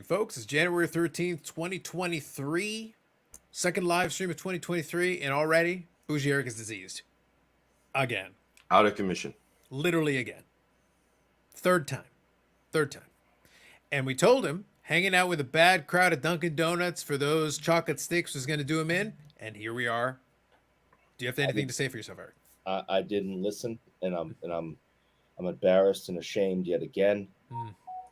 folks. It's January 13th, 2023. Second live stream of 2023, and already Bougie Eric is diseased. Again. Out of commission. Literally again. Third time. And we told him hanging out with a bad crowd at Dunkin' Donuts for those chocolate sticks was going to do him in, and here we are. Do you have anything to say for yourself, Eric? I didn't listen, and I'm embarrassed and ashamed yet again.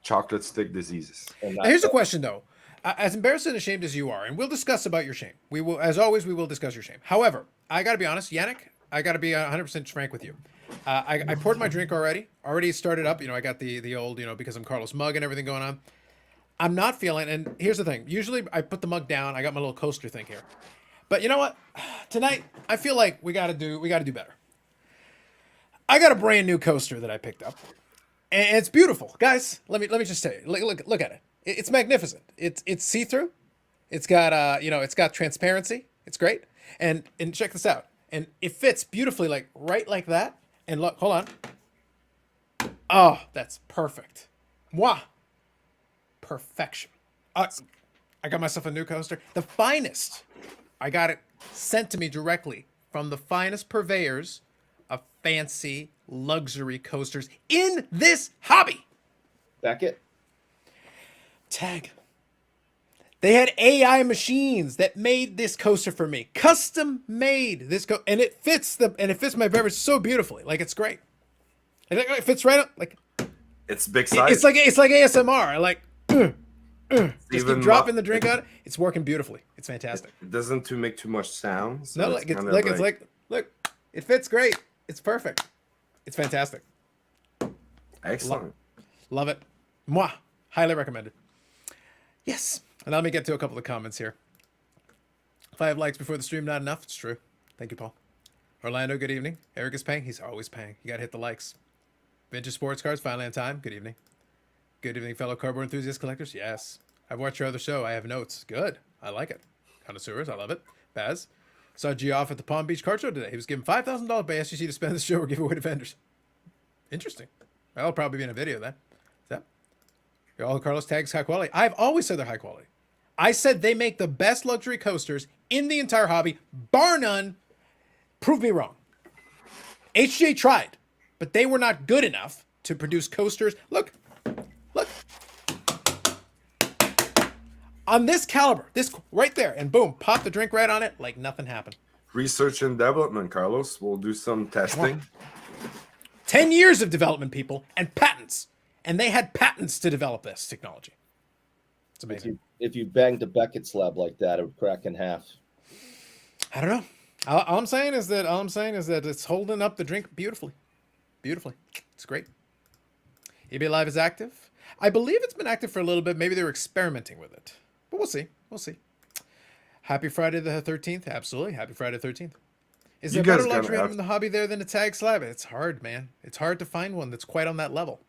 Chocolate stick diseases. Now, here's a question, though. As embarrassed and ashamed as you are, and we'll discuss about your shame. We will, as always, we will discuss your shame. However, I got to be honest, Yannick, I got to be 100% frank with you. I poured my drink already started up. You know, I got the old, because I'm Carlos mug and everything going on. I'm not feeling, and here's the thing. Usually I put the mug down. I got my little coaster thing here. But you know what? Tonight, I feel like we got to do better. I got a brand new coaster that I picked up. And it's beautiful, guys. Let me just tell you. Look at it. It's magnificent. It's see-through. It's got it's got transparency. It's great. And check this out. And it fits beautifully, like right like that. And look, hold on. Oh, that's perfect. Mwah. Perfection. I got myself a new coaster. The finest. I got it sent to me directly from the finest purveyors of fancy luxury coasters in this hobby. Beckett? Tag. They had AI machines that made this coaster for me. Custom made this and it fits my beverage so beautifully. Like, it's great. It fits right up. Like, it's big size. It's like ASMR. Like, just keep dropping the drink on it. It's working beautifully. It's fantastic. It doesn't make too much sound. So no, look, it fits great. It's perfect. It's fantastic. Excellent. Love it. Mwah. Highly recommended. Yes. And let me get to a couple of comments here. 5 likes before the stream, not enough. It's true. Thank you, Paul. Orlando, good evening. Eric is paying. He's always paying. You got to hit the likes. Vintage Sports Cards, finally on time. Good evening. Good evening, fellow cardboard enthusiast collectors. Yes. I've watched your other show. I have notes. Good. I like it. Connoisseurs. I love it. Baz. Saw G off at the Palm Beach Card Show today. He was given $5,000 by SGC to spend the show or give away to vendors. Interesting. That'll probably be in a video then. Is that? All the Carlos tags high quality. I've always said they're high quality. I said they make the best luxury coasters in the entire hobby, bar none. Prove me wrong. HJ tried, but they were not good enough to produce coasters. Look. On this caliber, this right there, and boom, pop the drink right on it like nothing happened. Research and development, Carlos. We'll do some testing. 10 years of development, people, and patents. And they had patents to develop this technology. It's amazing. If you banged a Beckett slab like that, it would crack in half. I don't know. All I'm saying is that it's holding up the drink beautifully. It's great. eBay Live is active. I believe it's been active for a little bit. Maybe they were experimenting with it. But we'll see. Happy Friday the 13th. Absolutely. Happy Friday the 13th. Is there a better luxury item in the hobby there than a tag slab? It's hard, man. It's hard to find one that's quite on that level.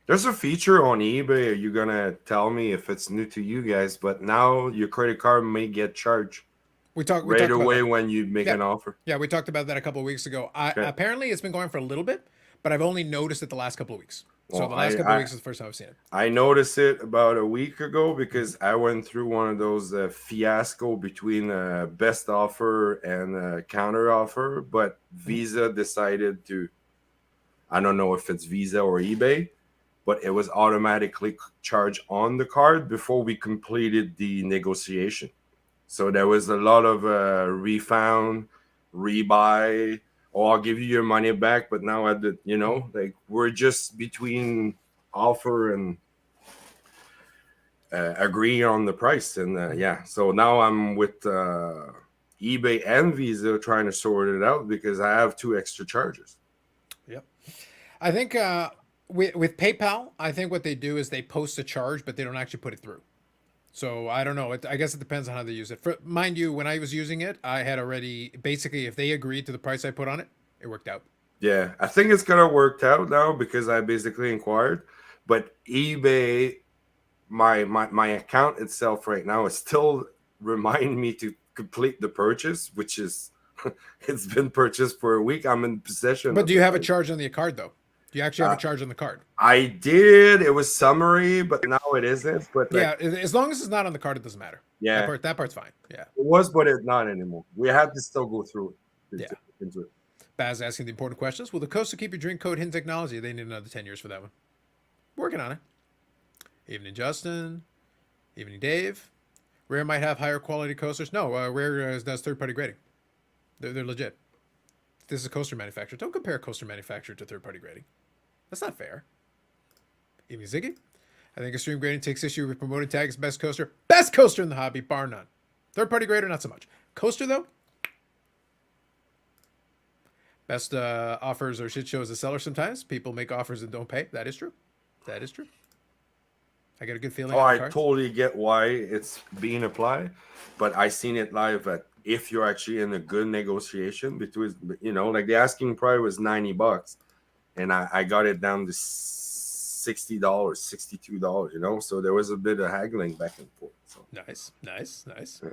There's a feature on eBay. Are you going to tell me if it's new to you guys? But now your credit card may get charged we talked away when you make an offer. Yeah, we talked about that a couple of weeks ago. Apparently, it's been going for a little bit, but I've only noticed it the last couple of weeks. So the last couple of weeks is the first time I've seen it. I noticed it about a week ago because I went through one of those fiasco between best offer and counter offer, but Visa decided to, I don't know if it's Visa or eBay, but it was automatically charged on the card before we completed the negotiation. So there was a lot of refund, rebuy, or I'll give you your money back, but now we're just between offer and agree on the price. And so now I'm with eBay and Visa trying to sort it out because I have 2 extra charges. Yep. I think with PayPal, I think what they do is they post a charge, but they don't actually put it through. So I don't know. I guess it depends on how they use it. Mind you, when I was using it, I had already basically, if they agreed to the price I put on it, it worked out. Yeah, I think it's gonna work out now because I basically inquired. But eBay, my account itself right now is still remind me to complete the purchase, which is it's been purchased for a week. I'm in possession. But do you have a charge on the card though? Do you actually have a charge on the card? I did. It was summary, but now it isn't. But Yeah, as long as it's not on the card, it doesn't matter. yeah, That part's fine. Yeah. it was, but it's not anymore. We had to still go through it. Yeah. Into it. Baz asking the important questions. Will the coaster keep your drink code hidden technology? They need another 10 years for that one. Working on it. Evening Justin. Evening Dave. Rare might have higher quality coasters. No, Rare does third-party grading. They're legit. This is a coaster manufacturer. Don't compare a coaster manufacturer to third-party grading. That's not fair. Evening Ziggy. I think Extreme Grading takes issue with promoting tag as best coaster. Best coaster in the hobby, bar none. Third-party grader, not so much. Coaster, though? Best offers or shit shows the seller sometimes. People make offers and don't pay. That is true. That is true. I get a good feeling. Oh, I totally get why it's being applied, but I seen it live at if you're actually in a good negotiation between, like the asking price was $90, and I got it down to $60, $62, so there was a bit of haggling back and forth. So Nice. yeah.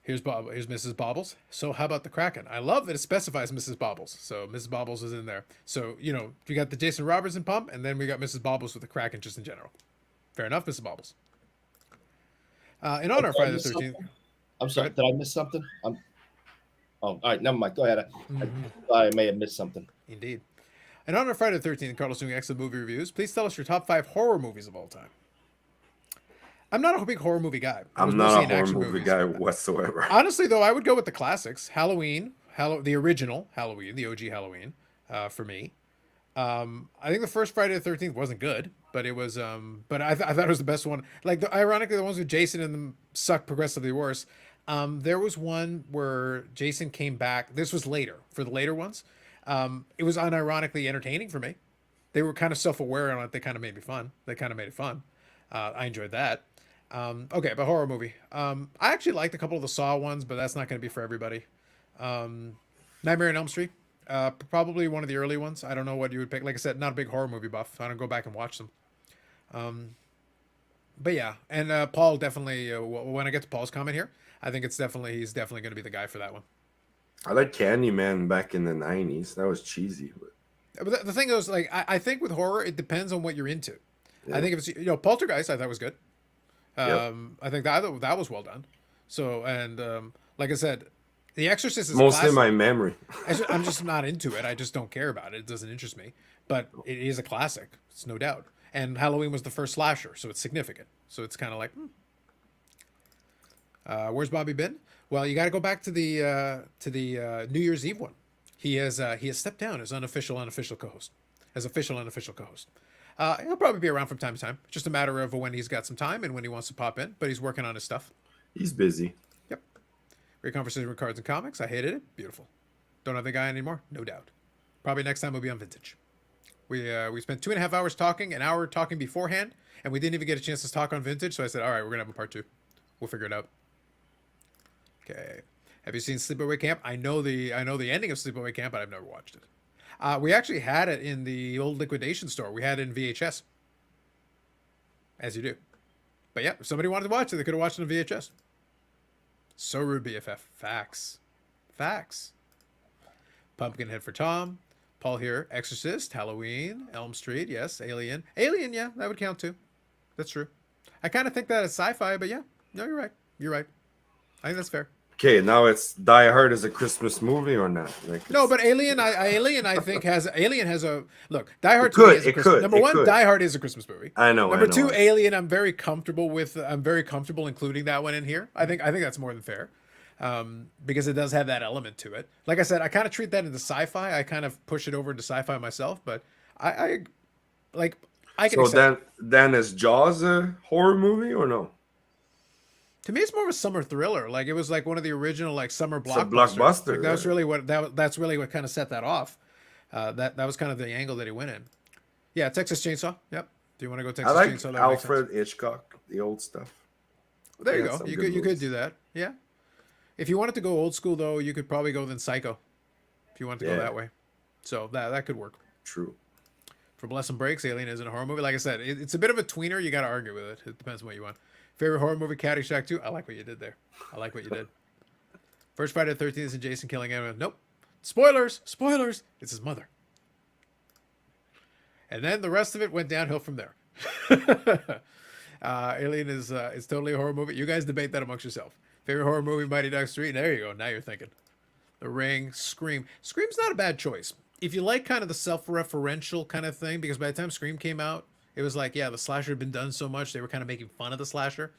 Here's Mrs. Bobbles. So how about the Kraken? I love that it specifies Mrs. Bobbles. So Mrs. Bobbles is in there. So, we got the Jason Robertson pump, and then we got Mrs. Bobbles with the Kraken just in general. Fair enough, Mrs. Bobbles. In honor of Friday the 13th. I'm sorry, did I miss something? All right, never mind. Go ahead. I may have missed something. Indeed. In honor of Friday the 13th, Carlos doing excellent movie reviews. Please tell us your top 5 horror movies of all time. I'm not a big horror movie guy. I'm not a horror movie guy whatsoever. Honestly, though, I would go with the classics. Halloween, the original Halloween, the OG Halloween, for me. I think the first Friday the 13th wasn't good, but it was. But I thought it was the best one. Like, ironically, the ones with Jason in them suck progressively worse. There was one where Jason came back. This was later, for the later ones. It was unironically entertaining for me. They were kind of self-aware on it. They kind of made me fun. They kind of made it fun. I enjoyed that. Okay, but horror movie. I actually liked a couple of the Saw ones, but that's not going to be for everybody. Nightmare on Elm Street. Probably one of the early ones. I don't know what you would pick. Like I said, not a big horror movie buff. I don't go back and watch them. But yeah, and Paul definitely. When I get to Paul's comment here, I think he's definitely going to be the guy for that one. I like Candyman back in the 90s. That was cheesy. But the thing is, like, I think with horror, it depends on what you're into. Yeah. I think if it's Poltergeist, I thought was good. Yep. I think that was well done. So, and like I said, The Exorcist is mostly my memory. I'm just not into it. I just don't care about it. It doesn't interest me. But it is a classic. It's no doubt. And Halloween was the first slasher, so it's significant. So it's kind of like, where's Bobby been? Well, you got to go back to the New Year's Eve one. He has stepped down as official co-host. He'll probably be around from time to time. It's just a matter of when he's got some time and when he wants to pop in. But he's working on his stuff. He's busy. Yep. Great conversation with cards and comics. I hated it. Beautiful. Don't have the guy anymore. No doubt. Probably next time we'll be on Vintage. We spent 2.5 hours talking, an hour talking beforehand, and we didn't even get a chance to talk on Vintage. So I said, all right, we're gonna have a part 2. We'll figure it out. Okay. Have you seen Sleepaway Camp? I know the ending of Sleepaway Camp, but I've never watched it. We actually had it in the old liquidation store. We had it in VHS. As you do. But yeah, if somebody wanted to watch it, they could have watched it on VHS. So rude, BFF. Facts. Pumpkinhead for Tom. Paul here. Exorcist, Halloween, Elm Street, yes. Alien, yeah, that would count too. That's true. I kind of think that it's sci-fi, but yeah. No, you're right. I think that's fair. Okay, now it's Die Hard is a Christmas movie or not? No, but Alien I think has a look. Die Hard is a Christmas. Number one, Die Hard is a Christmas movie. I know. Number two, Alien. I'm very comfortable including that one in here. I think that's more than fair, because it does have that element to it. Like I said, I kind of treat that into sci-fi. I kind of push it over into sci-fi myself, but I can. So then is Jaws a horror movie or no? To me, it's more of a summer thriller. Like, it was like one of the original like summer blockbusters. It's a blockbuster. Like, that's really what kind of set that off. That was kind of the angle that he went in. Yeah, Texas Chainsaw. Yep. Do you want to go Texas Chainsaw? I like Alfred Hitchcock, the old stuff. There you go. You could do that. Yeah. If you wanted to go old school though, you could probably go then Psycho. If you wanted to go that way, so that could work. True. For Bless and Breaks, Alien isn't a horror movie. Like I said, it's a bit of a tweener. You got to argue with it. It depends on what you want. Favorite horror movie, Caddyshack 2. I like what you did there. First Friday the 13th is Jason killing everyone. Nope. Spoilers. It's his mother. And then the rest of it went downhill from there. Alien is totally a horror movie. You guys debate that amongst yourself. Favorite horror movie, Mighty Ducks 3. There you go. Now you're thinking. The Ring, Scream. Scream's not a bad choice. If you like kind of the self-referential kind of thing, because by the time Scream came out, it was like, yeah, the slasher had been done so much, they were kind of making fun of the slasher.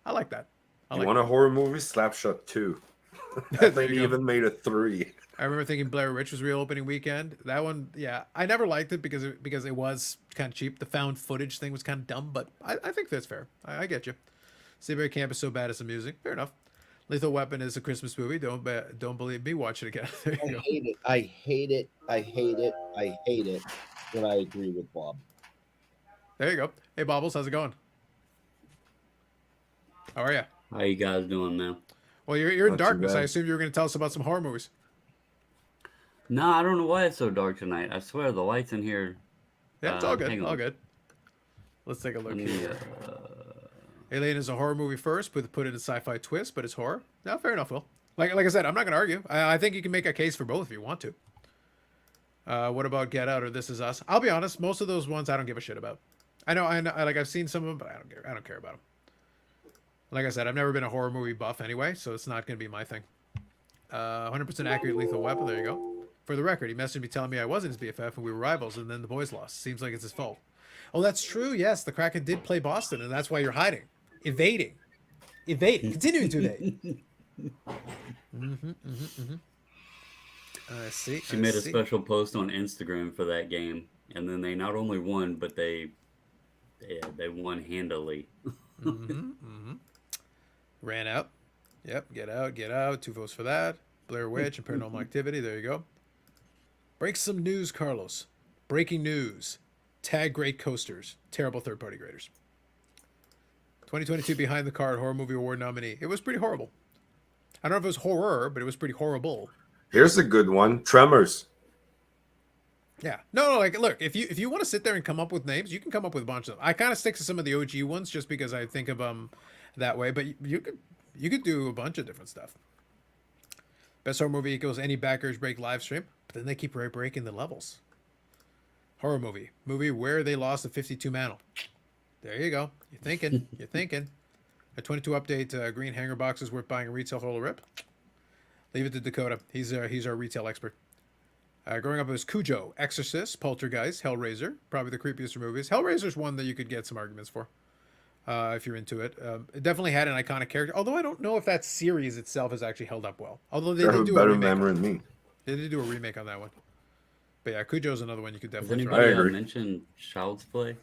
I like that. You want a horror movie? Slapshot 2. I think he even made a 3. I remember thinking Blair Witch was real opening weekend. That one, yeah, I never liked it because it was kind of cheap. The found footage thing was kind of dumb, but I think that's fair. I get you. Seabury Camp is so bad it's amusing. Fair enough. Lethal Weapon is a Christmas movie. Don't believe me. Watch it again. There you go. I hate it when I agree with Bob. There you go. Hey, Bobbles, how's it going? How are you? How you guys doing, man? Well, you're in Not too darkness. bad. I assume you were going to tell us about some horror movies. No, I don't know why it's so dark tonight. I swear the lights in here. Yeah, it's all good. hang on. All good. Let's take a look Let me, here. Alien is a horror movie first, put in a sci-fi twist, but it's horror. No, fair enough, Will. Like I said, I'm not going to argue. I think you can make a case for both if you want to. What about Get Out or This Is Us? I'll be honest, most of those ones I don't give a shit about. I know, like I've seen some of them, but I don't care about them. Like I said, I've never been a horror movie buff anyway, so it's not going to be my thing. 100% accurate Lethal Weapon. There you go. For the record, he messaged me telling me I wasn't his BFF and we were rivals, and then the boys lost. Seems like it's his fault. Oh, that's true. Yes, the Kraken did play Boston, and that's why you're hiding, evading, continuing to evade. I see. She made a special post on Instagram for that game, and then they not only won, but they won handily. Ran out. Yep. Get out. 2 votes for that. Blair Witch and Paranormal Activity. There you go. Break some news, Carlos. Breaking news. Tag great coasters. Terrible third-party graders. 2022 Behind the Card Horror Movie Award nominee. It was pretty horrible. I don't know if it was horror, but it was pretty horrible. Here's a good one. Tremors. Yeah. No, like, look, if you want to sit there and come up with names, you can come up with a bunch of them. I kind of stick to some of the OG ones just because I think of them that way, but you could do a bunch of different stuff. Best horror movie equals any backers break live stream, but then they keep breaking the levels. Horror movie where they lost a 52 mantle. There you go. You're thinking. A 22 update Green hanger box is worth buying a retail whole rip. Leave it to Dakota. He's our retail expert. Growing up, it was Cujo, Exorcist, Poltergeist, Hellraiser. Probably the creepiest movies. Hellraiser's one that you could get some arguments for if you're into it. It definitely had an iconic character, although I don't know if that series itself has actually held up well. Although they You have did a do a better remake. memory than me. They did do a remake on that one. But yeah, Cujo's another one you could Has definitely anybody throw. agree. mentioned Child's Play?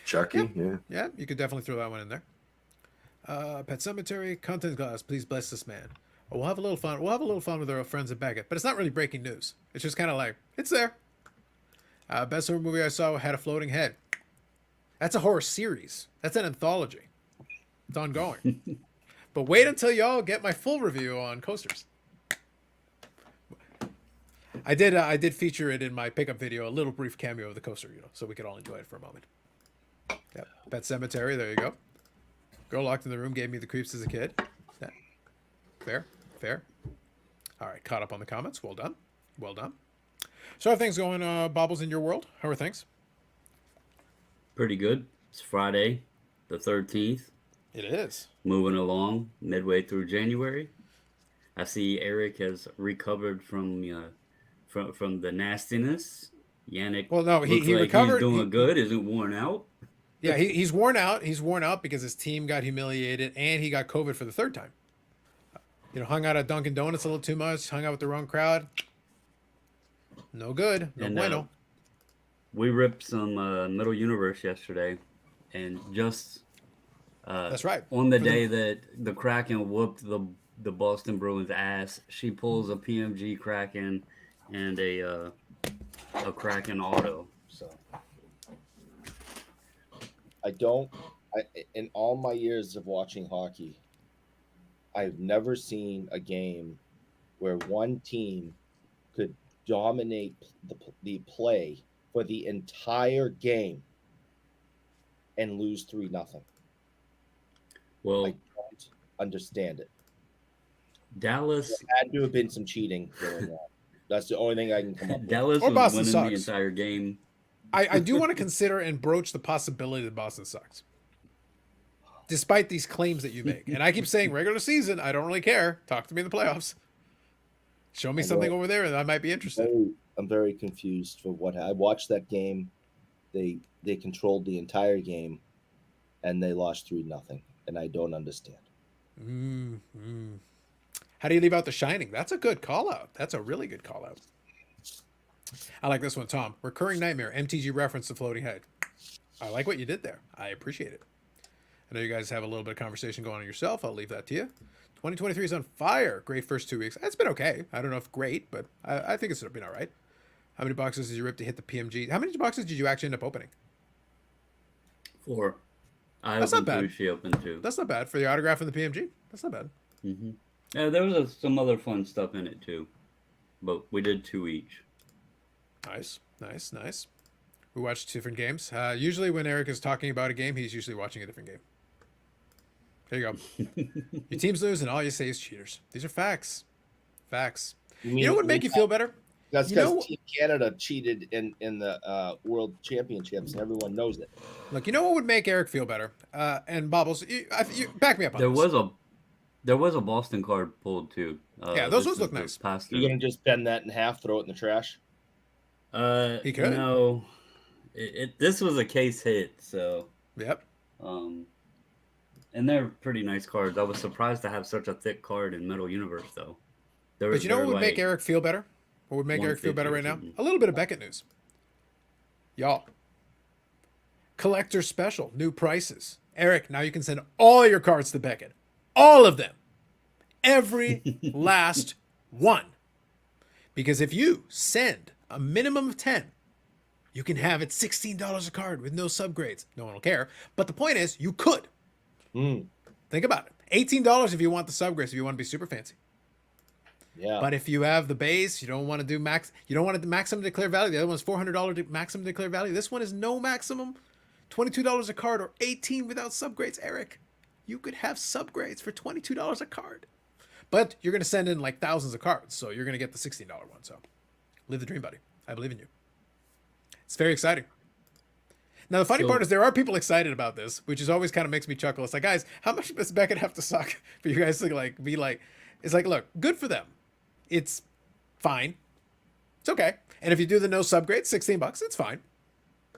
Chucky, yeah. Yeah, you could definitely throw that one in there. Pet Cemetery, Content Glass, please bless this man. Oh, we'll have a little fun. We'll have a little fun with our friends at Beckett, but it's not really breaking news. It's just kind of like, it's there. Best horror movie I saw had a floating head. That's a horror series. That's an anthology. It's ongoing. But wait until y'all get my full review on coasters. I did feature it in my pickup video, a little brief cameo of the coaster, so we could all enjoy it for a moment. Yep. Pet Cemetery, there you go. Girl locked in the room gave me the creeps as a kid. Yeah. Fair. All right, caught up on the comments. Well done. So how are things going, Bobbles, in your world? How are things? Pretty good. It's Friday, the 13th. It is. Moving along midway through January. I see Eric has recovered from the nastiness. Yannick, Well, no, he looks like recovered. He's doing good. Isn't worn out. Yeah, he's worn out. He's worn out because his team got humiliated and he got COVID for the 3rd time. Hung out at Dunkin' Donuts a little too much. Hung out with the wrong crowd. No good. No And, bueno. We ripped some Middle Universe yesterday, and just That's right. on the day that the Kraken whooped the Boston Bruins ass, she pulls a PMG Kraken and a Kraken auto. So In all my years of watching hockey, I've never seen a game where one team could dominate the play for the entire game and lose 3-0. well, I don't understand it. Dallas There had to have been some cheating going on. That's the only thing I can come up with. Dallas Or was Boston winning the sucks. entire game, I do want to consider and broach the possibility that Boston sucks. Despite these claims that you make. And I keep saying regular season, I don't really care. Talk to me in the playoffs. Show me something over there and I might be interested. I'm very confused for what I watched that game. They controlled the entire game and they lost 3-0, and I don't understand. How do you leave out The Shining? That's a good call out. That's a really good call out. I like this one, Tom. Recurring nightmare, MTG reference to floating head. I like what you did there. I appreciate it. I know you guys have a little bit of conversation going on yourself. I'll leave that to you. 2023 is on fire. Great first 2 weeks. It's been okay. I don't know if great, but I think it's been all right. How many boxes did you rip to hit the PMG? How many boxes did you actually end up opening? 4. That's not bad. 2, she opened 2. That's not bad for the autograph and the PMG. That's not bad. Mm-hmm. Yeah, there was some other fun stuff in it too, but we did 2 each. Nice. We watched different games. Usually when Eric is talking about a game, he's usually watching a different game. There you go. Your team's losing. All you say is cheaters. These are facts. You know what would make you feel better? That's because Team Canada cheated in the World Championships, and everyone knows it. Look, you know what would make Eric feel better? And Bobbles, you back me up on this. There was a Boston card pulled too. Yeah, those ones look nice. You're gonna just bend that in half, throw it in the trash? He could. No, this was a case hit. So yep. And they're pretty nice cards. I was surprised to have such a thick card in Metal Universe though. But you know what would make Eric feel better? What would make Eric feel better right now? A little bit of Beckett news. Y'all. Collector special, new prices. Eric, now you can send all your cards to Beckett. All of them. Every last one. Because if you send a minimum of 10, you can have it $16 a card with no subgrades. No one will care. But the point is, you could. Think about it. $18 if you want the subgrades, if you want to be super fancy. Yeah. But if you have the base, you don't want to do you don't want to maximum declare value. The other one's $400 maximum declare value. This one is no maximum. $22 a card or 18 without subgrades. Eric, you could have subgrades for $22 a card. But you're going to send in like thousands of cards, so you're going to get the $16 one. So live the dream, buddy. I believe in you. It's very exciting. Now, the funny part is there are people excited about this, which is always kind of makes me chuckle. It's like, guys, how much does Beckett have to suck for you guys to like be like, it's like, look, good for them. It's fine. It's okay. And if you do the no subgrade, $16, it's fine.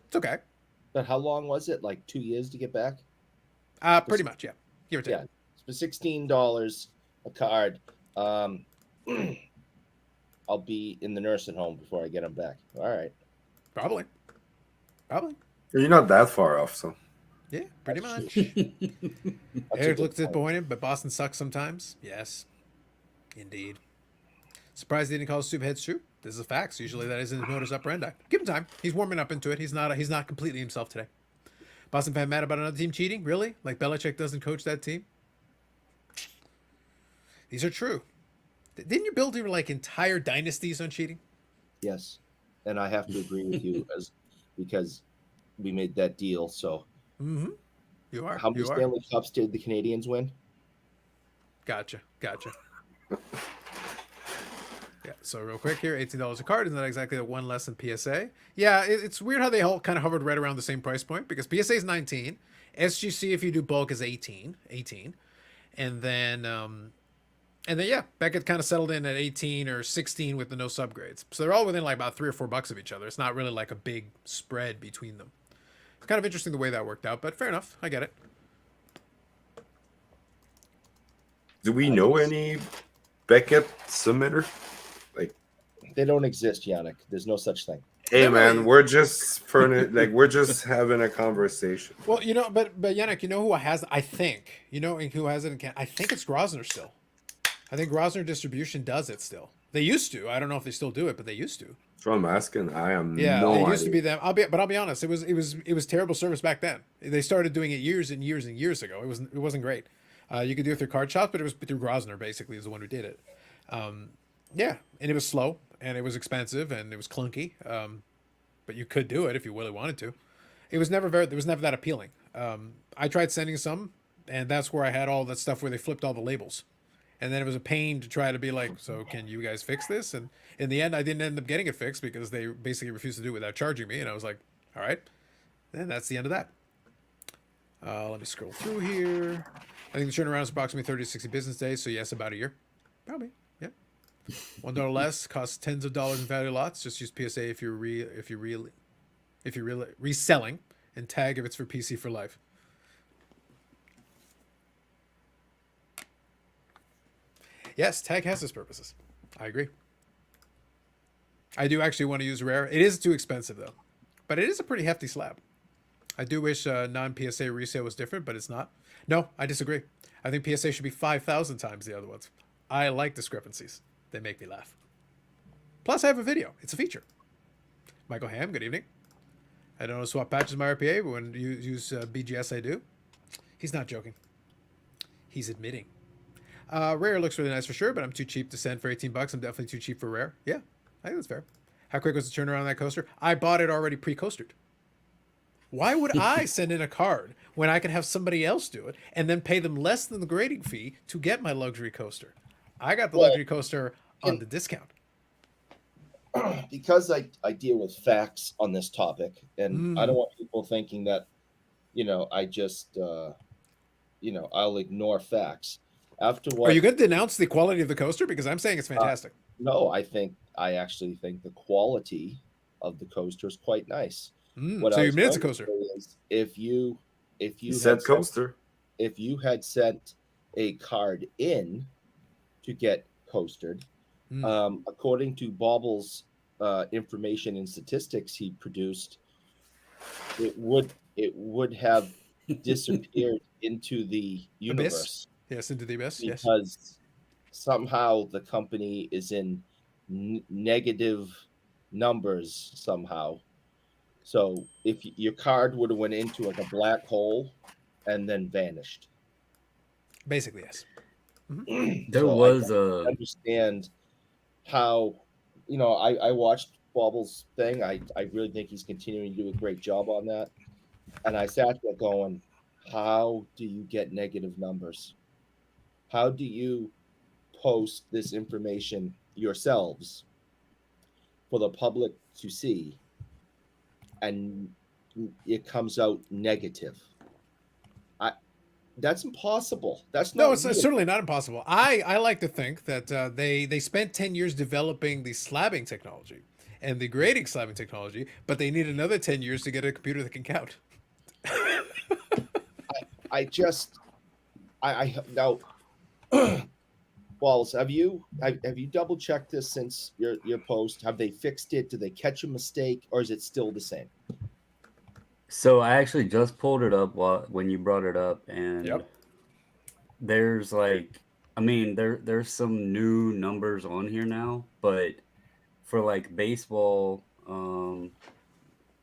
It's okay. But how long was it? Like 2 years to get back? Pretty much, yeah. Give or take. Yeah. For $16 a card, I'll be in the nursing home before I get them back. All right. Probably. You're not that far off, so. Yeah, pretty much. Eric looks disappointed, but Boston sucks sometimes. Yes, indeed. Surprised they didn't call Superhead Soup. This is a fact. Usually that isn't his modus operandi. Give him time. He's warming up into it. He's not completely himself today. Boston fan mad about another team cheating? Really? Like Belichick doesn't coach that team? These are true. Didn't you build your like entire dynasties on cheating? Yes, and I have to agree with you because we made that deal. So, You are. How many Stanley Cups did the Canadians win? Gotcha. Yeah, so real quick here, $18 a card is not exactly the one less than PSA. Yeah, it's weird how they all kind of hovered right around the same price point because PSA is 19, SGC if you do bulk is 18, and then yeah, Beckett kind of settled in at 18 or 16 with the no subgrades. So they're all within like about $3 or $4 of each other. It's not really like a big spread between them. It's kind of interesting the way that worked out, but fair enough. I get it. Do we know any Beckett submitter? They don't exist, Yannick. There's no such thing. Hey man, we're just we're just having a conversation. Well, but Yannick, you know who has? I think who has it in Canada? I think it's Grosvenor still. I think Grosvenor Distribution does it still. They used to. I don't know if they still do it, but they used to. So I'm asking. I am yeah. No It idea. used to be them. I'll be honest. It was terrible service back then. They started doing it years and years and years ago. It wasn't great. You could do it through card shops, but it was through Grosvenor. Basically, is the one who did it. Yeah, and it was slow and it was expensive and it was clunky. But you could do it if you really wanted to. It was never that appealing. I tried sending some, and that's where I had all that stuff where they flipped all the labels. And then it was a pain to try to be like, so can you guys fix this? And in the end, I didn't end up getting it fixed because they basically refused to do it without charging me. And I was like, All right. Then that's the end of that. Let me scroll through here. I think the turnaround is approximately 30 to 60 business days. So yes, about a year. Probably. Yeah. $1 less, costs tens of dollars in value lots. Just use PSA if you're reselling, and tag if it's for PC for life. Yes, tag has its purposes. I agree. I do actually want to use rare. It is too expensive though, but it is a pretty hefty slab. I do wish non-PSA resale was different, but it's not. No, I disagree. I think PSA should be 5,000 times the other ones. I like discrepancies. They make me laugh. Plus, I have a video. It's a feature. Michael Ham, good evening. I don't know swap patches my RPA, but when you use BGS, I do. He's not joking. He's admitting. Rare looks really nice for sure, but I'm too cheap to send for 18 bucks. I'm definitely too cheap for rare. Yeah, I think that's fair. How quick was the turnaround on that coaster? I bought it already pre-coastered. Why would I send in a card when I could have somebody else do it and then pay them less than the grading fee to get my luxury coaster? I got the luxury coaster on the discount. Because I deal with facts on this topic, and I don't want people thinking that, I just, I'll ignore facts. After what? Are you going to denounce the quality of the coaster? Because I'm saying it's fantastic. No, I actually think the quality of the coaster is quite nice. So you admit it's a coaster. If you said coaster, if you had sent a card in to get coastered, according to Bobble's information and statistics he produced, it would have disappeared into the universe. Abyss? Yes, into the abyss. Because somehow the company is in negative numbers somehow. So if your card would have went into like a black hole and then vanished. Basically, yes. There was a understand how, I watched Bobble's thing. I really think he's continuing to do a great job on that. And I sat there going, how do you get negative numbers? How do you post this information yourselves for the public to see, and it comes out negative? That's impossible. That's not. No, it's certainly not impossible. I like to think that they spent 10 years developing the slabbing technology and the grading slabbing technology, but they need another 10 years to get a computer that can count. Now, Walls, have you double checked this since your post? Have they fixed it? Did they catch a mistake, or is it still the same? So I actually just pulled it up when you brought it up, and there's there's some new numbers on here now, but for like baseball,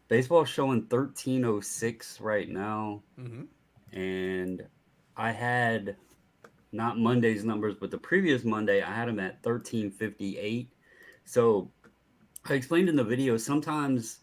baseball's showing 1306 right now, and I had not Monday's numbers, but the previous Monday I had them at 1358. So I explained in the video sometimes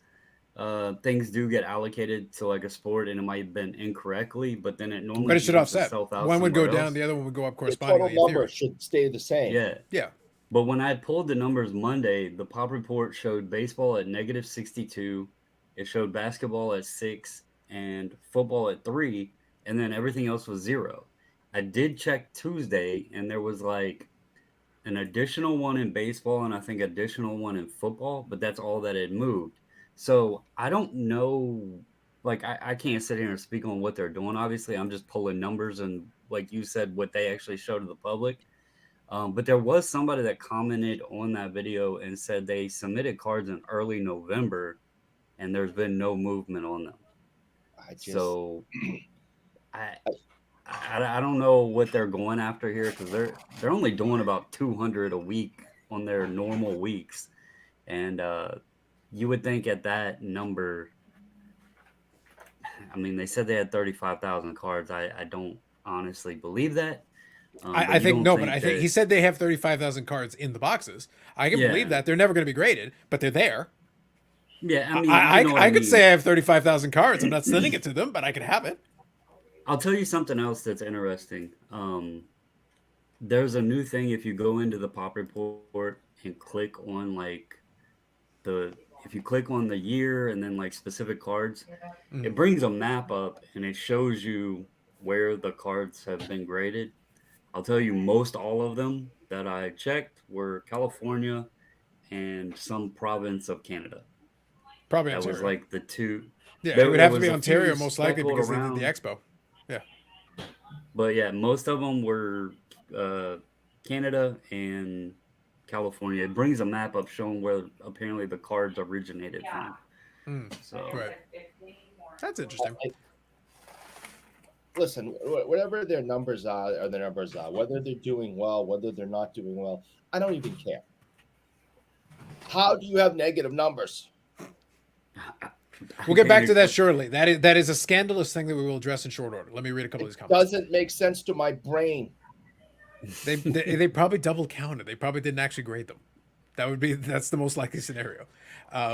things do get allocated to like a sport and it might have been incorrectly, but then it normally it should offset. One would go down, the other one would go up correspondingly. The total number should stay the same. Yeah. But when I pulled the numbers Monday, the pop report showed baseball at negative 62. It showed basketball at 6 and football at 3, and then everything else was 0. I did check Tuesday, and there was like an additional one in baseball and I think additional one in football, but that's all that had moved. So I don't know, like I can't sit here and speak on what they're doing. Obviously, I'm just pulling numbers and, like you said, what they actually show to the public. But there was somebody that commented on that video and said they submitted cards in early November and there's been no movement on them. I don't know what they're going after here, because they're only doing about 200 a week on their normal weeks, and you would think at that number, I mean, they said they had 35,000 cards. I don't honestly believe that. I think he said they have 35,000 cards in the boxes. I can believe that. They're never going to be graded, but they're there. Yeah, I mean, I could say I have 35,000 cards. I'm not sending it to them, but I could have it. I'll tell you something else that's interesting. There's a new thing if you go into the pop report and click on like the if you click on the year and then like specific cards, Mm. it brings a map up and it shows you where the cards have been graded. I'll tell you, most all of them that I checked were California and some province of Canada. Probably That was Ontario. like the two. Yeah, it would there have to was be a few Ontario most likely speckled because they did the around, expo. Yeah. but yeah, most of them were Canada and California. It brings a map up showing where apparently the cards originated from. Mm. So Right. That's interesting. Listen, whatever their numbers are, whether they're doing well, whether they're not doing well, I don't even care. How do you have negative numbers? We'll get back to that shortly. That is a scandalous thing that we will address in short order. Let me read a couple of these comments. Doesn't make sense to my brain. They probably double counted. They probably didn't actually grade them. That's the most likely scenario.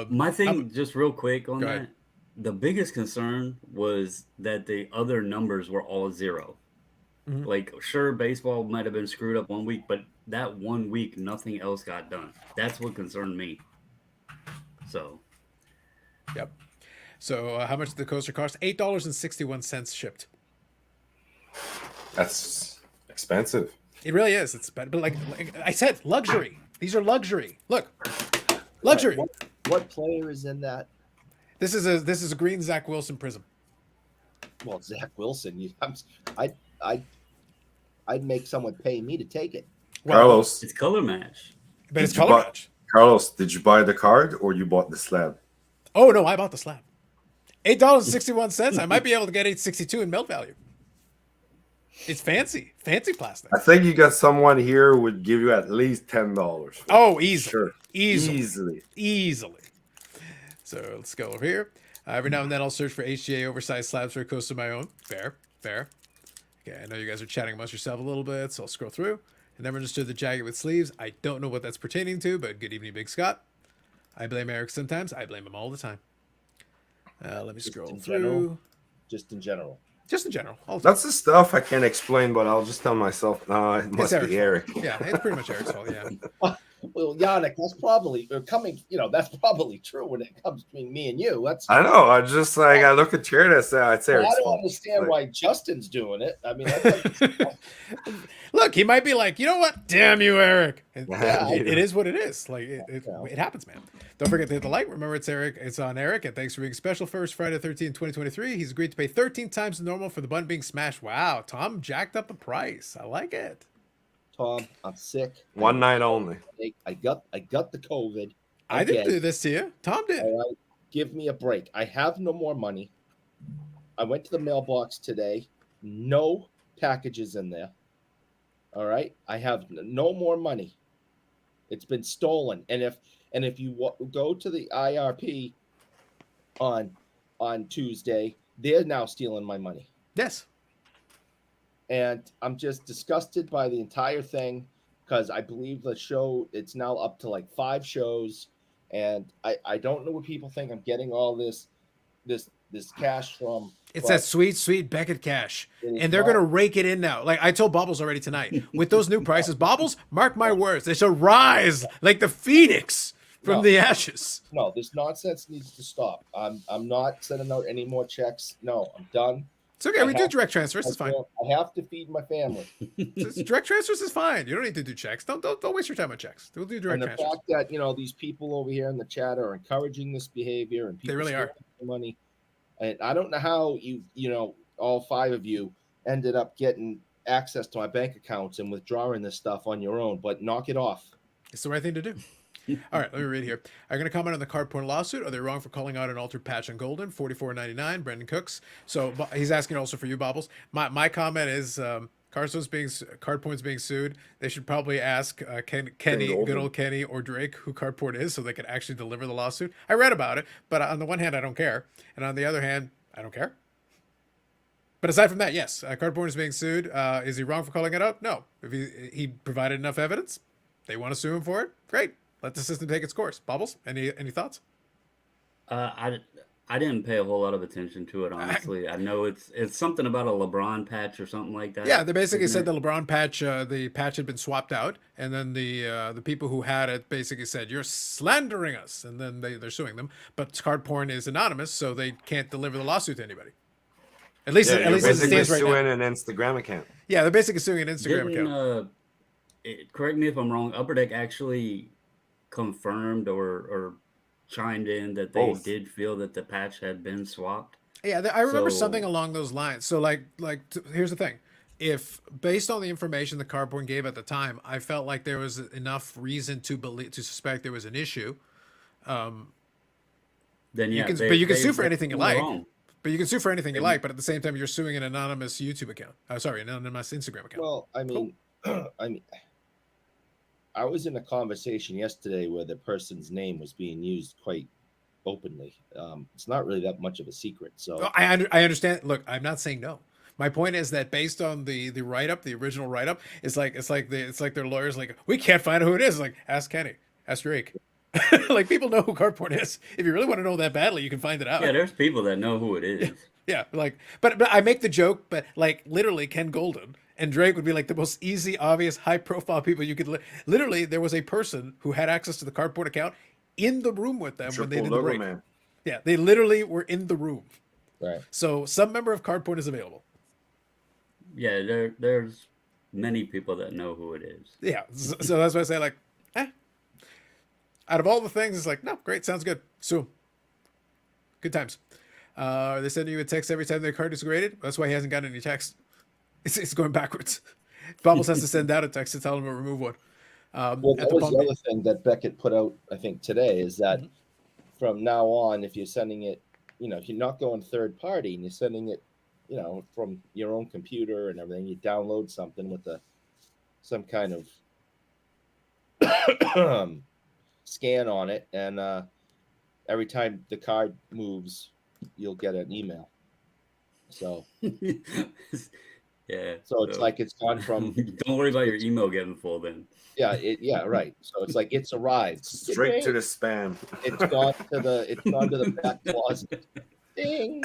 My thing, just real quick on Go that, ahead. the biggest concern was that the other numbers were all 0. Mhm. Like, sure, baseball might have been screwed up 1 week, but that 1 week, nothing else got done. That's what concerned me. So, Yep. So how much did the coaster cost? $8.61 shipped. That's expensive. It really is. It's but like I said, luxury. These are luxury. Look, luxury. What player is in that? This is a green Zach Wilson prism. Well, Zach Wilson. I'd make someone pay me to take it. Well, Carlos, it's color match. but it's did you color buy- match. Carlos, did you buy the card or you bought the slab? Oh no, I bought the slab. $8.61. I might be able to get $8.62 in melt value. It's fancy plastic. I think you got someone here who would give you at least $10. Oh, easily, Sure. easily. So let's go over here. Every now and then I'll search for HGA oversized slabs for a coast of my own. Fair. Okay, I know you guys are chatting amongst yourself a little bit, so I'll scroll through. I never understood the jacket with sleeves. I don't know what that's pertaining to, but good evening, Big Scott. I blame Eric sometimes. I blame him all the time. Let me scroll through. Just in general. Just in general. All the time. That's the stuff I can't explain, but I'll just tell myself, no, it must Eric's be Eric. fault. Yeah, it's pretty much Eric's fault. Yeah. Well, Yannick, that's probably that's probably true when it comes between me and you. I know. I just like I look at Jared and say, it's I Eric's don't fault. understand Like, why Justin's doing it. I mean, that's Look, he might be like, you know what? Damn you, Eric. Yeah. It is what it is. Like it happens, man. Don't forget to hit the like. Remember, it's Eric. It's on Eric. And thanks for being special first Friday 13, 2023. He's agreed to pay 13 times the normal for the button being smashed. Wow, Tom jacked up the price. I like it. Tom, I'm sick. one night only. I got the COVID. I didn't Again. do this to you. Tom did. All right, give me a break. I have no more money. I went to the mailbox today. No packages in there. All right, I have no more money. It's been stolen. And if you go to the IRP on Tuesday, they're now stealing my money. Yes. And I'm just disgusted by the entire thing because I believe the show, it's now up to like 5 shows. And I don't know what people think I'm getting all this cash from. It's that sweet Beckett cash. It is And they're not. going to rake it in now. Like I told Bobbles already tonight. With those new prices, Bobbles, mark my words, they shall rise like the phoenix from No. the ashes. No, this nonsense needs to stop. I'm not sending out any more checks. No, I'm done. It's okay. We do direct transfers. It's fine. I have to feed my family. Direct transfers is fine. You don't need to do checks. Don't waste your time on checks. We'll do direct And the transfers. fact that these people over here in the chat are encouraging this behavior and people really are. stealing money, and I don't know how all 5 of you ended up getting access to my bank accounts and withdrawing this stuff on your own, but knock it off. It's the right thing to do. All right, let me read here. Are you going to comment on the card porn lawsuit? Are they wrong for calling out an altered patch on Golden? $44.99. Brendan Cooks. So he's asking also for you, Bobbles. My comment is card points being sued. They should probably ask Kenny, Golden. good old Kenny, or Drake who card porn is, so they can actually deliver the lawsuit. I read about it, but on the one hand, I don't care, and on the other hand, I don't care. But aside from that, yes, card porn is being sued. Is he wrong for calling it out? No. If he provided enough evidence, they want to sue him for it. Great. Let the system take its course. Bobbles, any thoughts? I I didn't pay a whole lot of attention to it, honestly. I know it's something about a LeBron patch or something like that. Yeah, they basically isn't said it? the LeBron patch, the patch had been swapped out, and then the people who had it basically said you're slandering us, and then they're suing them. But card porn is anonymous, so they can't deliver the lawsuit to anybody. At least, Yeah, at you're least as it basically stands right now. suing an Instagram account. Yeah, they're basically suing an Instagram Didn't account. correct me if I'm wrong. Upper Deck actually confirmed or chimed in that they Both. did feel that the patch had been swapped. Yeah, I remember something So along those lines. So here's the thing: if based on the information the card porn gave at the time, I felt like there was enough reason to suspect there was an issue. then You yeah, can, but you can sue for they anything you were like. wrong. But you can sue for anything you And like. But at the same time, you're suing an anonymous YouTube account. Sorry, an anonymous Instagram account. Well, I mean, I mean, I was in a conversation yesterday where the person's name was being used quite openly. It's not really that much of a secret. So Well, I understand. Look, I'm not saying no. My point is that based on the write up, the original write up, it's like their lawyers like we can't find out who it is. Like ask Kenny, ask Drake. Like people know who card porn is. If you really want to know that badly, you can find it out. yeah, there's people that know who it is. Yeah, like, but I make the joke, but like literally Ken Golden and Drake would be like the most easy, obvious, high profile people you could. Literally, there was a person who had access to the cardboard account in the room with them when they Triple did the logo break. man. Yeah, they literally were in the room. right. So some member of cardboard is available. Yeah, there's many people that know who it is. Yeah, so that's why I say like, out of all the things, it's like no, great, sounds good. So, good times. They send you a text every time their card is graded. That's why he hasn't gotten any text. It's going backwards. Bobbles has to send out a text to tell him to remove one. Well, At that was the other thing that Beckett put out, I think, today is that from now on, if you're sending it, if you're not going third party and you're sending it, from your own computer and everything, you download something with some kind of scan on it, and every time the card moves, you'll get an email. So, Yeah. so it's like it's gone from Don't worry about your email getting full then. yeah, right. So it's like it's arrived Straight to the spam. It's gone to the back closet. Ding.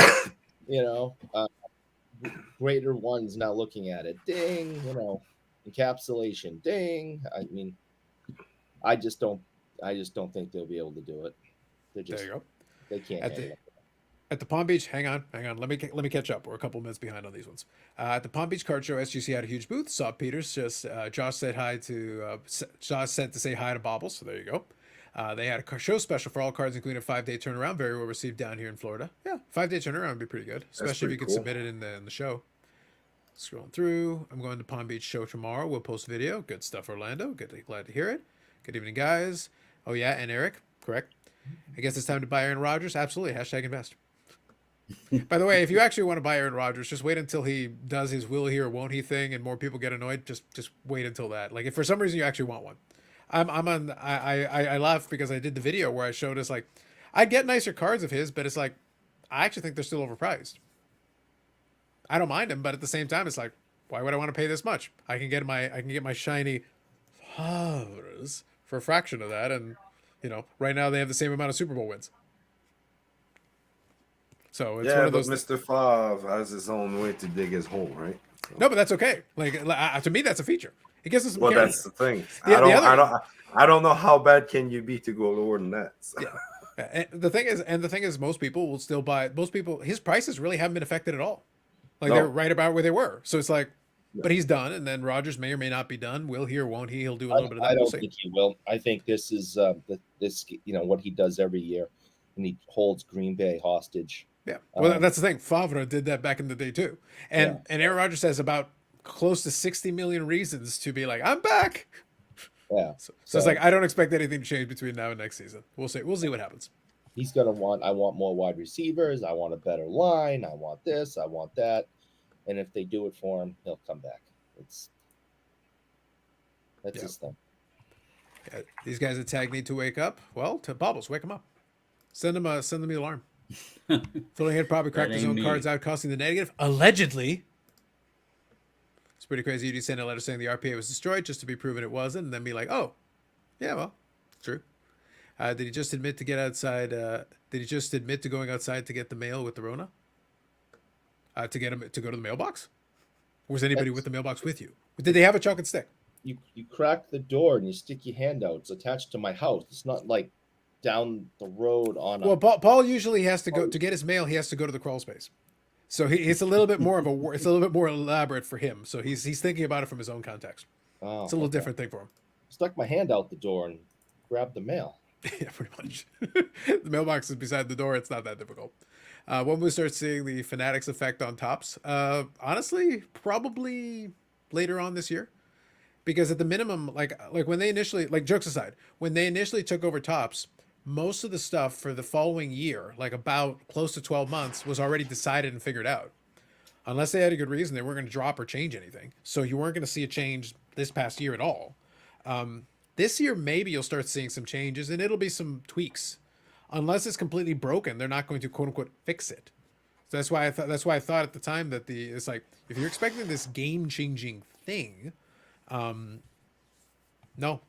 Greater one's now looking at it. Ding. Encapsulation. Ding. I mean, I just don't think they'll be able to do it. There you go. They can't At handle the, it. at the Palm Beach, hang on. Let me catch up. We're a couple minutes behind on these ones. At the Palm Beach Card Show, SGC had a huge booth. Saw Peters. Josh said hi to Josh sent to say hi to Bobbles. So there you go. They had a show special for all cards, including a 5-day turnaround. Very well received down here in Florida. Yeah, 5-day turnaround would be pretty good, especially if you pretty could cool. submit it in the show. Scrolling through, I'm going to Palm Beach show tomorrow. We'll post video. Good stuff, Orlando. Glad to hear it. Good evening, guys. Oh yeah, and Eric, correct. I guess it's time to buy Aaron Rodgers. Absolutely. Hashtag invest. By the way, if you actually want to buy Aaron Rodgers, just wait until he does his will he or won't he thing, and more people get annoyed. Just wait until that. Like if for some reason you actually want one, I laugh because I did the video where I showed us like I get nicer cards of his, but it's like I actually think they're still overpriced. I don't mind them, but at the same time, it's like why would I want to pay this much? I can get my shiny Favres for a fraction of that, and right now they have the same amount of Super Bowl wins. So it's one Yeah, of but those. Mr. Favre has his own way to dig his hole, right? No, but that's okay. Like to me, that's a feature. It gives us some Well, character. that's the thing. The I don't know how bad can you be to go lower than that. So. Yeah. And the thing is, most people will still buy. Most people, his prices really haven't been affected at all. Like they're right about where they were. So it's like, but he's done, and then Rodgers may or may not be done. Will he or won't he? He'll do a little bit of that. I We'll don't see. think he will. I think this is what he does every year, and he holds Green Bay hostage. Yeah. Well, that's the thing. Favre did that back in the day too, and Aaron Rodgers has about close to 60 million reasons to be like, I'm back. Yeah. So it's like I don't expect anything to change between now and next season. We'll see. We'll see what happens. He's gonna want. I want more wide receivers. I want a better line. I want this. I want that. And if they do it for him, he'll come back. That's his thing. Yeah, these guys at Tag need to wake up. Well, to Bobbles, wake them up. Send them the alarm. Floating Head probably cracked That his ain't own me. cards out, costing the negative. Allegedly. It's pretty crazy. You send a letter saying the RPA was destroyed just to be proven it wasn't, and then be like, oh, yeah, well, it's true. Did he just admit to get outside? Did he just admit to going outside to get the mail with the Rona? To get him to go to the mailbox? Or was anybody with the mailbox with you? Did they have a chocolate stick? You crack the door and you stick your hand out. It's attached to my house. It's not like down the road on a. Well, Paul usually has to go to get his mail. He has to go to the crawl space, so it's a little bit more of a. It's a little bit more elaborate for him. So he's thinking about it from his own context. Oh, It's a little okay. different thing for him. Stuck my hand out the door and grabbed the mail. Yeah, pretty much. The mailbox is beside the door. It's not that difficult. When we start seeing the Fanatics effect on Topps, honestly, probably later on this year, because at the minimum, like when they initially, like jokes aside, when they initially took over Topps, most of the stuff for the following year, like about close to 12 months, was already decided and figured out. Unless they had a good reason, they weren't going to drop or change anything. So you weren't going to see a change this past year at all. This year, maybe you'll start seeing some changes, and it'll be some tweaks. Unless it's completely broken, they're not going to quote unquote fix it. So that's why I thought at the time that it's like, if you're expecting this game changing thing, no,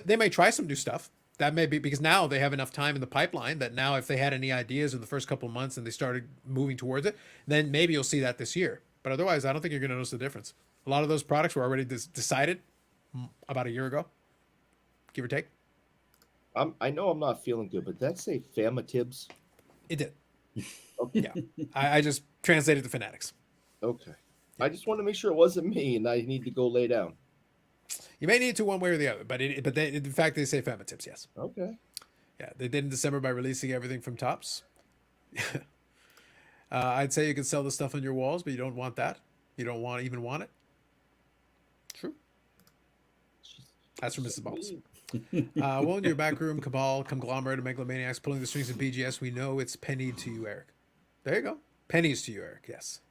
they may try some new stuff. That may be because now they have enough time in the pipeline that now if they had any ideas in the first couple of months and they started moving towards it, then maybe you'll see that this year. But otherwise, I don't think you're going to notice the difference. A lot of those products were already decided about a year ago, give or take. I know I'm not feeling good, but that say Famatibs? It did. Okay. Yeah, I just translated the Fanatics. Okay. I just want to make sure it wasn't me and I need to go lay down. You may need to one way or the other, but in fact they say Fanatics, yes. Okay. Yeah, they did in December by releasing everything from Topps. I'd say you can sell the stuff on your walls, but you don't want that. You don't even want it. True. That's from Mrs. Balls. Well, in your back room, cabal, conglomerate, of megalomaniacs pulling the strings of BGS, we know it's pennied to you, Eric. There you go. Pennies to you, Eric. Yes.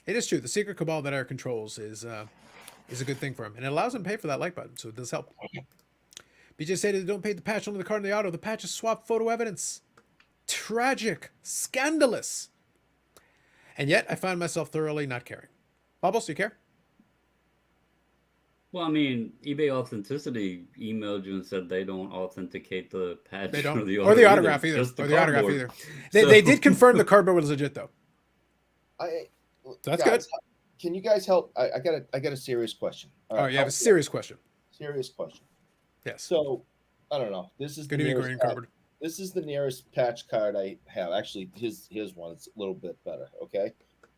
It is true. The secret cabal that Eric controls is a good thing for him. And it allows him to pay for that like button, so it does help. BJ stated, don't pay the patch only the card in the auto. The patch is swap photo evidence. Tragic. Scandalous. And yet, I find myself thoroughly not caring. Bubbles, do you care? Well, I mean, eBay Authenticity emailed you and said they don't authenticate the patch They don't. or the Or the autograph either. just Or the autograph cardboard. either. They did confirm the cardboard was legit, though. That's guys, good. Can you guys help? I got a serious question. All Oh, right, you have a help- serious question. serious question. Yes. So I don't know. This is the Good evening, nearest green patch- cardboard. This is the nearest patch card I have. Actually, his one is a little bit better. Okay.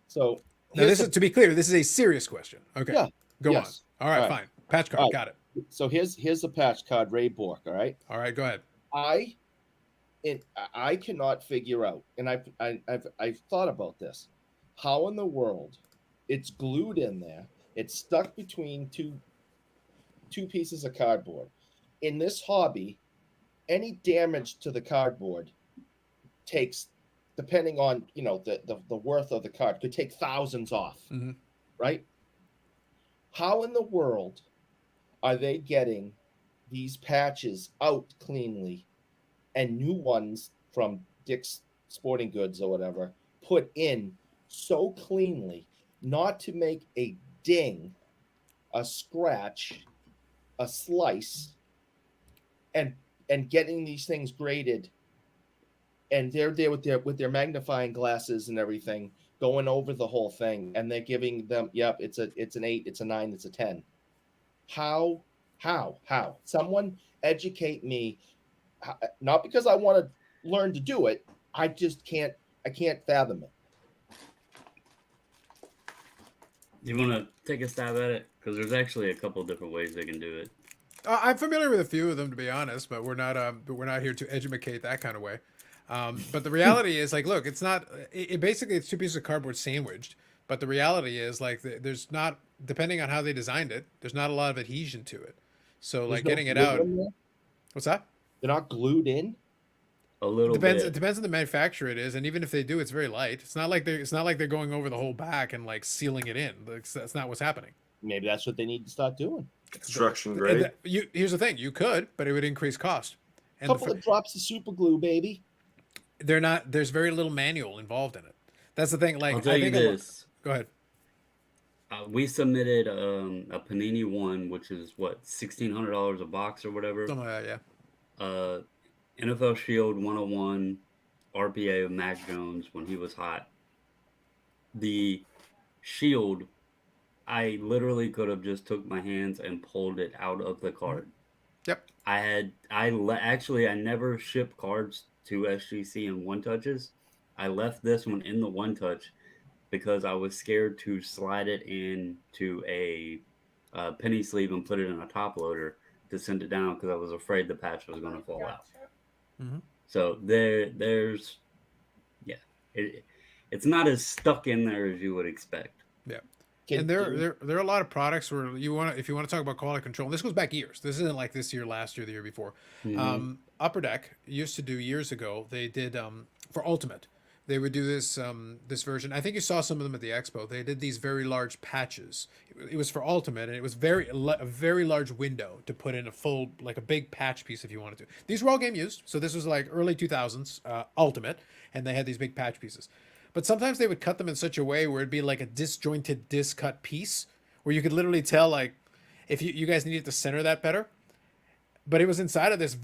So Now, here's this is, to be clear, this is a serious question. Okay. Yeah. Go Yes. on. All right, All right. fine. Patch card. All right. Got it. so here's the patch card, Ray Bork. All right. All right, go ahead. I cannot figure out, and I've thought about this. How in the world it's glued in there? It's stuck between two pieces of cardboard. In this hobby, any damage to the cardboard takes, depending on the worth of the card, could take thousands off. Mhm. Right? How in the world are they getting these patches out cleanly and new ones from Dick's Sporting Goods or whatever put in so cleanly, not to make a ding, a scratch, a slice, and getting these things graded, and they're there with their magnifying glasses and everything, going over the whole thing, and they're giving them, yep, it's an 8, it's a 9, it's a 10. How? Someone educate me. Not because I want to learn to do it. I just can't. I can't fathom it. You want to take a stab at it? Because there's actually a couple different ways they can do it. I'm familiar with a few of them, to be honest, but we're not here to educate that kind of way. But the reality is, like, look, it's not. Basically, it's two pieces of cardboard sandwiched. But the reality is, like, there's not, depending on how they designed it, there's not a lot of adhesion to it. So, like, There's no getting it glue out. in there? What's that? They're not glued in. A little Depends. bit. It depends on the manufacturer it is, and even if they do, it's very light. It's not like they're going over the whole back and like sealing it in. That's not what's happening. Maybe that's what they need to start doing. Construction And grade. here's the thing: you could, but it would increase cost. A And couple of drops of super glue, baby. they're not. There's very little manual involved in it. That's the thing. Like, I'll tell you think a lot- this. Go ahead. We submitted a Panini one, which is what $1,600 a box or whatever. Something like that, yeah. uh, NFL Shield 101 RPA of Mac Jones when he was hot. The Shield, I literally could have just took my hands and pulled it out of the card. Yep. Actually, I never shipped cards to SGC in one touches. I left this one in the one touch because I was scared to slide it into a penny sleeve and put it in a top loader to send it down because I was afraid the patch was going to fall out. Mm-hmm. So there's it's not as stuck in there as you would expect. Yeah. And there are a lot of products where if you want to talk about quality control, and this goes back years. This isn't like this year, last year, the year before. Mm-hmm. Upper Deck used to do years ago. They did for Ultimate. They would do this this version. I think you saw some of them at the expo. They did these very large patches. It was for Ultimate, and it was a very large window to put in a full, like a big patch piece if you wanted to. These were all game used, so this was like early 2000s Ultimate, and they had these big patch pieces. But sometimes they would cut them in such a way where it'd be like a disjointed, discut piece, where you could literally tell, like, if you guys needed to center that better. But it was inside of this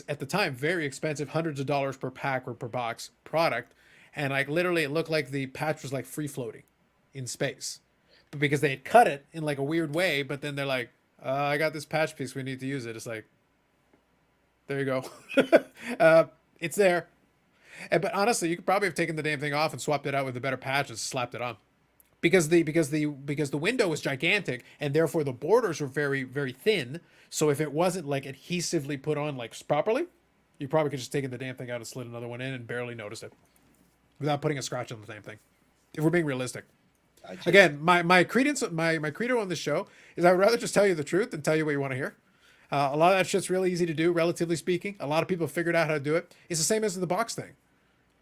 at the time, very expensive, hundreds of dollars per pack or per box product. And like literally it looked like the patch was like free floating in space. But because they had cut it in like a weird way, but then they're like, I got this patch piece, we need to use it. It's like, there you go. It's there. But honestly, you could probably have taken the damn thing off and swapped it out with a better patch and slapped it on. Because the window was gigantic and therefore the borders were very, very thin. So if it wasn't like adhesively put on like properly, you probably could just taken the damn thing out and slid another one in and barely noticed it without putting a scratch on the damn thing. If we're being realistic. Again, my credence, my credo on this show is I would rather just tell you the truth than tell you what you want to hear. A lot of that shit's really easy to do, relatively speaking. A lot of people have figured out how to do it. It's the same as the box thing.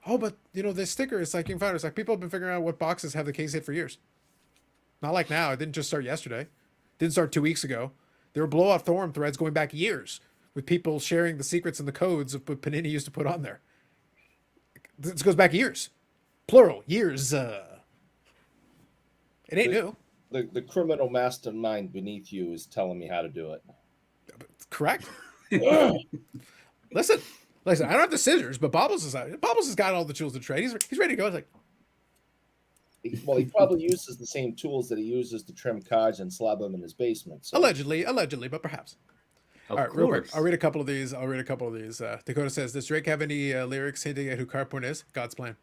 Oh, but you know, the sticker, it's like you can find it. It's like people have been figuring out what boxes have the case hit for years. Not like now. It didn't just start yesterday. It didn't start 2 weeks ago. There were blowout forum threads going back years with people sharing the secrets and the codes of what Panini used to put on there. This goes back years. Plural. Years. It ain't new. The criminal mastermind beneath you is telling me how to do it. Correct. Listen, I don't have the scissors, but Bobbles has got all the tools to trade. He's ready to go. It's like, well, he probably uses the same tools that he uses to trim cards and slab them in his basement. So. allegedly, but perhaps. Of all right, course. real quick. I'll read a couple of these. Dakota says, does Drake have any lyrics hinting at who Cardpoint is? God's plan.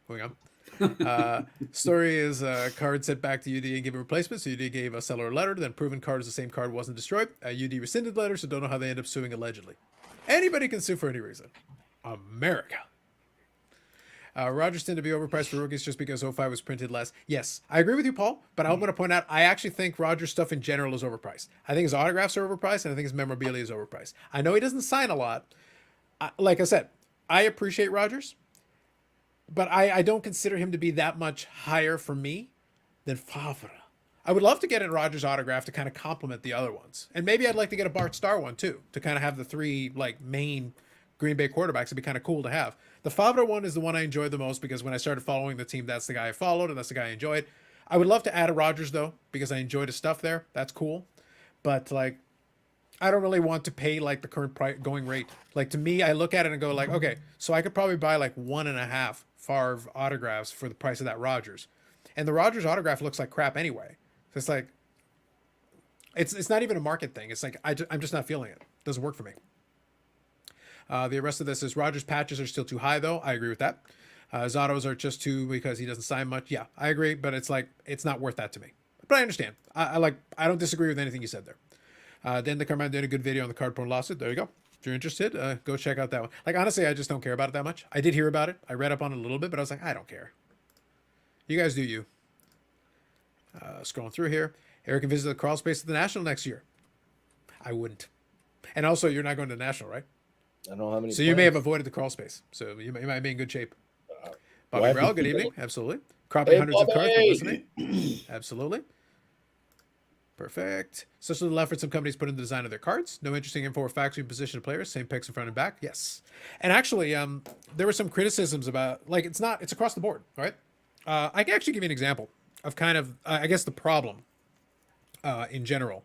Moving on. Story is card sent back to UD and given replacement. So UD gave a seller a letter, then proven card is the same card, wasn't destroyed. UD rescinded the letter, so don't know how they end up suing allegedly. Anybody can sue for any reason. America. Rodgers tend to be overpriced for rookies just because 05 was printed less. Yes, I agree with you, Paul, but I'm going to point out I actually think Rodgers stuff in general is overpriced. I think his autographs are overpriced, and I think his memorabilia is overpriced. I know he doesn't sign a lot. Like I said, I appreciate Rodgers, but I don't consider him to be that much higher for me than Favre. I would love to get a Rodgers autograph to kind of complement the other ones. And maybe I'd like to get a Bart Starr one too, to kind of have the three like main Green Bay quarterbacks. It'd be kind of cool to have. The Favre one is the one I enjoyed the most because when I started following the team, that's the guy I followed and that's the guy I enjoyed. I would love to add a Rodgers though, because I enjoyed his stuff there. That's cool. But like, I don't really want to pay like the current price going rate. Like to me, I look at it and go like, okay, so I could probably buy like 1.5 Favre autographs for the price of that Rodgers. And the Rodgers autograph looks like crap anyway. So it's like, it's not even a market thing. It's like, I'm just not feeling it. Doesn't work for me. The rest of this is Rodgers patches are still too high though. I agree with that. His autos are just too because he doesn't sign much. Yeah, I agree, but it's like, it's not worth that to me. But I understand. I don't disagree with anything you said there. Then the Carmine did a good video on the card porn lawsuit. There you go. If you're interested, go check out that one. Like, honestly, I just don't care about it that much. I did hear about it. I read up on it a little bit, but I was like, I don't care. You guys do you. Scrolling through here. Eric can visit the crawl space at the National next year. I wouldn't. And also, you're not going to the National, right? I don't know how many. So you may have avoided the crawl space. So you might be in good shape. Bobby Brown, good evening. Absolutely. Cropping hundreds of cards for listening. Absolutely. Perfect. Such little effort some companies put in the design of their cards. No interesting info or facts in position of players. Same picks in front and back. Yes. And actually, there were some criticisms about, like, it's across the board, right? I can actually give you an example of kind of, I guess, the problem in general.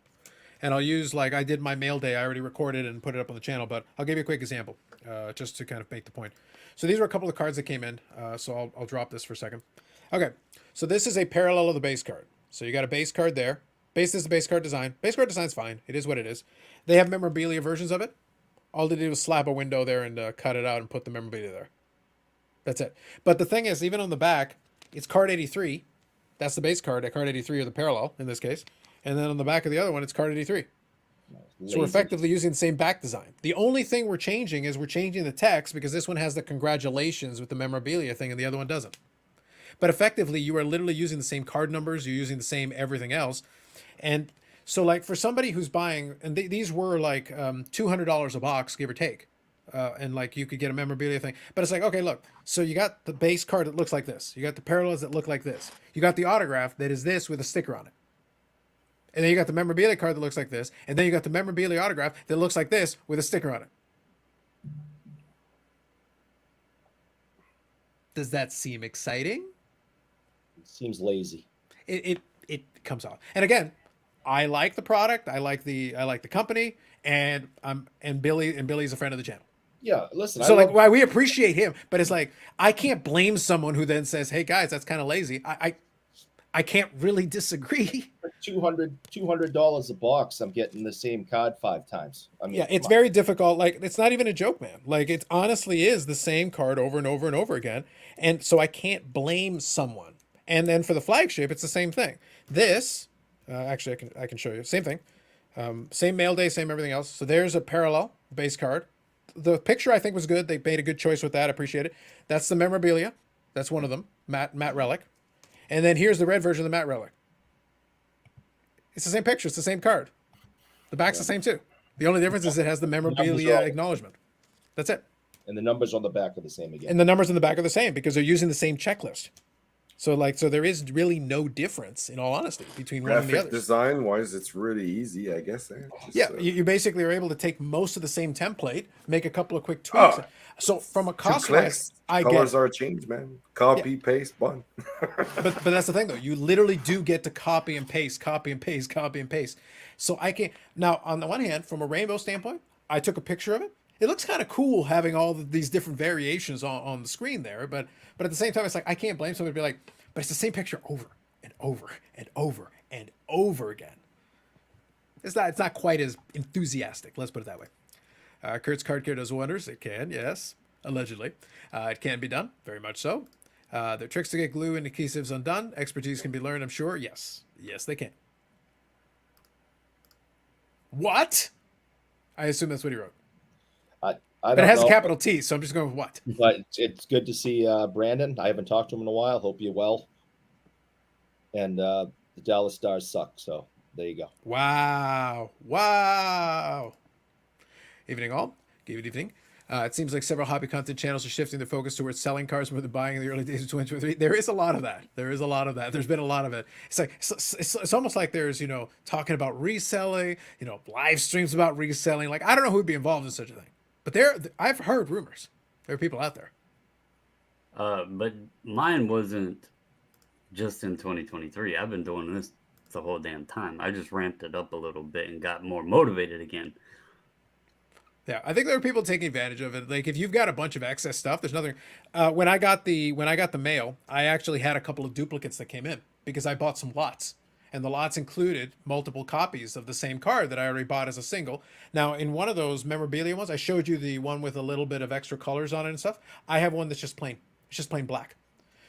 And I'll use, like I did my mail day. I already recorded and put it up on the channel, but I'll give you a quick example just to kind of make the point. So these were a couple of cards that came in. So I'll drop this for a second. Okay, so this is a parallel of the base card. So you got a base card there. Base is the base card design. Base card design's fine. It is what it is. They have memorabilia versions of it. All they did was slap a window there and cut it out and put the memorabilia there. That's it. But the thing is, even on the back, it's card 83. That's the base card at card 83, or the parallel in this case. And then on the back of the other one, it's card 83. So we're effectively using the same back design. The only thing we're changing is we're changing the text, because this one has the congratulations with the memorabilia thing and the other one doesn't. But effectively, you are literally using the same card numbers. You're using the same everything else. And so, like, for somebody who's buying, and these were like $200 a box, give or take. And like you could get a memorabilia thing, but it's like, okay, look, so you got the base card that looks like this, you got the parallels that look like this, you got the autograph that is this with a sticker on it, and then you got the memorabilia card that looks like this, and then you got the memorabilia autograph that looks like this with a sticker on it. Does that seem exciting? It seems lazy. It comes off. And again, I like the product, I like the company, and Billy's a friend of the channel. Yeah, listen. So like, why we appreciate him, but it's like, I can't blame someone who then says, "Hey guys, that's kind of lazy." I can't really disagree. $200 a box. I'm getting the same card 5 times. I mean, Yeah, it's very difficult. Like, it's not even a joke, man. Like, it honestly is the same card over and over and over again, and so I can't blame someone. And then for the flagship, it's the same thing. This, actually, I can show you. Same thing. Same mail day, same everything else. So there's a parallel base card. The picture I think was good. They made a good choice with that. Appreciate it. That's the memorabilia. That's one of them. Matt Relic. And then here's the red version of the Matt Relic. It's the same picture. It's the same card. The back's the same too. The only difference is it has the memorabilia acknowledgement. That's it. And the numbers on the back are the same again. And the numbers on the back are the same because they're using the same checklist. So there is really no difference, in all honesty, between one and the Graphic other. design wise, it's really easy, I guess. You basically are able to take most of the same template, make a couple of quick tweaks. So from a cost wise, colors are changed, man. Copy, paste, button. but that's the thing though. You literally do get to copy and paste, copy and paste, copy and paste. So I can now, on the one hand, from a rainbow standpoint, I took a picture of it. It looks kind of cool having all these different variations on the screen there, but at the same time, it's like, I can't blame somebody to be like, but it's the same picture over and over and over and over again. It's not quite as enthusiastic. Let's put it that way. Kurt's card care does wonders. It can, yes, allegedly. It can be done, very much so. There are tricks to get glue and adhesives undone. Expertise can be learned, I'm sure. Yes, they can. What? I assume that's what he wrote. But it has a capital T, so I'm just going with what. But it's good to see Brandon. I haven't talked to him in a while. Hope you're well. And the Dallas Stars suck, so there you go. Wow. Evening all. Good evening. It seems like several hobby content channels are shifting their focus towards selling cars more than buying in the early days of 2023. There is a lot of that. There's been a lot of it. It's like it's almost like there's, talking about reselling, live streams about reselling. Like, I don't know who would be involved in such a thing. But I've heard rumors. There are people out there. But mine wasn't just in 2023. I've been doing this the whole damn time. I just ramped it up a little bit and got more motivated again. Yeah, I think there are people taking advantage of it. Like, if you've got a bunch of excess stuff, there's nothing. When I got the mail, I actually had a couple of duplicates that came in because I bought some lots. And the lots included multiple copies of the same card that I already bought as a single. Now, in one of those memorabilia ones, I showed you the one with a little bit of extra colors on it and stuff. I have one that's just plain. It's just plain black.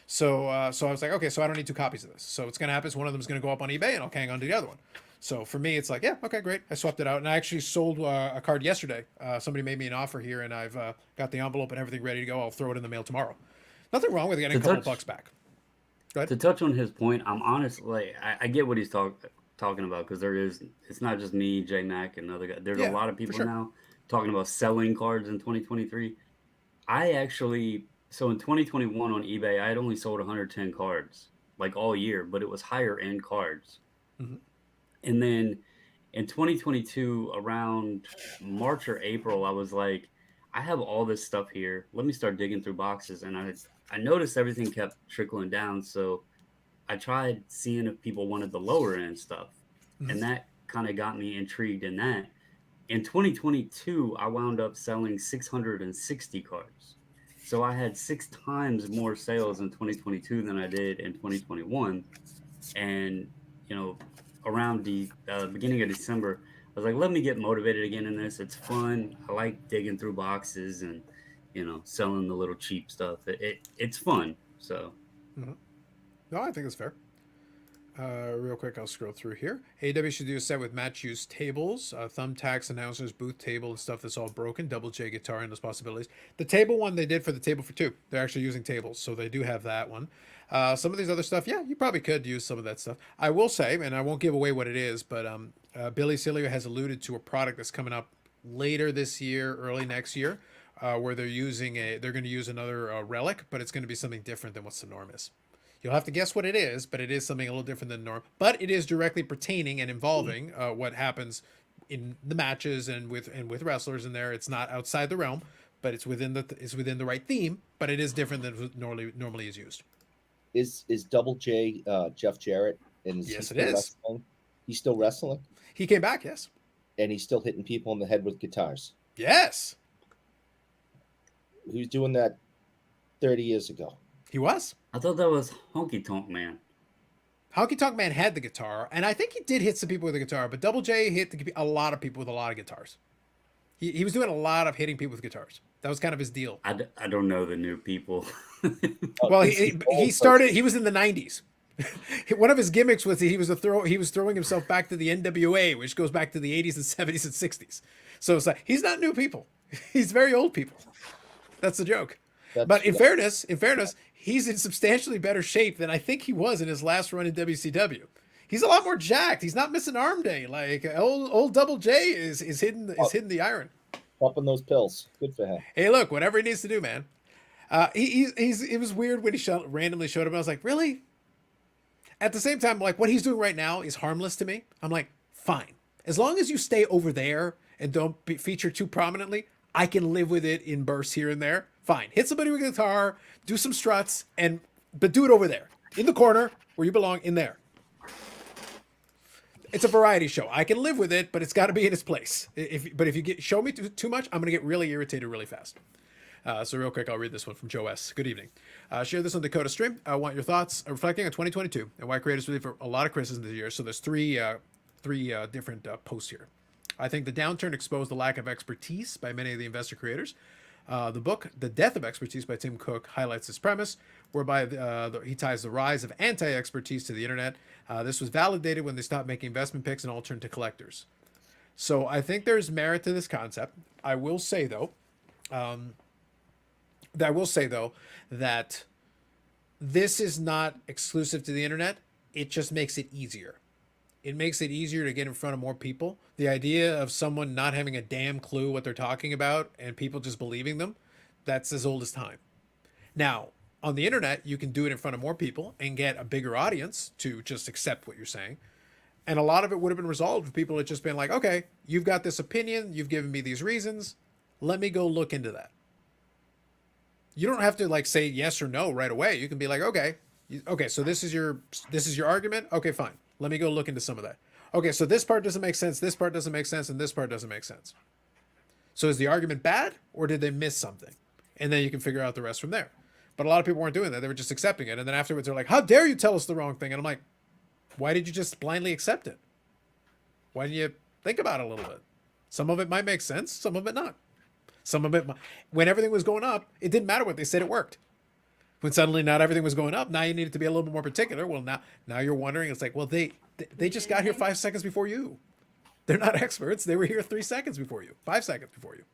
So I was like, okay, so I don't need 2 copies of this. So what's going to happen is one of them is going to go up on eBay, and I'll hang on to the other one. So for me, it's like, yeah, okay, great. I swapped it out. And I actually sold a card yesterday. Somebody made me an offer here, and I've got the envelope and everything ready to go. I'll throw it in the mail tomorrow. Nothing wrong with getting a couple bucks back. To touch on his point, I'm honestly, I get what he's talking about, because it's not just me, J Mac, and other guys. There's a lot of people now talking about selling cards in 2023. So in 2021 on eBay, I had only sold 110 cards, like all year, but it was higher end cards. Mm-hmm. And then in 2022, around March or April, I was like, I have all this stuff here. Let me start digging through boxes. And I noticed everything kept trickling down. So I tried seeing if people wanted the lower end stuff. Mm-hmm. And that kind of got me intrigued in that. In 2022, I wound up selling 660 cards. So I had 6 times more sales in 2022 than I did in 2021. And, you know, around the beginning of December, I was like, let me get motivated again in this. It's fun. I like digging through boxes and, selling the little cheap stuff. It's fun. So, No, I think it's fair. Real quick, I'll scroll through here. AW should do a set with match use tables, thumbtacks, announcers, booth table, and stuff that's all broken. Double J guitar and those possibilities. The table one they did for the table for two. They're actually using tables, so they do have that one. Some of these other stuff, yeah, you probably could use some of that stuff. I will say, and I won't give away what it is, but Billy Cilio has alluded to a product that's coming up later this year, early next year, where they're going to use another relic, but it's going to be something different than what the norm is. You'll have to guess what it is, but it is something a little different than norm. But it is directly pertaining and involving what happens in the matches and with wrestlers in there. It's not outside the realm, but it's within the right theme. But it is different than normally is used. Is Double J Jeff Jarrett? And yes, it is. Wrestling? He's still wrestling. He came back, yes, and he's still hitting people in the head with guitars. Yes, he was doing that 30 years ago. He was. I thought that was Honky Tonk Man. Honky Tonk Man had the guitar, and I think he did hit some people with a guitar, but Double J hit a lot of people with a lot of guitars. He was doing a lot of hitting people with guitars. That was kind of his deal. I don't know the new people. Well, he started. He was in the 90s. One of his gimmicks was he was throwing himself back to the NWA, which goes back to the 80s and 70s and 60s. So it's like he's not new people. He's very old people. That's the joke. But in fairness, he's in substantially better shape than I think he was in his last run in WCW. He's a lot more jacked. He's not missing arm day. Like old Double J is hitting the iron. Popping those pills. Good for him. Hey, look, whatever he needs to do, man. It was weird when he randomly showed up. I was like, really? At the same time, like what he's doing right now is harmless to me. I'm like, fine. As long as you stay over there and don't feature too prominently, I can live with it in bursts here and there. Fine. Hit somebody with a guitar, do some struts, but do it over there. In the corner where you belong, in there. It's a variety show. I can live with it, but it's got to be in its place. But if you show me too much, I'm going to get really irritated really fast. So real quick, I'll read this one from Joe S. Good evening. Share this on Dakota Stream. I want your thoughts reflecting on 2022 and why creators really for a lot of criticism this year. So there's three different posts here. I think the downturn exposed the lack of expertise by many of the investor creators. The book, The Death of Expertise by Tim Cook, highlights this premise, whereby he ties the rise of anti-expertise to the internet. This was validated when they stopped making investment picks and all turned to collectors. So I think there's merit to this concept. I will say though that this is not exclusive to the internet. It just makes it easier. It makes it easier to get in front of more people. The idea of someone not having a damn clue what they're talking about and people just believing them, that's as old as time. Now, on the internet, you can do it in front of more people and get a bigger audience to just accept what you're saying. And a lot of it would have been resolved if people had just been like, okay, you've got this opinion, you've given me these reasons, let me go look into that. You don't have to like say yes or no right away. You can be like, okay, so this is your argument? Okay, fine. Let me go look into some of that. Okay, so this part doesn't make sense, this part doesn't make sense, and this part doesn't make sense. So is the argument bad, or did they miss something? And then you can figure out the rest from there. But a lot of people weren't doing that. They were just accepting it. And then afterwards, they're like, how dare you tell us the wrong thing? And I'm like, why did you just blindly accept it? Why didn't you think about it a little bit? Some of it might make sense, some of it not. Some of it, when everything was going up, it didn't matter what they said, it worked. When suddenly not everything was going up, now you needed to be a little bit more particular. Well, now you're wondering, it's like, well, they just got here 5 seconds before you. They're not experts. They were here 3 seconds before you, 5 seconds before you.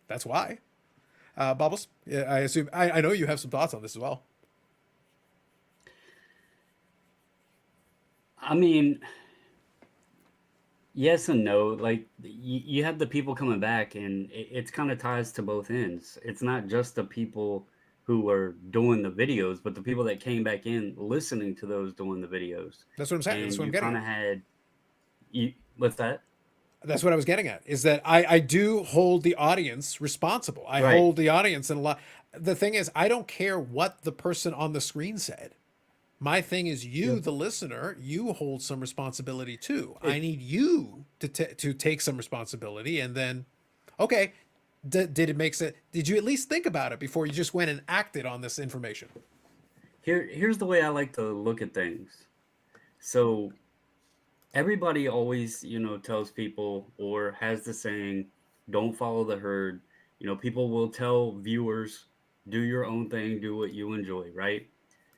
That's why. Bubbles, yeah, I assume, I know you have some thoughts on this as well. I mean, yes and no. Like you have the people coming back, and it's kind of ties to both ends. It's not just the people who were doing the videos, but the people that came back in listening to those doing the videos. That's what I'm saying. And that's what I'm getting at. What's that? That's what I was getting at, is that I do hold the audience responsible. I hold the audience in a lot. The thing is, I don't care what the person on the screen said. My thing is you, the listener, you hold some responsibility too. I need you to take some responsibility, and then, okay, did it make sense? Did you at least think about it before you just went and acted on this information? Here's the way I like to look at things. So everybody always, tells people or has the saying, don't follow the herd. People will tell viewers, do your own thing, do what you enjoy, right?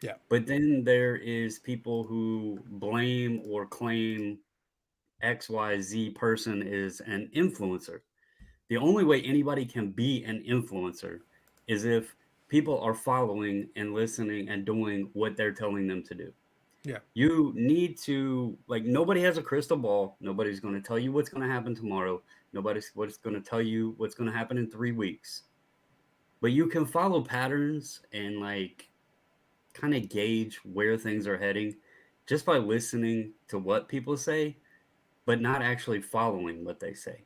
Yeah. But then there is people who blame or claim XYZ person is an influencer. The only way anybody can be an influencer is if people are following and listening and doing what they're telling them to do. Yeah. You need to, like, nobody has a crystal ball. Nobody's going to tell you what's going to happen tomorrow. Nobody's what's going to tell you what's going to happen in 3 weeks. But you can follow patterns and like kind of gauge where things are heading just by listening to what people say, but not actually following what they say.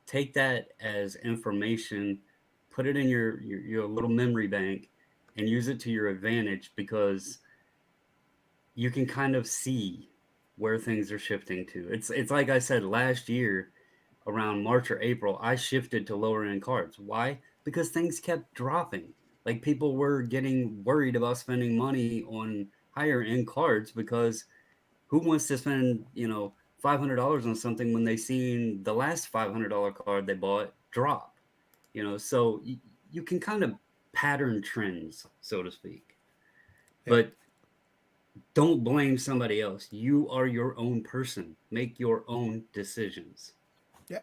Take that as information, put it in your little memory bank, and use it to your advantage, because you can kind of see where things are shifting to. It's like I said last year around March or April, I shifted to lower end cards. Why? Because things kept dropping. Like, people were getting worried about spending money on higher end cards, because who wants to spend, $500 on something when they seen the last $500 card they bought drop? So you can kind of pattern trends, so to speak. Yeah. But don't blame somebody else. You are your own person. Make your own decisions. Yeah.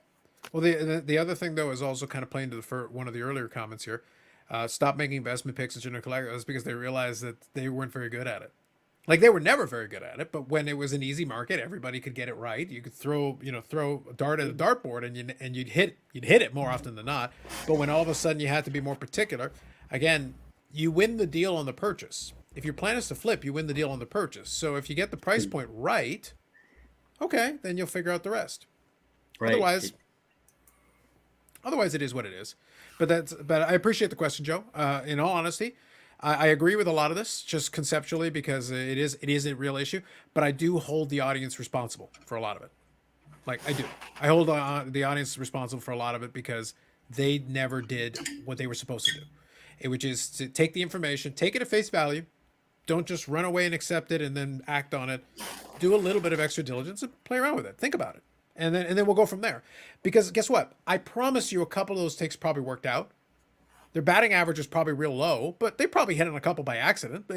Well, the other thing though is also kind of playing to one of the earlier comments here. Stop making investment picks and general collectors because they realized that they weren't very good at it. Like, they were never very good at it, but when it was an easy market, everybody could get it right. You could throw a dart at a dartboard and you'd hit it more often than not. But when all of a sudden you had to be more particular, again, you win the deal on the purchase. If your plan is to flip, you win the deal on the purchase. So if you get the price point right, okay, then you'll figure out the rest. Right. Otherwise, it is what it is. But I appreciate the question, Joe. In all honesty, I agree with a lot of this, just conceptually, because it is a real issue. But I do hold the audience responsible for a lot of it. Like, I do. I hold the audience responsible for a lot of it because they never did what they were supposed to do, which is to take the information, take it at face value. Don't just run away and accept it and then act on it. Do a little bit of extra diligence and play around with it. Think about it. And then we'll go from there. Because guess what? I promise you a couple of those takes probably worked out. Their batting average is probably real low, but they probably hit on a couple by accident.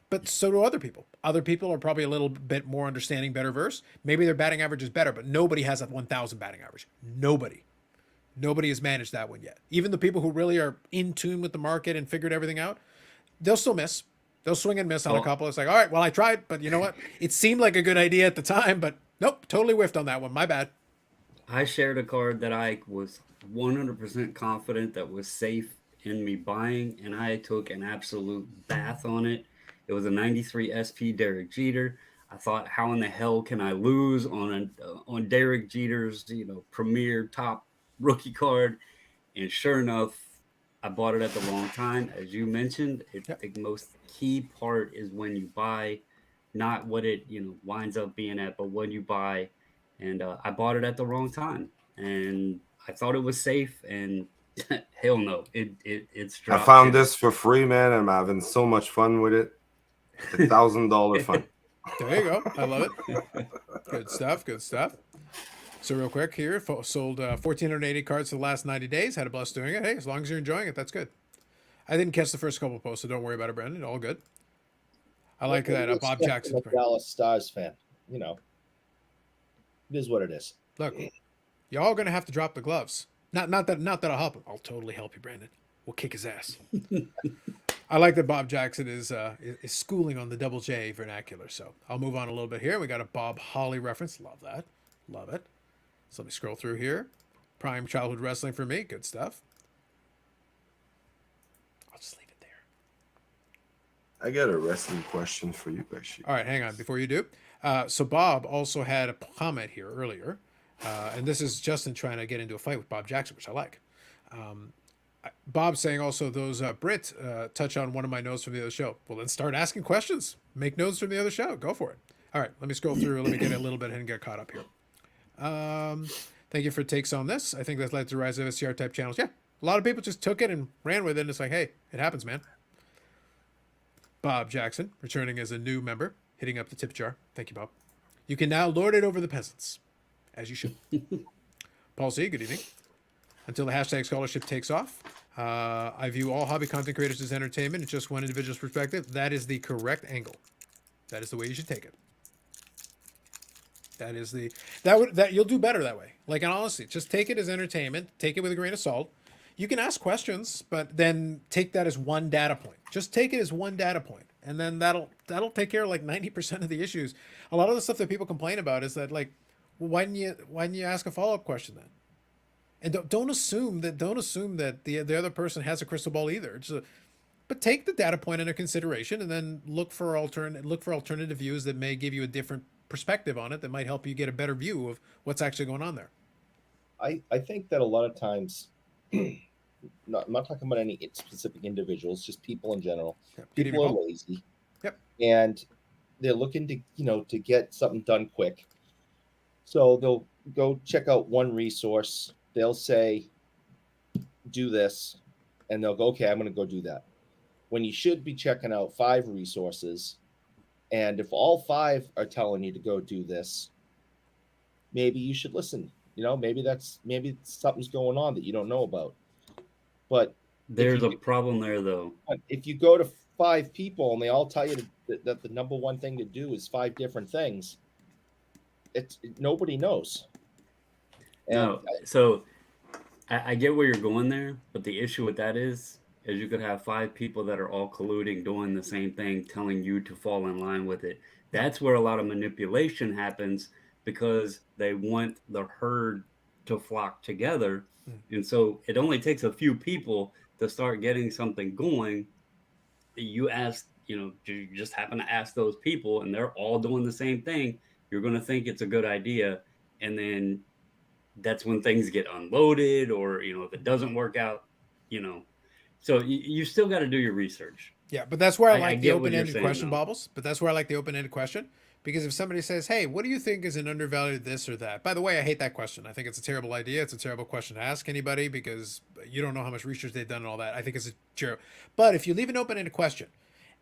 But so do other people. Other people are probably a little bit more understanding, better versed. Maybe their batting average is better, but nobody has a 1,000 batting average. Nobody has managed that one yet. Even the people who really are in tune with the market and figured everything out, they'll still miss. They'll swing and miss on a couple. It's like, all right, well, I tried, but you know what? It seemed like a good idea at the time, but nope, totally whiffed on that one. My bad. I shared a card that I was 100% confident that was safe in me buying, and I took an absolute bath on it. It was a 93 SP Derek Jeter. I thought, how in the hell can I lose on Derek Jeter's premier top rookie card? And sure enough, I bought it at the wrong time. As you mentioned, the most key part is when you buy, not what it winds up being at, but when you buy. And I bought it at the wrong time, and I thought it was safe, and hell no, it's dropped. I found this for free, man. I'm having so much fun with it. $1,000 fun. There you go. I love it. Good stuff. Good stuff. So real quick here, sold 1,480 cards for the last 90 days. Had a blast doing it. Hey, as long as you're enjoying it, that's good. I didn't catch the first couple of posts, so don't worry about it, Brandon. All good. I like that. Bob Jackson. Dallas Stars fan. It is what it is. Look, y'all gonna have to drop the gloves. Not that I'll help him. I'll totally help you, Brandon. We'll kick his ass. I like that Bob Jackson is schooling on the Double J vernacular. So I'll move on a little bit here. We got a Bob Holly reference. Love that. Love it. So let me scroll through here. Prime childhood wrestling for me. Good stuff. I'll just leave it there. I got a wrestling question for you, actually. All right, hang on. Before you do. So Bob also had a comment here earlier. And this is Justin trying to get into a fight with Bob Jackson, which I like. Bob's saying also those Brit touch on one of my notes from the other show. Well, then start asking questions. Make notes from the other show. Go for it. All right, let me scroll through. Let me get a little bit and get caught up here. Thank you for takes on this. I think that's led to the rise of SCR type channels. Yeah, a lot of people just took it and ran with it. And it's like, hey, it happens, man. Bob Jackson, returning as a new member, hitting up the tip jar. Thank you, Bob. You can now lord it over the peasants, as you should. Paul C., good evening. Until the hashtag scholarship takes off, I view all hobby content creators as entertainment. It's just one individual's perspective. That is the correct angle. That is the way you should take it. That is the that you'll do better that way. Like, and honestly, just take it as entertainment. Take it with a grain of salt. You can ask questions, but then take that as one data point. Just take it as one data point, and then that'll take care of like 90% of the issues. A lot of the stuff that people complain about is that, like, well, why didn't you ask a follow-up question then? And don't assume that the other person has a crystal ball either. But take the data point into consideration, and then look for alternative views that may give you a different perspective on it that might help you get a better view of what's actually going on there. I think that a lot of times, I'm not talking about any specific individuals, just people in general. Yep. People are lazy. Yep. And they're looking to get something done quick. So they'll go check out one resource. They'll say, do this, and they'll go, okay, I'm going to go do that. When you should be checking out 5 resources, and if all 5 are telling you to go do this, maybe you should listen. Maybe something's going on that you don't know about. But there's a problem there, though. If you go to 5 people and they all tell you that the number one thing to do is 5 different things, nobody knows. No, so I get where you're going there, but the issue with that is you could have 5 people that are all colluding, doing the same thing, telling you to fall in line with it. That's where a lot of manipulation happens, because they want the herd to flock together. And so it only takes a few people to start getting something going. You just happen to ask those people, and they're all doing the same thing. You're going to think it's a good idea, and then that's when things get unloaded, or if it doesn't work out, so you still got to do your research. Yeah, but that's where I like the get what you're open-ended saying, question, though. Bobbles. But that's where I like the open-ended question, because if somebody says, hey, what do you think is an undervalued this or that? By the way, I hate that question. I think it's a terrible idea. It's a terrible question to ask anybody, because you don't know how much research they've done and all that. I think it's a zero. But if you leave an open-ended question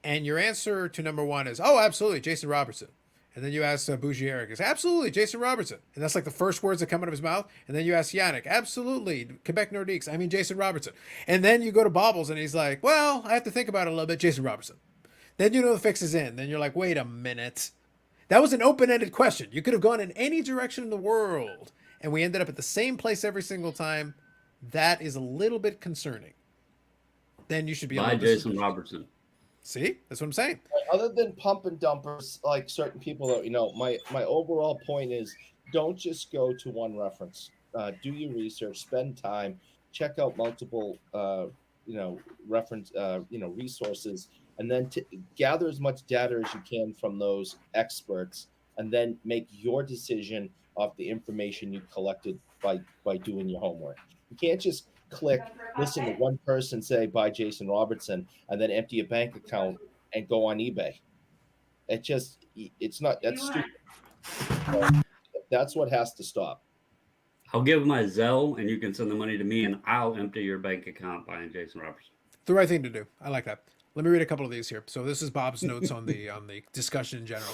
and your answer to number 1 is, oh, absolutely, Jason Robertson. And then you ask Bougie Eric, is absolutely Jason Robertson. And that's like the first words that come out of his mouth. And then you ask Yannick, absolutely, Quebec Nordiques. I mean, Jason Robertson. And then you go to Bobbles and he's like, well, I have to think about it a little bit, Jason Robertson. Then you know the fix is in. Then you're like, wait a minute. That was an open-ended question. You could have gone in any direction in the world, and we ended up at the same place every single time. That is a little bit concerning. Then you should be By Jason Robertson. See? That's what I'm saying. Other than pump and dumpers, like certain people, my overall point is, don't just go to one reference. Do your research, spend time, check out multiple, reference, resources, and then gather as much data as you can from those experts, and then make your decision off the information you collected by doing your homework. You can't just listen to one person say buy Jason Robertson, and then empty a bank account and go on eBay. That's stupid. So that's what has to stop. I'll give my Zelle, and you can send the money to me, and I'll empty your bank account buying Jason Robertson. The right thing to do. I like that. Let me read a couple of these here. So this is Bob's notes on the discussion in general.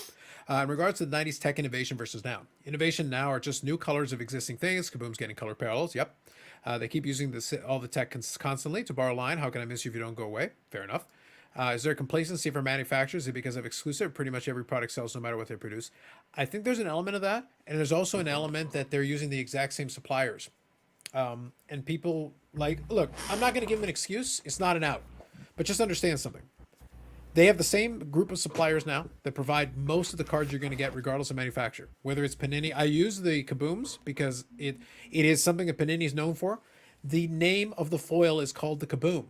In regards to the 90s tech innovation versus now. Innovation now are just new colors of existing things. Kaboom's getting color parallels. Yep. They keep using all the tech constantly. To borrow a line, how can I miss you if you don't go away? Fair enough. Is there complacency for manufacturers? Is it because of exclusive? Pretty much every product sells no matter what they produce. I think there's an element of that. And there's also an element that they're using the exact same suppliers. And people look, I'm not going to give them an excuse. It's not an out. But just understand something. They have the same group of suppliers now that provide most of the cards you're going to get regardless of manufacturer. Whether it's Panini, I use the Kabooms because it is something that Panini is known for. The name of the foil is called the Kaboom.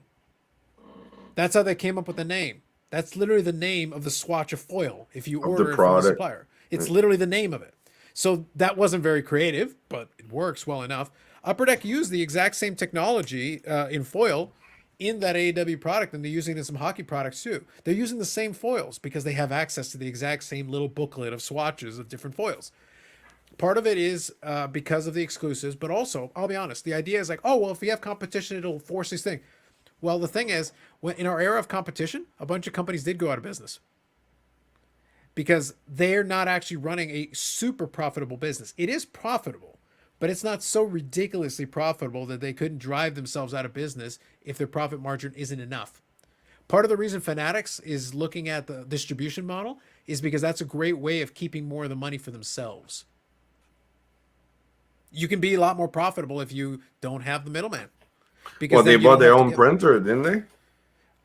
That's how they came up with the name. That's literally the name of the swatch of foil if you order it from the supplier. It's literally the name of it. So that wasn't very creative, but it works well enough. Upper Deck used the exact same technology in foil in that AEW product, and they're using it in some hockey products too. They're using the same foils because they have access to the exact same little booklet of swatches of different foils. Part of it is because of the exclusives, but also, I'll be honest, the idea is like, oh, well, if we have competition, it'll force these things. Well, the thing is, in our era of competition, a bunch of companies did go out of business because they're not actually running a super profitable business. It is profitable, but it's not so ridiculously profitable that they couldn't drive themselves out of business if their profit margin isn't enough. Part of the reason Fanatics is looking at the distribution model is because that's a great way of keeping more of the money for themselves. You can be a lot more profitable if you don't have the middleman. Because Well, they then you bought don't their have to own get- printer, didn't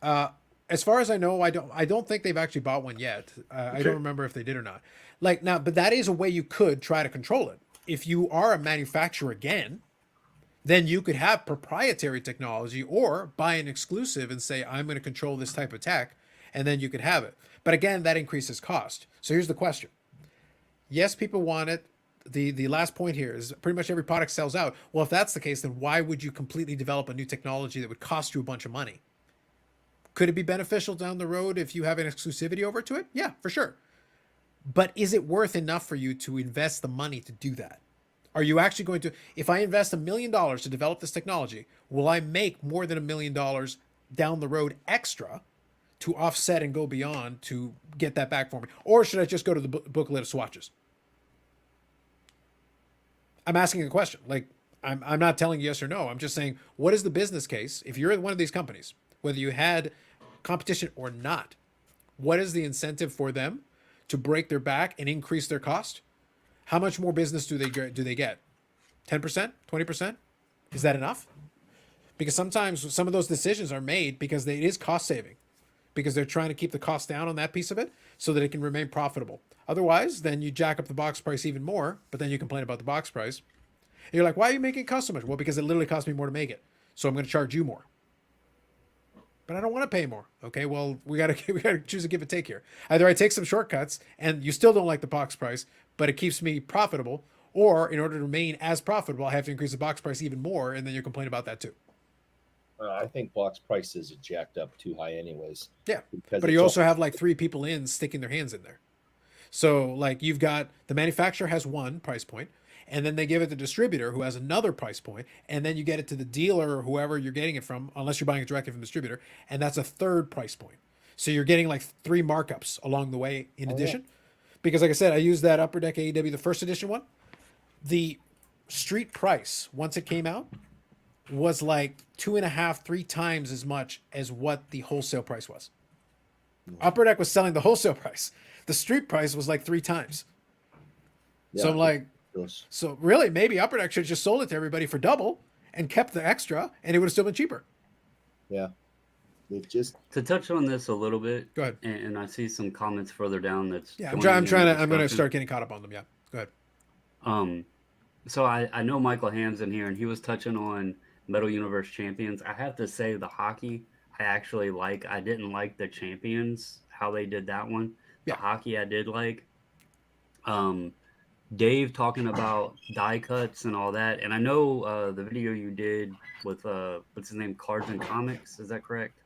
they? As far as I know, I don't think they've actually bought one yet. I Okay. don't remember if they did or not. Like now, but that is a way you could try to control it. If you are a manufacturer again, then you could have proprietary technology or buy an exclusive and say, I'm going to control this type of tech, and then you could have it. But again, that increases cost. So here's the question. Yes, people want it. The last point here is pretty much every product sells out. Well, if that's the case, then why would you completely develop a new technology that would cost you a bunch of money? Could it be beneficial down the road if you have an exclusivity over to it? Yeah, for sure. But is it worth enough for you to invest the money to do that? Are you actually going to, if I invest $1 million to develop this technology, will I make more than $1 million down the road extra to offset and go beyond to get that back for me? Or should I just go to the booklet of swatches? I'm asking a question. Like, I'm not telling yes or no. I'm just saying, what is the business case? If you're one of these companies, whether you had competition or not, what is the incentive for them to break their back and increase their cost? How much more business do they get? 10%? 20%? Is that enough? Because sometimes some of those decisions are made because it is cost saving, because they're trying to keep the cost down on that piece of it so that it can remain profitable. Otherwise, then you jack up the box price even more, but then you complain about the box price. And you're like, why are you making it cost so much? Well, because it literally cost me more to make it. So I'm going to charge you more. But I don't want to pay more. Okay, well, we gotta choose a give and take here. Either I take some shortcuts and you still don't like the box price, but it keeps me profitable, or in order to remain as profitable, I have to increase the box price even more, and then you complain about that too. I think box prices are jacked up too high, anyways. Yeah, Because but it's you also all- have like 3 people in sticking their hands in there. So like you've got the manufacturer has one price point, and then they give it to the distributor who has another price point, and then you get it to the dealer or whoever you're getting it from, unless you're buying it directly from the distributor, and that's a third price point. So you're getting like 3 markups along the way in addition. Because like I said, I used that Upper Deck AEW, the first edition one. The street price, once it came out, was like 2.5, 3 times as much as what the wholesale price was. Upper Deck was selling the wholesale price. The street price was like 3 times. So I'm like, Yes. so really, maybe Upper Deck should have just sold it to everybody for double and kept the extra, and it would have still been cheaper. Yeah. It just To touch on this a little bit, Go ahead. and I see some comments further down. That's Yeah, joining I'm in trying the to. I'm going to discussion. start getting caught up on them. Yeah, go ahead. So I know Michael Ham's in here, and he was touching on Metal Universe Champions. I have to say the hockey I actually like. I didn't like the Champions, how they did that one. Yeah. The hockey I did like. Dave talking about die cuts and all that. And I know the video you did with, what's his name, Cards and Comics. Is that correct?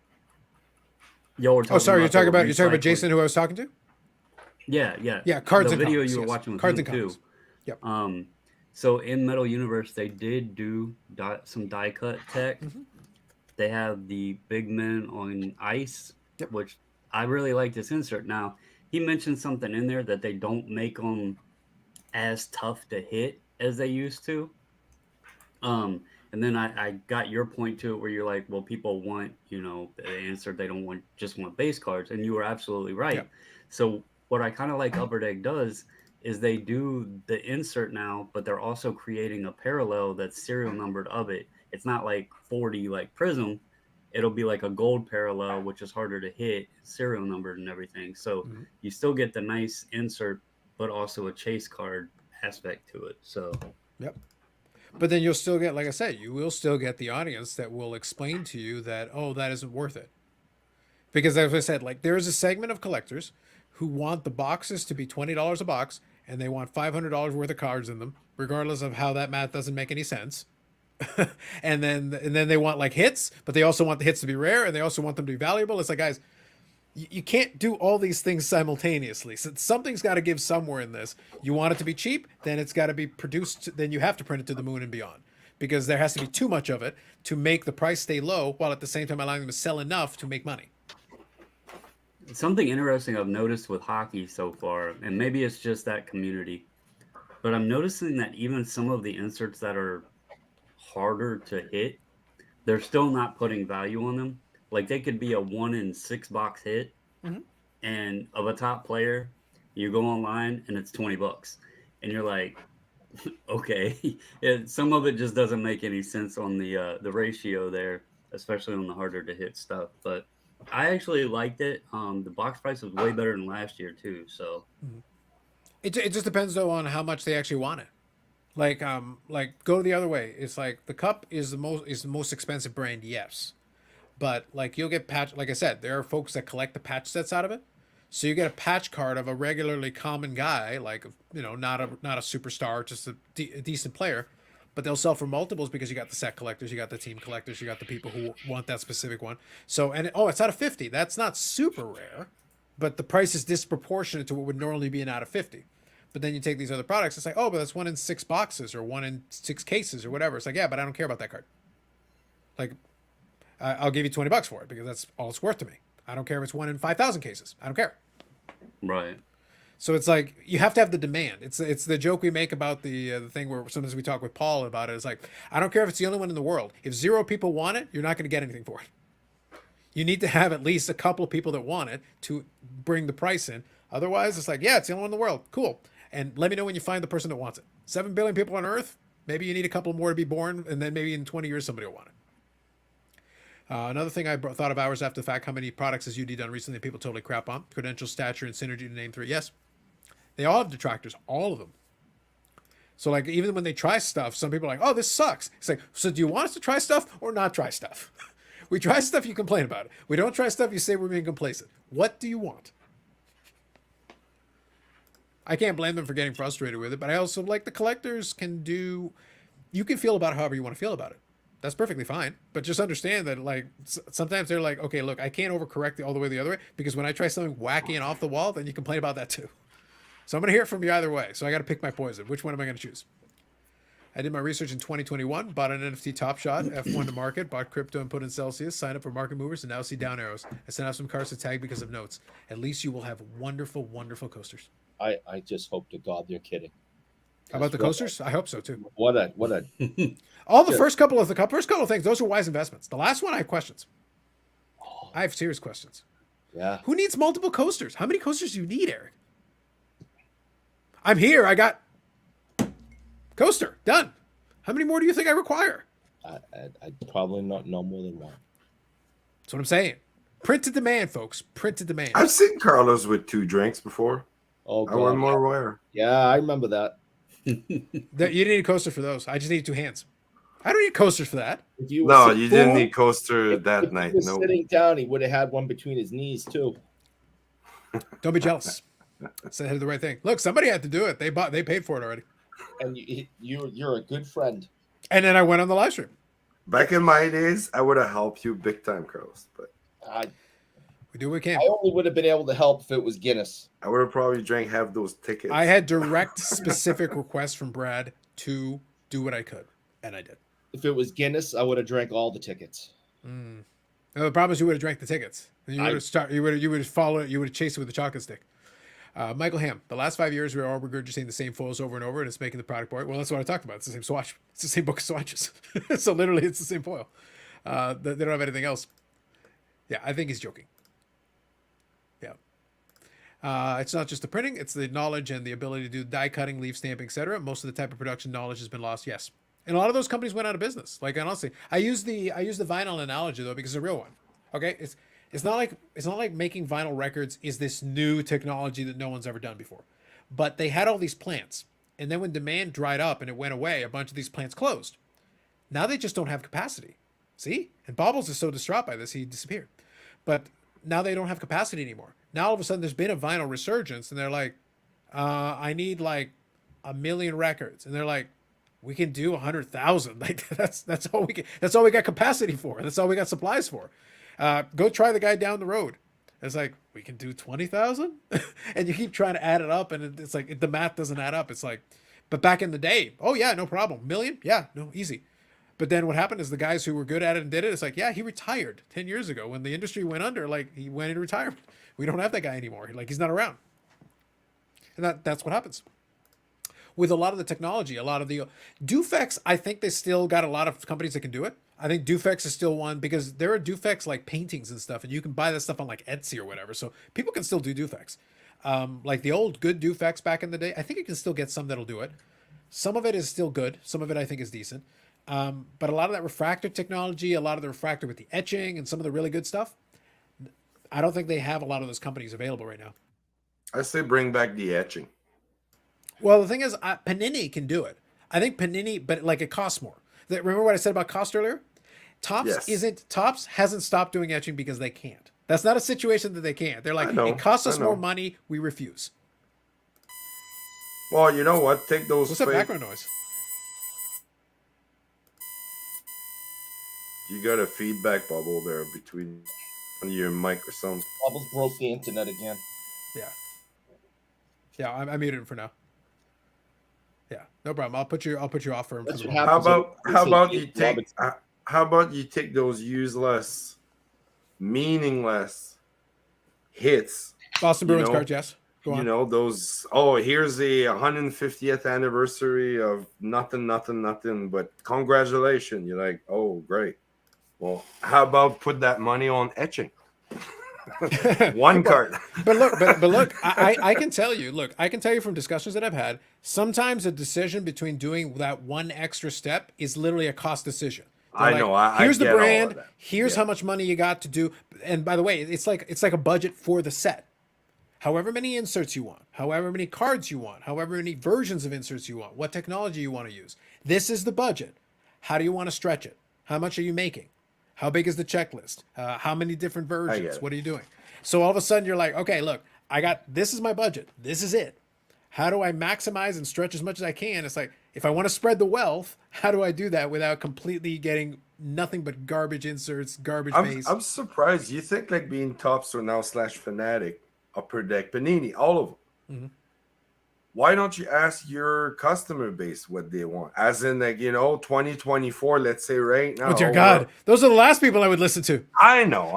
Y'all were talking Oh, sorry, you're talking the about recycling- Jason, who I was talking to. Yeah. Yeah, Cards the and video Comics, you were yes. watching with Cards him and Comics. too. Yep. So in Metal Universe, they did do some die cut tech. Mm-hmm. They have the big men on ice, Yep. which I really like this insert. Now, he mentioned something in there that they don't make them as tough to hit as they used to. And then I got your point to it where you're like, well, people want, the insert. They don't want base cards. And you were absolutely right. Yep. So what I kind of like Upper Deck does is they do the insert now, but they're also creating a parallel that's serial numbered of it. It's not like 40 like Prism. It'll be like a gold parallel, which is harder to hit, serial numbered and everything. So you still get the nice insert, but also a chase card aspect to it. So Yep. But then you'll still get, like I said, you will still get the audience that will explain to you that, oh, that isn't worth it. Because as I said, like there is a segment of collectors who want the boxes to be $20 a box, and they want $500 worth of cards in them, regardless of how that math doesn't make any sense. and then they want like hits, but they also want the hits to be rare, and they also want them to be valuable. It's like, guys, you can't do all these things simultaneously. So something's got to give somewhere in this. You want it to be cheap, then it's got to be produced. Then you have to print it to the moon and beyond, because there has to be too much of it to make the price stay low, while at the same time allowing them to sell enough to make money. Something interesting I've noticed with hockey so far, and maybe it's just that community, but I'm noticing that even some of the inserts that are harder to hit, they're still not putting value on them. Like they could be a 1 in 6 box hit, and of a top player, you go online and it's $20, and you're like, okay. Some of it just doesn't make any sense on the ratio there, especially on the harder to hit stuff. But I actually liked it. The box price was way better than last year too. So it just depends though on how much they actually want it. Like go the other way. It's like the cup is the most expensive brand, yes. But like you'll get patch, like I said, there are folks that collect the patch sets out of it. So you get a patch card of a regularly common guy, like, you know, not a superstar, just a decent player, but they'll sell for multiples because you got the set collectors, you got the team collectors, you got the people who want that specific one. So it's out of 50. That's not super rare, but the price is disproportionate to what would normally be an out of 50. But then you take these other products, it's like, oh, but that's 1 in 6 boxes or 1 in 6 cases or whatever. It's like, yeah, but I don't care about that card. Like, I'll give you $20 for it because that's all it's worth to me. I don't care if it's 1 in 5,000 cases. I don't care. right. So it's like you have to have the demand. It's the joke we make about the thing where sometimes we talk with Paul about it. It's like, I don't care if it's the only one in the world. If 0 people want it, you're not going to get anything for it. You need to have at least a couple of people that want it to bring the price in. Otherwise, it's like, yeah, it's the only one in the world. Cool. And let me know when you find the person that wants it. 7 billion people on Earth. Maybe you need a couple more to be born, and then maybe in 20 years somebody will want it. Another thing I thought of hours after the fact, how many products has UD done recently that people totally crap on? Credential, Stature, and Synergy, to name 3. Yes. They all have detractors, all of them. So like even when they try stuff, some people are like, oh, this sucks. It's like, so do you want us to try stuff or not try stuff? We try stuff, you complain about it. We don't try stuff, you say we're being complacent. What do you want? I can't blame them for getting frustrated with it, but I also like the collectors can do, you can feel about it however you want to feel about it. That's perfectly fine. But just understand that like sometimes they're like, okay, look, I can't overcorrect it all the way the other way because when I try something wacky and off the wall, then you complain about that too. So I'm going to hear it from you either way. So I got to pick my poison. Which one am I going to choose? I did my research in 2021, bought an NFT Top Shot, F1 to market, bought crypto and put in Celsius, signed up for market movers, and now see down arrows. I sent out some cards to tag because of notes. At least you will have wonderful, wonderful coasters. I just hope to God they're kidding. How about the coasters? I hope so too. What a All the first couple of things, those are wise investments. The last one, I have questions. I have serious questions. yeah. Who needs multiple coasters? How many coasters do you need, Eric? I'm here. I got coaster done. How many more do you think I require? I'd probably not know more than one. That's what I'm saying. Print to demand, folks. Print to demand. I've seen Carlos with 2 drinks before. Oh, I want God. more rare. Ah, Yeah, I remember that. You didn't need a coaster for those. I just need 2 hands. I don't need coasters for that. If you No, was you sitting- didn't need coaster if that he night. was No. sitting down, he would have had one between his knees too. Don't be jealous. Said I did the right thing. Look, somebody had to do it. They paid for it already. And you're a good friend. And then I went on the live stream. Back in my days, I would have helped you big time, Carlos. But We do what we can. I only would have been able to help if it was Guinness. I would have probably drank half those tickets. I had direct, specific requests from Brad to do what I could, and I did. If it was Guinness, I would have drank all the tickets. No, the problem is you would have drank the tickets. You would have followed it. You would have chased it with a chocolate stick. Michael Ham, the last 5 years we are all regurgitating the same foils over and over, and it's making the product boring. Well, that's what I talked about. It's the same swatch. It's the same book of swatches. So literally, it's the same foil. They don't have anything else. Yeah, I think he's joking. Yeah. It's not just the printing; it's the knowledge and the ability to do die cutting, leaf stamping, etc. Most of the type of production knowledge has been lost. Yes, and a lot of those companies went out of business. Like honestly, I use the vinyl analogy though because it's a real one. Okay, it's not like making vinyl records is this new technology that no one's ever done before. But they had all these plants, and then when demand dried up and it went away, a bunch of these plants closed. Now they just don't have capacity. See? And Bobbles is so distraught by this, he disappeared. But now they don't have capacity anymore. Now all of a sudden there's been a vinyl resurgence, and they're like, I need like 1 million records. And they're like, we can do 100,000. Like that's all we can. That's all we got capacity for. That's all we got supplies for. Go try the guy down the road. It's like, we can do 20,000, and you keep trying to add it up, and it's like the math doesn't add up. It's like, but back in the day, oh yeah, no problem. Million, yeah, no, easy. But then what happened is the guys who were good at it and did it, it's like, yeah, he retired 10 years ago when the industry went under. Like, he went into retirement. We don't have that guy anymore. Like, he's not around. And that's what happens. With a lot of the technology, a lot of the Dufex, I think they still got a lot of companies that can do it. I think Dufex is still one because there are Dufex like paintings and stuff, and you can buy that stuff on like Etsy or whatever. So people can still do Dufex. Like the old good Dufex back in the day, I think you can still get some that'll do it. Some of it is still good. Some of it I think is decent. But a lot of that refractor technology, a lot of the refractor with the etching and some of the really good stuff, I don't think they have a lot of those companies available right now. I say bring back the etching. Well, the thing is, Panini can do it. I think Panini, but like it costs more. Remember what I said about cost earlier? Topps hasn't stopped doing etching because they can't. That's not a situation that they can't. They're like, it costs us more money. We refuse. Well, you know what? Take those. What's that background noise? You got a feedback bubble there between your mic or something. Bubbles broke the internet again. Yeah. Yeah, I muted him for now. Yeah, no problem. I'll put you off for him. How about you take those useless, meaningless hits? Boston Bruins cards, yes. Go on. You know, those, here's the 150th anniversary of nothing, but congratulations. You're like, oh, great. Well, how about put that money on etching? One card. But look, I can tell you, from discussions that I've had, sometimes a decision between doing that one extra step is literally a cost decision. I know. Here's the brand. Here's how much money you got to do. And by the way, it's like a budget for the set. However many inserts you want, however many cards you want, however many versions of inserts you want, what technology you want to use. This is the budget. How do you want to stretch it? How much are you making? How big is the checklist? How many different versions? What are you doing? So all of a sudden you're like, okay, look, this is my budget. This is it. How do I maximize and stretch as much as I can? It's like, if I want to spread the wealth, how do I do that without completely getting nothing but garbage inserts, garbage base? I'm surprised. You think like being Topps or now / Fanatic, Upper Deck, Panini, all of them. Mm-hmm. Why don't you ask your customer base what they want? As in, like, 2024, let's say right now. Oh, dear God. Those are the last people I would listen to. I know.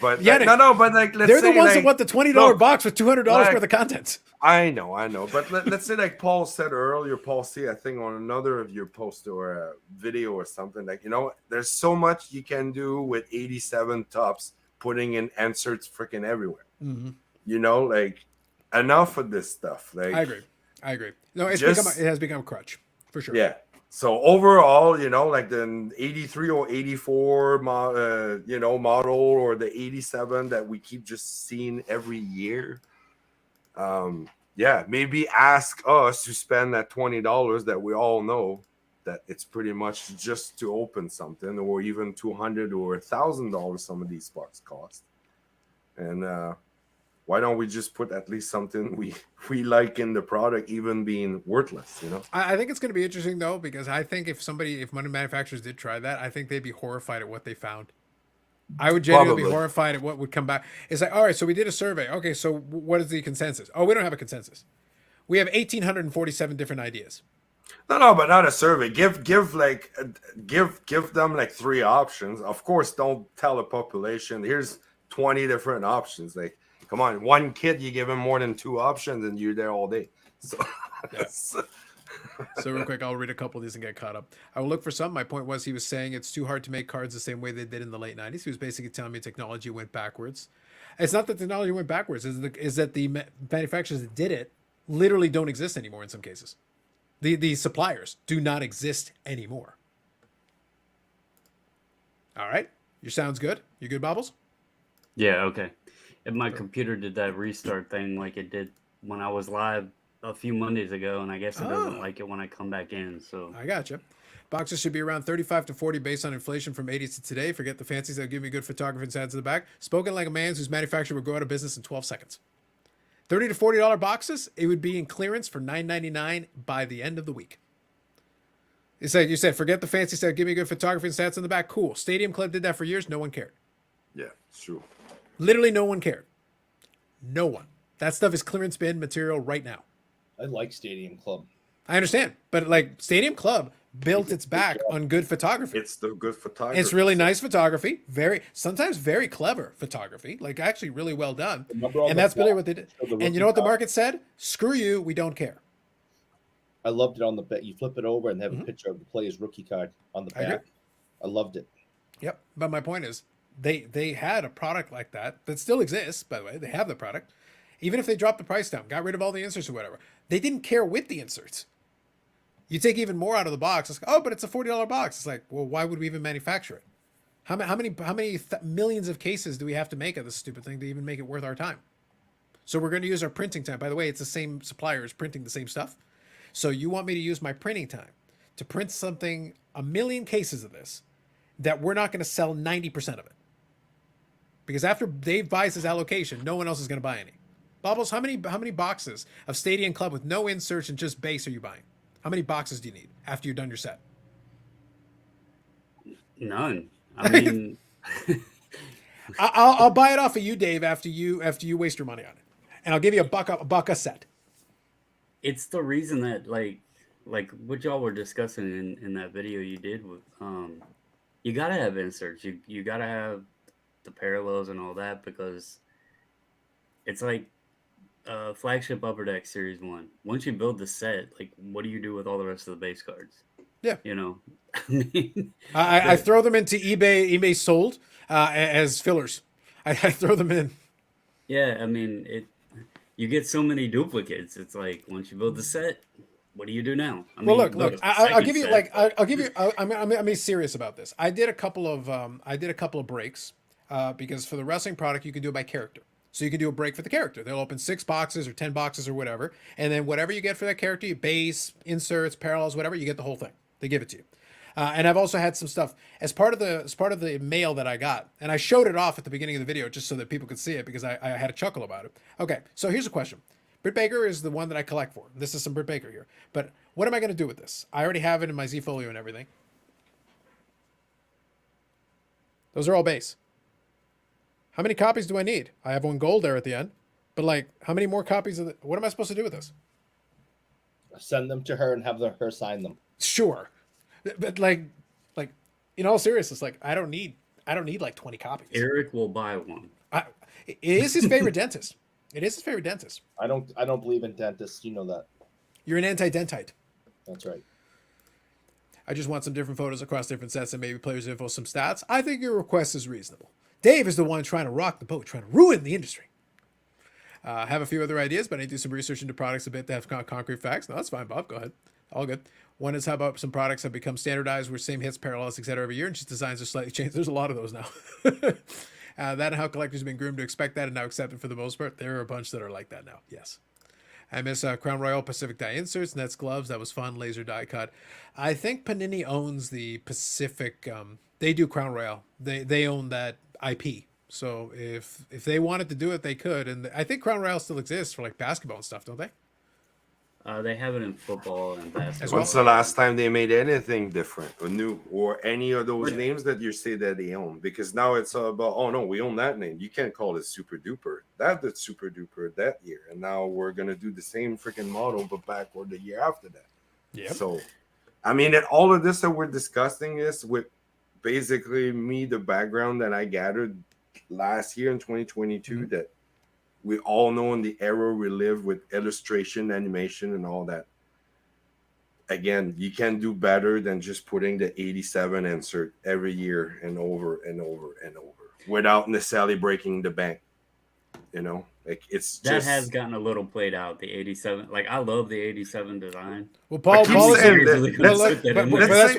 But Yannick, but like, they're the ones that want the $20 box with $200 worth of content. I know. But let's say, like Paul said earlier, Paul C, I think on another of your posts or a video or something, like, there's so much you can do with 87 Topps putting in inserts freaking everywhere. Mm-hmm. Like, enough of this stuff. Like, I agree. No, it has become a crutch for sure. Yeah. So overall, like the 83 or 84, model or the 87 that we keep just seeing every year. Maybe ask us to spend that $20 that we all know that it's pretty much just to open something, or even $200 or $1,000 some of these spots cost. And why don't we just put at least something we like in the product, even being worthless, I think it's going to be interesting, though, because I think if money manufacturers did try that, I think they'd be horrified at what they found. I would genuinely be horrified at what would come back. It's like, all right, so we did a survey. Okay, so what is the consensus? Oh, we don't have a consensus. We have 1,847 different ideas. No, but not a survey. Give them like 3 options. Of course, don't tell the population, here's 20 different options. Like, come on, one kid, you give him more than 2 options and you're there all day. So, So real quick, I'll read a couple of these and get caught up. I will look for some. My point was, he was saying it's too hard to make cards the same way they did in the late 90s. He was basically telling me technology went backwards. It's not that technology went backwards. Is that the manufacturers that did it literally don't exist anymore in some cases. The suppliers do not exist anymore. All right. Your sound's good. You good, Bobbles? Yeah, okay. If my computer did that restart thing like it did when I was live a few Mondays ago, and I guess it doesn't like it when I come back in. So I gotcha. Boxes should be around 35 to 40 based on inflation from 80s to today. Forget the fancies that give me good photography and sides to the back. Spoken like a man whose manufacturer would go out of business in 12 seconds. $30 to $40 boxes, it would be in clearance for $9.99 by the end of the week. It's like you said, forget the fancy stuff. Give me good photography and stats in the back. Cool. Stadium Club did that for years. No one cared. Yeah, it's true. Literally, no one cared. No one. That stuff is clearance bin material right now. I like Stadium Club. I understand, but like Stadium Club built its back on good photography. It's the good photography. It's really nice photography, sometimes very clever photography, like actually really well done. And that's really what they did. And you know what the market said? Screw you, we don't care. I loved it on the back. You flip it over and have a picture of the player's rookie card on the back. I loved it. Yep. But my point is, they had a product like that still exists, by the way. They have the product. Even if they dropped the price down, got rid of all the inserts or whatever, they didn't care with the inserts. You take even more out of the box. It's like, oh, but it's a $40 box. It's like, well, why would we even manufacture it? How many millions of cases do we have to make of this stupid thing to even make it worth our time? So we're going to use our printing time. By the way, it's the same suppliers printing the same stuff. So you want me to use my printing time to print something, a million cases of this, that we're not going to sell 90% of it. Because after Dave buys his allocation, no one else is going to buy any. Bobbles, how many boxes of Stadium Club with no inserts and just base are you buying? How many boxes do you need after you're done your set? None. I mean, I'll buy it off of you, Dave, after you waste your money on it, and I'll give you a buck a set. it's the reason that like what y'all were discussing in that video you did with you gotta have inserts. You gotta have the parallels and all that because it's like flagship Upper Deck Series 1. Once you build the set, like what do you do with all the rest of the base cards? Yeah. You know, I mean, I throw them into eBay sold as fillers. I throw them in. yeah, I mean, you get so many duplicates. It's like once you build the set, what do you do now? I Well, mean, look. I'll give you I'll give you. I'm being serious about this. I did a couple of breaks because for the wrestling product you can do it by character. So you can do a break for the character. They'll open 6 boxes or 10 boxes or whatever, and then whatever you get for that character, you base, inserts, parallels, whatever, you get the whole thing. They give it to you. And I've also had some stuff as part of the mail that I got, and I showed it off at the beginning of the video just so that people could see it because I had a chuckle about it. Okay, so here's a question. Britt Baker is the one that I collect for. This is some Britt Baker here. But what am I going to do with this? I already have it in my Z Folio and everything. Those are all base. How many copies do I need? I have one gold there at the end. But like, how many more copies of what am I supposed to do with this? Send them to her and have her sign them. Sure. But like in all seriousness, like I don't need like 20 copies. Eric will buy one. It is his favorite dentist. It is his favorite dentist. I don't believe in dentists. You know that. You're an anti-dentite. That's right. I just want some different photos across different sets and maybe players' info, some stats. I think your request is reasonable. Dave is the one trying to rock the boat, trying to ruin the industry. Have a few other ideas, but I need to do some research into products a bit to have concrete facts. No, that's fine, Bob. Go ahead. All good. One is how about some products have become standardized where same hits, parallels, etc. every year, and just designs are slightly changed. There's a lot of those now. That and how collectors have been groomed to expect that and now accept it for the most part. There are a bunch that are like that now. Yes. I miss Crown Royal Pacific die inserts, Nets gloves. That was fun. Laser die cut. I think Panini owns the Pacific. They do Crown Royal. They own that IP. So if they wanted to do it, they could. And I think Crown Royal still exists for like basketball and stuff, don't they? They have it in football and basketball. When's the last time they made anything different or new or any of those names that you say that they own? Because now it's all about, oh no, we own that name. You can't call it Super Duper. That's Super Duper that year. And now we're going to do the same freaking model, but backward the year after that. Yeah. So, I mean, and all of this that we're discussing is with basically me, the background that I gathered last year in 2022 that we all know in the era we live with illustration, animation, and all that. Again, you can't do better than just putting the 87 insert every year and over and over and over without necessarily breaking the bank. You know, like it's that just has gotten a little played out. The 87, like I love the 87 design. Well, Paul is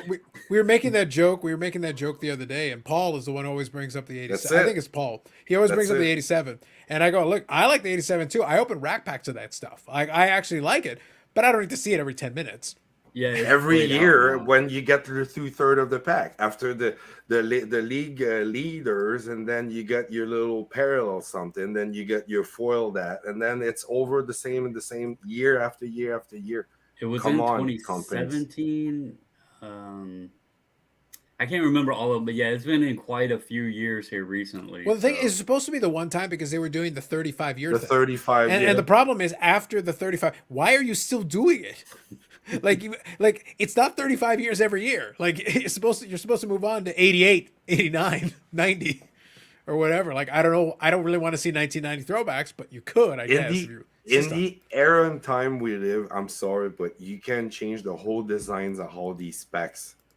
we were making that joke. We were making that joke the other day, and Paul is the one who always brings up the 87. I think it's Paul. He always brings up the 87, and I go, look, I like the 87 too. I open rack packs of that stuff. I actually like it, but I don't need to see it every 10 minutes. Yeah, every year when you get to the 2/3 of the pack after the league leaders, and then you get your little parallel something, then you get your foil that, and then it's over the same year after year after year. It was Come in on, 2017. I can't remember all of them, but yeah, it's been in quite a few years here recently. Well, the thing so- is supposed to be the one time because they were doing the 35-year The thing. 35 And the problem is after the 35, why are you still doing it? like it's not 35 years every year. Like you're supposed to move on to 88, 89, 90 or whatever. Like I don't know, I don't really want to see 1990 throwbacks, but you could, I guess. if you in insist on it. the era and time we live, I'm sorry, but you can change the whole designs of how these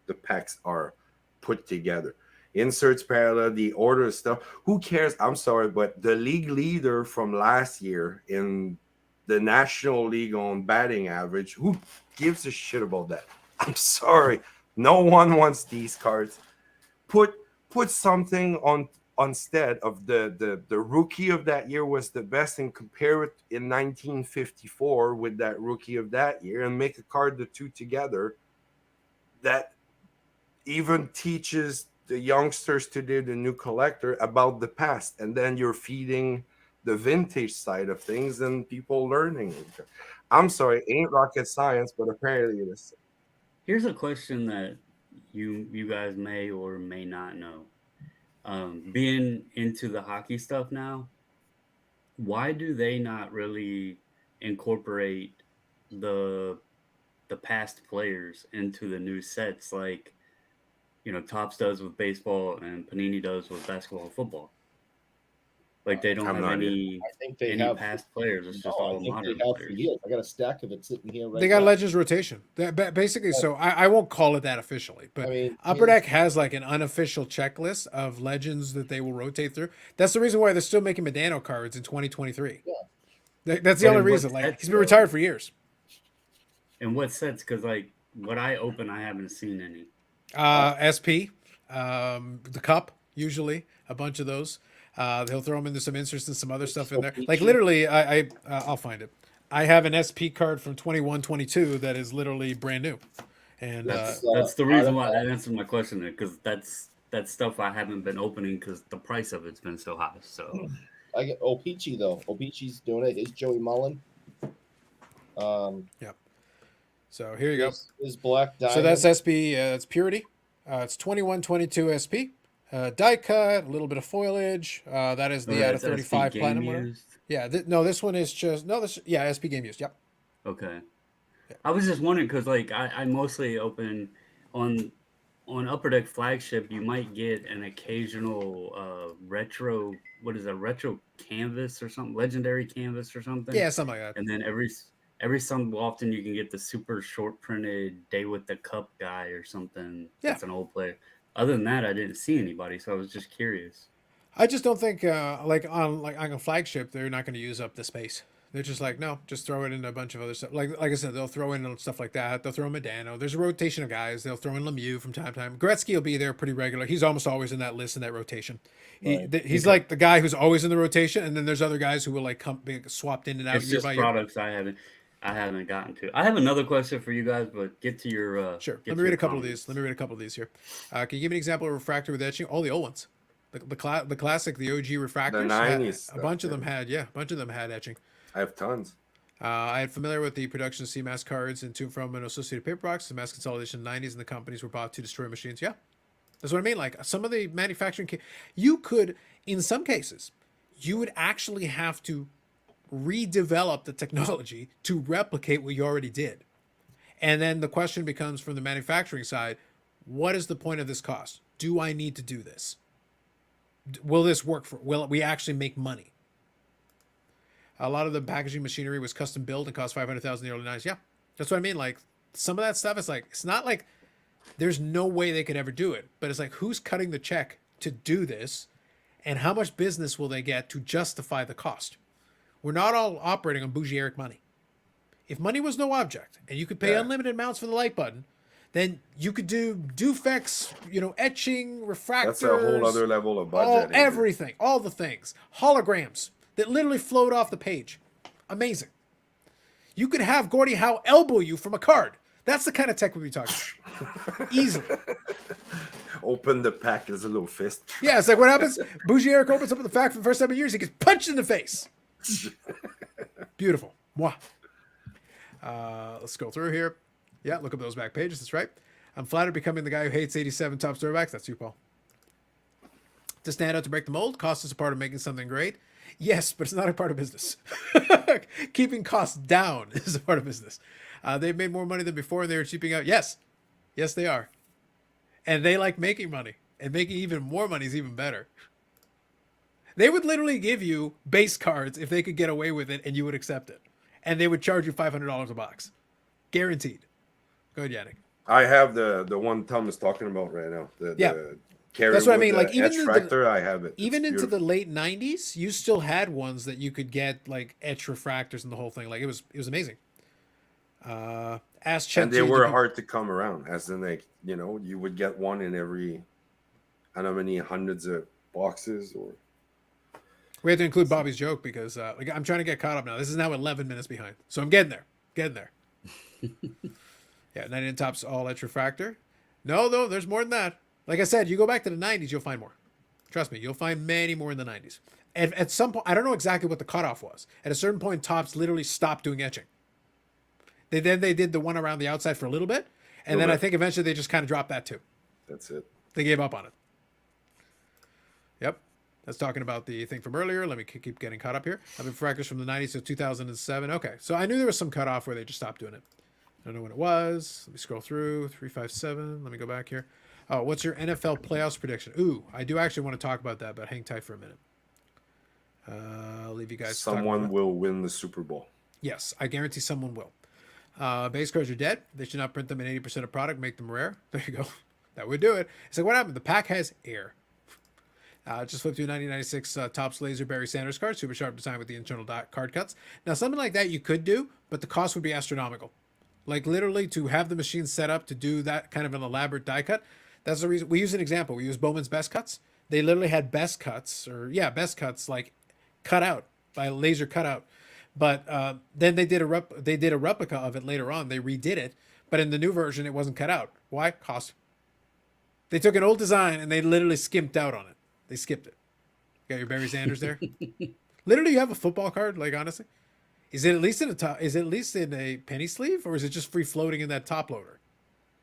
the packs are put together. Inserts parallel, the order of stuff. Who cares? I'm sorry, but the league leader from last year in the National League on batting average, who gives a shit about that? I'm sorry. No one wants these cards. Put something on instead of the rookie of that year was the best, and compare it in 1954 with that rookie of that year and make a card the two together that even teaches the youngsters today, the new collector, about the past. And then you're feeding the vintage side of things and people learning. I'm sorry, it ain't rocket science, but apparently it is. Here's a question that you guys may or may not know. Being into the hockey stuff now, why do they not really incorporate the past players into the new sets like Topps does with baseball and Panini does with basketball and football? Like they don't I'm have not any I think they any have past players. It's just No, all I think modern they have for players. years. I got a stack of it sitting here right They got now. Legends rotation. Basically, so I won't call it that officially, but I mean, Upper Deck has like an unofficial checklist of Legends that they will rotate through. That's the reason why they're still making Medano cards in 2023. Yeah. That's the But only in what reason. Like sets, he's been though? retired for years. In what sets? Because like what I open, I haven't seen any. SP, the cup usually a bunch of those. He'll throw them into some inserts and some other stuff in there. Like literally, I'll find it. I have an SP card from 21-22 that is literally brand new, and That's the reason why that answered my question, because that's stuff I haven't been opening because the price of it's been so high. So I get Opeachy though. Opeachy's doing it. Is Joey Mullen? So here you go. Is Black Diamond? So that's SP. It's Purity. It's 21-22 SP. Die cut, a little bit of foliage. That is the out of it's 35 SP platinum game winner. used? Yeah, no, this one is just SP game used. Yep. Okay. I was just wondering because like I mostly open on Upper Deck Flagship. You might get an occasional retro. What is a retro canvas or something? Legendary canvas or something. Yeah, something like that. And then every so often you can get the super short printed Day with the Cup guy or something. Yeah. That's an old player. Other than that, I didn't see anybody, so I was just curious. I just don't think like on a flagship they're not going to use up the space. They're just like, no, just throw it into a bunch of other stuff. Like I said, they'll throw in stuff like that. They'll throw Medano. There's a rotation of guys. They'll throw in Lemieux from time to time. Gretzky will be there pretty regular. He's almost always in that list in that rotation. He's like the guy who's always in the rotation, and then there's other guys who will like come be swapped in and out It's year just by year. products I haven't gotten to. I have another question for you guys, but get to your Sure. get Let to me read your a couple comments. of these. Let me read a couple of these here. Can you give me an example of refractor with etching? All the old ones. The classic, the OG refractors. The 90s A bunch of stuff, them had etching. I have tons. I am familiar with the production of CMAS cards and to from an Associated Paperbacks. The mass consolidation in the 90s and the companies were bought to destroy machines. Yeah. That's what I mean. Like some of the manufacturing, you could, in some cases, you would actually have to redevelop the technology to replicate what you already did. And then the question becomes from the manufacturing side, what is the point of this cost? Do I need to do this? Will this work will we actually make money? A lot of the packaging machinery was custom built and cost $500,000 in the early 90s. Yeah, that's what I mean. Like some of that stuff is like, it's not like there's no way they could ever do it, but it's like, who's cutting the check to do this and how much business will they get to justify the cost? We're not all operating on bougie-eric money. If money was no object and you could pay unlimited amounts for the like button, then you could do Dufex, etching, refractors. That's a whole other level of budget. Everything, all the things. Holograms that literally float off the page. Amazing. You could have Gordie Howe elbow you from a card. That's the kind of tech we'd be talking about. Easily. Open the pack as a little fist. Yeah, it's like what happens? Bougie Eric opens up the fact for the first time in years, he gets punched in the face. Beautiful. Mwah. Let's go through here. Yeah, look up those back pages. That's right. I'm flattered becoming the guy who hates 87 top throwbacks. That's you, Paul. To stand out to break the mold, cost is a part of making something great. Yes, but it's not a part of business. Keeping costs down is a part of business. They've made more money than before and they were cheaping out. Yes, they are. And they like making money. And making even more money is even better. They would literally give you base cards if they could get away with it and you would accept it. And they would charge you $500 a box. Guaranteed. Go ahead, Yannick. I have the one Tom is talking about right now. The That's what I mean. with Like the even etch in refractor, I have it. even It's into the beautiful. late 90s, you still had ones that you could get like etch refractors and the whole thing. Like it was amazing. Ask Chet And they too, were did you- hard to come around, as in like, you know, you would get one in every, I don't know how many hundreds of boxes or. We had to include Bobby's joke because like I'm trying to get caught up now. This is now 11 minutes behind, so I'm getting there. Yeah, 99 Topps all etch refractor. No, there's more than that. Like I said, you go back to the 90s, you'll find more. Trust me, you'll find many more in the 90s. And at some point, I don't know exactly what the cutoff was. At a certain point, Topps literally stopped doing etching. They did the one around the outside for a little bit, and then I think eventually they just kind of dropped that too. That's it. They gave up on it. Yep. That's talking about the thing from earlier. Let me keep getting caught up here. I've been refractors from the 90s to 2007. Okay. So I knew there was some cutoff where they just stopped doing it. I don't know when it was. Let me scroll through. 357. Let me go back here. Oh, what's your NFL playoffs prediction? Ooh, I do actually want to talk about that, but hang tight for a minute. I'll leave you guys. to talk about Someone that. will win the Super Bowl. Yes, I guarantee someone will. Base cards are dead. They should not print them in 80% of product. Make them rare. There you go. That would do it. It's like, what happened? The pack has air. Just flipped to a 1996 Topps Laser Barry Sanders card. Super sharp design with the internal card cuts. Now, something like that you could do, but the cost would be astronomical. Like, literally, to have the machine set up to do that kind of an elaborate die cut. That's the reason. We use an example. We use Bowman's Best Cuts. They literally had best cuts, best cuts, like, cut out by a laser cutout. But then they did a replica of it later on. They redid it, but in the new version, it wasn't cut out. Why? Cost. They took an old design and they literally skimped out on it. They skipped it. You got your Barry Sanders there. Literally, you have a football card. Like, honestly, is it at least in a top? Is it at least in a penny sleeve, or is it just free floating in that top loader?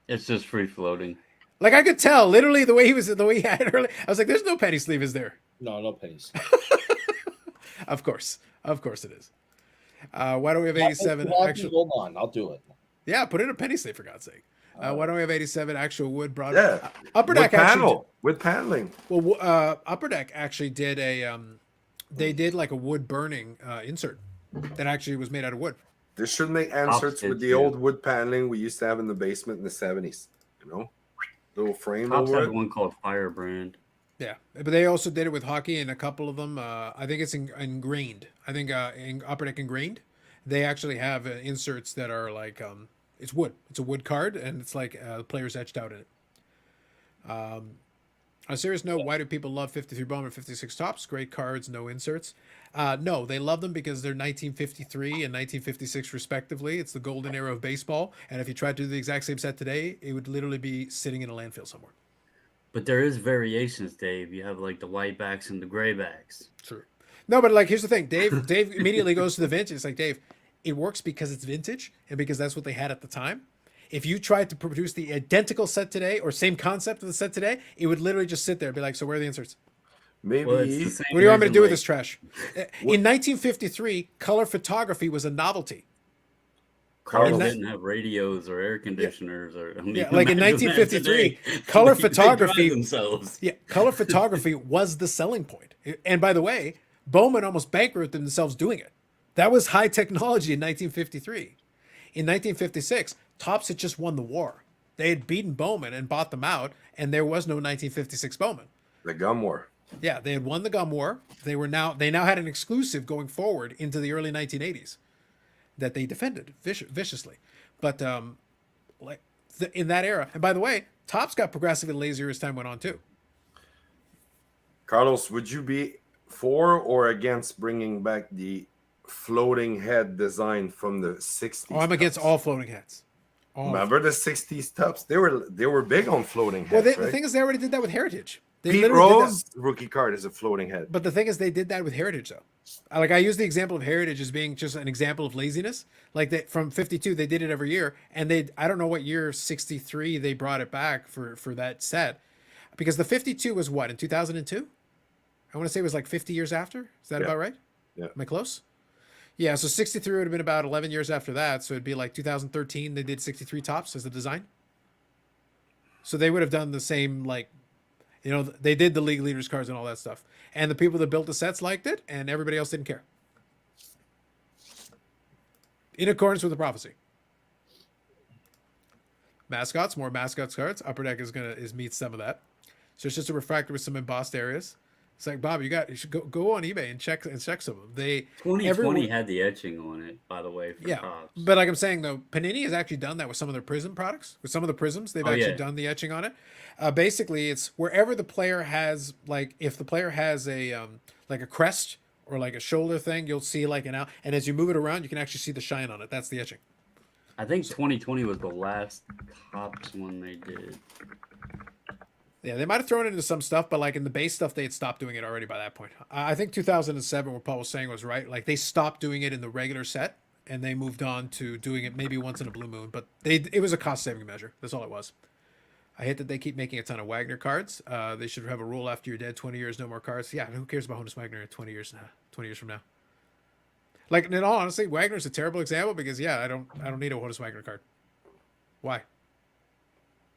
It's just free floating. Like I could tell, literally the way he had it early. I was like, "There's no penny sleeve, is there?" No pennies. Of course it is. Why don't we have 87 actual? Hold on, I'll do it. Yeah, put in a penny sleeve for God's sake. Why don't we have 87 actual wood broad? Yeah. Upper With Deck actually. with paneling. Well, Upper Deck actually did they did like a wood burning insert that actually was made out of wood. They should make inserts with the old wood paneling we used to have in the basement in the 70s. You know, little frame Topps over had it. one called Firebrand. Yeah, but they also did it with hockey, and a couple of them. I think it's ingrained. I think in Upper Deck Ingrained, they actually have inserts that are like it's wood. It's a wood card, and it's like the players etched out in it. On a serious note, why do people love 53 Bowman, 56 Topps? Great cards, no inserts. No, they love them because they're 1953 and 1956 respectively. It's the golden era of baseball, and if you tried to do the exact same set today, it would literally be sitting in a landfill somewhere. But there is variations, Dave. You have like the white backs and the gray backs. True. No, but like here's the thing. Dave immediately goes to the vintage. It's like, Dave, it works because it's vintage and because that's what they had at the time. If you tried to produce the identical set today or same concept of the set today, it would literally just sit there and be like, so where are the inserts? Maybe Well, it's the same What do you want me to reason, do with like, this trash? In 1953, color photography was a novelty. Cars In that- didn't have radios or air conditioners or I mean, Yeah, like in imagine that 1953, today. color They drive photography- themselves. Yeah, color photography was the selling point. And by the way, Bowman almost bankrupted themselves doing it. That was high technology in 1953. In 1956, Topps had just won the war. They had beaten Bowman and bought them out, and there was no 1956 Bowman. the gum war. Yeah, they had won the gum war. They now had an exclusive going forward into the early 1980s that they defended viciously. But in that era, and by the way, Topps got progressively lazier as time went on too. Carlos, would you be for or against bringing back the floating head design from the 60s? Oh, I'm against Topps? all floating heads. All. Remember the 60s Topps? They were big on floating Well, heads, the right? thing is, they already did that with Heritage. They Pete literally did that. Rose rookie card is a floating head. But the thing is, they did that with Heritage, though. Like I use the example of Heritage as being just an example of laziness. Like they from 52, they did it every year, and I don't know what year 63 they brought it back for that set, because the 52 was what in 2002. I want to say it was like 50 years after. Is that Yeah. about right? Yeah. Am I close? Yeah. So 63 would have been about 11 years after that. So it'd be like 2013. They did 63 tops as the design. So they would have done the same, like, they did the league leaders cards and all that stuff. And the people that built the sets liked it, and everybody else didn't care. In accordance with the prophecy. Mascots, more mascots cards. Upper Deck is meets some of that. So it's just a refractor with some embossed areas. It's like, Bob, you should go on eBay and check some of them. 2020 had the etching on it, by the way, for Yeah, tops. but like I'm saying though, Panini has actually done that with some of their Prism products. With some of the Prisms, they've actually done the etching on it. Basically, it's wherever the player has, like, if the player has a like a crest or like a shoulder thing, you'll see like an out, and as you move it around, you can actually see the shine on it. That's the etching. I think 2020 was the last tops one they did. Yeah, they might have thrown it into some stuff, but like in the base stuff, they had stopped doing it already by that point. I think 2007, what Paul was saying was right. Like they stopped doing it in the regular set, and they moved on to doing it maybe once in a blue moon. But it was a cost saving measure. That's all it was. I hate that they keep making a ton of Wagner cards. They should have a rule after you're dead, 20 years, no more cards. Yeah, who cares about Honus Wagner 20 years now? 20 years from now. Like in all honesty, Wagner's a terrible example because I don't need a Honus Wagner card. Why?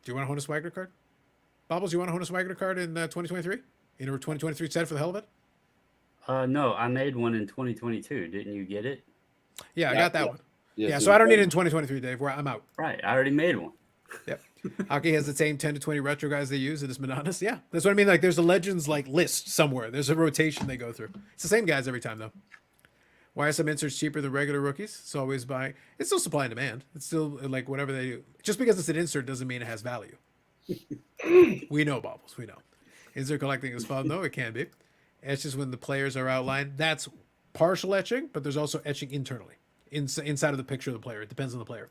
Do you want a Honus Wagner card? Bobbles, you want a Honus Wagner card in 2023? In a 2023 set for the hell of it? No, I made one in 2022. Didn't you get it? Yeah, I got that one. Yeah, Yeah, so I don't need it in 2023, Dave. Where I'm out. Right, I already made one. Yep. Hockey has the same 10 to 20 retro guys they use. It is monotonous. Yeah, that's what I mean. Like, there's a Legends like list somewhere. There's a rotation they go through. It's the same guys every time though. Why are some inserts cheaper than regular rookies? It's always buying. It's still supply and demand. It's still like whatever they do. Just because it's an insert doesn't mean it has value. We know, Bobbles. We know. Insert collecting is fun though. It can be. It's just when the players are outlined. That's partial etching, but there's also etching internally inside of the picture of the player. It depends on the player.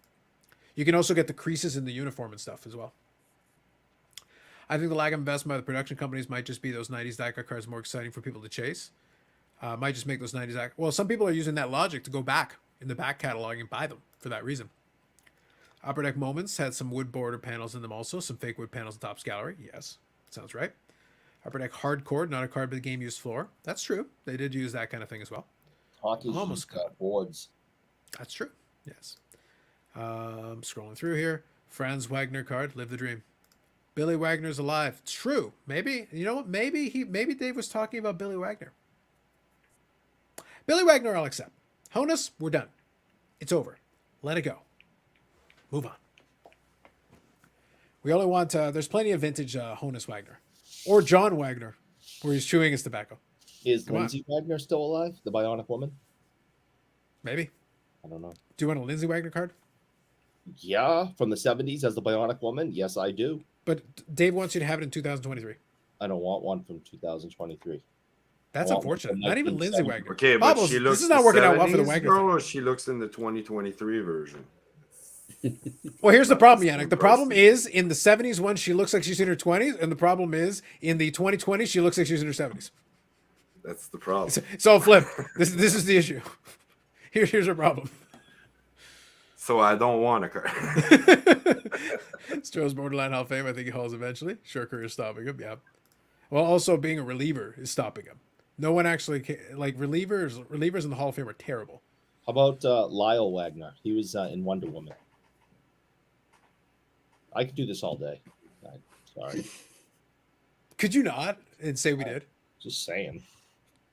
You can also get the creases in the uniform and stuff as well. I think the lack of investment by the production companies might just be those 90s die-cut cards more exciting for people to chase. Might just make those 90s die. Well, some people are using that logic to go back in the back catalog and buy them for that reason. Upper Deck Moments had some wood border panels in them also. Some fake wood panels in Topps Gallery. Yes, sounds right. Upper Deck Hardcore, not a card but the game used floor. That's true. They did use that kind of thing as well. Hockey's Almost got boards. That's true. Yes. Scrolling through here. Franz Wagner card. Live the dream. Billy Wagner's alive. It's true. Maybe, you know what? Maybe Dave was talking about Billy Wagner. Billy Wagner, I'll accept. Honus, we're done. It's over. Let it go. Move on. We only want, there's plenty of vintage Honus Wagner. Or John Wagner, where he's chewing his tobacco. Is Come on. Lindsay Wagner still alive? The Bionic Woman? Maybe. I don't know. Do you want a Lindsay Wagner card? Yeah, from the 70s as the Bionic Woman. Yes, I do. But Dave wants you to have it in 2023. I don't want one from 2023. That's Well, unfortunate. from Not even Lindsay 1970. Wagner. Okay, but Bobbles, she looks this is not working out well for the 70s, Wagner bro, thing. or she looks in the 2023 version. Well, here's the problem, Yannick. The problem is in the 70s one, she looks like she's in her 20s, and the problem is in the 2020s, she looks like she's in her 70s. That's the problem. It's all flip. This is the issue. Here's her problem. So I don't want a card. Stroh's borderline Hall of Fame. I think he hauls eventually. Sure, career is stopping him. Yeah. Well, also being a reliever is stopping him. No one actually like relievers in the Hall of Fame are terrible. How about Lyle Wagner? He was in Wonder Woman. I could do this all day. Sorry. Could you not and say we did? Just saying.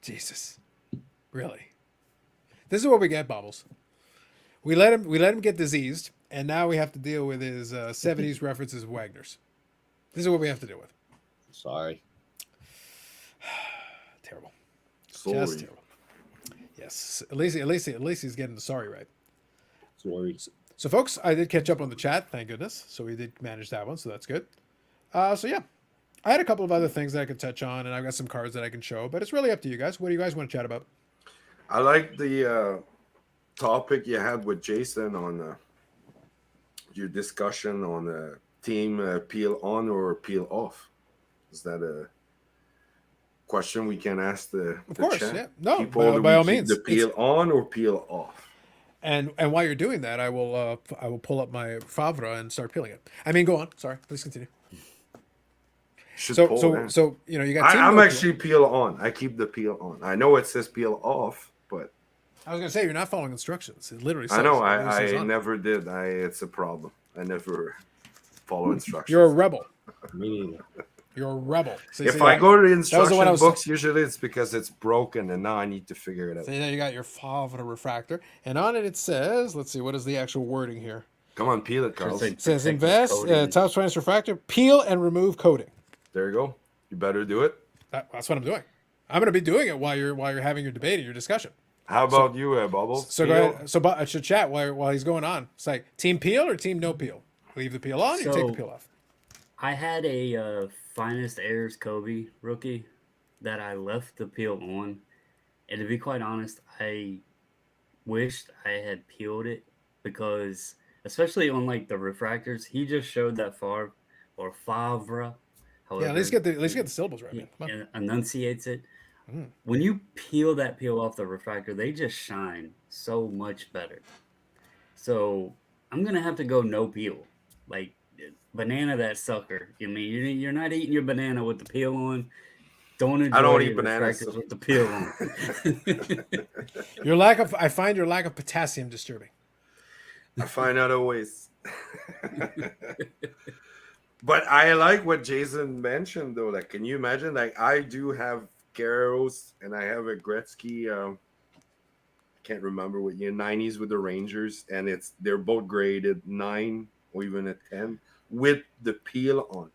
Jesus, really? This is what we get, Bobbles. We let him get diseased, and now we have to deal with his 70s references of Wagner's. This is what we have to deal with. Sorry. Terrible. Sorry. Just terrible. Yes. At least he's getting the sorry right. Sorry. So, folks, I did catch up on the chat, thank goodness. So we did manage that one, so that's good. So yeah, I had a couple of other things that I could touch on, and I've got some cards that I can show, but it's really up to you guys. What do you guys want to chat about? I like the topic you had with Jason on your discussion on the team peel on or peel off. Is that a question we can ask the course, chat. yeah. No, People, do by we all keep means. the peel on or peel off? And while you're doing that, I will pull up my Favre and start peeling it. I mean, go on. Sorry, please continue. Should So pull so that. so you know you got team I'm no actually peel on. I keep the peel on. I know it says peel off, but I was gonna say you're not following instructions. It literally says. I know it literally says I on. never did. It's a problem. I never follow instructions. You're a rebel. Me neither. You're a rebel. See, If see, I that- go to the that was the one instruction I was- books, usually it's because it's broken, and now I need to figure it out. See, there you got your Favre refractor, and on it says, let's see, what is the actual wording here? Come on, peel it, Carl. Should say It says protective invest, coating. Topps Finest refractor, peel and remove coating. There you go. You better do it. That's what I'm doing. I'm going to be doing it while you're having your debate and your discussion. How about you, Bubbles? So Peel? go ahead. So I should chat while he's going on. It's like team peel or team no peel. Leave the peel on. Or you take the So- peel off. I had a Finest Airs Kobe rookie that I left the peel on, and to be quite honest, I wished I had peeled it because, especially on like the refractors, he just showed that Favre. Yeah, at least get the syllables right, man. Come on. Enunciates it. Mm. When you peel that peel off the refractor, they just shine so much better. So I'm gonna have to go no peel, like banana that sucker. I mean, you're not eating your banana with the peel on. Don't enjoy I don't eat your bananas, refractors so- with the peel on. I find your lack of potassium disturbing. I find other ways. But I like what Jason mentioned, though. Like, can you imagine? Like, I do have Carros and I have a Gretzky. I can't remember what year, 90s with the Rangers, and they're both graded 9 or even a 10 with the peel on.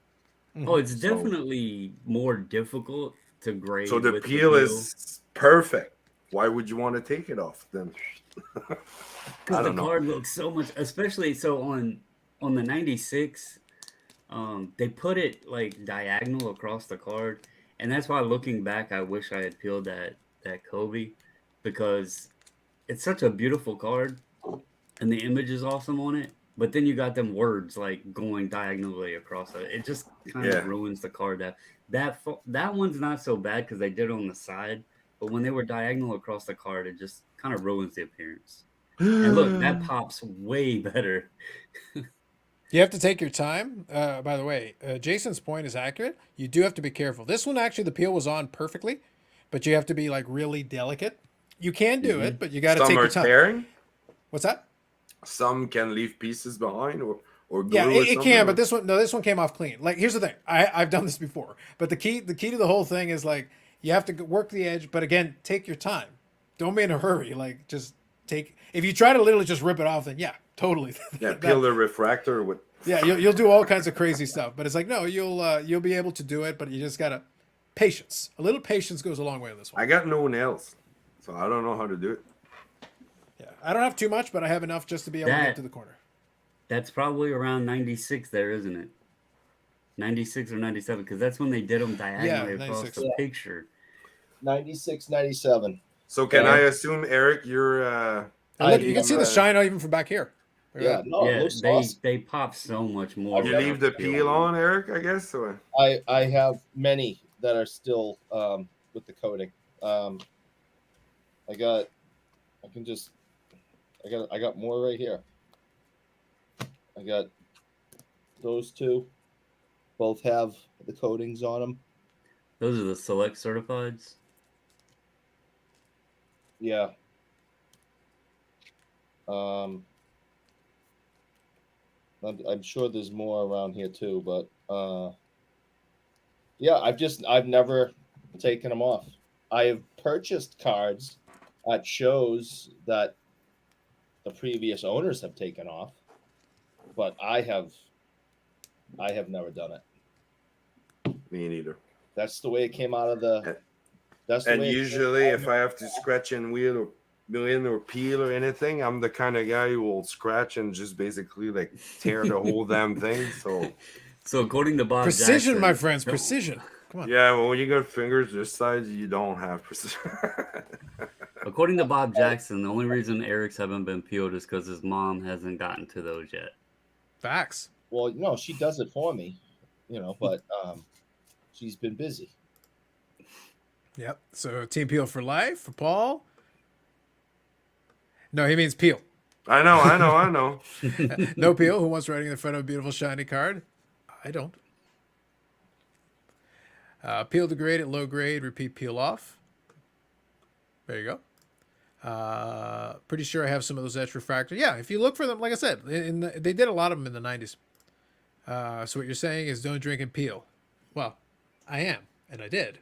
Oh, it's So- definitely more difficult to grade. So the with peel is perfect. Why would you want to take it off then? I because the don't know. card looks so much, especially so on the 96. They put it like diagonal across the card, and that's why looking back, I wish I had peeled that Kobe because it's such a beautiful card, and the image is awesome on it. But then you got them words like going diagonally across it. It just kind Yeah. of ruins the card. That one's not so bad because they did it on the side, but when they were diagonal across the card, it just kind of ruins the appearance. And look, that pops way better. You have to take your time. By the way, Jason's point is accurate. You do have to be careful. This one, actually, the peel was on perfectly, but you have to be like really delicate. You can do it, but you got to Some take are your time. tearing. What's that? Some can leave pieces behind or glue. Yeah, or it something, can, or- but this one came off clean. Like, here's the thing. I've done this before, but the key to the whole thing is like you have to work the edge, but again, take your time. Don't be in a hurry. Like, just take. If you try to literally just rip it off, then yeah, totally. Yeah, peel the refractor with. Yeah, you'll do all kinds of crazy stuff, but it's like no, you'll be able to do it, but you just gotta patience. A little patience goes a long way on this one. I got no nails, so I don't know how to do it. Yeah, I don't have too much, but I have enough just to be able to get That- to the corner. That's probably around 96 there, isn't it? 96 or 97, because that's when they did them diagonally across 96. the picture. 96, 97. So can Yeah. I assume, Eric, you're And look, you can see the never- shine even from back here. Yeah, no, it Yeah, looks they awesome. they pop so much more. You you with leave the peel on, Eric, I guess. Or I have many that are still with the coating. I got more right here. I got those two. Both have the coatings on them. Those are the select certifieds. Yeah. I'm sure there's more around here too, but yeah, I've never taken them off. I have purchased cards at shows that the previous owners have taken off, but I have never done it. me neither. That's the way it came out of the. That's the And way it came usually, out of if I have to scratch and wheel or million or peel or anything, I'm the kind of guy who will scratch and just basically like tear the whole damn thing. So So according to Bob Precision, Jackson, my friends, precision. Come on. yeah, well, when you got fingers this size, you don't have precision. According to Bob Jackson, the only reason Eric's haven't been peeled is because his mom hasn't gotten to those yet. Facts. Well, no, she does it for me, but she's been busy. Yep. So team peel for life for Paul. No, he means peel. I know. No peel. Who wants writing in the front of a beautiful shiny card? I don't. Peel to grade at low grade. Repeat peel off. There you go. Pretty sure I have some of those etch refractor. Yeah, if you look for them, like I said, they did a lot of them in the 90s. So what you're saying is don't drink and peel. Well, I am, and I did.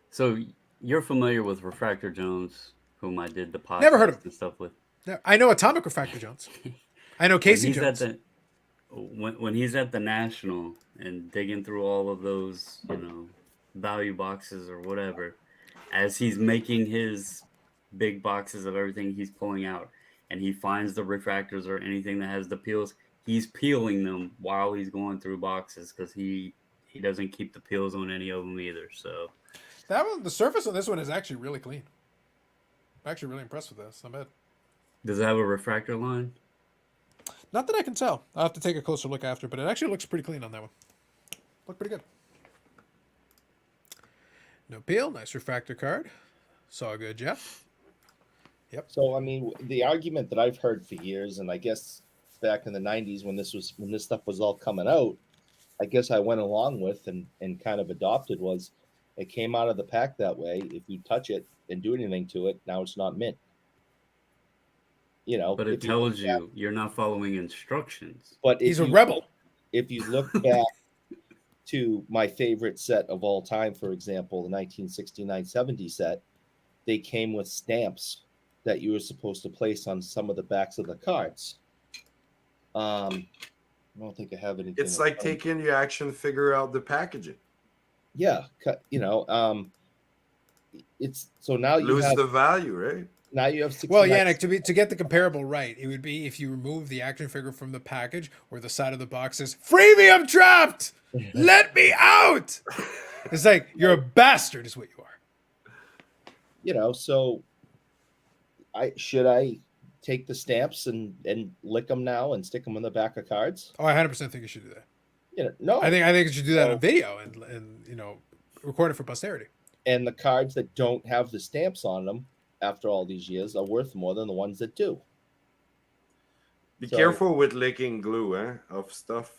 So you're familiar with Refractor Jones, whom I did the podcast Never heard of him. and stuff with. Yeah, I know Atomic Refractor Jones. I know Casey Jones. When he's at the National and digging through all of those, value boxes or whatever, as he's making his big boxes of everything he's pulling out, and he finds the refractors or anything that has the peels, he's peeling them while he's going through boxes because he doesn't keep the peels on any of them either. So The surface on this one is actually really clean. I'm actually really impressed with this. Not bad. does it have a refractor line? Not that I can tell. I'll have to take a closer look after, but it actually looks pretty clean on that one. Look pretty good. No peel. Nice refractor card. Saw good, Jeff. Yep. So I mean, the argument that I've heard for years, and I guess back in the '90s when this stuff was all coming out, I guess I went along with and kind of adopted was, it came out of the pack that way. If you touch it and do anything to it, now it's not mint. But it tells you you're not following instructions. But he's a rebel. If you look back to my favorite set of all time, for example, the 1969-70 set, they came with stamps that you were supposed to place on some of the backs of the cards. I don't think I have anything. It's like taking your action figure out the packaging. Yeah, it's so now you lose have the value, right? now you have 69. Well, Yannick, to get the comparable right, it would be if you remove the action figure from the package or the side of the box says, "Free me, I'm trapped! Let me out!" It's like, you're a bastard is what you are. So I take the stamps and lick them now and stick them on the back of cards? Oh, I 100% think you should do that. No. I think you should do that on video and record it for posterity. And the cards that don't have the stamps on them after all these years are worth more than the ones that do. Be careful with licking glue, of stuff.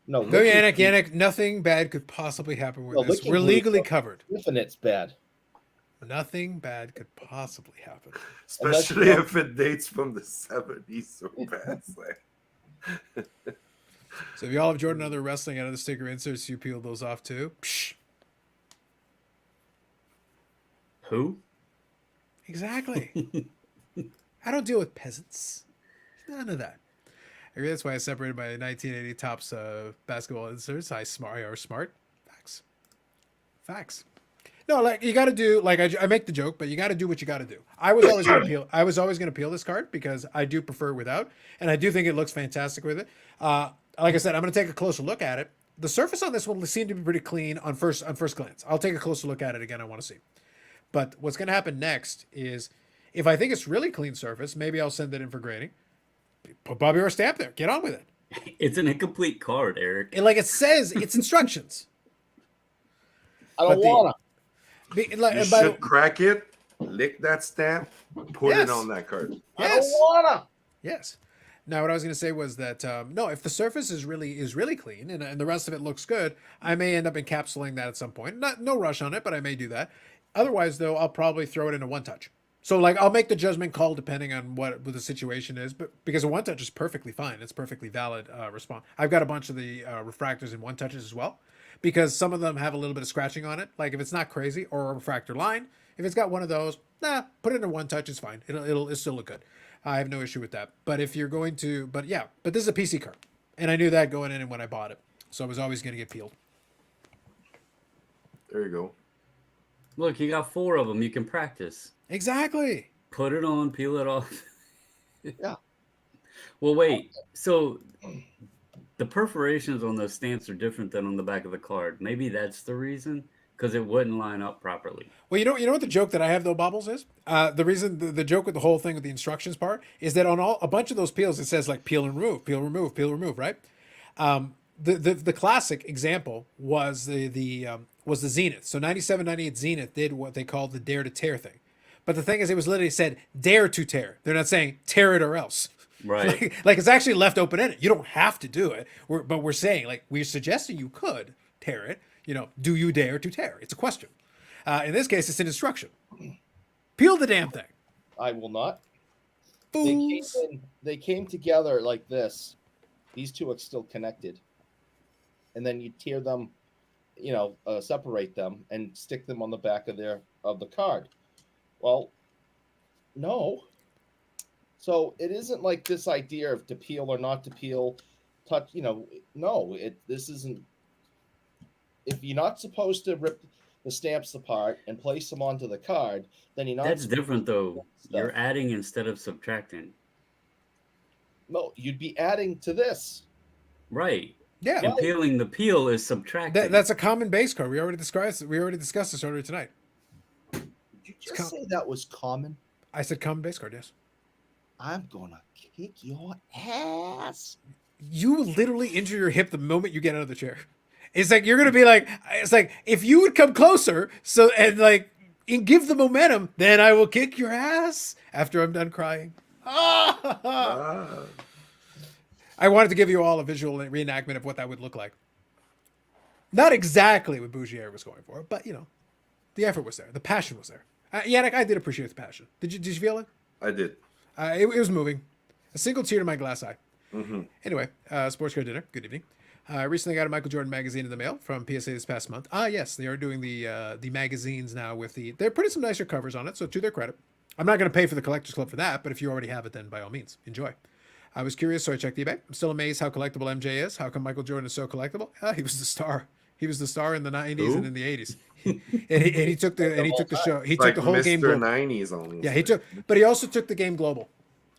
No, Yannick, nothing bad could possibly happen with this. We're legally covered. Infinite's bad. Nothing bad could possibly happen. Especially if it dates from the 70s so fast. So if y'all have Jordan other wrestling out of the sticker inserts, you peel those off too. Psh. Who? Exactly. I don't deal with peasants. None of that. I agree. That's why I separated my 1980 Topps basketball inserts. I are smart. Facts. No, like you got to do. Like I make the joke, but you got to do what you got to do. I was always going to peel. I was always going to peel this card because I do prefer it without, and I do think it looks fantastic with it. Like I said, I'm going to take a closer look at it. The surface on this one seemed to be pretty clean on first glance. I'll take a closer look at it again. I want to see. But what's going to happen next is, if I think it's really clean surface, maybe I'll send it in for grading. Put Bobby Orr stamp there. Get on with it. It's an incomplete card, Eric. And like it says, it's instructions. I don't want to. You should crack it, lick that stamp, put it on that card. Yes. I don't want to. Yes. Now, what I was going to say was that no, if the surface is really clean and the rest of it looks good, I may end up encapsulating that at some point. No rush on it, but I may do that. Otherwise, though, I'll probably throw it in a one touch. So, like, I'll make the judgment call depending on what the situation is, but because a one touch is perfectly fine, it's perfectly valid response. I've got a bunch of the refractors in one touches as well, because some of them have a little bit of scratching on it. Like if it's not crazy, or a refractor line, if it's got one of those, put it in a one touch. It's fine. It'll still look good. I have no issue with that. But if you're going to, but this is a PC card, and I knew that going in and when I bought it, so I was always going to get peeled. There you go. Look, you got 4 of them. You can practice. Exactly. Put it on, peel it off. Yeah. Well, wait. So the perforations on those stamps are different than on the back of the card. Maybe that's the reason, because it wouldn't line up properly. Well, you know what the joke that I have though, Bobbles, is the reason the joke with the whole thing with the instructions part is that on a bunch of those peels it says like peel and remove, peel, remove, right? The classic example was was the Zenith. So 97, 98 Zenith did what they called the dare to tear thing. But the thing is, it was literally said dare to tear. They're not saying tear it or else. Right. Like it's actually left open ended. You don't have to do it. But we're saying, like, we're suggesting you could tear it. You know, do you dare to tear? It's a question. In this case, it's an instruction. Peel the damn thing. I will not. Fools. They came together like this. These two are still connected. And then you tear them, separate them and stick them on the back of the card. Well, no. So it isn't like this idea of to peel or not to peel, touch. No. This isn't. If you're not supposed to rip the stamps apart and place them onto the card, then you're not. That's different though. You're adding instead of subtracting. No, you'd be adding to this. Right. Yeah. And peeling the peel is subtracting. That's a common base card. We already discussed this earlier tonight. Did you just say that was common? I said common base card, yes. I'm gonna kick your ass. You will literally injure your hip the moment you get out of the chair. It's like you're gonna be like, it's like if you would come closer, and give the momentum, then I will kick your ass after I'm done crying. I wanted to give you all a visual reenactment of what that would look like. Not exactly what Bougier was going for, but the effort was there, the passion was there. Yannick, I did appreciate the passion. Did you feel it? I did. It was moving. A single tear to my glass eye. Mm-hmm. Anyway, Sports Card Dinner. Good evening. Recently got a Michael Jordan magazine in the mail from PSA this past month. Yes, they are doing the magazines now with they're putting some nicer covers on it, so to their credit. I'm not going to pay for the Collectors Club for that, but if you already have it, then by all means, enjoy. I was curious, so I checked eBay. I'm still amazed how collectible MJ is. How come Michael Jordan is so collectible? He was the star. He was the star in the 90s and in the 80s. and he took the show. He took the whole game global. 90s almost. Yeah, but he also took the game global.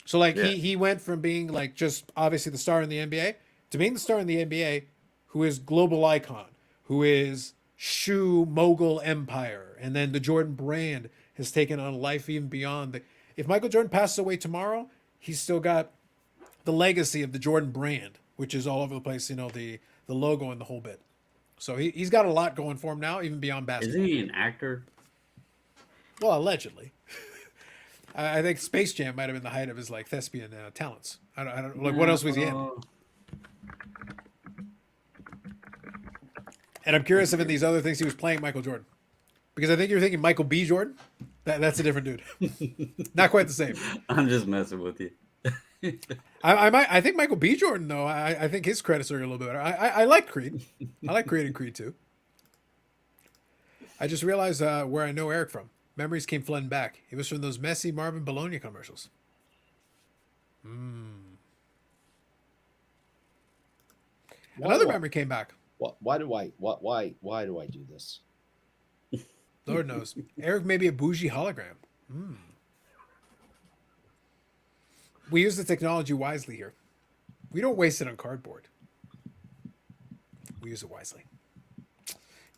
So he went from being like just obviously the star in the NBA to being the star in the NBA, who is global icon, who is shoe mogul empire, and then the Jordan brand has taken on life even beyond. If Michael Jordan passes away tomorrow, he's still got the legacy of the Jordan brand, which is all over the place. The logo and the whole bit. So he's got a lot going for him now, even beyond basketball. Isn't he an actor? Well, allegedly. I think Space Jam might have been the height of his thespian talents. I don't like what else was he in. And I'm curious if in these other things he was playing Michael Jordan, because I think you're thinking Michael B. Jordan. That's a different dude. Not quite the same. I'm just messing with you. I think Michael B. Jordan though. I think his credits are a little bit better. I like Creed. I like Creed and Creed 2. I just realized where I know Eric from. Memories came flooding back. It was from those messy Marvin Bologna commercials. Another memory came back. Why do I do this? Lord knows. Eric may be a bougie hologram. We use the technology wisely here. We don't waste it on cardboard. We use it wisely.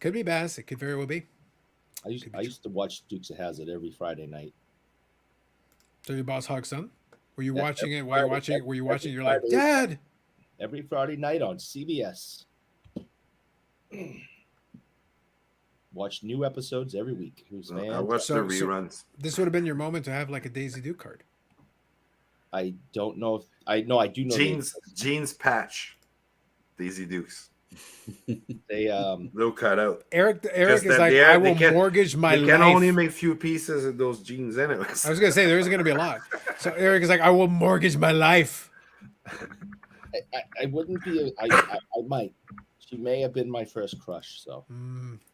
Could be Bass. It could very well be. I used to watch Dukes of Hazzard every Friday night. So your boss Hog Son? Were you Yeah, watching it every while you're Friday- watching it? Were you every watching it? You're like, Friday. Dad! Every Friday night on CBS. Watch new episodes every week. It was I watched the reruns. This would have been your moment to have like a Daisy Duke card. I don't know if I do know Jeans patch. Daisy Dukes. they Little cutout. Eric is that like, I will mortgage my They life. can only make few pieces of those jeans anyways. I was gonna say there isn't gonna be a lot. So Eric is like, I will mortgage my life. I wouldn't be I might. She may have been my first crush, so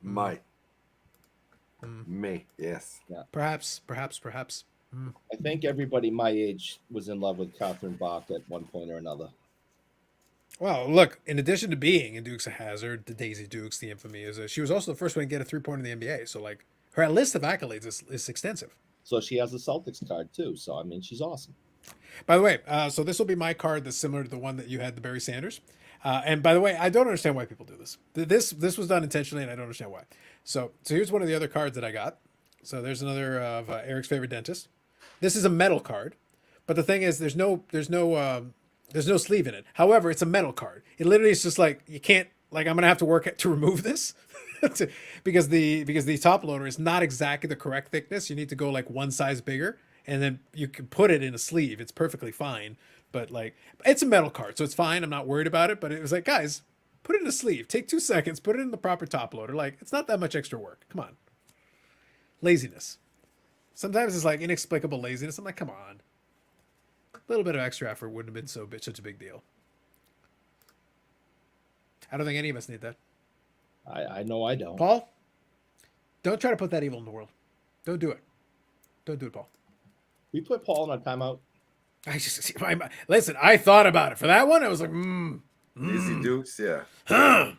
Might. May, yes. yeah. Perhaps. I think everybody my age was in love with Catherine Bach at one point or another. Well, look, in addition to being in Dukes of Hazzard, the Daisy Dukes, the infamy is she was also the first one to get a 3-pointer in the NBA. So like her list of accolades is extensive. So she has a Celtics card too. So I mean, she's awesome. By the way, so this will be my card that's similar to the one that you had, the Barry Sanders. And by the way, I don't understand why people do this. This was done intentionally, and I don't understand why. So here's one of the other cards that I got. So there's another of Eric's favorite dentist. This is a metal card, but the thing is, there's no sleeve in it. However, it's a metal card. It literally is just like you can't Like I'm gonna have to work to remove this because the top loader is not exactly the correct thickness. You need to go like one size bigger, and then you can put it in a sleeve. It's perfectly fine, but like it's a metal card, so it's fine. I'm not worried about it. But it was like, guys, put it in a sleeve. Take 2 seconds. Put it in the proper top loader. Like it's not that much extra work. Come on. Laziness. Sometimes it's like inexplicable laziness. I'm like, come on. A little bit of extra effort wouldn't have been such a big deal. I don't think any of us need that. I know I don't. Paul, don't try to put that evil in the world. Don't do it. Don't do it, Paul. We put Paul in a timeout. Listen, I thought about it. For that one, I was like, Easy Dukes, yeah. Oh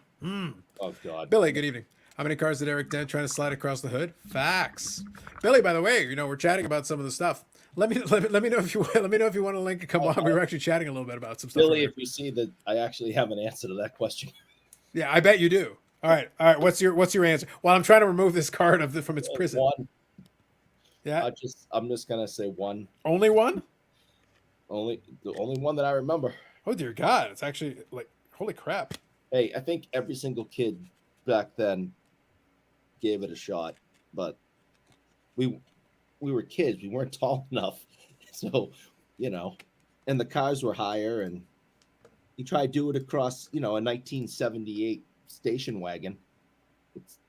God. Billy, good evening. How many cars did Eric Dent trying to slide across the hood? Facts. Billy, by the way, we're chatting about some of the stuff. Let me know if you want to link and come on. We were actually chatting a little bit about some stuff. Billy, if you see that I actually have an answer to that question. Yeah, I bet you do. All right. What's your answer? Well, I'm trying to remove this card from its prison. One. Yeah. I'm just gonna say one. Only one? The only one that I remember. Oh dear God! It's actually like holy crap. Hey, I think every single kid back then gave it a shot, but we were kids. We weren't tall enough, so and the cars were higher, and you try to do it across a 1978 station wagon. It's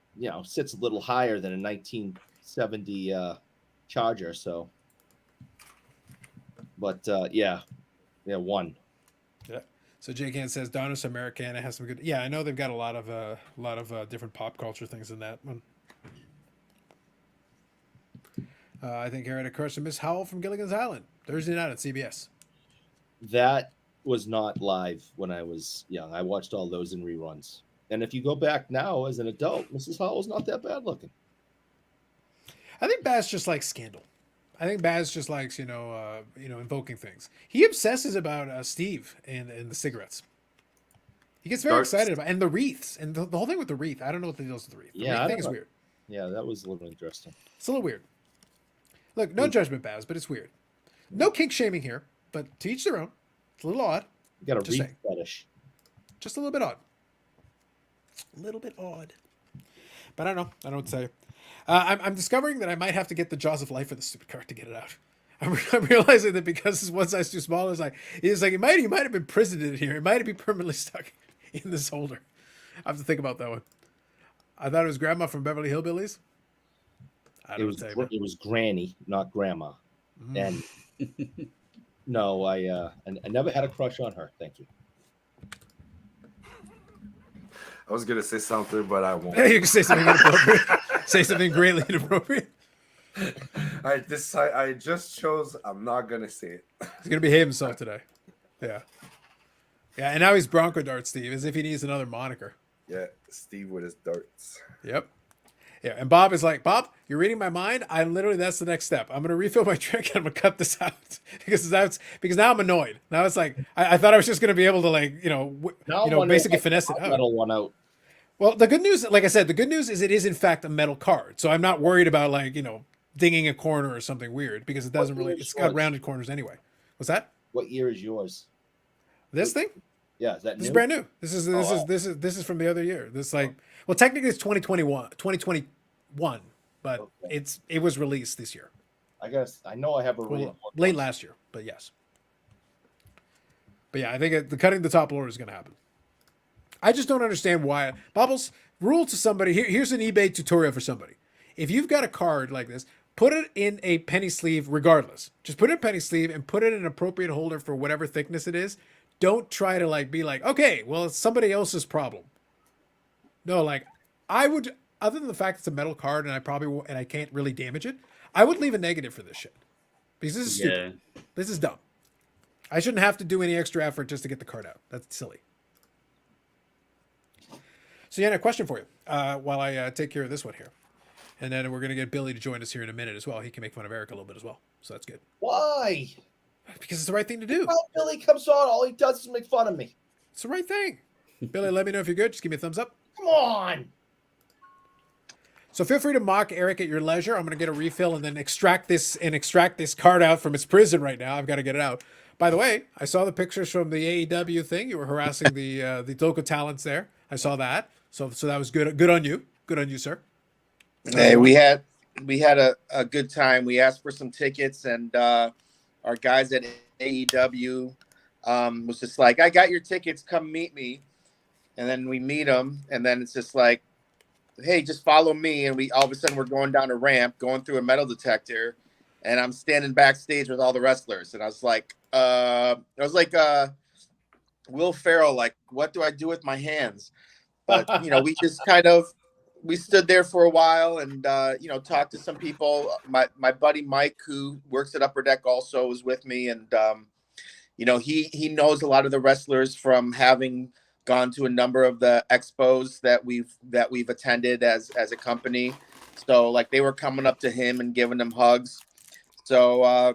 sits a little higher than a 1970 Charger. So, but yeah, one. Yeah. So J-Can says Donis Americana has some good. Yeah, I know they've got a lot of different pop culture things in that one. I think here at a crush to Miss Howell from Gilligan's Island Thursday night at CBS. That was not live when I was young. I watched all those in reruns. And if you go back now as an adult, Mrs. Howell's not that bad looking. I think Baz just likes scandal. I think Baz just likes invoking things. He obsesses about Steve and the cigarettes. He gets very excited about and the wreaths and the whole thing with the wreath. I don't know what the deal is with the wreath. The wreath thing is weird. Yeah, that was a little interesting. It's a little weird. Look, no judgment, Baz, but it's weird. No kink shaming here, but to each their own. It's a little odd. You got a wreath fetish. Just a little bit odd. A little bit odd. But I don't know. I don't know what to tell you. I'm discovering that I might have to get the Jaws of Life for the stupid card to get it out. I'm realizing that because it's one size too small, it might have been prisoned in here. It might be permanently stuck in this holder. I have to think about that one. I thought it was Grandma from Beverly Hillbillies. It was Granny, not Grandma. And no, I never had a crush on her. Thank you. I was gonna say something, but I won't. You can say something inappropriate. Say something greatly inappropriate. I just chose. I'm not gonna say it. He's gonna behave himself today. Yeah. Yeah, and now he's Bronco Dart Steve, as if he needs another moniker. Yeah, Steve with his darts. Yep. Yeah, and Bob is like, Bob, you're reading my mind. That's the next step. I'm gonna refill my drink and I'm gonna cut this out because now I'm annoyed. Now it's like I thought I was just gonna be able to basically finesse it out. Metal one out. Well, the good news, like I said, is it is in fact a metal card, so I'm not worried about dinging a corner or something weird because it doesn't really. It's got rounded corners anyway. What's that? What year is yours? This thing? Yeah, is that new? This is brand new. This is from the other year. Well, technically it's 2021, but okay. it was released this year. I guess I know I have a late last year, but yes. But yeah, I think the cutting the top loader is going to happen. I just don't understand why. Bubbles, rule to somebody. Here's an eBay tutorial for somebody. If you've got a card like this, put it in a penny sleeve regardless. Just put it in a penny sleeve and put it in an appropriate holder for whatever thickness it is. Don't try to be like, okay, well, it's somebody else's problem. No, I would, other than the fact it's a metal card and I can't really damage it, I would leave a negative for this shit. Because this is stupid. This is dumb. I shouldn't have to do any extra effort just to get the card out. That's silly. So, yeah, a question for you while I take care of this one here. And then we're going to get Billy to join us here in a minute as well. He can make fun of Eric a little bit as well. So that's good. Why? Because it's the right thing to do. Well, Billy comes on, all he does is make fun of me. It's the right thing. Billy, let me know if you're good. Just give me a thumbs up. Come on. So feel free to mock Eric at your leisure. I'm going to get a refill and then extract this card out from its prison right now. I've got to get it out. By the way, I saw the pictures from the AEW thing. You were harassing the local talents there. I saw that. So that was good. Good on you. Good on you, sir. Hey, we had a good time. We asked for some tickets, and our guys at AEW was just like, "I got your tickets. Come meet me." And then we meet them, and then it's just like, "Hey, just follow me." And we all of a sudden we're going down a ramp, going through a metal detector, and I'm standing backstage with all the wrestlers, and I was like, Will Ferrell, like, what do I do with my hands? But we just we stood there for a while and talked to some people. My buddy Mike, who works at Upper Deck, also was with me, and he knows a lot of the wrestlers from having gone to a number of the expos that we've attended as a company. So like they were coming up to him and giving him hugs. So I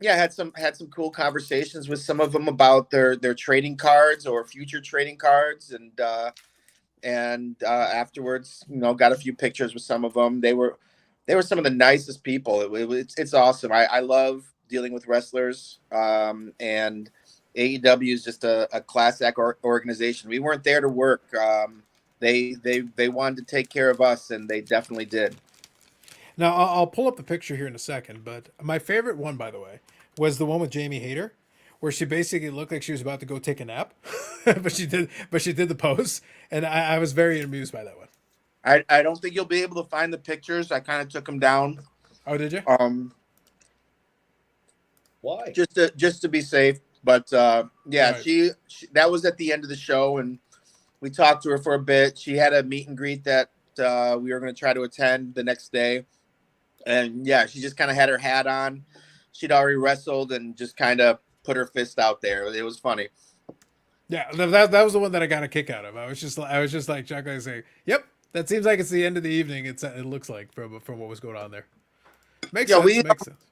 had some cool conversations with some of them about their trading cards or future trading cards, and afterwards, got a few pictures with some of them. They were some of the nicest people. It's awesome. I love dealing with wrestlers, and AEW is just a class act organization. We weren't there to work. They wanted to take care of us, and they definitely did. Now I'll pull up the picture here in a second, but my favorite one, by the way, was the one with Jamie Hayter, where she basically looked like she was about to go take a nap, but she did the pose, and I was very amused by that one. I don't think you'll be able to find the pictures. I kind of took them down. Oh, did you? Why? Just to be safe. But Right. she that was at the end of the show, and we talked to her for a bit. She had a meet and greet that we were going to try to attend the next day, and she just kind of had her hat on. She'd already wrestled and just kind of put her fist out there. It was funny. Yeah, that was the one that I got a kick out of. I was just like chuckling, saying, "Yep, that seems like it's the end of the evening." It looks like from what was going on there. Makes sense. Makes sense.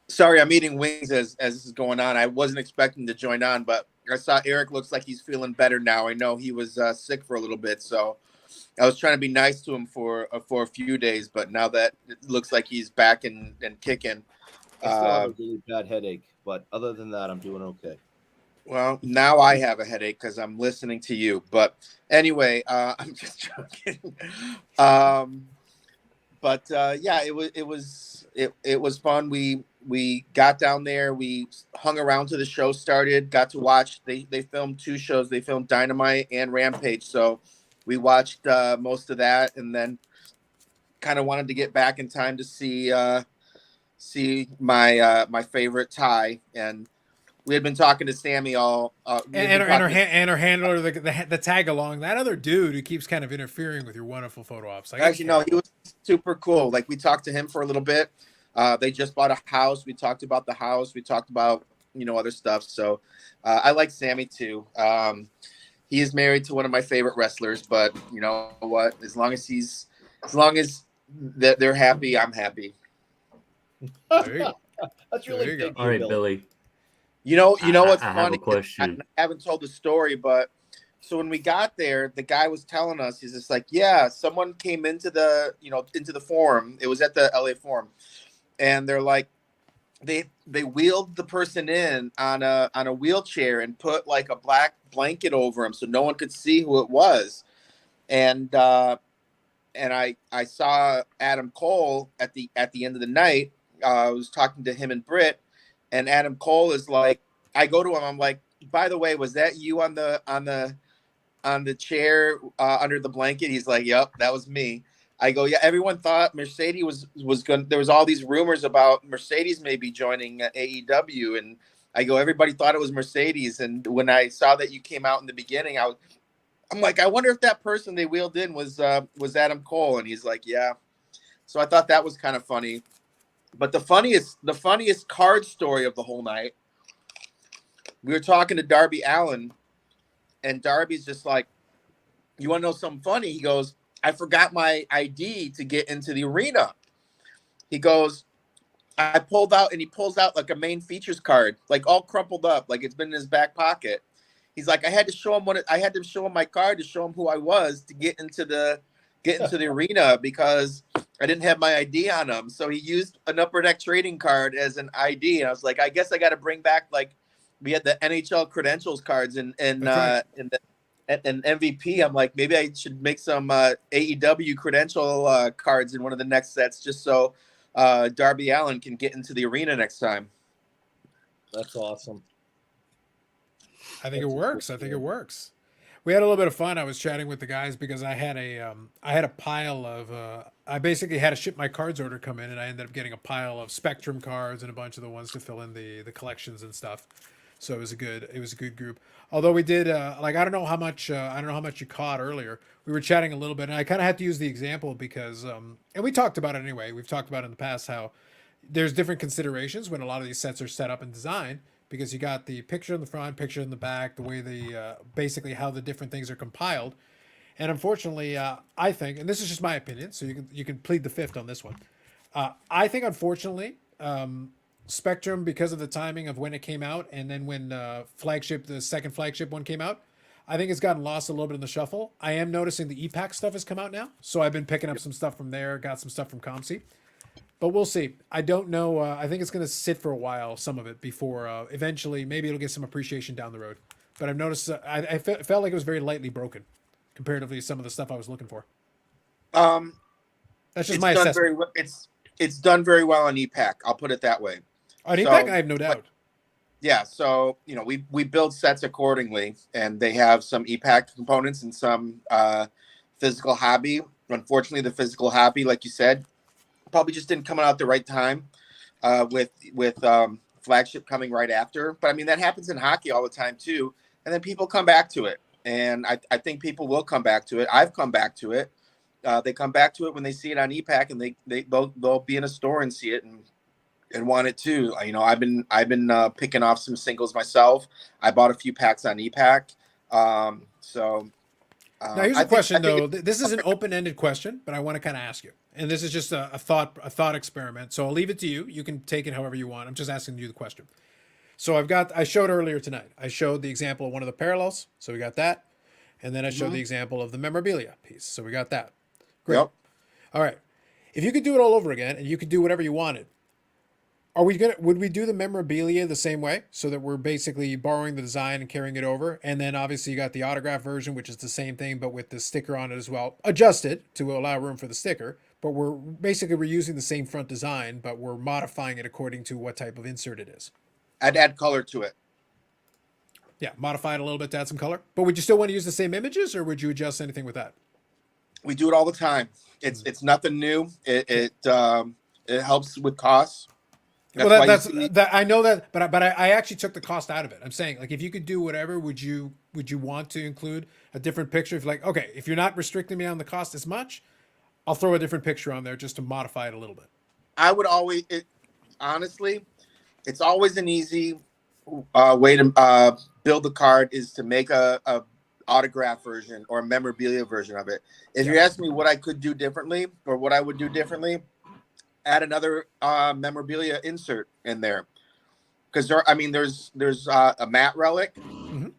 Sorry, I'm eating wings as this is going on. I wasn't expecting to join on, but I saw Eric looks like he's feeling better now. I know he was sick for a little bit, so I was trying to be nice to him for a few days, but now that it looks like he's back and kicking. I still have a really bad headache, but other than that, I'm doing okay. Well, now I have a headache because I'm listening to you. But anyway, I'm just joking. It was fun. We got down there. We hung around till the show started. Got to watch. They filmed 2 shows. They filmed Dynamite and Rampage. So we watched most of that, and then kind of wanted to get back in time to see my favorite Ty. And we had been talking to Sammy all. And her handler, the tag along, that other dude who keeps kind of interfering with your wonderful photo ops. Actually, no, he was super cool. Like we talked to him for a little bit. They just bought a house. We talked about the house. We talked about other stuff. So I like Sammy too. He is married to one of my favorite wrestlers, but you know what? As long as they're happy, I'm happy. There you go. That's really There you go. big. All right, Bill. Billy. You know what's I have funny? a question. I haven't told the story, but so when we got there, the guy was telling us, he's just like, yeah, someone came into the forum. It was at the LA Forum, and they're like, they wheeled the person in on a wheelchair and put like a black blanket over him so no one could see who it was, and I saw Adam Cole at the end of the night. I was talking to him and Britt. And Adam Cole is like, I go to him. I'm like, by the way, was that you on the chair under the blanket? He's like, yep, that was me. I go, yeah. Everyone thought Mercedes was going. There was all these rumors about Mercedes maybe joining AEW, and I go, everybody thought it was Mercedes. And when I saw that you came out in the beginning, I'm like, I wonder if that person they wheeled in was Adam Cole. And he's like, yeah. So I thought that was kind of funny. But the funniest card story of the whole night, we were talking to Darby Allin, and Darby's just like, you want to know something funny? He goes, I forgot my ID to get into the arena. He goes, I pulled out, and he pulls out like a main features card, like all crumpled up, like it's been in his back pocket. He's like, I had to show him my card to show him who I was to get into the arena because I didn't have my ID on him. So he used an Upper Deck trading card as an ID. And I was like, I guess I got to bring back, like, we had the NHL credentials cards and an MVP, I'm like, maybe I should make some AEW credential cards in one of the next sets, just so Darby Allin can get into the arena next time. That's awesome. I think That's it a works. cool I think deal. it works. We had a little bit of fun. I was chatting with the guys because I had a pile of I basically had to ship my cards order come in, and I ended up getting a pile of Spectrum cards and a bunch of the ones to fill in the collections and stuff. So it was a good group. Although we did like I don't know how much you caught earlier. We were chatting a little bit, and I kind of had to use the example because and we talked about it anyway. We've talked about it in the past how there's different considerations when a lot of these sets are set up and designed because you got the picture in the front, picture in the back, the way the basically how the different things are compiled. And unfortunately, I think, and this is just my opinion, so you can plead the fifth on this one. I think unfortunately, Spectrum, because of the timing of when it came out, and then when the second flagship one came out, I think it's gotten lost a little bit in the shuffle. I am noticing the EPAC stuff has come out now, so I've been picking up some stuff from there, got some stuff from ComC. But we'll see. I don't know. I think it's going to sit for a while, some of it, before eventually maybe it'll get some appreciation down the road. But I've noticed I felt like it was very lightly broken comparatively to some of the stuff I was looking for. Um, That's just it's my done assessment. very well. It's done very well on EPAC. I'll put it that way. On So, EPAC, I have no doubt. Yeah, so we build sets accordingly, and they have some EPAC components and some physical hobby. Unfortunately, the physical hobby, like you said, probably just didn't come out at the right time with flagship coming right after. But I mean, that happens in hockey all the time too. And then people come back to it, and I think people will come back to it. I've come back to it. They come back to it when they see it on EPAC, and they'll be in a store and see it and want it too. I've been picking off some singles myself. I bought a few packs on EPAC. Now here's a question though. This is an open-ended question, but I want to kind of ask you. And this is just a thought experiment. So I'll leave it to you. You can take it however you want. I'm just asking you the question. So I showed earlier tonight. I showed the example of one of the parallels. So we got that. And then I showed the example of the memorabilia piece. So we got that. Great. Yep. All right. If you could do it all over again and you could do whatever you wanted, would we do the memorabilia the same way so that we're basically borrowing the design and carrying it over? And then obviously you got the autograph version, which is the same thing, but with the sticker on it as well, adjusted to allow room for the sticker. But we're using the same front design, but we're modifying it according to what type of insert it is. I'd add color to it. Yeah, modify it a little bit to add some color. But would you still want to use the same images, or would you adjust anything with that? We do it all the time. It's nothing new. It helps with costs. I know that, but I actually took the cost out of it. I'm saying, like, if you could do whatever, would you want to include a different picture? If okay, if you're not restricting me on the cost as much, I'll throw a different picture on there just to modify it a little bit. I would honestly, it's always an easy way to build a card is to make a autograph version or a memorabilia version of it. If you ask me what I could do differently or what I would do differently, add another memorabilia insert in there, because there's a matte relic,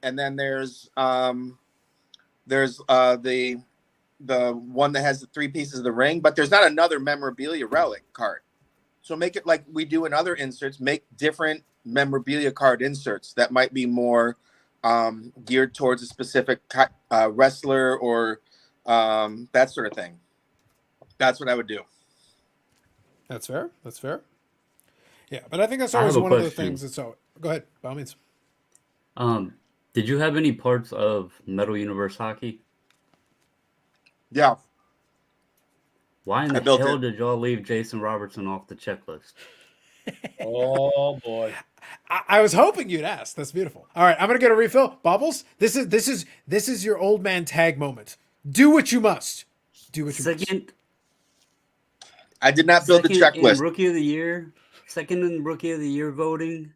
and then there's the one that has the 3 pieces of the ring, but there's not another memorabilia relic card. So make it like we do in other inserts. Make different memorabilia card inserts that might be more geared towards a specific wrestler or that sort of thing. That's what I would do. That's fair. Yeah, but I think that's always one of the things that's so. Go ahead, by all means. Did you have any parts of Metal Universe Hockey? Yeah. Why in the hell did y'all leave Jason Robertson off the checklist? Oh boy. I was hoping you'd ask. That's beautiful. All right, I'm gonna get a refill. Bobbles, this is your old man tag moment. Do what you must. Second. I did not build the checklist. Rookie of the Year, second in Rookie of the Year voting.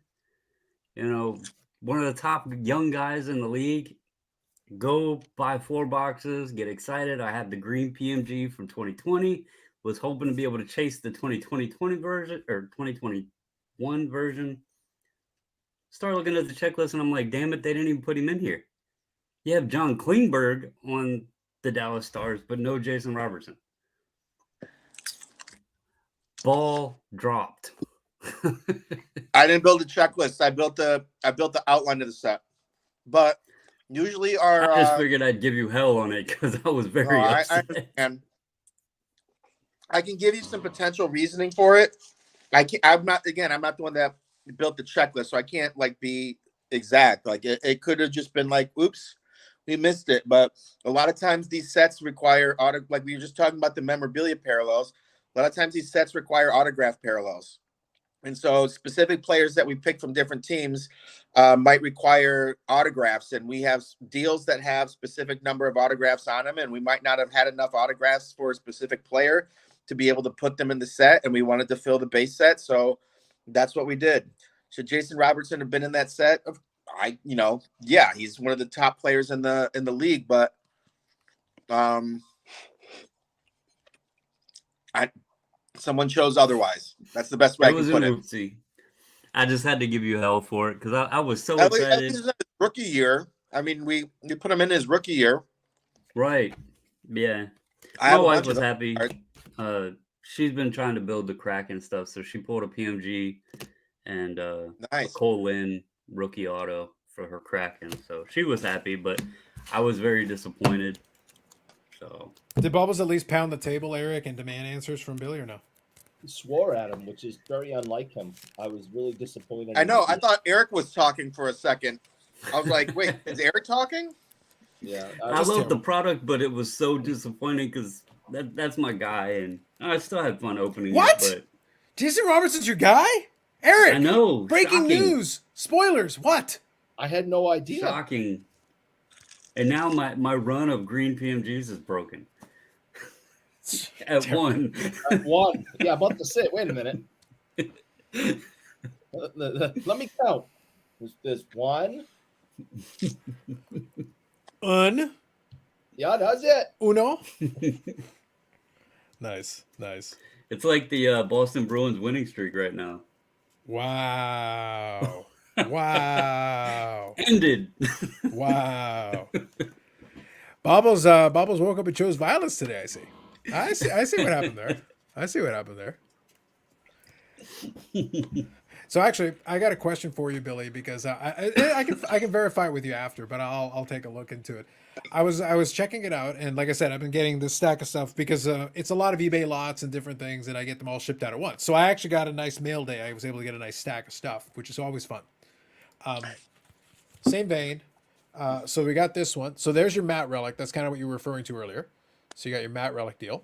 One of the top young guys in the league. Go buy 4 boxes, get excited. I had the green PMG from 2020. Was hoping to be able to chase the 2020 version or 2021 version. Start looking at the checklist and I'm like, damn it, they didn't even put him in here. You have John Klingberg on the Dallas Stars, but no Jason Robertson. Ball dropped. I didn't build a checklist. I built the outline of the set. But Usually our I just figured I'd give you hell on it because I was very I upset. understand. I can give you some potential reasoning for it. I'm not the one that built the checklist, so I can't like be exact. Like it could have just been like, oops, we missed it. But a lot of times these sets require like we were just talking about the memorabilia parallels. A lot of times these sets require autograph parallels. And so specific players that we pick from different teams might require autographs. And we have deals that have specific number of autographs on them. And we might not have had enough autographs for a specific player to be able to put them in the set. And we wanted to fill the base set. So that's what we did. Should Jason Robertson have been in that set? Yeah, he's one of the top players in the league. But someone chose otherwise. That's the best way I It can was a put it. oopsie. I just had to give you hell for it because I was so At least excited. in his rookie year. I mean, we put him in his rookie year. Right. Yeah. I My have a wife bunch of was them. happy. She's been trying to build the crack and stuff, so she pulled a PMG and a Nice. Cole Lynn rookie auto for her Kraken. So she was happy, but I was very disappointed. So Did Bubbles at least pound the table, Eric, and demand answers from Billy or no? He swore at him, which is very unlike him. I was really disappointed. I know. I thought Eric was talking for a second. I was like, wait, is Eric talking? Yeah, I love the product, but it was so disappointing because that's my guy, and I still had fun opening What? it. But Jason Robertson's your guy? Eric! I know. Breaking Shocking. news! Spoilers! What? I had no idea. Shocking. And now my run of green PMGs is broken. At one. One. Yeah, about to say. Wait a minute. Let me count. There's one. Yeah, that's it. Uno. Nice. It's like the Boston Bruins winning streak right now. Wow. Wow. Ended. Wow. Bobbles woke up and chose violence today, I see what happened there. So actually, I got a question for you, Billy, because I can verify it with you after, but I'll take a look into it. I was checking it out, and like I said, I've been getting this stack of stuff because it's a lot of eBay lots and different things, and I get them all shipped out at once. So I actually got a nice mail day. I was able to get a nice stack of stuff, which is always fun. Same vein. So we got this one. So there's your matte relic. That's kind of what you were referring to earlier. So you got your matte relic deal.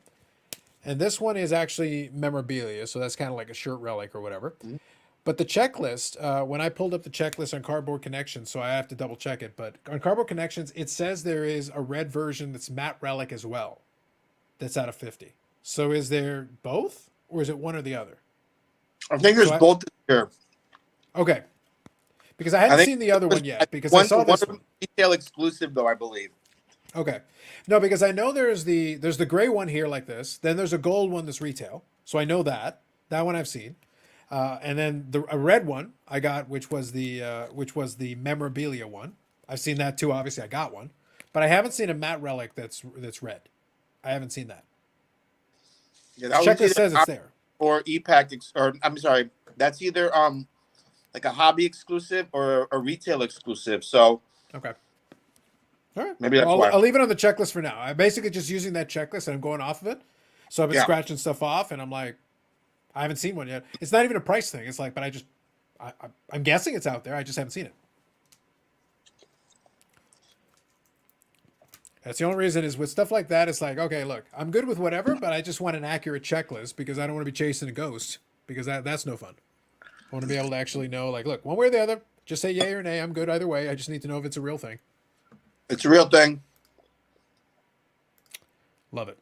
And this one is actually memorabilia. So that's kind of like a shirt relic or whatever. Mm-hmm. But the checklist, when I pulled up the checklist on Cardboard Connections, so I have to double check it. But on Cardboard Connections, it says there is a red version that's matte relic as well. That's out of 50. So is there both? Or is it one or the other? I think there's both here. Okay. Because I hadn't seen the other one yet. Because I saw this one. Retail exclusive, though, I believe. Okay. No, because I know there's the gray one here like this. Then there's a gold one that's retail. So I know that. That one I've seen. And then a red one I got, which was the memorabilia one. I've seen that too. Obviously, I got one. But I haven't seen a matte relic that's red. I haven't seen that. Yeah, that checklist says it's there. Or EPAC, or I'm sorry, that's either like a hobby exclusive or a retail exclusive. So okay. All right. Maybe that's why. I'll leave it on the checklist for now. I'm basically just using that checklist and I'm going off of it. So I've been scratching stuff off and I'm like, I haven't seen one yet. It's not even a price thing. It's like, but I'm guessing it's out there. I just haven't seen it. That's the only reason is with stuff like that. It's like, okay, look, I'm good with whatever, but I just want an accurate checklist because I don't want to be chasing a ghost because that's no fun. I want to be able to actually know, like, look, one way or the other, just say yay or nay. I'm good either way. I just need to know if it's a real thing. It's a real thing. Love it.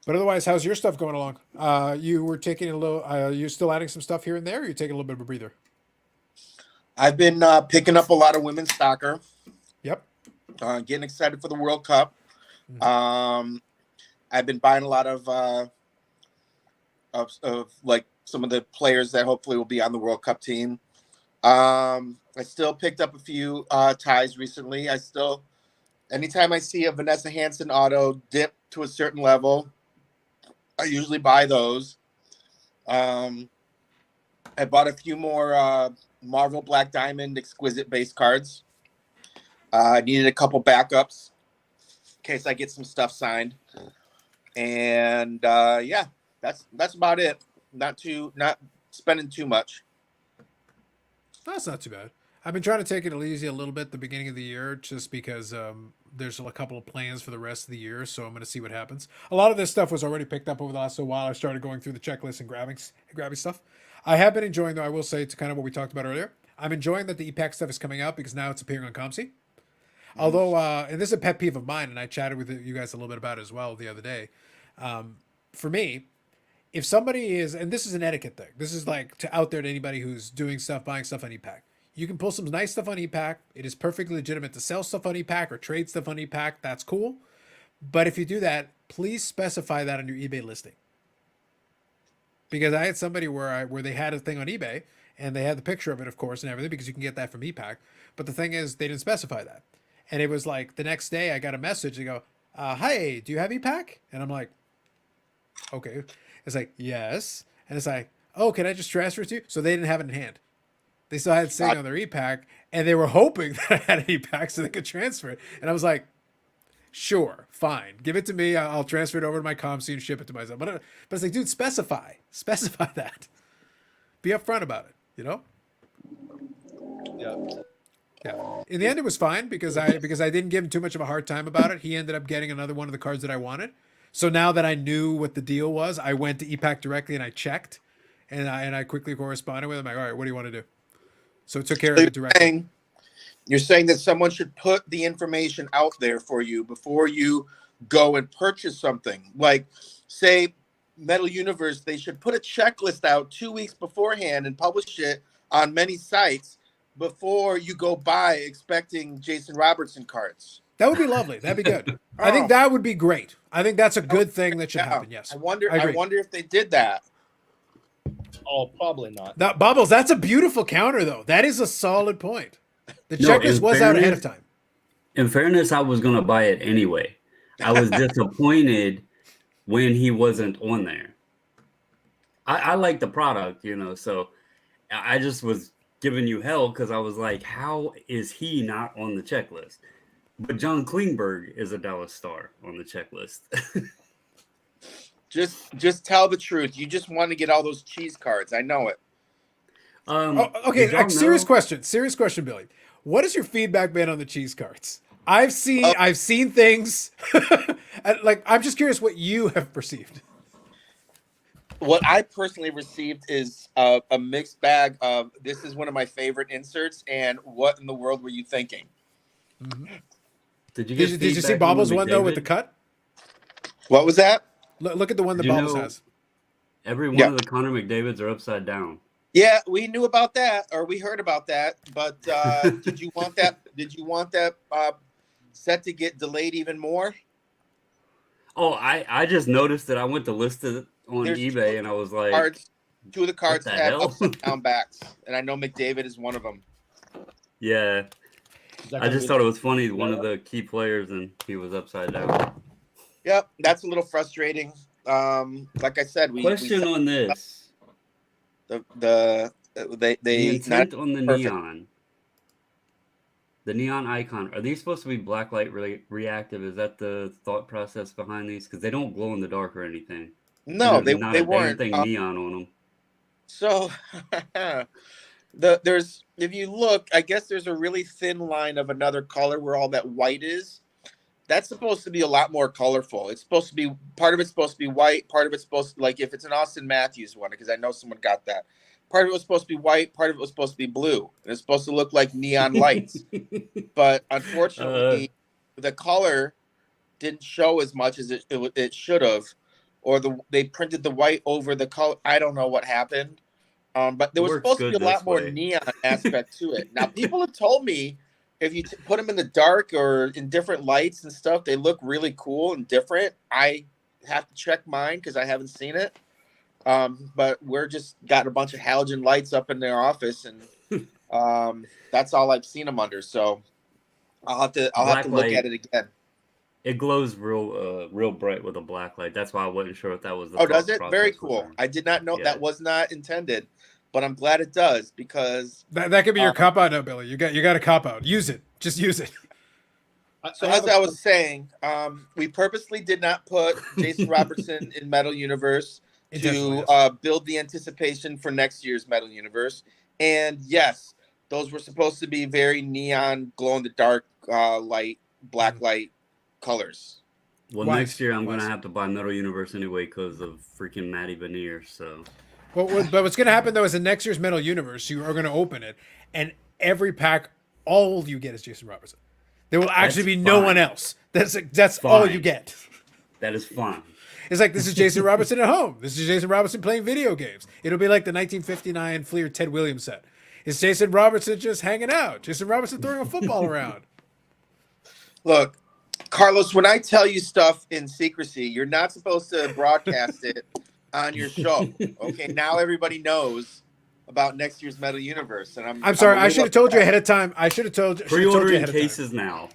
But otherwise, how's your stuff going along? You were taking a little. You still adding some stuff here and there, or you taking a little bit of a breather? I've been picking up a lot of women's soccer. Yep. Getting excited for the World Cup. Mm-hmm. I've been buying a lot of like some of the players that hopefully will be on the World Cup team. I still picked up a few ties recently. Anytime I see a Vanessa Hansen auto dip to a certain level, I usually buy those. I bought a few more Marvel Black Diamond exquisite base cards. I needed a couple backups in case I get some stuff signed. And yeah, that's about it. Not spending too much. That's not too bad. I've been trying to take it easy a little bit at the beginning of the year just because there's a couple of plans for the rest of the year, so I'm going to see what happens. A lot of this stuff was already picked up over the last little while. I started going through the checklist and grabbing stuff. I have been enjoying, though, I will say, to kind of what we talked about earlier. I'm enjoying that the EPAC stuff is coming out because now it's appearing on ComC. Although, and this is a pet peeve of mine, and I chatted with you guys a little bit about it as well the other day. For me, if somebody is, and this is an etiquette thing, this is like to out there to anybody who's doing stuff, buying stuff on EPAC. You can pull some nice stuff on EPAC. It is perfectly legitimate to sell stuff on EPAC or trade stuff on EPAC. That's cool. But if you do that, please specify that on your eBay listing. Because I had somebody where they had a thing on eBay and they had the picture of it, of course, and everything, because you can get that from EPAC. But the thing is, they didn't specify that. And it was like the next day I got a message. They go, hi, do you have EPAC? And I'm like, okay. It's like, yes. And it's like, oh, can I just transfer it to you? So they didn't have it in hand. They still had it sitting on their EPAC, and they were hoping that I had an EPAC so they could transfer it. And I was like, sure, fine. Give it to me. I'll transfer it over to my ComC and ship it to myself. But it's like, dude, specify that. Be upfront about it, you know? Yeah. Yeah. In the end, it was fine because I didn't give him too much of a hard time about it. He ended up getting another one of the cards that I wanted. So now that I knew what the deal was, I went to EPAC directly and I checked, and I quickly corresponded with him. Like, all right, what do you want to do? So it took care of it directly. You're saying that someone should put the information out there for you before you go and purchase something. Like, say, Metal Universe, they should put a checklist out 2 weeks beforehand and publish it on many sites before you go buy expecting Jason Robertson cards. That would be lovely. That'd be good. I think that would be great. I think that's a good thing that should happen. Yes. I wonder if they did that. Oh, probably not. That Bubbles, that's a beautiful counter though. That is a solid point. The checklist was out ahead of time. In fairness, I was gonna buy it anyway. I was disappointed when he wasn't on there. I like the product, you know, so I just was giving you hell because I was like, how is he not on the checklist? But John Klingberg is a Dallas Star on the checklist. Just tell the truth. You just want to get all those cheese cards. I know it. Okay, serious question, Billy. What has your feedback been on the cheese cards? I've seen things. Like, I'm just curious what you have perceived. What I personally received is a mixed bag of this is one of my favorite inserts and what in the world were you thinking? Mm-hmm. Did you see Bobbles one though with the cut? What was that? Look at the one that Bobbles has. Every one of the Connor McDavids are upside down. Yeah, we knew about that, or we heard about that. But did you want that? Did you want that set to get delayed even more? Oh, I just noticed that I went to list it on eBay, and I was like, two of the cards have hell? upside down backs, and I know McDavid is one of them. Yeah, I just thought it was funny. One of the key players, and he was upside down. Yep, that's a little frustrating. Like I said, Question on this: the intent on the neon, the neon icon. Are these supposed to be blacklight reactive? Is that the thought process behind these? Because they don't glow in the dark or anything. No, they There's weren't. neon on them. So there's, if you look, I guess there's a really thin line of another color where all that white is. That's supposed to be a lot more colorful. It's supposed to be, part of it's supposed to be white, part of it's supposed to, like if it's an Austin Matthews one, because I know someone got that. Part of it was supposed to be white, part of it was supposed to be blue. And it's supposed to look like neon lights. But unfortunately, the color didn't show as much as it should have. Or they printed the white over the color. I don't know what happened. But there was supposed to be a lot more neon aspect to it. Now, people have told me if you put them in the dark or in different lights and stuff, they look really cool and different. I have to check mine because I haven't seen it. But we're just got a bunch of halogen lights up in their office, and that's all I've seen them under. So I'll have to look at it again. It glows real bright with a black light. That's why I wasn't sure if that was the Oh, does it? Very cool. I did not know that was not intended, but I'm glad it does because that could be your cop out now, Billy. You got a cop out. Use it. Just use it. So as I was saying, we purposely did not put Jason Robertson in Metal Universe Intentionally, to build the anticipation for next year's Metal Universe. And yes, those were supposed to be very neon, glow in the dark, light, black light colors. Well, Wise. next year I'm Wise. gonna have to buy Metal Universe anyway because of freaking Matty Veneer. So But what's going to happen though is in next year's Metal Universe, you are going to open it, and every pack, all you get is Jason Robertson. There will actually be no fine. one else. That's all you Fine. get. that is fine. It's like, this is Jason Robertson at home. This is Jason Robertson playing video games. It'll be like the 1959 Fleer Ted Williams set. It's Jason Robertson just hanging out. Jason Robertson throwing a football around. Look, Carlos, when I tell you stuff in secrecy, you're not supposed to broadcast it on your show. Okay, now everybody knows about next year's Metal Universe, and I'm sorry. a I little should have told you upset. ahead of time. I should have told you Pre-ordering ahead of time. cases now.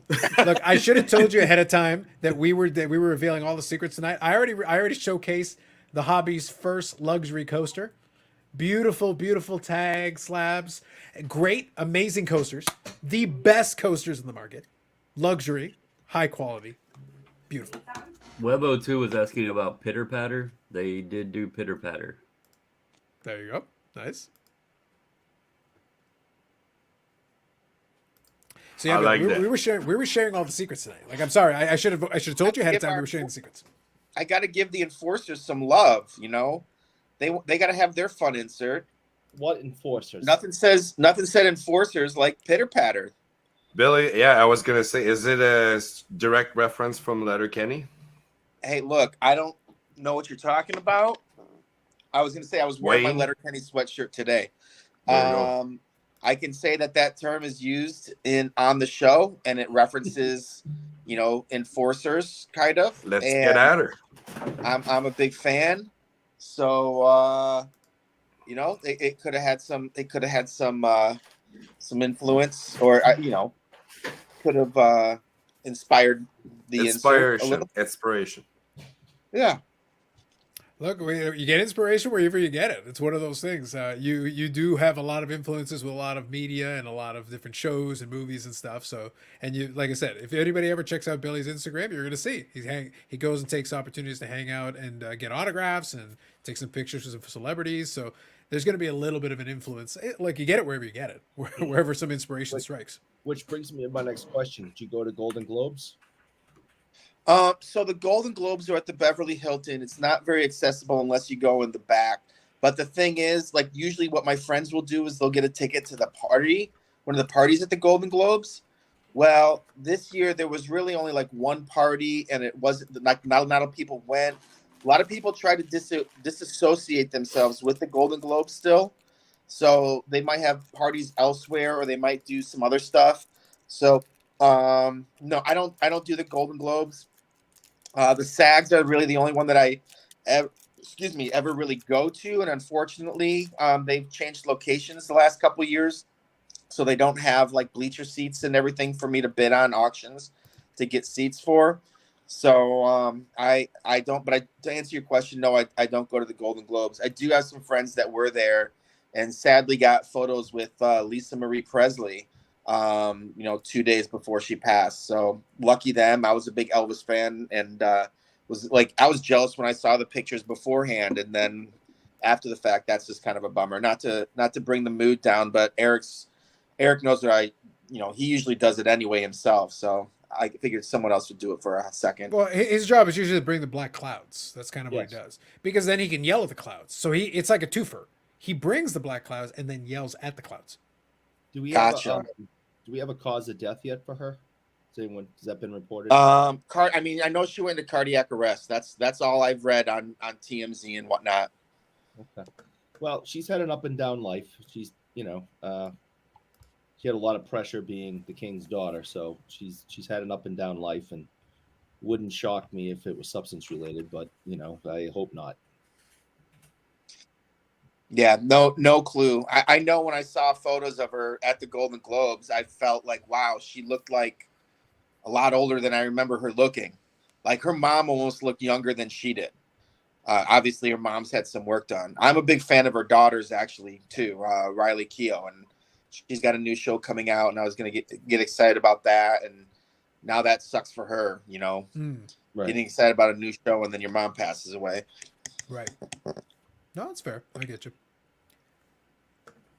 Look, I should have told you ahead of time that we were revealing all the secrets tonight. I already showcased the hobby's first luxury coaster. Beautiful, beautiful tag slabs, great, amazing coasters, the best coasters in the market, luxury, high quality, beautiful. Webo2 was asking about Pitter Patter. They did do Pitter Patter. There you go. Nice. So yeah, I like that. we were sharing all the secrets tonight. Like, I'm sorry, I should have told you ahead of time we were sharing the secrets. I got to give the enforcers some love. You know, they got to have their fun insert. What enforcers? Nothing said enforcers like Pitter Patter. Billy, yeah, I was gonna say, is it a direct reference from Letterkenny? Hey, look, I don't know what you're talking about. I was gonna say I was wearing Wayne? my Letterkenny sweatshirt today. There you go. I can say that term is used on the show, and it references, enforcers, kind of. Let's and get at her. I'm a big fan. So, it could have had some. It could have had some influence, or could have inspired the insert a little. Inspiration. Yeah. Look, you get inspiration wherever you get it. It's one of those things. You do have a lot of influences with a lot of media and a lot of different shows and movies and stuff. So, and you, like I said, if anybody ever checks out Billy's Instagram, you're gonna see he goes and takes opportunities to hang out and get autographs and take some pictures with some celebrities. So there's gonna be a little bit of an influence. Like, you get it wherever you get it, wherever some inspiration strikes. Which brings me to my next question. Did you go to Golden Globes? So the Golden Globes are at the Beverly Hilton. It's not very accessible unless you go in the back. But the thing is, like, usually what my friends will do is they'll get a ticket to the party, one of the parties at the Golden Globes. Well, this year there was really only like one party, and it wasn't like not a lot of people went. A lot of people try to disassociate themselves with the Golden Globes still. So they might have parties elsewhere, or they might do some other stuff. So no, I don't do the Golden Globes. The SAGs are really the only one that I ever really go to, and unfortunately, they've changed locations the last couple of years, so they don't have like bleacher seats and everything for me to bid on auctions to get seats for. So I don't. But to answer your question, no, I don't go to the Golden Globes. I do have some friends that were there, and sadly got photos with Lisa Marie Presley. 2 days before she passed. So lucky them. I was a big Elvis fan, and I was jealous when I saw the pictures beforehand, and then after the fact, that's just kind of a bummer. Not to bring the mood down, but Eric knows that he usually does it anyway himself. So I figured someone else would do it for a second. Well, his job is usually to bring the black clouds. That's kind of what he does, because then he can yell at the clouds. So it's like a twofer. He brings the black clouds and then yells at the clouds. Do we Gotcha. do we have a cause of death yet for her? Has that been reported? I know she went into cardiac arrest. That's all I've read on TMZ and whatnot. Okay. Well, she's had an up and down life. She's, she had a lot of pressure being the king's daughter, so she's had an up and down life, and wouldn't shock me if it was substance related, but I hope not. Yeah, no clue. I know when I saw photos of her at the Golden Globes, I felt like, wow, she looked like a lot older than I remember her looking. Like, her mom almost looked younger than she did. Obviously, her mom's had some work done. I'm a big fan of her daughters, actually, too, Riley Keough, and she's got a new show coming out, and I was going to get excited about that. And, now that sucks for her, you know, Right. getting excited about a new show and then your mom passes away. Right. No, it's fair. I get you.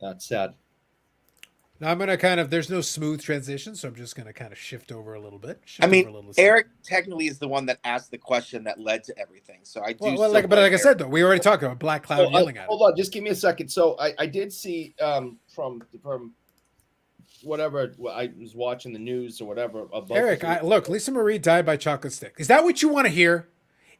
That's sad. Now I'm gonna there's no smooth transition, so I'm just gonna kind of shift over a little bit. I mean, over a little Eric technically is the one that asked the question that led to everything. So I do. Well, like I said though, we already talked about Black Cloud yelling at hold on, just give me a second. So I did see from whatever I was watching the news or whatever about Eric. Look, Lisa Marie died by chocolate stick. Is that what you want to hear?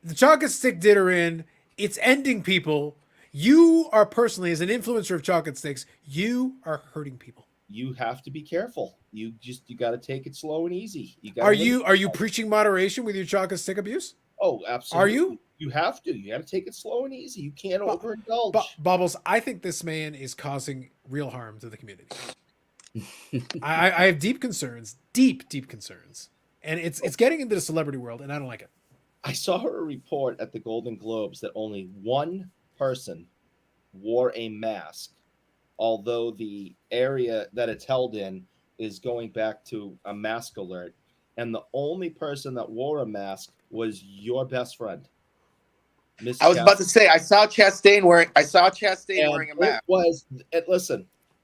The chocolate stick did her in. It's ending people. You are personally, as an influencer of chocolate sticks, you are hurting people. You have to be careful. You got to take it slow and easy. Are you preaching moderation with your chocolate stick abuse? Oh, absolutely. Are you? You have to. You got to take it slow and easy. You can't overindulge. Bubbles, I think this man is causing real harm to the community. I have deep concerns, deep concerns, and it's getting into the celebrity world, and I don't like it. I saw a report at the Golden Globes that only one person wore a mask, although the area that it's held in is going back to a mask alert. And the only person that wore a mask was your best friend. Miss I was about to say, I saw Chastain wearing a mask.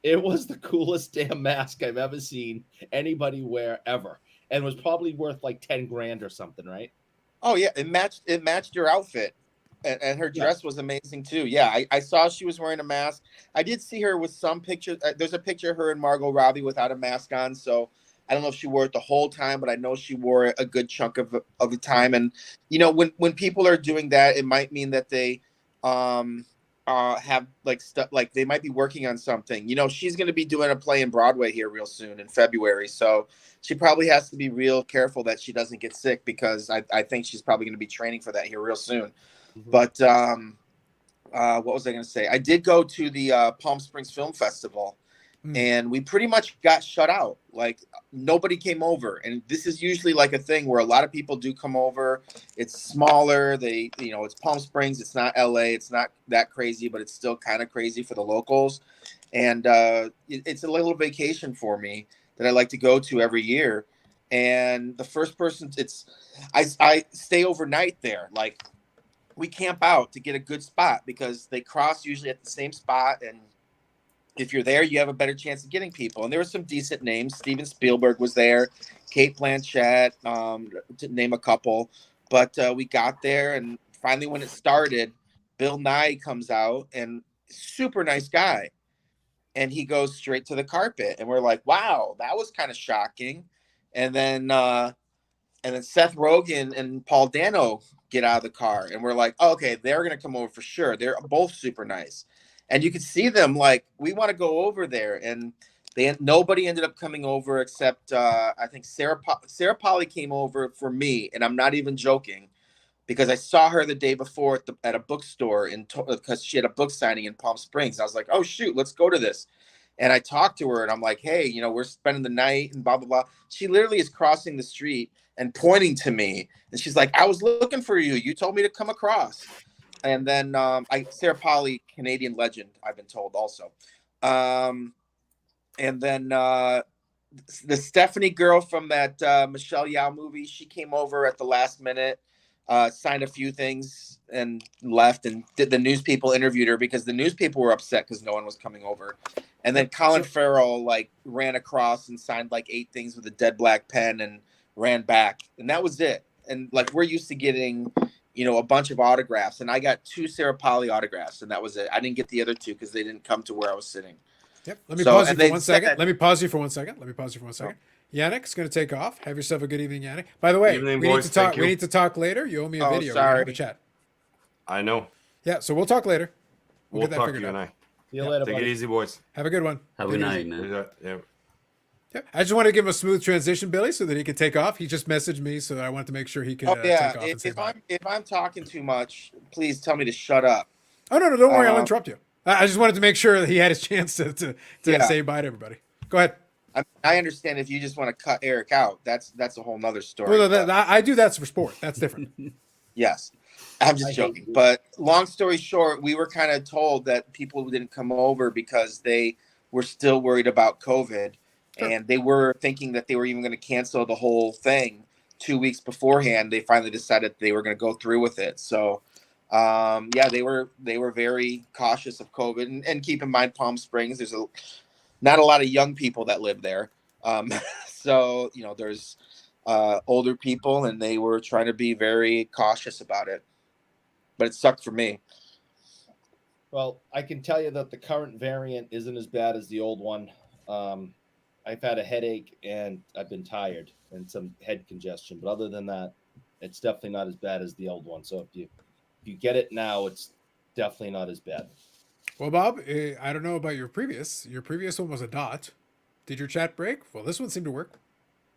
It was the coolest damn mask I've ever seen anybody wear ever. And was probably worth like 10 grand or something, right? Oh yeah, it matched your outfit. And her dress was amazing too. Yeah, I saw she was wearing a mask. I did see her with some pictures. There's a picture of her and Margot Robbie without a mask on. So I don't know if she wore it the whole time, but I know she wore it a good chunk of the time. And you know, when people are doing that, it might mean that they have like stuff, like they might be working on something. You know, she's going to be doing a play in Broadway here real soon in February. So she probably has to be real careful that she doesn't get sick, because I think she's probably going to be training for that here real soon. But what was I going to say? I did go to the Palm Springs Film Festival, and we pretty much got shut out. Like nobody came over, and this is usually like a thing where a lot of people do come over. It's smaller. It's Palm Springs. It's not LA. It's not that crazy, but it's still kind of crazy for the locals. And it's a little vacation for me that I like to go to every year. And the first person, I stay overnight there. Like, we camp out to get a good spot because they cross usually at the same spot. And if you're there, you have a better chance of getting people. And there were some decent names. Steven Spielberg was there, Kate Blanchett, to name a couple. But we got there, and finally when it started, Bill Nye comes out, and super nice guy. And he goes straight to the carpet. And we're like, wow, that was kind of shocking. And then Seth Rogen and Paul Dano get out of the car, and we're like, oh, okay, they're going to come over for sure. They're both super nice. And you could see them like, we want to go over there. And nobody ended up coming over except I think Sarah Polly came over for me. And I'm not even joking, because I saw her the day before at a bookstore because she had a book signing in Palm Springs. I was like, oh, shoot, let's go to this. And I talked to her, and I'm like, hey, we're spending the night and blah, blah, blah. She literally is crossing the street and pointing to me. And she's like, I was looking for you. You told me to come across. And then Sarah Polly, Canadian legend, I've been told also. And then the Stephanie girl from that Michelle Yeoh movie, she came over at the last minute, signed a few things and left. And the news people interviewed her because the news people were upset because no one was coming over. And then Colin Farrell ran across and signed 8 things with a dead black pen and ran back. And that was it. And we're used to getting a bunch of autographs, and I got 2 Sarah Polly autographs, and that was it. I didn't get the other 2 because they didn't come to where I was sitting. Yep. Let me pause you for 1 second. Let me pause you for 1 second. Yannick's going to take off. Have yourself a good evening, Yannick. By the way, we need to talk later. You owe me a video. Sorry. We're going to have a chat. I know. Yeah, so we'll talk later. We'll talk to you and I. See you later, Take buddy. it easy, boys. Have a good one. Have a good night, man. Yeah. Yeah, I just wanted to give him a smooth transition, Billy, so that he could take off. He just messaged me, so I wanted to make sure he could take off and say bye. If I'm talking too much, please tell me to shut up. Oh, no, don't worry. I'll interrupt you. I just wanted to make sure that he had his chance to say bye to everybody. Go ahead. I understand if you just want to cut Eric out. That's a whole nother story. Well, I do that for sport. That's different. Yes. I'm just joking. But long story short, we were kind of told that people didn't come over because they were still worried about COVID. Sure. And they were thinking that they were even going to cancel the whole thing 2 weeks beforehand. They finally decided they were going to go through with it. So, yeah, they were very cautious of COVID. And keep in mind, Palm Springs, there's not a lot of young people that live there. So, there's older people, and they were trying to be very cautious about it. But it sucked for me. Well, I can tell you that the current variant isn't as bad as the old one. I've had a headache and I've been tired and some head congestion, but other than that, it's definitely not as bad as the old one. So if you get it now, it's definitely not as bad. Well, Bob, I don't know about your previous. Your previous one was a dot. Did your chat break? Well, this one seemed to work.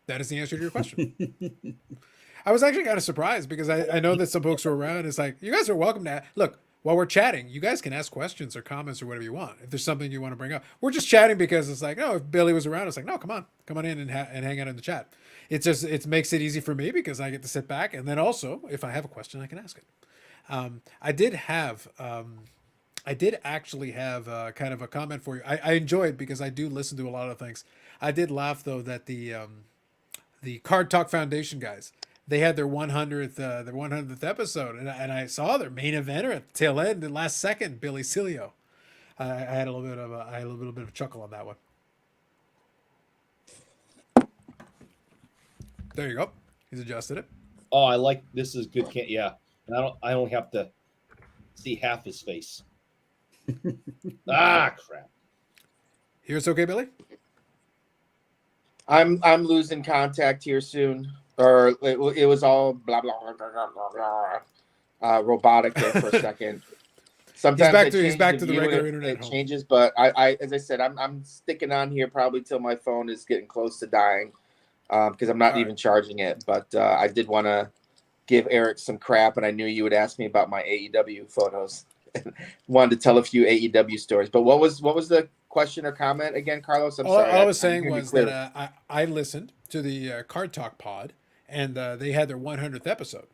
That is the answer to your question. I was actually kind of surprised because I know that some folks were around. It's like, you guys are welcome to look. While we're chatting, you guys can ask questions or comments or whatever you want. If there's something you want to bring up, we're just chatting because it's like, no, if Billy was around, it's like, no, come on in and hang out in the chat. It makes it easy for me because I get to sit back, and then also if I have a question, I can ask it. I did actually have kind of a comment for you. I enjoyed because I do listen to a lot of things. I did laugh though that the Card Talk Foundation guys, they had their 100th episode, and I saw their main eventer at the tail end, the last second, Billy Cilio. I had a little bit of a chuckle on that one. There you go. He's adjusted it. Oh, I like this is good. Yeah, and I don't have to see half his face. Crap. Here it's okay, Billy. I'm losing contact here soon, or it was all blah blah blah blah blah, blah robotic there for a second. Sometimes he's back to the regular internet. It changes, but I as I said, I'm sticking on here probably till my phone is getting close to dying, because I'm not even charging it. But I did want to give Eric some crap, and I knew you would ask me about my AEW photos. Wanted to tell a few AEW stories, but what was the question or comment again, Carlos? I'm sorry. All I was saying was that I listened to the Card Talk pod, and they had their 100th episode,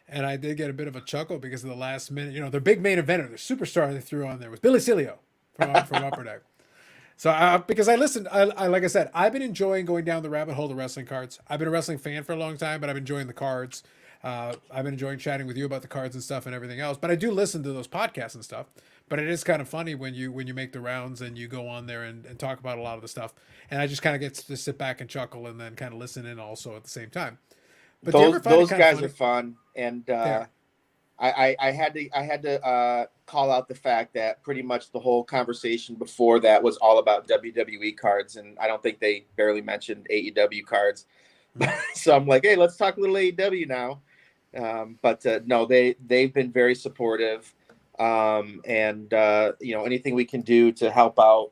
and I did get a bit of a chuckle because of the last minute. Their big main eventer, their superstar they threw on there was Billy Cilio from Upper Deck. So because I listened, I like I said, I've been enjoying going down the rabbit hole of wrestling cards. I've been a wrestling fan for a long time, but I've been enjoying the cards. I've been enjoying chatting with you about the cards and stuff and everything else. But I do listen to those podcasts and stuff. But it is kind of funny when you make the rounds and you go on there and talk about a lot of the stuff. And I just kind of get to sit back and chuckle and then kind of listen in also at the same time. But those guys are fun, and I had to call out the fact that pretty much the whole conversation before that was all about WWE cards, and I don't think they barely mentioned AEW cards. So I'm like, hey, let's talk a little AEW now. But no, they've been very supportive, and anything we can do to help out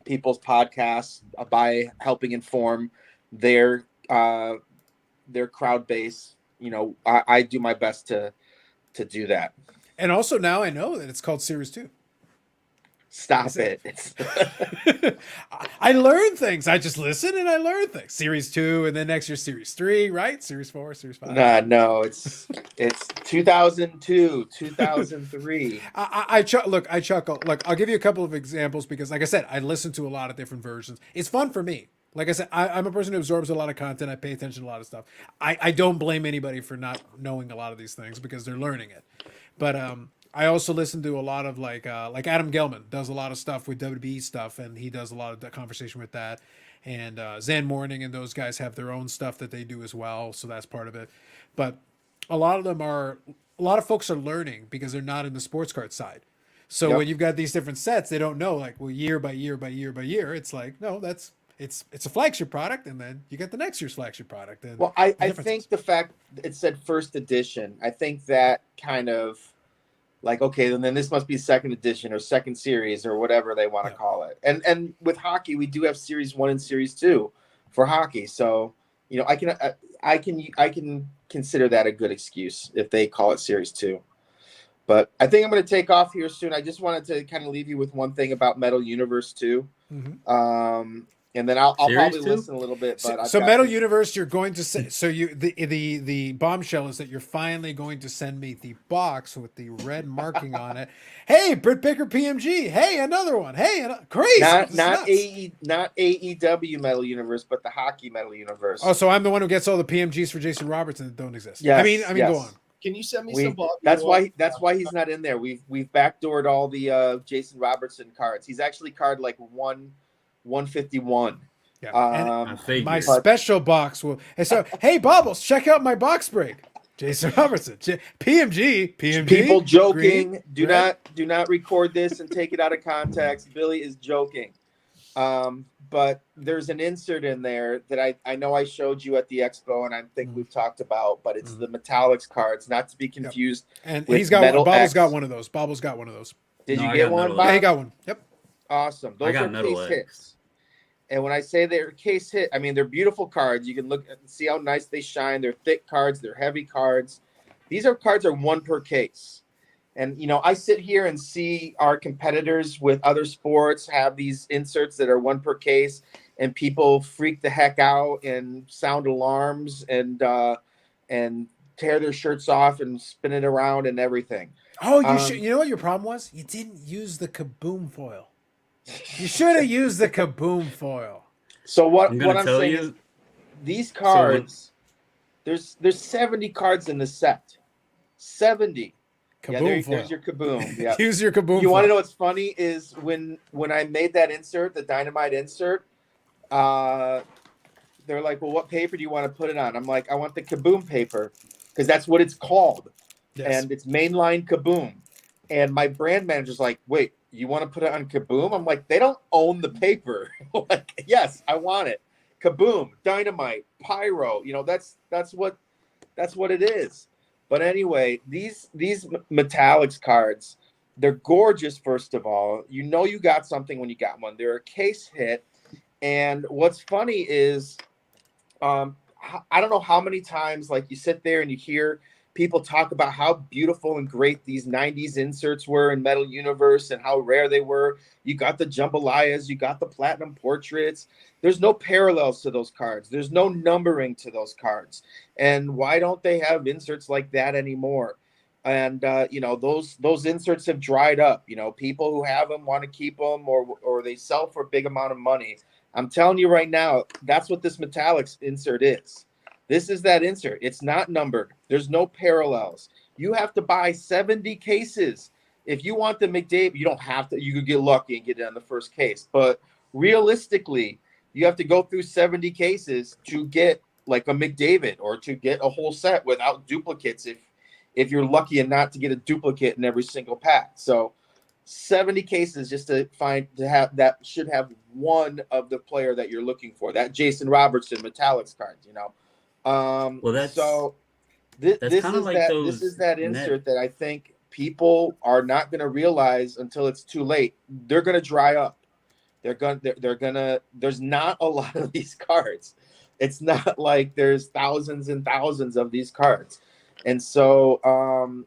people's podcasts by helping inform their crowd base. I do my best to do that. And also now I know that it's called Series 2. Stop it. I learn things. I just listen and I learn things. Series 2, and then next year Series 3, right? Series 4, Series 5. No, it's 2002, 2003. I chuckle. Look, I'll give you a couple of examples because, like I said, I listen to a lot of different versions. It's fun for me. Like I said, I'm a person who absorbs a lot of content. I pay attention to a lot of stuff. I don't blame anybody for not knowing a lot of these things because they're learning it. But I also listen to a lot of like Adam Gelman does a lot of stuff with WWE stuff, and he does a lot of the conversation with that. And Zen Morning and those guys have their own stuff that they do as well, so that's part of it. But a lot of folks are learning because they're not in the sports card side. So when you've got these different sets, they don't know year by year by year by year. It's like, no, it's a flagship product, and then you get the next year's flagship product. And I think the fact it said first edition, I think that kind of like, okay, then this must be second edition or second series or whatever they want to call it. And with hockey, we do have Series 1 and Series 2 for hockey. So, I can consider that a good excuse if they call it Series 2. But I think I'm going to take off here soon. I just wanted to kind of leave you with one thing about Metal Universe 2. Mm-hmm. and then I'll Series probably 2? listen a little bit. But I've So got Metal some- Universe, you're going to say, so you the bombshell is that you're finally going to send me the box with the red marking on it. Hey, Britt Baker PMG. Hey, another one. Hey, crazy. not This is not nuts. not AEW Metal Universe, but the Hockey Metal Universe. Oh, so I'm the one who gets all the PMGs for Jason Robertson that don't exist. Yes, I mean, yes. go on. Can you send me We- some Bobby? that's Orr? why he's not in there. We've backdoored all the Jason Robertson cards. He's actually card like 151. Yeah. And I figured. my special box will. And so, hey, Bobbles, check out my box break. Jason Robertson, PMG. People joking. green, do red. not record this and take it out of context. Billy is joking. But there's an insert in there that I know I showed you at the expo, and I think we've talked about, but it's the Metallics cards, not to be confused. And with he's got Metal one. Bobbles X. got one of those. Bobbles got one of those. Did No, you I get got one, Metal Bob? Yeah, he got one. Yep. Awesome. I Those got are Metal case X. hits. And when I say they're case hit, I mean they're beautiful cards. You can look and see how nice they shine. They're thick cards. They're heavy cards. These cards are one per case. And I sit here and see our competitors with other sports have these inserts that are one per case, and people freak the heck out and sound alarms and tear their shirts off and spin it around and everything. Oh, you should. You know what your problem was? You didn't use the kaboom foil. You should have used the kaboom foil. So what I'm gonna I'm tell saying you. is these cards, there's 70 cards in the set. 70. Kaboom foil. There's your kaboom. Yeah. Use your kaboom. You want to foil. know what's funny is when I made that insert, the dynamite insert, they're like, well, what paper do you want to put it on? I'm like, I want the kaboom paper because that's what it's called. Yes. And it's mainline kaboom. And my brand manager's like, wait, you want to put it on kaboom? I'm like, they don't own the paper. Like, yes, I want it. Kaboom, dynamite, pyro. That's what it is. But anyway, these Metallics cards, they're gorgeous. First of all, you got something when you got one. They're a case hit. And what's funny is, I don't know how many times like you sit there and you hear people talk about how beautiful and great these 90s inserts were in Metal Universe and how rare they were. You got the jambalayas, you got the platinum portraits. There's no parallels to those cards. There's no numbering to those cards. And why don't they have inserts like that anymore? And those inserts have dried up. People who have them want to keep them, or they sell for a big amount of money. I'm telling you right now, that's what this Metallics insert is. This is that insert. It's not numbered. There's no parallels. You have to buy 70 cases. If you want the McDavid, you don't have to. You could get lucky and get it on the first case. But realistically, you have to go through 70 cases to get like a McDavid or to get a whole set without duplicates if you're lucky and not to get a duplicate in every single pack. So 70 cases just to have that should have one of the player that you're looking for. That Jason Robertson Metallics card, Well, that's this kinda is like that those this is that insert that I think people are not going to realize until it's too late. They're going to dry up. They're gonna. There's not a lot of these cards. It's not like there's thousands and thousands of these cards, and so I'm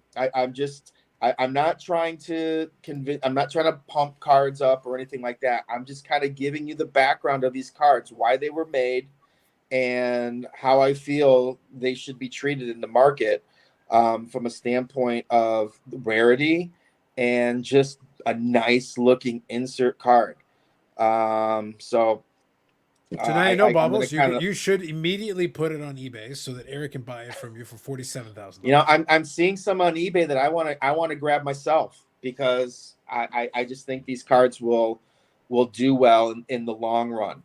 not trying to convince. I'm not trying to pump cards up or anything like that. I'm just kind of giving you the background of these cards, why they were made, and how I feel they should be treated in the market from a standpoint of rarity and just a nice looking insert card. So now you know, Bobbles, kinda, you should immediately put it on eBay so that Eric can buy it from you for $47,000. I'm seeing some on eBay that I want to grab myself because I just think these cards will do well in the long run.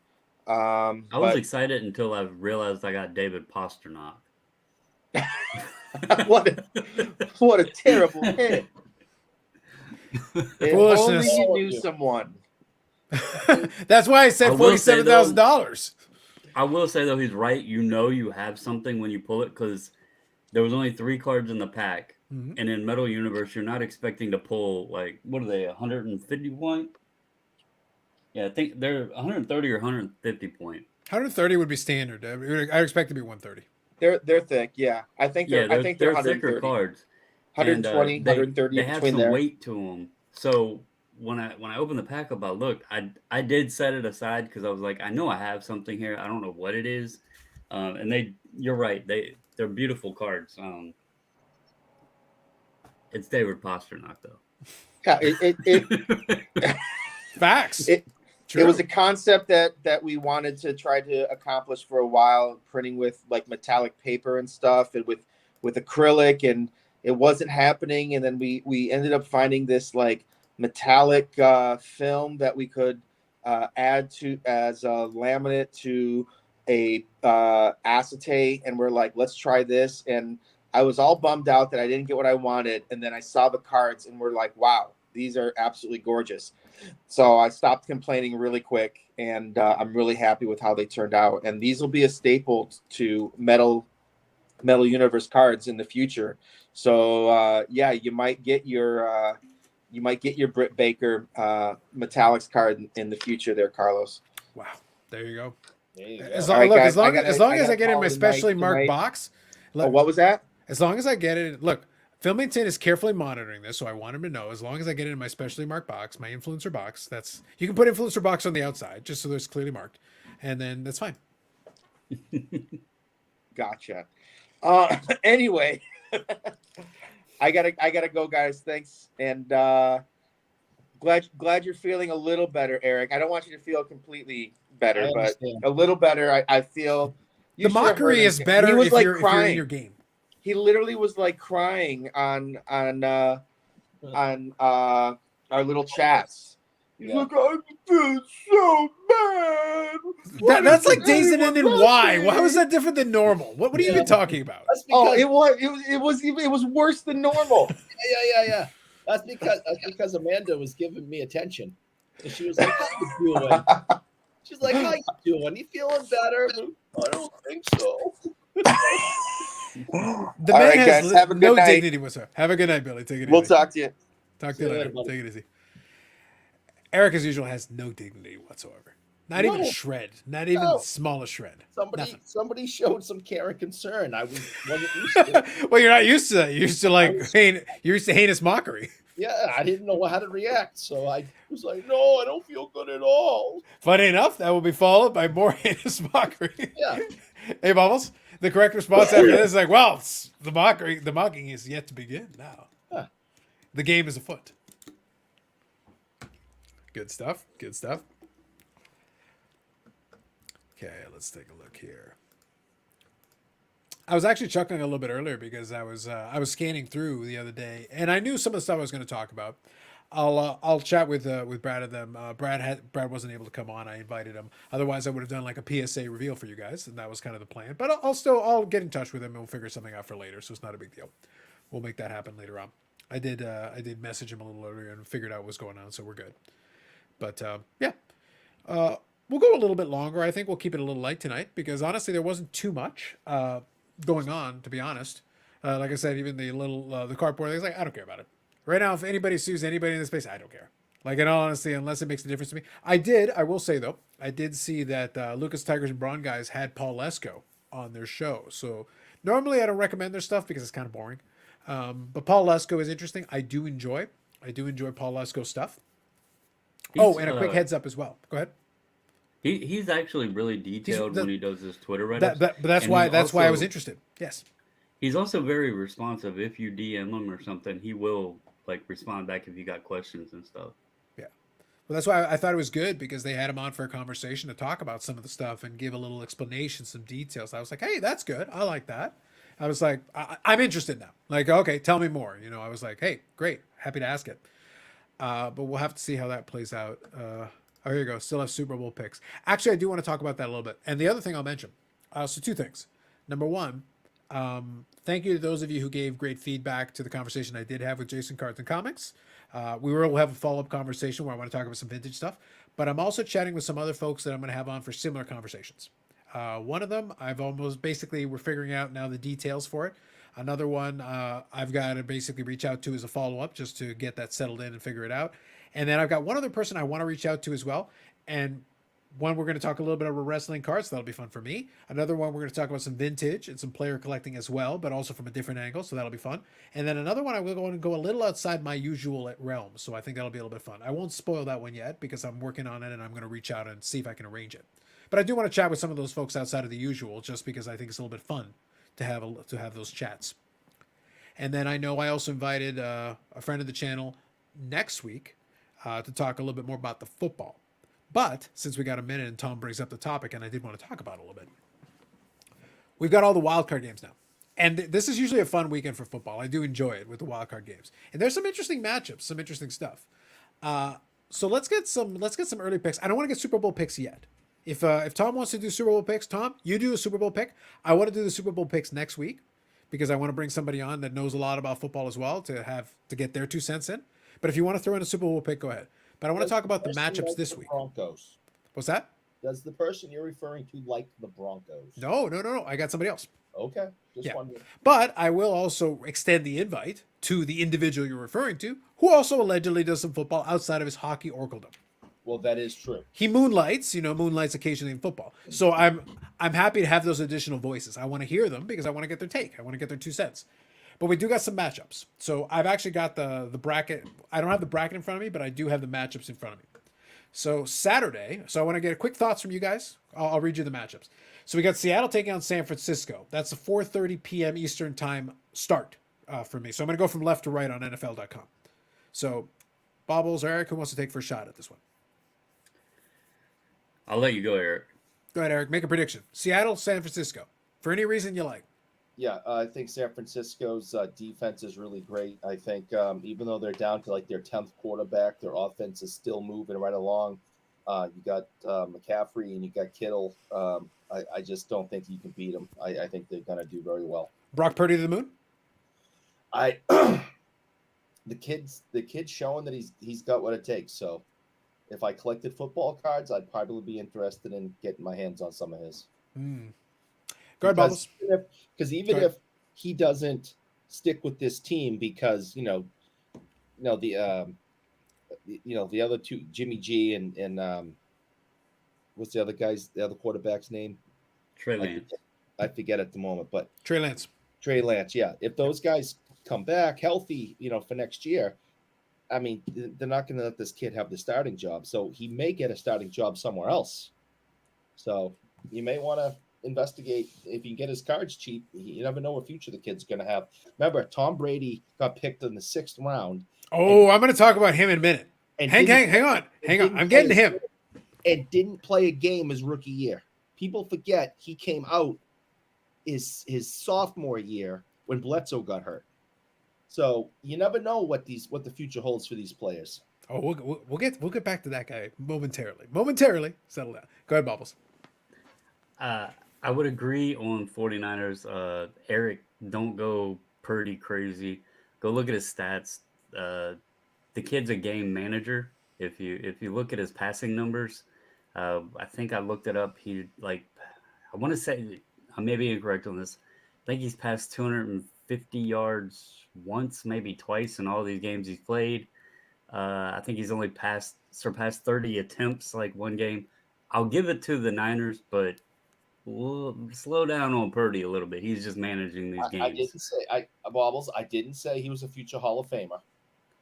I was excited until I realized I got David Pasternak. what a terrible hit. If only you knew someone. That's why I said $47,000. I will say though, he's right. You have something when you pull it because there was only 3 cards in the pack, and in Metal Universe, you're not expecting to pull like what are they 150 point? Yeah, I think they're 130 or 150 point. 130 would be standard. I expect to be 130. They're thick, yeah. I think they're 130. thicker cards. 120, 130 they have between some there. weight to them. So when I opened the pack up, I looked. I did set it aside because I was like, I know I have something here. I don't know what it is. And you're right. They're beautiful cards. It's David Pasternak though. Yeah, it Facts. it True. was a concept that we wanted to try to accomplish for a while, printing with like metallic paper and stuff, and with acrylic, and it wasn't happening. And then we ended up finding this like metallic film that we could add to as a laminate to a acetate, and we're like, let's try this. And I was all bummed out that I didn't get what I wanted, and then I saw the cards, and we're like, wow, these are absolutely gorgeous. So I stopped complaining really quick, and I'm really happy with how they turned out. And these will be a staple to Metal Universe cards in the future. So yeah, you might get your Britt Baker Metallics card in the future there, Carlos. Wow. There you go. There you go. As All long, right, look, guys, as long as I gotta get it in call my it specially marked tonight. box. Oh, Look, what was that? as long as I get it, look, Filmington is carefully monitoring this, so I want him to know. As long as I get it in my specially marked box, my influencer box, that's you can put influencer box on the outside just so there's clearly marked, and then that's fine. Gotcha. Anyway, I gotta go, guys. Thanks, and glad you're feeling a little better, Eric. I don't want you to feel completely better, I but understand. a little better. I feel you The should have heard mockery him. is better He was if like you're in crying. your game. He literally was like crying on our little chats. He's Yeah. like, I'm feeling so bad. That's like days in anyone and love why? me? Why was that different than normal? What are you even talking about? That's Oh, because it was worse than normal. yeah. That's because Amanda was giving me attention, and she was like, "How you doing?" She's like, "How you doing? You feeling better?" I don't think so. The All man right, has guys, have a good no night. dignity whatsoever. Have a good night, Billy. Take it We'll easy. talk to you. Talk See to you you later. later, buddy. Take it easy. Eric, as usual, has no dignity whatsoever. Not even a No. shred. Not even No. the smallest shred. Somebody showed some care and concern. I wasn't used to it. Well, you're not used to that. You're used to you're used to heinous mockery. Yeah, I didn't know how to react, so I was like, "No, I don't feel good at all." Funny enough, that will be followed by more heinous mockery. Yeah. Hey, Bubbles. The correct response after this is like, well, the mocking is yet to begin now. Huh. The game is afoot. Good stuff. Good stuff. Okay, let's take a look here. I was actually chuckling a little bit earlier because I was scanning through the other day, and I knew some of the stuff I was going to talk about. I'll chat with Brad and them. Brad wasn't able to come on. I invited him. Otherwise, I would have done like a PSA reveal for you guys, and that was kind of the plan. But I'll get in touch with him and we'll figure something out for later. So it's not a big deal. We'll make that happen later on. I did message him a little earlier and figured out what was going on, so we're good. But yeah, we'll go a little bit longer. I think we'll keep it a little light tonight because honestly, there wasn't too much going on, to be honest. Like I said, even the little the cardboard things, like I don't care about it. Right now, if anybody sues anybody in this space, I don't care. Like in all honesty, unless it makes a difference to me. I will say though, I did see that Lucas Tigers and Braun guys had Paul Lesko on their show. So normally I don't recommend their stuff because it's kind of boring. But Paul Lesko is interesting. I do enjoy Paul Lesko stuff. He's, And a quick heads up as well. Go ahead. He's actually really detailed when he does his Twitter But write-ups. that's And why he's I was also- interested. Yes. He's also very responsive. If you DM him or something, he will like respond back if you got questions and stuff. Yeah. Well, that's why I thought it was good because they had him on for a conversation to talk about some of the stuff and give a little explanation, some details. I was like, hey, that's good. I like that. I was like, I'm interested now. Like, okay, tell me more. You know, I was like, hey, great. Happy to ask it. But we'll have to see how that plays out. Oh, here you go. Still have Super Bowl picks. Actually, I do want to talk about that a little bit. And the other thing I'll mention. So two things. Number one, thank you to those of you who gave great feedback to the conversation I did have with Jason Cards and Comics. We will have a follow-up conversation where I want to talk about some vintage stuff. But I'm also chatting with some other folks that I'm going to have on for similar conversations. One of them, we're figuring out now the details for it. Another one, I've got to basically reach out to as a follow-up just to get that settled in and figure it out. And then I've got one other person I want to reach out to as well. And One, we're going to talk a little bit about wrestling cards. So that'll be fun for me. Another one, we're going to talk about some vintage and some player collecting as well, but also from a different angle. So that'll be fun. And then another one, I will go a little outside my usual realm. So I think that'll be a little bit fun. I won't spoil that one yet because I'm working on it and I'm going to reach out and see if I can arrange it. But I do want to chat with some of those folks outside of the usual, just because I think it's a little bit fun to have those chats. And then I know I also invited a friend of the channel next week to talk a little bit more about the football. But since we got a minute and Tom brings up the topic, and I did want to talk about it a little bit, we've got all the wildcard games now. And this is usually a fun weekend for football. I do enjoy it with the wildcard games. And there's some interesting matchups, some interesting stuff. So let's get some early picks. I don't want to get Super Bowl picks yet. If Tom wants to do Super Bowl picks, Tom, you do a Super Bowl pick. I want to do the Super Bowl picks next week because I want to bring somebody on that knows a lot about football as well to get their 2 cents in. But if you want to throw in a Super Bowl pick, go ahead. But I want to talk about the matchups this week. Broncos. What's that? Does the person you're referring to like the Broncos? No. I got somebody else. Okay. Just Yeah. wondering. But I will also extend the invite to the individual you're referring to, who also allegedly does some football outside of his hockey oracledom. Well, that is true. He moonlights occasionally in football. So I'm happy to have those additional voices. I want to hear them because I want to get their take. I want to get their 2 cents. But we do got some matchups. So I've actually got the bracket. I don't have the bracket in front of me, but I do have the matchups in front of me. So Saturday, I want to get quick thoughts from you guys. I'll read you the matchups. So we got Seattle taking on San Francisco. That's a 4:30 p.m. Eastern time start for me. So I'm going to go from left to right on NFL.com. So Bobbles, Eric, who wants to take first shot at this one? I'll let you go, Eric. Go ahead, Eric. Make a prediction. Seattle, San Francisco. For any reason you like. Yeah, I think San Francisco's defense is really great. I think even though they're down to like their 10th quarterback, their offense is still moving right along. You got McCaffrey and you got Kittle. I just don't think you can beat them. I think they're going to do very well. Brock Purdy to the moon? The kid's showing that he's got what it takes. So if I collected football cards, I'd probably be interested in getting my hands on some of his. Go ahead, Bubbles. Because even if he doesn't stick with this team, because the other two, Jimmy G and what's the other quarterback's name? Trey Lance. I forget at the moment, but Trey Lance. Yeah. If those guys come back healthy, for next year, I mean, they're not going to let this kid have the starting job. So he may get a starting job somewhere else. So you may want to investigate if you can get his cards cheap. You never know what future the kid's going to have. Remember, Tom Brady got picked in the 6th round. I'm going to talk about him in a minute. Hang on. I'm getting to him. And didn't play a game his rookie year. People forget he came out his sophomore year when Bledsoe got hurt. So you never know what the future holds for these players. We'll get back to that guy momentarily. Settle down. Go ahead, Bubbles. I would agree on 49ers. Eric, don't go Purdy crazy. Go look at his stats. The kid's a game manager. If you look at his passing numbers, I think I looked it up. I want to say, I may be incorrect on this. I think he's passed 250 yards once, maybe twice in all these games he's played. I think he's only surpassed 30 attempts like one game. I'll give it to the Niners, but we'll slow down on Purdy a little bit. He's just managing these games. I didn't say he was a future Hall of Famer.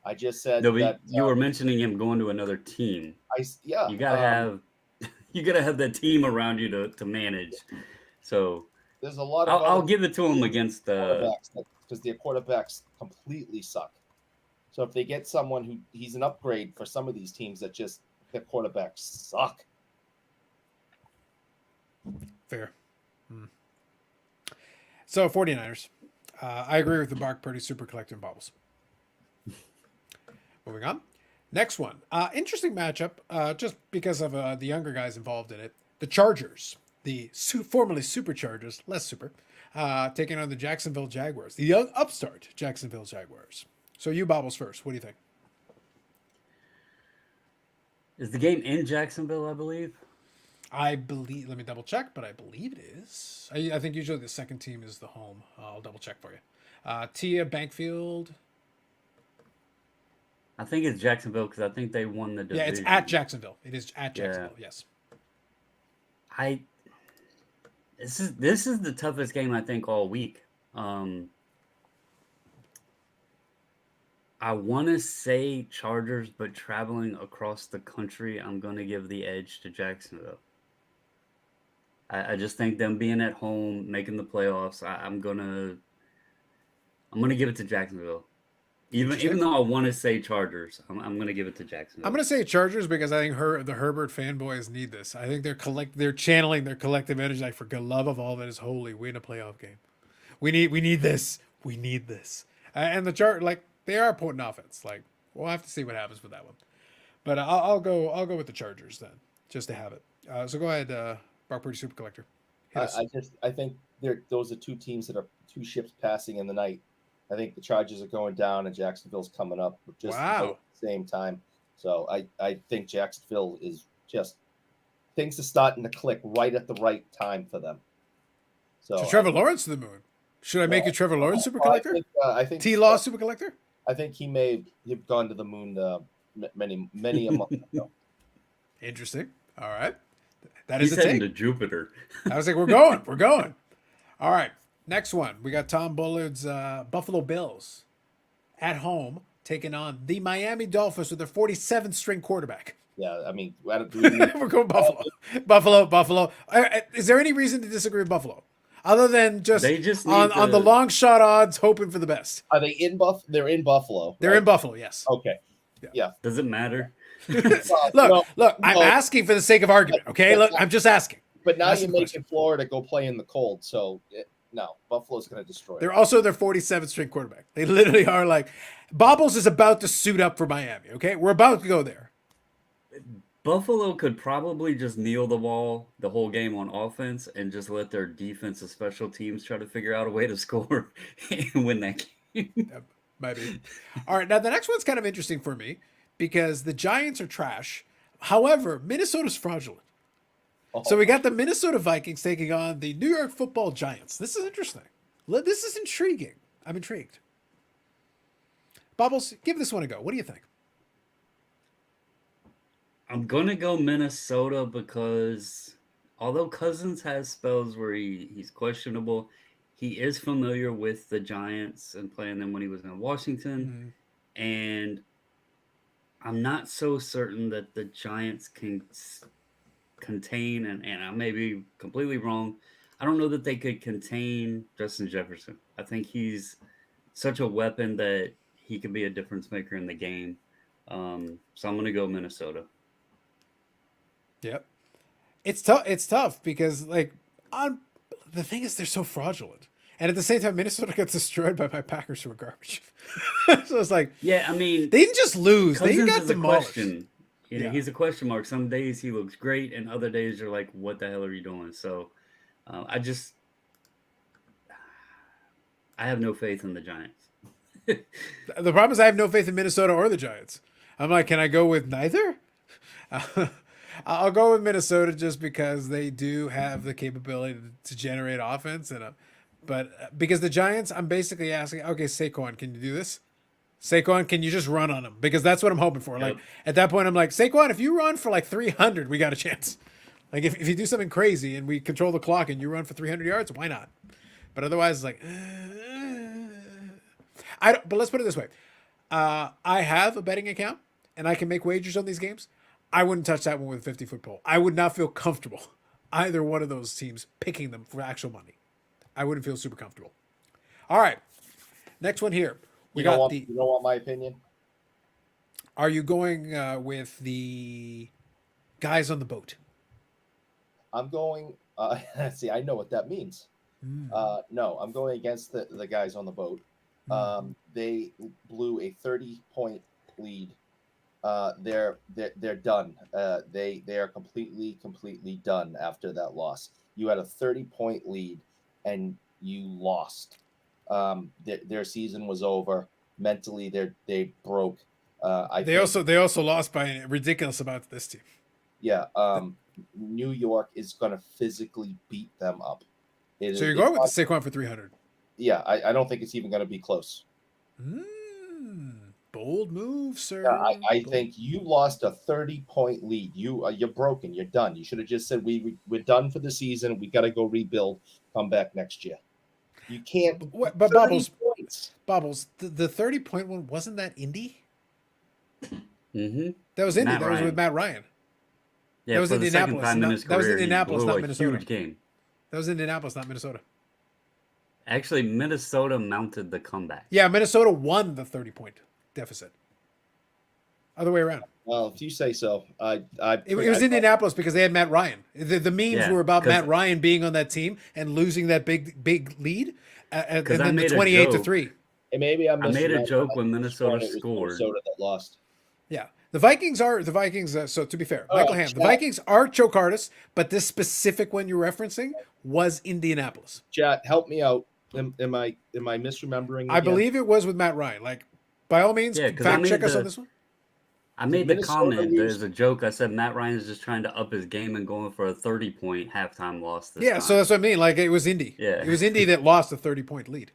I just said that you were mentioning him going to another team. You gotta have that team around you to manage. So there's a lot. I'll give it to him against quarterbacks because their quarterbacks completely suck. So if they get someone he's an upgrade for some of these teams that just their quarterbacks suck. Fair. So 49ers. I agree with the Brock Purdy super collecting Bobbles. Moving on. Next one. Interesting matchup just because of the younger guys involved in it. The Chargers, the formerly Superchargers, less super, taking on the Jacksonville Jaguars, the young upstart Jacksonville Jaguars. So you, Bobbles, first. What do you think? Is the game in Jacksonville, I believe? I believe, let me double check, but I believe it is. I think usually the second team is the home. I'll double check for you. Tia Bankfield. I think it's Jacksonville because I think they won the division. Yeah, it's at Jacksonville. It is at Jacksonville, yes. This is the toughest game I think all week. I want to say Chargers, but traveling across the country, I'm going to give the edge to Jacksonville. I just think them being at home, making the playoffs, I'm gonna give it to Jacksonville. Even though I want to say Chargers, I'm gonna give it to Jacksonville. I'm gonna say Chargers because I think the Herbert fanboys need this. I think they're channeling their collective energy. Like, for the love of all that is holy, win a playoff game. We need this. We need this. And the they are a potent offense. Like, we'll have to see what happens with that one. But I'll go with the Chargers then, just to have it. So go ahead, Brock Purdy Super Collector. I think those are two teams that are two ships passing in the night. I think the Chargers are going down and Jacksonville's coming up just about the same time. So I think Jacksonville is just things are starting to click right at the right time for them. So Trevor Lawrence to the moon. Should I make you Trevor Lawrence Super Collector? I think T-Law Super Collector? I think he may have gone to the moon many a month ago. Interesting. All right. That is He's a heading take. to Jupiter. I was like, we're going. All right. Next one. We got Tom Bullard's Buffalo Bills at home taking on the Miami Dolphins with their 47th string quarterback. Yeah, I mean, we're going Buffalo. Buffalo. Is there any reason to disagree with Buffalo? Other than just on the long shot odds, hoping for the best. Are they in Buffalo? They're in Buffalo. They're in Buffalo, yes. Okay. Yeah. Does it matter? Look, I'm asking for the sake of argument, okay? Look, I'm just asking. But now you're making Florida go play in the cold, so no, Buffalo's going to destroy it. They're also their 47th string quarterback. They literally are like, Bobbles is about to suit up for Miami, okay? We're about to go there. Buffalo could probably just kneel the ball the whole game on offense and just let their defense and special teams try to figure out a way to score and win that game. That might be. All right, now the next one's kind of interesting for me because the Giants are trash. However, Minnesota's fraudulent. So we got the Minnesota Vikings taking on the New York Football Giants. This is interesting. This is intriguing. I'm intrigued. Bubbles, give this one a go. What do you think? I'm going to go Minnesota because although Cousins has spells where he's questionable, he is familiar with the Giants and playing them when he was in Washington. Mm-hmm. And I'm not so certain that the Giants can contain, and I may be completely wrong, I don't know that they could contain Justin Jefferson. I think he's such a weapon that he could be a difference maker in the game. So I'm going to go Minnesota. Yep. It's tough. It's tough because the thing is they're so fraudulent. And at the same time, Minnesota gets destroyed by my Packers who are garbage. So it's like, yeah, I mean, they didn't just lose. Cousins they got demolished. He's a question mark. Some days he looks great, and other days you're like, what the hell are you doing? So I have no faith in the Giants. The problem is I have no faith in Minnesota or the Giants. I'm like, can I go with neither? I'll go with Minnesota just because they do have the capability to generate offense, but because the Giants, I'm basically asking, okay, Saquon, can you do this? Saquon, can you just run on him? Because that's what I'm hoping for. Yep. Like at that point, I'm like, Saquon, if you run for like 300, we got a chance. Like if you do something crazy and we control the clock and you run for 300 yards, why not? But otherwise, it's like, But let's put it this way: I have a betting account and I can make wagers on these games. I wouldn't touch that one with a 50-foot pole. I would not feel comfortable either one of those teams picking them for actual money. I wouldn't feel super comfortable. All right, next one here. You don't want my opinion? Are you going with the guys on the boat? I'm going. See, I know what that means. No, I'm going against the guys on the boat. They blew a 30-point lead. They're done. They are completely done after that loss. You had a 30-point lead and you lost. Their season was over. Mentally, they broke. They also lost by a ridiculous amount to this team. Yeah. New York is going to physically beat them up. So you're going with the Saquon for 300? Yeah, I don't think it's even going to be close. Bold move, sir. I think you lost a 30-point lead. You're broken. You're done. You should have just said we're done for the season. We got to go rebuild. Come back next year. You can't. But 30 Bobbles, points. the 30-point one, wasn't that Indy? Mm-hmm. That was Indy. Matt That was Ryan. with Matt Ryan. Yeah, That was for the second Indianapolis, time in not- his that was career, he Indianapolis, blew not a Minnesota. huge game. That was Indianapolis, not Minnesota. Actually, Minnesota mounted the comeback. Yeah, Minnesota won the 30-point deficit. Other way around. Well, if you say so. It was Indianapolis because they had Matt Ryan. The memes Yeah, were about 'cause- Matt Ryan being on that team and losing that big lead, and 'Cause I then the made a 28-3. And maybe I made a joke when I Minnesota sworn it was scored. Minnesota that lost. Yeah, the Vikings. So to be fair, Michael Ham, the Chad. Vikings are choke artists, but this specific one you're referencing was Indianapolis. Chat, help me out. Am I misremembering? I again? believe it was with Matt Ryan. Like, by all means, Yeah, 'cause I fact check made us the- on this one. I made the Minnesota comment. lose? There's a joke. I said Matt Ryan is just trying to up his game and going for a 30-point halftime loss. This Yeah, time. so that's what I mean. Like, it was Indy. Yeah. It was Indy that lost a 30-point lead.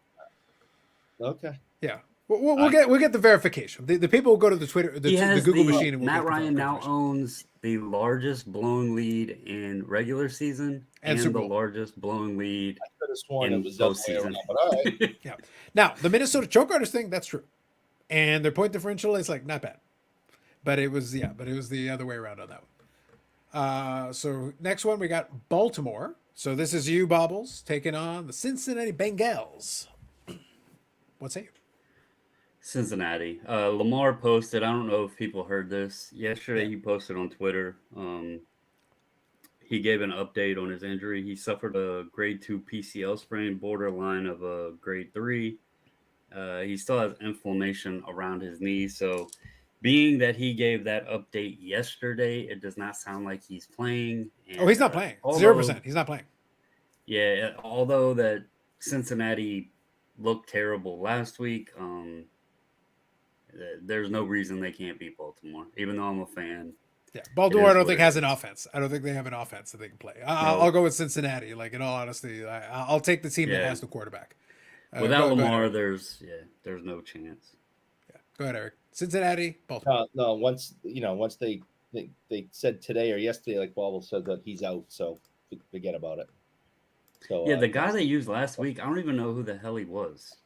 Okay. Yeah, we'll get the verification. The people will go to the Twitter, the he has Google machine, and we'll Matt get the Ryan now verification. owns the largest blown lead in regular season And and Super the Bowl. largest blown lead. I could have sworn In it was the other way postseason. around, but all right. Yeah. Now the Minnesota choke artist thing, that's true, and their point differential is like not bad, but it was the other way around on that one. So next one we got Baltimore. So this is you, Bobbles, taking on the Cincinnati Bengals. What say you? Cincinnati. Lamar posted. I don't know if people heard this yesterday. He posted on Twitter. He gave an update on his injury. He suffered a grade 2 PCL sprain, borderline of a grade 3. He still has inflammation around his knee. So, being that he gave that update yesterday, it does not sound like he's playing. And, Oh, he's not playing. although- 0%. He's not playing. Yeah, although that Cincinnati looked terrible last week, there's no reason they can't beat Baltimore, even though I'm a fan. Yeah, Baltimore, is I don't what think it has is. an offense. I don't think they have an offense that they can play. No. I'll go with Cincinnati. Like, in all honesty, I'll take the team that Yeah. has the quarterback. Without go ahead, Lamar, Eric. there's no chance. Yeah. Go ahead, Eric. Cincinnati, Baltimore. No. Once they said today or yesterday, like Bobble said, that he's out, so forget about it. So Yeah, the guy they used last week, I don't even know who the hell he was.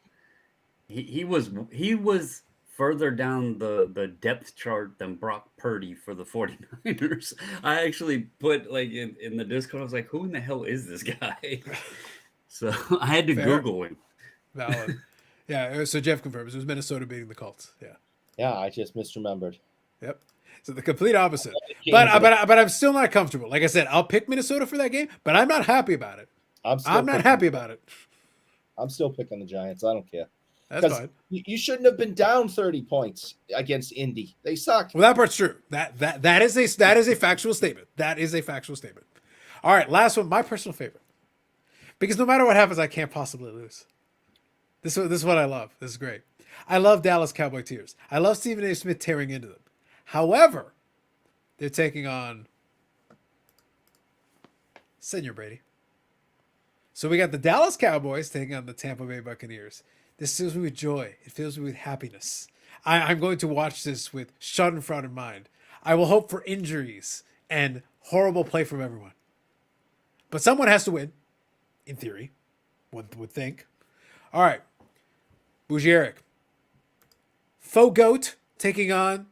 He was further down the depth chart than Brock Purdy for the 49ers. I actually put like in the Discord, I was like, who in the hell is this guy? So I had to Fair. Google him. Valid. Yeah, so Jeff confirms it was Minnesota beating the Colts. Yeah. yeah, I just misremembered. Yep. So the complete opposite. King But of the- I'm still not comfortable. Like I said, I'll pick Minnesota for that game, but I'm not happy about it. I'm I'm not happy about it. I'm still picking the Giants. I don't care. That's 'Cause fine. you shouldn't have been down 30 points against Indy. They suck. Well, that part's true. That is a factual statement. That is a factual statement. All right, last one, my personal favorite. Because no matter what happens, I can't possibly lose. This is what I love. This is great. I love Dallas Cowboy tears. I love Stephen A. Smith tearing into them. However, they're taking on Senior Brady. So we got the Dallas Cowboys taking on the Tampa Bay Buccaneers. This fills me with joy. It fills me with happiness. I'm going to watch this with schadenfreude in mind. I will hope for injuries and horrible play from everyone. But someone has to win, in theory, one would think. All right. Bougie Eric. Faux Goat taking on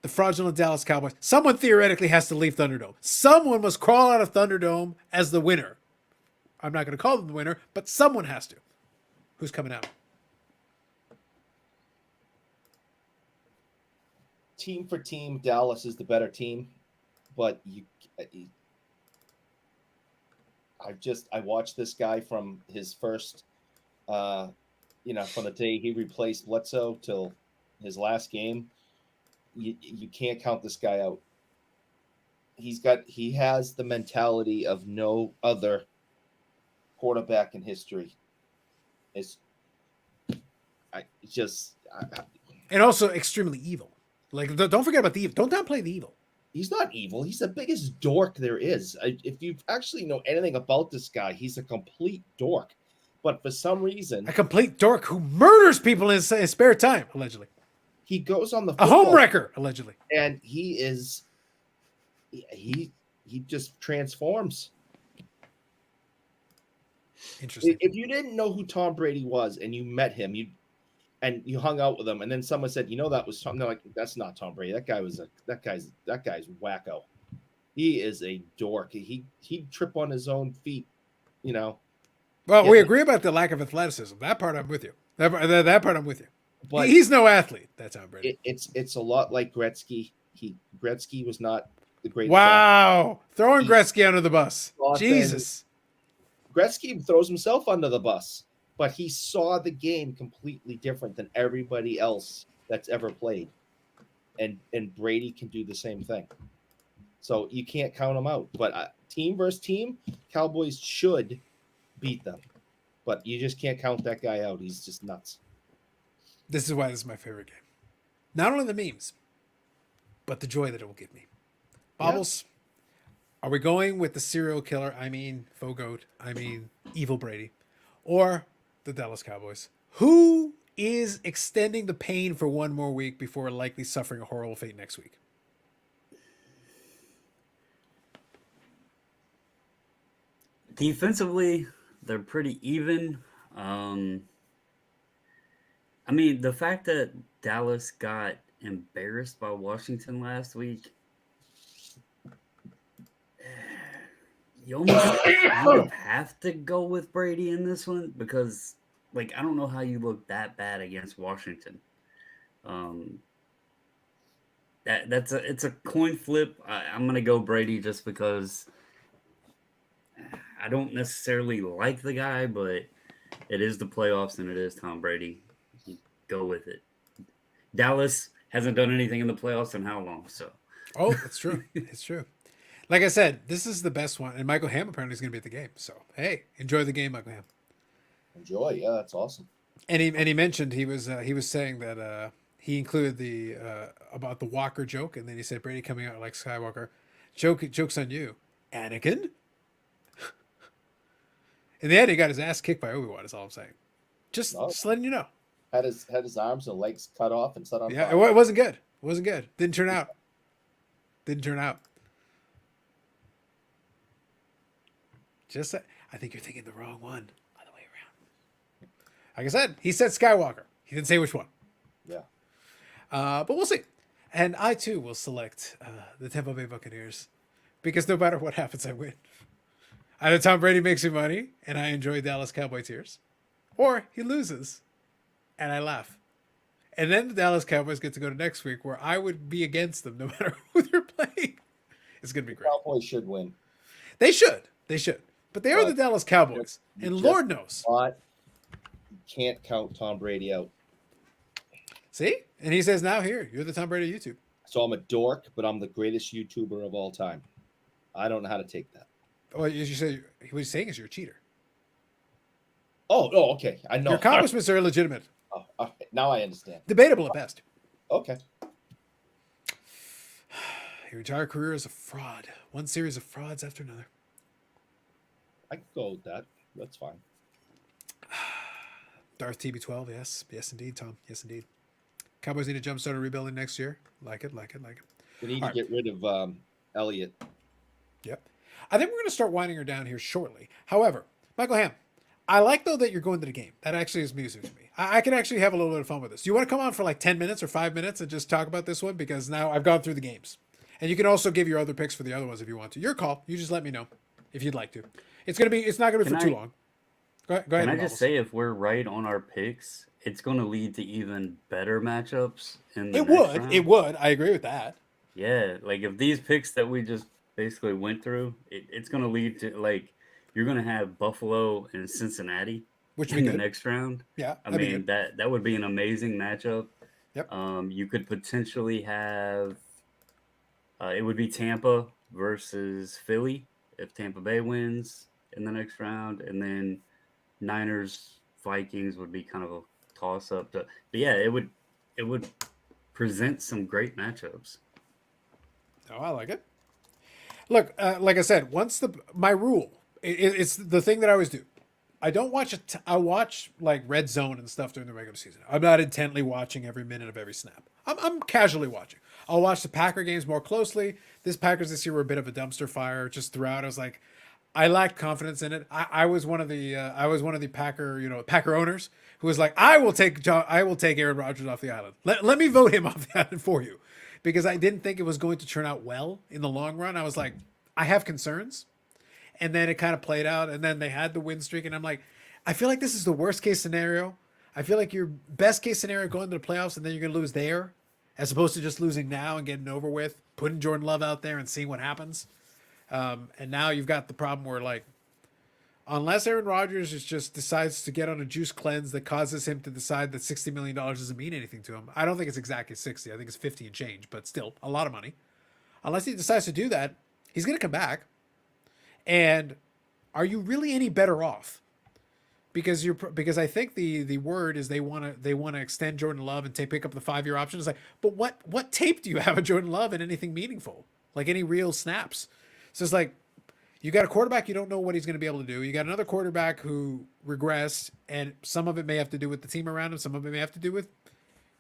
the fraudulent Dallas Cowboys. Someone theoretically has to leave Thunderdome. Someone must crawl out of Thunderdome as the winner. I'm not going to call them the winner, but someone has to. Who's coming out? Team for team, Dallas is the better team, but I watched this guy from his first, from the day he replaced Bledsoe till his last game. You can't count this guy out. He has the mentality of no other quarterback in history. And also extremely evil. Like, don't forget about the evil. Don't downplay the evil. He's not evil. He's the biggest dork there is. If you actually know anything about this guy, he's a complete dork. But for some reason, A complete dork who murders people in his spare time, allegedly. He goes on the A football homewrecker, allegedly. and he just transforms. Interesting. If you didn't know who Tom Brady was and you met him, you hung out with him, and then someone said, that was Tom. They're like, that's not Tom Brady. That guy's wacko. He is a dork. He'd trip on his own feet, Well, Yeah. we agree about the lack of athleticism. That part I'm with you. That part I'm with you. But He's no athlete. That's Tom Brady. it's a lot like Gretzky. Gretzky was not the greatest. Wow. Throwing He- Gretzky under the bus. Thought Jesus. Gretzky throws himself under the bus, but he saw the game completely different than everybody else that's ever played. And Brady can do the same thing. So you can't count him out. But team versus team, Cowboys should beat them. But you just can't count that guy out. He's just nuts. This is why this is my favorite game. Not only the memes, but the joy that it will give me. Bobbles, are we going with the serial killer? I mean, faux goat. I mean, evil Brady. Or the Dallas Cowboys? Who is extending the pain for one more week before likely suffering a horrible fate next week? Defensively, they're pretty even. I mean, the fact that Dallas got embarrassed by Washington last week, you almost kind of have to go with Brady in this one because, I don't know how you look that bad against Washington. It's a coin flip. I'm gonna go Brady just because I don't necessarily like the guy, but it is the playoffs and it is Tom Brady. Go with it. Dallas hasn't done anything in the playoffs in how long? So. Oh, that's true. It's true. Like I said, this is the best one, and Michael Ham apparently is going to be at the game. So, hey, enjoy the game, Michael Ham. Enjoy. Yeah, that's awesome. And he mentioned he was saying that he included the about the Walker joke, and then he said Brady coming out like Skywalker. Joke's on you, Anakin. In the end, he got his ass kicked by Obi-Wan. Is all I'm saying. Just letting you know. Had his arms and legs cut off and set on Yeah, fire. it wasn't good. It wasn't good. Didn't turn out. I think you're thinking the wrong one. Other way around. Like I said, he said Skywalker. He didn't say which one. Yeah. But we'll see. And I too will select the Tampa Bay Buccaneers because no matter what happens, I win. Either Tom Brady makes me money and I enjoy Dallas Cowboy tears, or he loses and I laugh. And then the Dallas Cowboys get to go to next week where I would be against them no matter who they're playing. It's going to be great. Cowboys should win. They should. But they are the Dallas Cowboys. You And just Lord knows. You can't count Tom Brady out. See? And he says now here, you're the Tom Brady of YouTube. So I'm a dork, but I'm the greatest YouTuber of all time. I don't know how to take that. Well, as you say, what he's saying is you're a cheater. Oh, okay. I know. Your accomplishments are illegitimate. Oh, okay. Now I understand. Debatable at best. Okay. Your entire career is a fraud. One series of frauds after another. I can go with that. That's fine. Darth TB12, yes. Yes, indeed, Tom. Yes, indeed. Cowboys need a jumpstart rebuilding next year. Like it. We need All to get rid of Elliott. Yep. I think we're going to start winding her down here shortly. However, Michael Ham, I like, though, that you're going to the game. That actually is music to me. I can actually have a little bit of fun with this. Do you want to come on for like 10 minutes or 5 minutes and just talk about this one? Because now I've gone through the games. And you can also give your other picks for the other ones if you want to. Your call. You just let me know if you'd like to. It's not going to be for too long. Go ahead. Can I just say, if we're right on our picks, it's going to lead to even better matchups in the next round. It would. I agree with that. Yeah, if these picks that we just basically went through, it's going to lead to you're going to have Buffalo and Cincinnati Which in the next round. Yeah, I mean that would be an amazing matchup. Yep. You could potentially have it would be Tampa versus Philly if Tampa Bay wins in the next round, and then Niners Vikings would be kind of a toss up. But yeah, it would present some great matchups. Oh, I like it. Look, like I said, once my rule, it's the thing that I always do. I don't watch it. I watch like Red Zone and stuff during the regular season. I'm not intently watching every minute of every snap. I'm casually watching. I'll watch the Packer games more closely. This Packers this year were a bit of a dumpster fire just throughout. I was like, I lacked confidence in it. I was one of the Packer owners who was like, I will take Aaron Rodgers off the island. Let me vote him off the island for you, because I didn't think it was going to turn out well in the long run. I was like, I have concerns, and then it kind of played out, and then they had the win streak, and I'm like, I feel like this is the worst case scenario. I feel like your best case scenario going to the playoffs, and then you're going to lose there, as opposed to just losing now and getting over with, putting Jordan Love out there and seeing what happens. And now you've got the problem where, like, unless Aaron Rodgers just decides to get on a juice cleanse that causes him to decide that $60 million doesn't mean anything to him. I don't think it's exactly 60. I think it's 50 and change, but still a lot of money. Unless he decides to do that, he's going to come back. And are you really any better off? Because I think the word is they want to extend Jordan Love and pick up the 5-year option. It's like, but what tape do you have of Jordan Love in anything meaningful? Like any real snaps? So it's like, you got a quarterback, you don't know what he's going to be able to do. You got another quarterback who regressed, and some of it may have to do with the team around him. Some of it may have to do with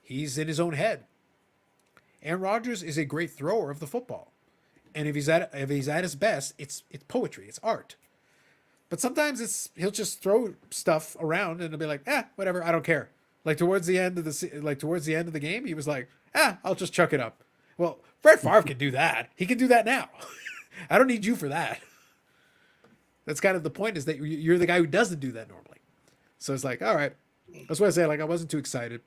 he's in his own head. Aaron Rodgers is a great thrower of the football, and if he's at his best, it's poetry, it's art. But sometimes he'll just throw stuff around, and it'll be like, whatever, I don't care. Like towards the end of the game, he was like, I'll just chuck it up. Well, Brett Favre can do that. He can do that now. I don't need you for that. That's kind of the point, is that you're the guy who doesn't do that normally. So it's like, all right. That's why I say, like, I wasn't too excited.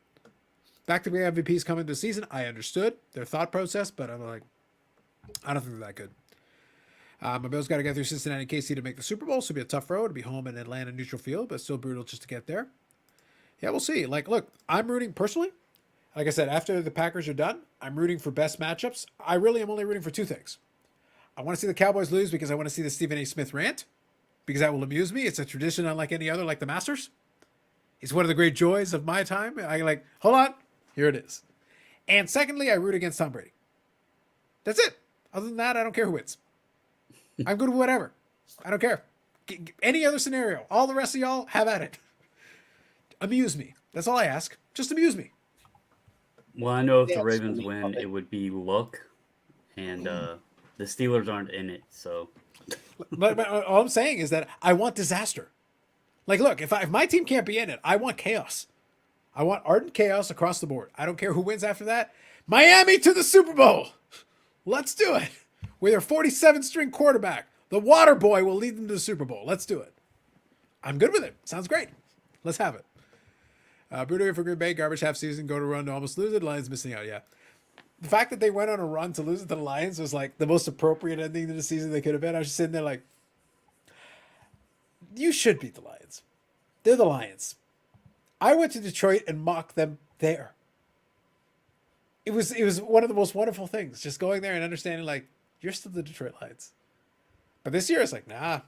Back-to-back MVPs coming to the season, I understood their thought process, but I'm like, I don't think they're that good. My Bills got to get through Cincinnati and KC to make the Super Bowl, so it'll be a tough road. It'll be home in Atlanta neutral field, but still brutal just to get there. Yeah, we'll see. Like, look, I'm rooting personally. Like I said, after the Packers are done, I'm rooting for best matchups. I really am only rooting for two things. I want to see the Cowboys lose because I want to see the Stephen A. Smith rant, because that will amuse me. It's a tradition unlike any other, like the Masters. It's one of the great joys of my time. Hold on, here it is. And secondly, I root against Tom Brady. That's it. Other than that, I don't care who wins. I'm good with whatever. I don't care. Any other scenario. All the rest of y'all, have at it. Amuse me. That's all I ask. Just amuse me. Well, I know if the Ravens win, it would be luck, and the Steelers aren't in it, so. But all I'm saying is that I want disaster. Like, look, if my team can't be in it, I want chaos. I want ardent chaos across the board. I don't care who wins after that. Miami to the Super Bowl. Let's do it. With their 47-string quarterback, the water boy will lead them to the Super Bowl. Let's do it. I'm good with it. Sounds great. Let's have it. Brutal for Green Bay, garbage half season, go to run to almost lose it. Lions missing out, yeah. The fact that they went on a run to lose it to the Lions was like the most appropriate ending to the season they could have been. I was just sitting there like, you should beat the Lions. They're the Lions. I went to Detroit and mocked them there. It was one of the most wonderful things, just going there and understanding, like, you're still the Detroit Lions. But this year it's like, nah.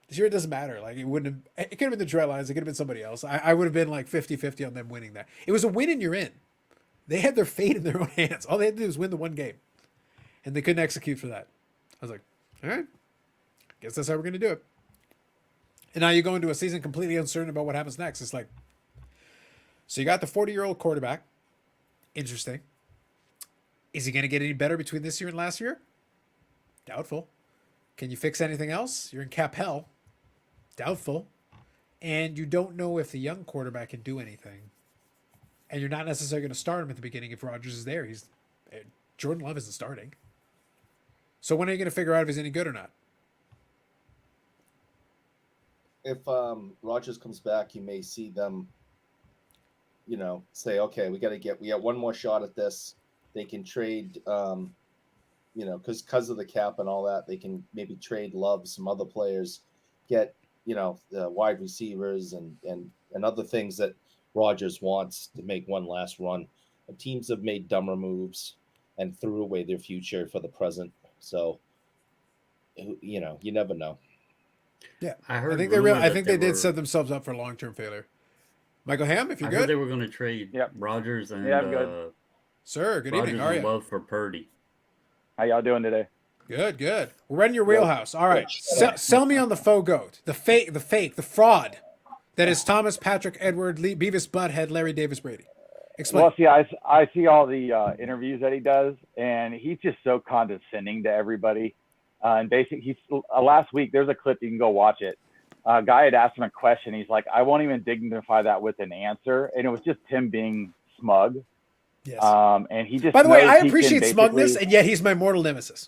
This year it doesn't matter. Like, it could have been the Detroit Lions. It could have been somebody else. I would have been like 50-50 on them winning that. It was a win and you're in. They had their fate in their own hands. All they had to do was win the one game. And they couldn't execute for that. I was like, all right. Guess that's how we're going to do it. And now you go into a season completely uncertain about what happens next. It's like, so you got the 40-year-old quarterback. Interesting. Is he going to get any better between this year and last year? Doubtful. Can you fix anything else? You're in cap hell. Doubtful. And you don't know if the young quarterback can do anything. And you're not necessarily going to start him at the beginning if Rodgers is there. Jordan Love isn't starting. So when are you going to figure out if he's any good or not? If Rodgers comes back, you may see them, say, okay, we got one more shot at this. They can trade, because of the cap and all that, they can maybe trade Love, some other players, get, the wide receivers and other things that Rodgers wants to make one last run. And teams have made dumber moves and threw away their future for the present. So, you never know. Yeah, I think they did set themselves up for long-term failure. Michael Ham, if you're I good, heard they were going to trade Rodgers and I'm good. Sir, good Rodgers evening. How are and you? Love for Purdy. How y'all doing today? Good. We're right in your wheelhouse. All right, sell me on the faux goat, the fake, the fraud. that is Thomas, Patrick, Edward, Beavis, Butthead, Larry, Davis, Brady? Explain. Well, see, I see all the interviews that he does, and he's just so condescending to everybody. And basically, last week there's a clip, you can go watch it. A guy had asked him a question. He's like, I won't even dignify that with an answer, and it was just him being smug. Yes. And he just. By the way, knows I he appreciate can smugness, and yet he's my mortal nemesis.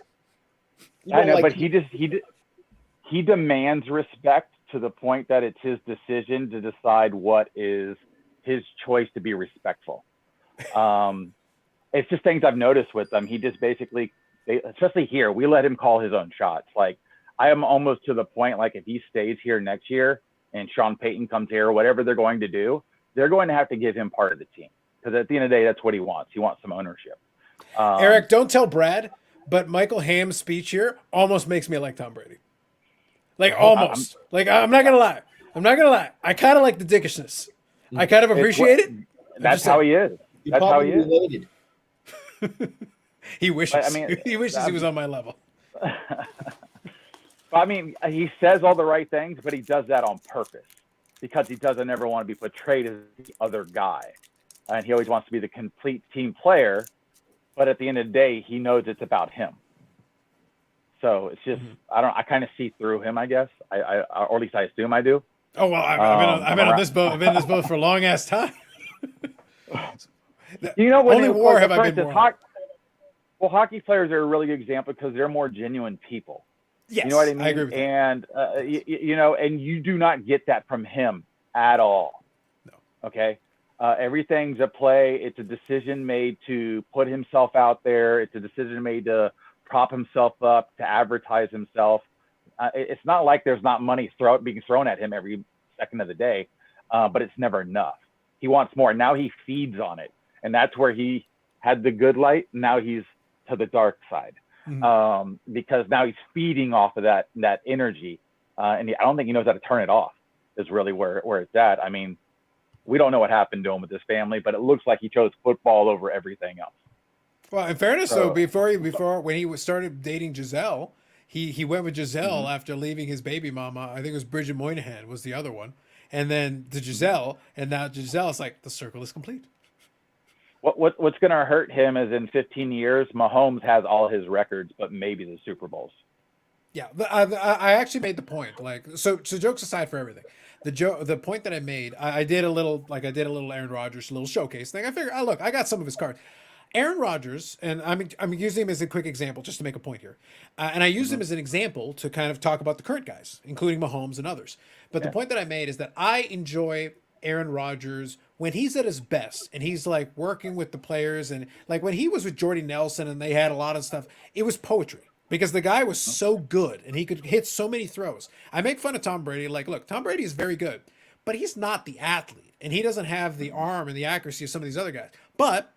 I know, but he demands respect to the point that it's his decision to decide what is his choice to be respectful. It's just things I've noticed with him. He just basically, especially here, we let him call his own shots. Like, I am almost to the point, like, if he stays here next year and Sean Payton comes here, whatever they're going to do, they're going to have to give him part of the team. Because at the end of the day, that's what he wants. He wants some ownership. Eric, don't tell Brad, but Michael Ham's speech here almost makes me like Tom Brady. Like, almost. I'm not going to lie. I kind of like the dickishness. I kind of appreciate it. That's how he is. That's how he is. Related. He wishes. I mean, he wishes he was on my level. I mean, he says all the right things, but he does that on purpose because he doesn't ever want to be portrayed as the other guy. And he always wants to be the complete team player. But at the end of the day, he knows it's about him. So it's just, I kind of see through him, I guess. Or at least I assume I do. Oh, well, I've been on this boat. I've been in this boat for a long ass time. You know, when only war have I been more. Well, hockey players are a really good example because they're more genuine people. Yes, you know what I mean? I agree with that. And, you know, and you do not get that from him at all. No. Okay? Everything's a play. It's a decision made to put himself out there. It's a decision made to prop himself up, to advertise himself. It's not like there's not money being thrown at him every second of the day, but it's never enough. He wants more. Now he feeds on it. And that's where he had the good light. Now he's to the dark side. Because now he's feeding off of that energy. And I don't think he knows how to turn it off is really where it's at. I mean, we don't know what happened to him with his family, but it looks like he chose football over everything else. Well, in fairness, though, before when he started dating Giselle, he went with Giselle after leaving his baby mama. I think it was Bridget Moynihan was the other one. And then to Giselle, and now Giselle's like, the circle is complete. What's going to hurt him is in 15 years, Mahomes has all his records, but maybe the Super Bowls. Yeah, I actually made the point. Like, so jokes aside for everything, the point that I made, I did a little Aaron Rodgers, a little showcase thing. I figured, look, I got some of his cards. Aaron Rodgers, and I'm using him as a quick example just to make a point here, and I use him as an example to kind of talk about the current guys, including Mahomes and others. But the point that I made is that I enjoy Aaron Rodgers when he's at his best and he's like working with the players, and like when he was with Jordy Nelson and they had a lot of stuff, it was poetry because the guy was so good and he could hit so many throws. I make fun of Tom Brady. Like, look, Tom Brady is very good, but he's not the athlete and he doesn't have the arm and the accuracy of some of these other guys. But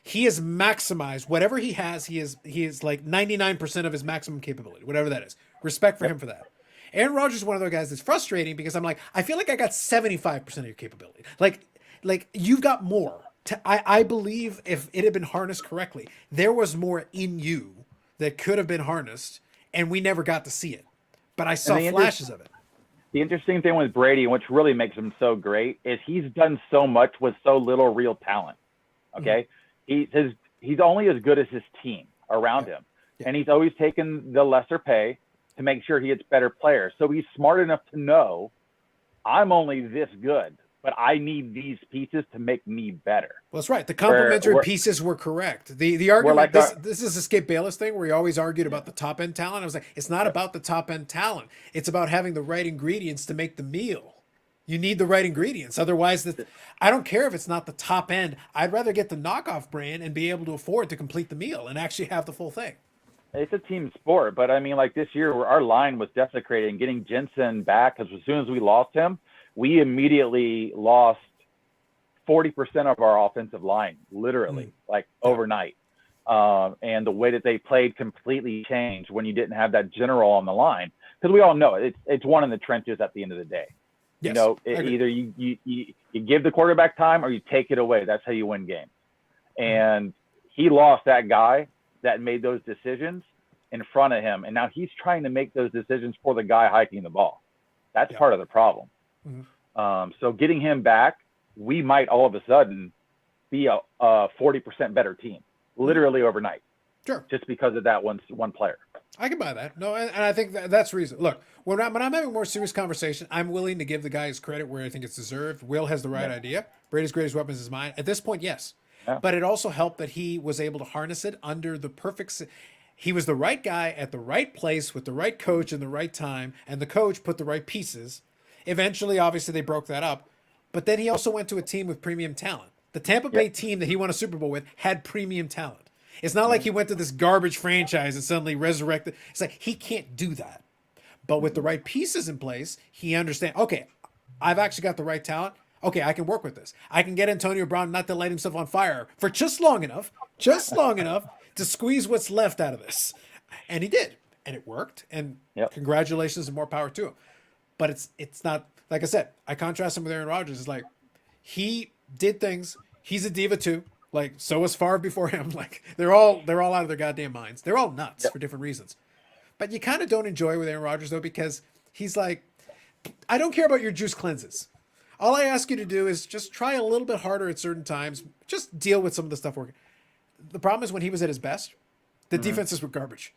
he has maximized whatever he has. He is like 99% of his maximum capability, whatever that is. Respect for him for that. Aaron Rodgers is one of those guys that's frustrating because I'm like, I feel like I got 75% of your capability. Like you've got more. I believe if it had been harnessed correctly, there was more in you that could have been harnessed, and we never got to see it. But I saw flashes of it. The interesting thing with Brady, which really makes him so great, is he's done so much with so little real talent. Okay? He's only as good as his team around him. And he's always taken the lesser pay to make sure he gets better players. So he's smart enough to know I'm only this good, but I need these pieces to make me better. Well, that's right. The complementary pieces were correct. The argument, like this is a Skip Bayless thing where he always argued about the top end talent. I was like, it's not about the top end talent. It's about having the right ingredients to make the meal. You need the right ingredients. Otherwise, I don't care if it's not the top end. I'd rather get the knockoff brand and be able to afford to complete the meal and actually have the full thing. It's a team sport, but I mean, like this year, our line was desecrated, and getting Jensen back, because as soon as we lost him, we immediately lost 40% of our offensive line, literally, like overnight. And the way that they played completely changed when you didn't have that general on the line, because we all know it's one in the trenches at the end of the day. Yes, you know, either you give the quarterback time or you take it away. That's how you win games. And he lost that guy that made those decisions in front of him. And now he's trying to make those decisions for the guy hiking the ball. That's part of the problem. So getting him back, we might all of a sudden be a 40% better team, literally overnight. Sure. Just because of that one player. I can buy that. No, and I think that's reason. Look, when I'm having a more serious conversation, I'm willing to give the guy his credit where I think it's deserved. Will has the right idea. Brady's greatest weapon is his mind. At this point, yes. Yeah. But it also helped that he was able to harness it under the perfect. He was the right guy at the right place with the right coach in the right time, and the coach put the right pieces. Eventually, obviously, they broke that up. But then he also went to a team with premium talent. The Tampa Bay team that he won a Super Bowl with had premium talent. It's not like he went to this garbage franchise and suddenly resurrected. It's like he can't do that. But with the right pieces in place, he understands, okay, I've actually got the right talent. Okay, I can work with this. I can get Antonio Brown not to light himself on fire for just long enough to squeeze what's left out of this. And he did. And it worked. And congratulations and more power to him. But it's not, like I said, I contrast him with Aaron Rodgers. It's like he did things. He's a diva too. Like, so was Favre before him. Like, they're all out of their goddamn minds. They're all nuts for different reasons. But you kind of don't enjoy with Aaron Rodgers, though, because he's like, I don't care about your juice cleanses. All I ask you to do is just try a little bit harder at certain times. Just deal with some of the stuff working. The problem is when he was at his best, the defenses were garbage.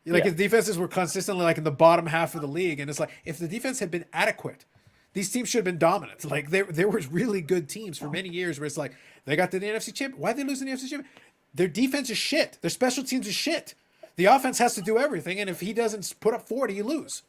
Like, his defenses were consistently, like, in the bottom half of the league. And it's like, if the defense had been adequate, these teams should have been dominant. Like, there was really good teams for many years where it's like, they got to the NFC Championship. Why did they lose in the NFC Championship? Their defense is shit. Their special teams is shit. The offense has to do everything, and if he doesn't put up 40, you lose.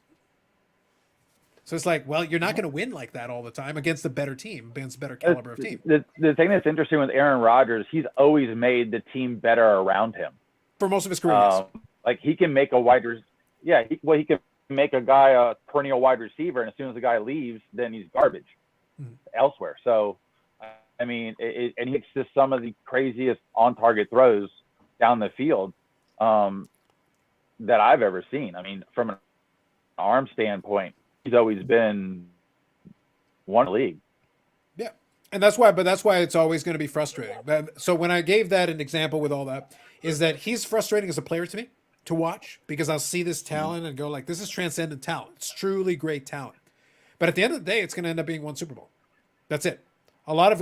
So it's like, well, you're not going to win like that all the time against a better team, against a better caliber of team. The thing that's interesting with Aaron Rodgers, he's always made the team better around him. For most of his career, like, he can make a he can make a guy a perennial wide receiver, and as soon as the guy leaves, then he's garbage elsewhere. So, I mean, and he makes just some of the craziest on-target throws down the field that I've ever seen. I mean, from an arm standpoint, he's always been one league. Yeah, and that's why it's always going to be frustrating. So when I gave that an example with all that, is that he's frustrating as a player to me to watch, because I'll see this talent and go like, this is transcendent talent. It's truly great talent. But at the end of the day, it's going to end up being one Super Bowl. That's it. A lot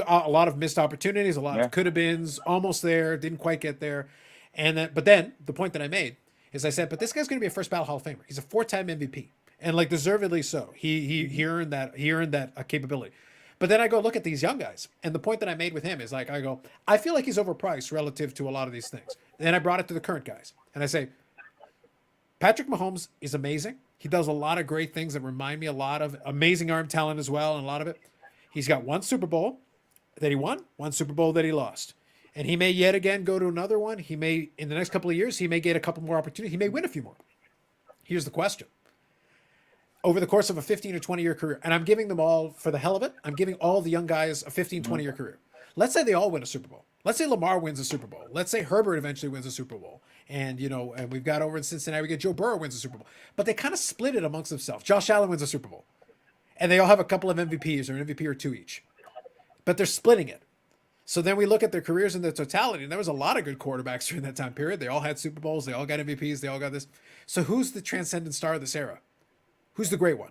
of missed opportunities, a lot of could have beens, almost there, didn't quite get there. But then the point that I made is I said, but this guy's going to be a first ballot Hall of Famer. He's a 4-time MVP, and like deservedly so. He earned that capability. But then I go look at these young guys, and the point that I made with him is like, I feel like he's overpriced relative to a lot of these things. Then I brought it to the current guys, and I say, Patrick Mahomes is amazing. He does a lot of great things that remind me a lot of amazing arm talent as well, and a lot of it. He's got one Super Bowl that he won, one Super Bowl that he lost. And he may yet again go to another one. He may, in the next couple of years, he may get a couple more opportunities. He may win a few more. Here's the question. Over the course of a 15 or 20-year career, and I'm giving them all, for the hell of it, I'm giving all the young guys a 15, 20-year career. Let's say they all win a Super Bowl. Let's say Lamar wins a Super Bowl. Let's say Herbert eventually wins a Super Bowl. And, and we've got over in Cincinnati, we get Joe Burrow wins a Super Bowl. But they kind of split it amongst themselves. Josh Allen wins a Super Bowl. And they all have a couple of MVPs, or an MVP or two each. But they're splitting it. So then we look at their careers in their totality, and there was a lot of good quarterbacks during that time period. They all had Super Bowls. They all got MVPs. They all got this. So who's the transcendent star of this era? Who's the great one?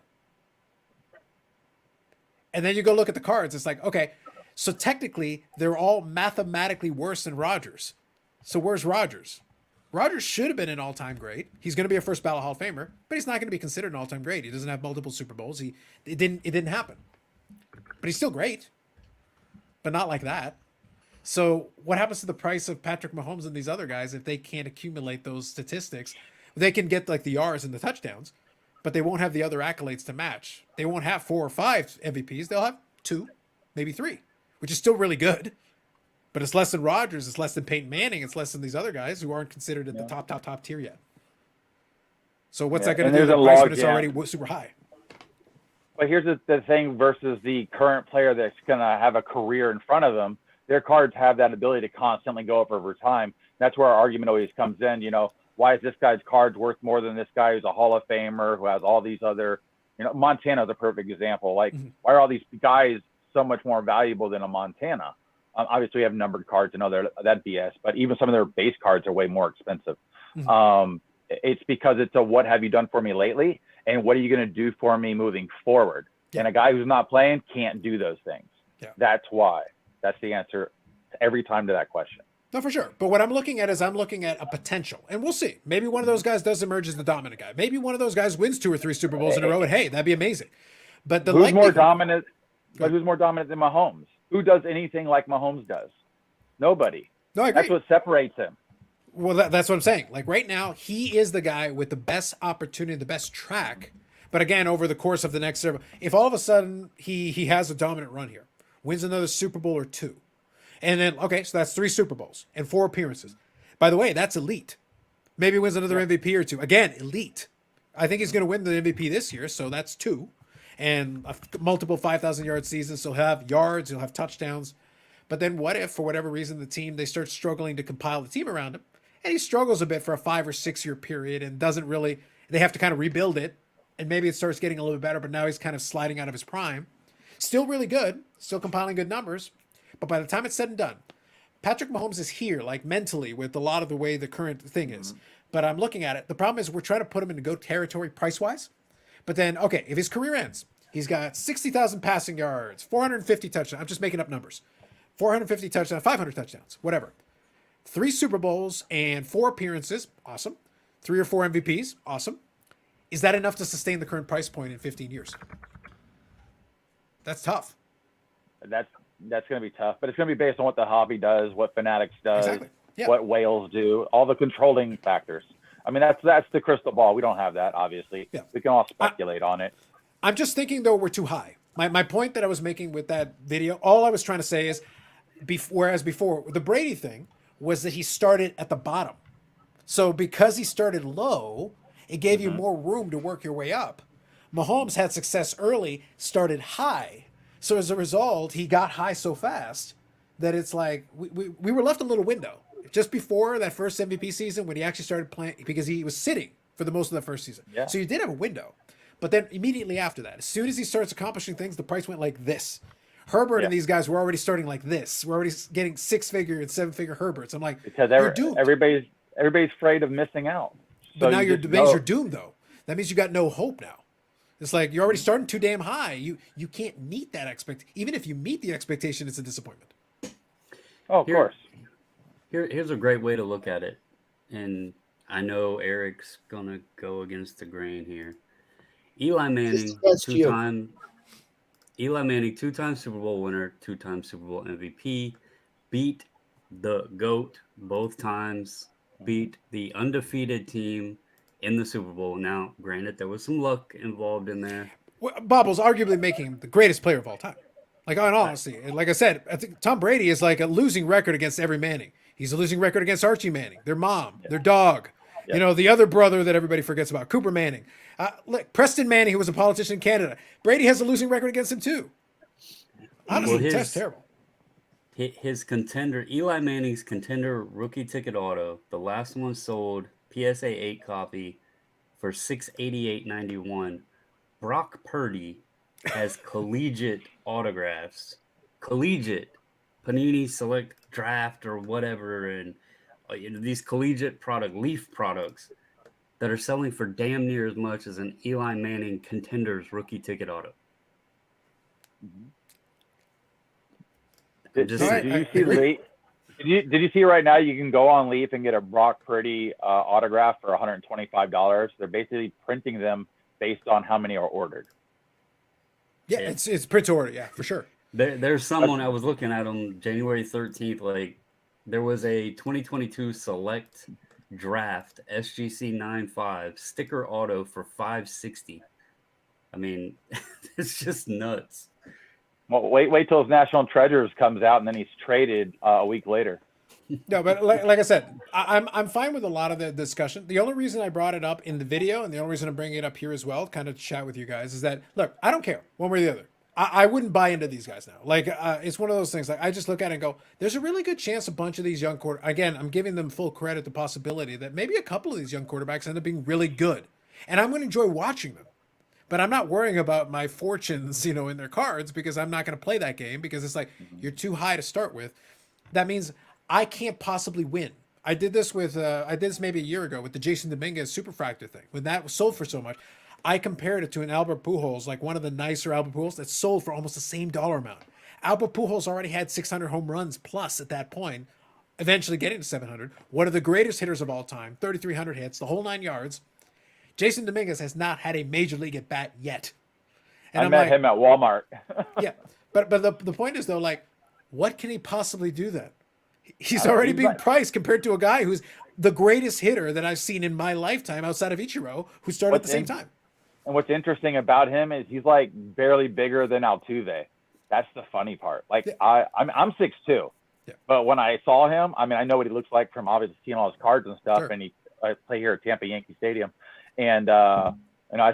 And then you go look at the cards. It's like, okay, so technically they're all mathematically worse than Rodgers. So where's Rodgers? Rodgers should have been an all-time great. He's going to be a first ballot Hall of Famer, but he's not going to be considered an all-time great. He doesn't have multiple Super Bowls. It didn't happen. But he's still great, but not like that. So what happens to the price of Patrick Mahomes and these other guys if they can't accumulate those statistics? They can get like the yards and the touchdowns, but they won't have the other accolades to match. They won't have 4 or 5 MVPs. They'll have 2, maybe 3, which is still really good. But it's less than Rodgers. It's less than Peyton Manning. It's less than these other guys who aren't considered at the top tier yet. So what's that going to do to the price when it's already super high? But here's the thing versus the current player that's going to have a career in front of them. Their cards have that ability to constantly go up over time. That's where our argument always comes in. Why is this guy's cards worth more than this guy who's a Hall of Famer who has all these other, Montana's a perfect example. Like, why are all these guys so much more valuable than a Montana? Obviously, we have numbered cards and that BS, but even some of their base cards are way more expensive. It's because it's a what have you done for me lately, and what are you going to do for me moving forward? Yeah. And a guy who's not playing can't do those things. Yeah. That's why. That's the answer every time to that question. No, for sure. But what I'm looking at is I'm looking at a potential, and we'll see. Maybe one of those guys does emerge as the dominant guy. Maybe one of those guys wins 2 or 3 Super Bowls in a row, and hey, that'd be amazing. But the who's more likelihood- dominant? But who's more dominant than Mahomes? Who does anything like Mahomes does? Nobody. No, I agree. That's what separates him. Well, that's what I'm saying. Like right now, he is the guy with the best opportunity, the best track. But again, over the course of the next several, if all of a sudden he has a dominant run here, wins another Super Bowl or 2, and then okay, so that's 3 Super Bowls and 4 appearances. By the way, that's elite. Maybe wins another MVP or 2. Again, elite. I think he's going to win the MVP this year, so that's 2, and multiple 5,000-yard seasons. So he'll have yards, he'll have touchdowns. But then what if, for whatever reason, they start struggling to compile the team around him, and he struggles a bit for a 5 or 6 year period and doesn't really, they have to kind of rebuild it, and maybe it starts getting a little bit better, but now he's kind of sliding out of his prime. Still really good, still compiling good numbers, but by the time it's said and done, Patrick Mahomes is here, like mentally, with a lot of the way the current thing is. But I'm looking at it. The problem is we're trying to put him into GOAT territory price-wise. But then, okay, if his career ends, he's got 60,000 passing yards, 450 touchdowns. I'm just making up numbers. 450 touchdowns, 500 touchdowns, whatever. 3 Super Bowls and 4 appearances, awesome. 3 or 4 MVPs, awesome. Is that enough to sustain the current price point in 15 years? That's tough. That's going to be tough, but it's going to be based on what the hobby does, what Fanatics does, Exactly. Yeah. what whales do, all the controlling factors. I mean, that's the crystal ball. We don't have that, obviously. Yeah. We can all speculate on it. I'm just thinking, though, we're too high. My point that I was making with that video, all I was trying to say is, whereas before, the Brady thing was that he started at the bottom. So because he started low, it gave you more room to work your way up. Mahomes had success early, started high. So as a result, he got high so fast that it's like we were left a little window. Just before that first MVP season when he actually started playing, because he was sitting for the most of the first season. Yeah. So you did have a window. But then immediately after that, as soon as he starts accomplishing things, the price went like this. Herbert and these guys were already starting like this. We're already getting 6-figure and 7-figure Herberts. I'm like, Because you're doomed. everybody's afraid of missing out. But So now you you're just know- you're doomed, though. That means you got no hope now. It's like you're already starting too damn high. You can't meet that expectation. Even if you meet the expectation, it's a disappointment. Oh, of course. Here's a great way to look at it, and I know Eric's gonna go against the grain here. Eli Manning, against you. two-time Super Bowl winner, 2-time Super Bowl MVP, beat the GOAT both times, beat the undefeated team in the Super Bowl. Now, granted, there was some luck involved in there. Well, Bob was arguably making him the greatest player of all time. Like, in all honesty, and like I said, I think Tom Brady is like a losing record against every Manning. He's a losing record against Archie Manning, their mom, their dog, you know, the other brother that everybody forgets about, Cooper Manning. Look, Preston Manning, who was a politician in Canada. Brady has a losing record against him, too. Honestly, that's terrible. His contender, Eli Manning's contender rookie ticket auto, the last one sold, PSA 8 copy for $688.91. Brock Purdy has collegiate autographs, collegiate Panini Select Draft or whatever, and these collegiate leaf products that are selling for damn near as much as an Eli Manning Contenders rookie ticket auto. Did you see right now you can go on Leaf and get a Brock Purdy autograph for $125? They're basically printing them based on how many are ordered. Yeah, it's print to order, yeah, for sure. There's someone I was looking at on January 13th, like there was a 2022 Select Draft SGC 9.5 sticker auto for $560. I mean, it's just nuts. Well, wait till his National Treasures comes out and then he's traded a week later. No, but like I said, I'm fine with a lot of the discussion. The only reason I brought it up in the video, and the only reason I'm bringing it up here as well, kind of chat with you guys, is that look, I don't care one way or the other. I wouldn't buy into these guys now. Like it's one of those things. Like I just look at it and go, there's a really good chance a bunch of these young Again, I'm giving them full credit, the possibility that maybe a couple of these young quarterbacks end up being really good, and I'm going to enjoy watching them. But I'm not worrying about my fortunes, in their cards, because I'm not going to play that game, because it's like you're too high to start with. That means I can't possibly win. I did this maybe a year ago with the Jason Dominguez Superfractor thing. When that was sold for so much, I compared it to an Albert Pujols, like one of the nicer Albert Pujols that sold for almost the same dollar amount. Albert Pujols already had 600 home runs plus at that point, eventually getting to 700. One of the greatest hitters of all time, 3,300 hits, the whole 9 yards. Jason Dominguez has not had a major league at bat yet. And I met him at Walmart. Yeah, but the point is though, like, what can he possibly do then? He's already being priced compared to a guy who's the greatest hitter that I've seen in my lifetime outside of Ichiro, who started at the same time. And what's interesting about him is he's like barely bigger than Altuve. That's the funny part. Like I'm 6'2", but when I saw him, I mean, I know what he looks like from obviously seeing all his cards and stuff. Sure. And I play here at Tampa Yankee Stadium, and I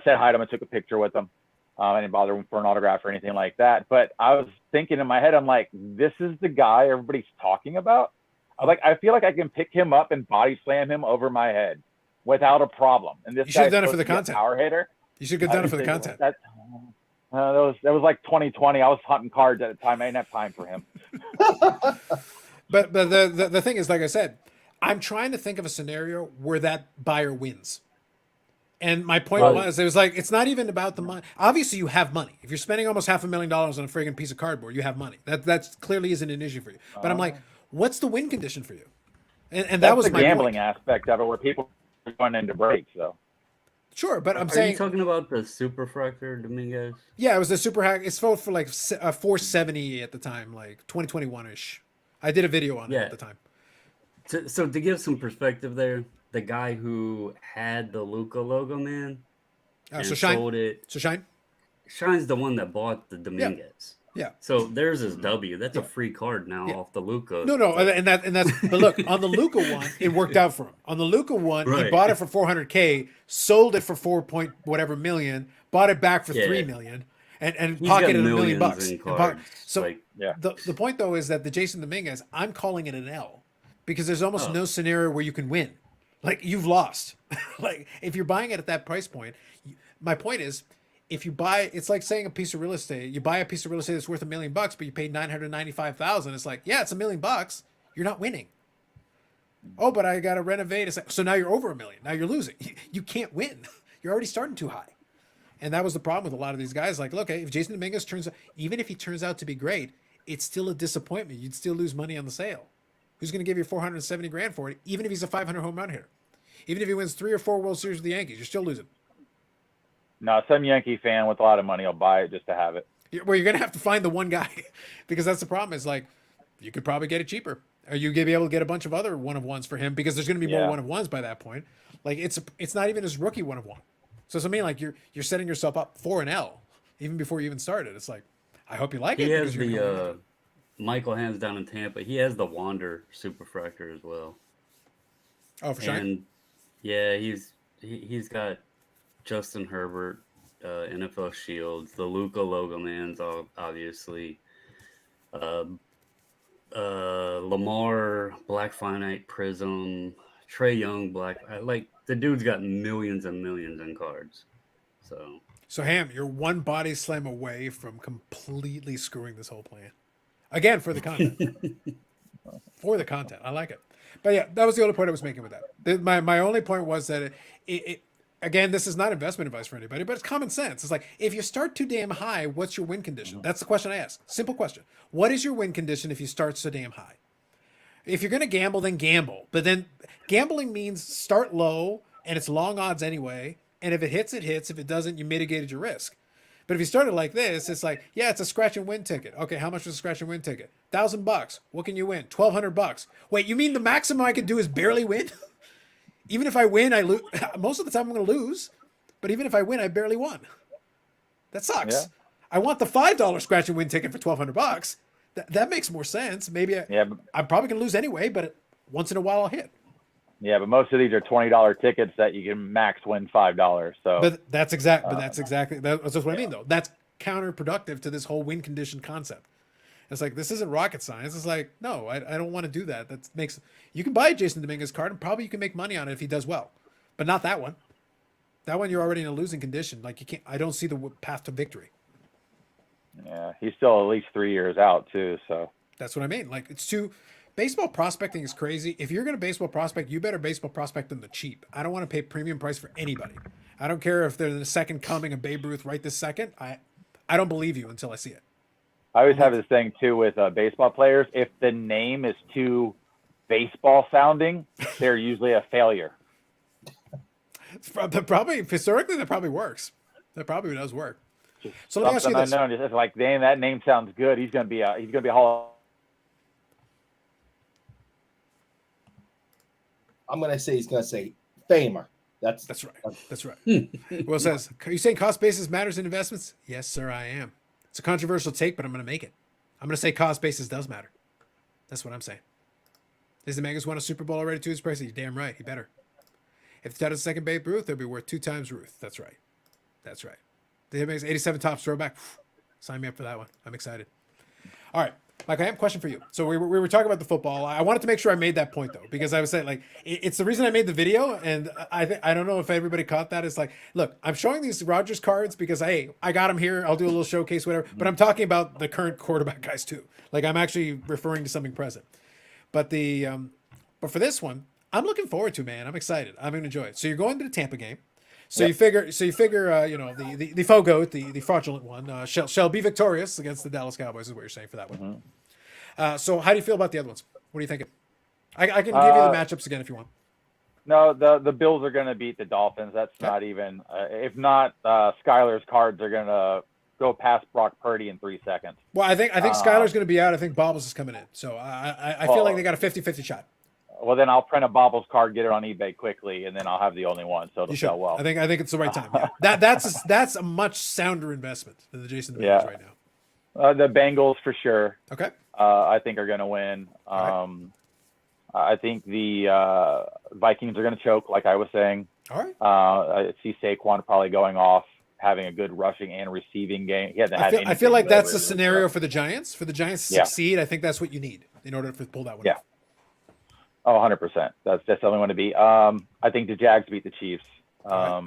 said hi to him and took a picture with him. I didn't bother him for an autograph or anything like that. But I was thinking in my head, I'm like, this is the guy everybody's talking about. I feel like I can pick him up and body slam him over my head without a problem. And this you should have done it for the content. Power hitter. You should have done it for the content. That was like 2020. I was hunting cards at the time. I didn't have time for him. But the thing is, like I said, I'm trying to think of a scenario where that buyer wins. And my point was, it was like, it's not even about the money. Obviously, you have money. If you're spending almost $500,000 on a friggin' piece of cardboard, you have money. That clearly isn't an issue for you. But I'm like, what's the win condition for you? And that was the my gambling point. Aspect of it, where people are going into breaks. So sure, but I'm Are saying, you talking about the Superfractor Dominguez? yeah, it was the super hack. It's sold for like 470 at the time, like 2021-ish. I did a video on it at the time. So to give some perspective there, the guy who had the Luca logo, man, and sold it. So Shine? Shine's the one that bought the Dominguez. Yeah. So there's his W. That's a free card now off the Luca. No, and that's. But look, on the Luca one, it worked out for him. On the Luca one, he bought it for $400K, sold it for 4 point whatever million, bought it back for $3 million, and pocketed $1 million. So the point though is that the Jason Dominguez, I'm calling it an L, because there's almost no scenario where you can win. Like, you've lost. Like, if you're buying it at that price point, my point is, if you buy, it's like saying a piece of real estate. You buy a piece of real estate that's worth $1 million, but you paid $995,000. It's like, yeah, it's $1 million. You're not winning. Oh, but I got to renovate. It's like, so now you're over $1 million. Now you're losing. You can't win. You're already starting too high. And that was the problem with a lot of these guys. Like, look, if Jason Dominguez even if he turns out to be great, it's still a disappointment. You'd still lose money on the sale. Who's going to give you $470,000 for it? Even if he's a 500 home run hitter, even if he wins 3 or 4 World Series with the Yankees, you're still losing. No, some Yankee fan with a lot of money will buy it just to have it. Well, you're going to have to find the one guy, because that's the problem. Is like, you could probably get it cheaper, or you could be able to get a bunch of other 1-of-1s for him, because there's going to be more 1-of-1s by that point. Like, it's not even his rookie 1-of-1. So I mean, like, you're setting yourself up for an L even before you even started. It's like, I hope you like it. He has the Michael Hands down in Tampa. He has the Wander Superfractor as well. Oh, for sure. And yeah, he's got Justin Herbert, NFL Shields, the Luca logo man's obviously, Lamar Black Finite Prism, Trey Young Black. Like, the dude's got millions and millions in cards. So Ham, you're one body slam away from completely screwing this whole plan. Again, for the content. For the content. I like it. But yeah, that was the only point I was making with that. My only point was that it again, this is not investment advice for anybody, but it's common sense. It's like, if you start too damn high, what's your win condition? That's the question I ask. Simple question. What is your win condition if you start so damn high? If you're going to gamble, then gamble. But then gambling means start low, and it's long odds anyway. And if it hits, it hits. If it doesn't, you mitigated your risk. But if you started like this, it's like, yeah, it's a scratch and win ticket. Okay, how much was a scratch and win ticket? $1,000. What can you win? $1,200. Wait, you mean the maximum I could do is barely win? Even if I win, I lose. Most of the time, I'm going to lose. But even if I win, I barely won. That sucks. Yeah. I want the $5 scratch and win ticket for $1,200. That makes more sense. Maybe I'm probably going to lose anyway, but once in a while I'll hit. Yeah, but most of these are $20 tickets that you can max win $5. So, but that's exactly that's what I mean though. That's counterproductive to this whole win condition concept. It's like, this isn't rocket science. It's like, no, I don't want to do that. That makes, you can buy a Jason Dominguez card and probably you can make money on it if he does well, but not that one. That one you're already in a losing condition. Like, you can't. I don't see the path to victory. Yeah, he's still at least 3 years out too. So that's what I mean. Like, it's too. Baseball prospecting is crazy. If you're going to baseball prospect, you better baseball prospect them the cheap. I don't want to pay premium price for anybody. I don't care if they're the second coming of Babe Ruth right this second. I don't believe you until I see it. I always have this thing too with baseball players. If the name is too baseball sounding, they're usually a failure. Probably historically that probably works. That probably does work. So let me ask you this. Unknown. It's like, dang, that name sounds good. He's gonna be a Hall. I'm gonna say he's gonna say Famer. That's right. That's right. Will says, are you saying cost basis matters in investments? Yes, sir, I am. It's a controversial take, but I'm going to make it. I'm going to say cost basis does matter. That's what I'm saying. Has the Mangus won a Super Bowl already to his price? You're damn right. He better. If the title's second Babe Ruth, they'll be worth 2 times Ruth. That's right. That's right. The Mangus 87 Topps throwback. Sign me up for that one. I'm excited. All right. Like, I have a question for you. So we were talking about the football. I wanted to make sure I made that point, though, because I was saying, like, it's the reason I made the video, and I don't know if everybody caught that. It's like, look, I'm showing these Rodgers cards because, hey, I got them here. I'll do a little showcase, whatever. But I'm talking about the current quarterback guys, too. Like, I'm actually referring to something present. But but for this one, I'm looking forward to, man. I'm excited. I'm going to enjoy it. So you're going to the Tampa game. So you figure, you know, the faux goat, the fraudulent one, shall be victorious against the Dallas Cowboys is what you're saying for that one. So how do you feel about the other ones? What are you thinking? I can give you the matchups again if you want. No, the Bills are going to beat the Dolphins. That's not even. If not, Skyler's cards are going to go past Brock Purdy in 3 seconds. Well, I think Skyler's going to be out. I think Bobbles is coming in. So I feel like they got a 50-50 shot. Well, then I'll print a Bobbles card, get it on eBay quickly, and then I'll have the only one, so it'll sell well. I think it's the right time. Yeah. That's a much sounder investment than the Jason Dominguez right now. The Bengals for sure. Okay. I think are going to win. I think the Vikings are going to choke, like I was saying. All right. I see Saquon probably going off, having a good rushing and receiving game. He hasn't had anything. I feel like that's the scenario for the Giants. For the Giants to succeed, I think that's what you need in order to pull that one off. Oh, 100%. That's the only one to beat. I think the Jags beat the Chiefs. I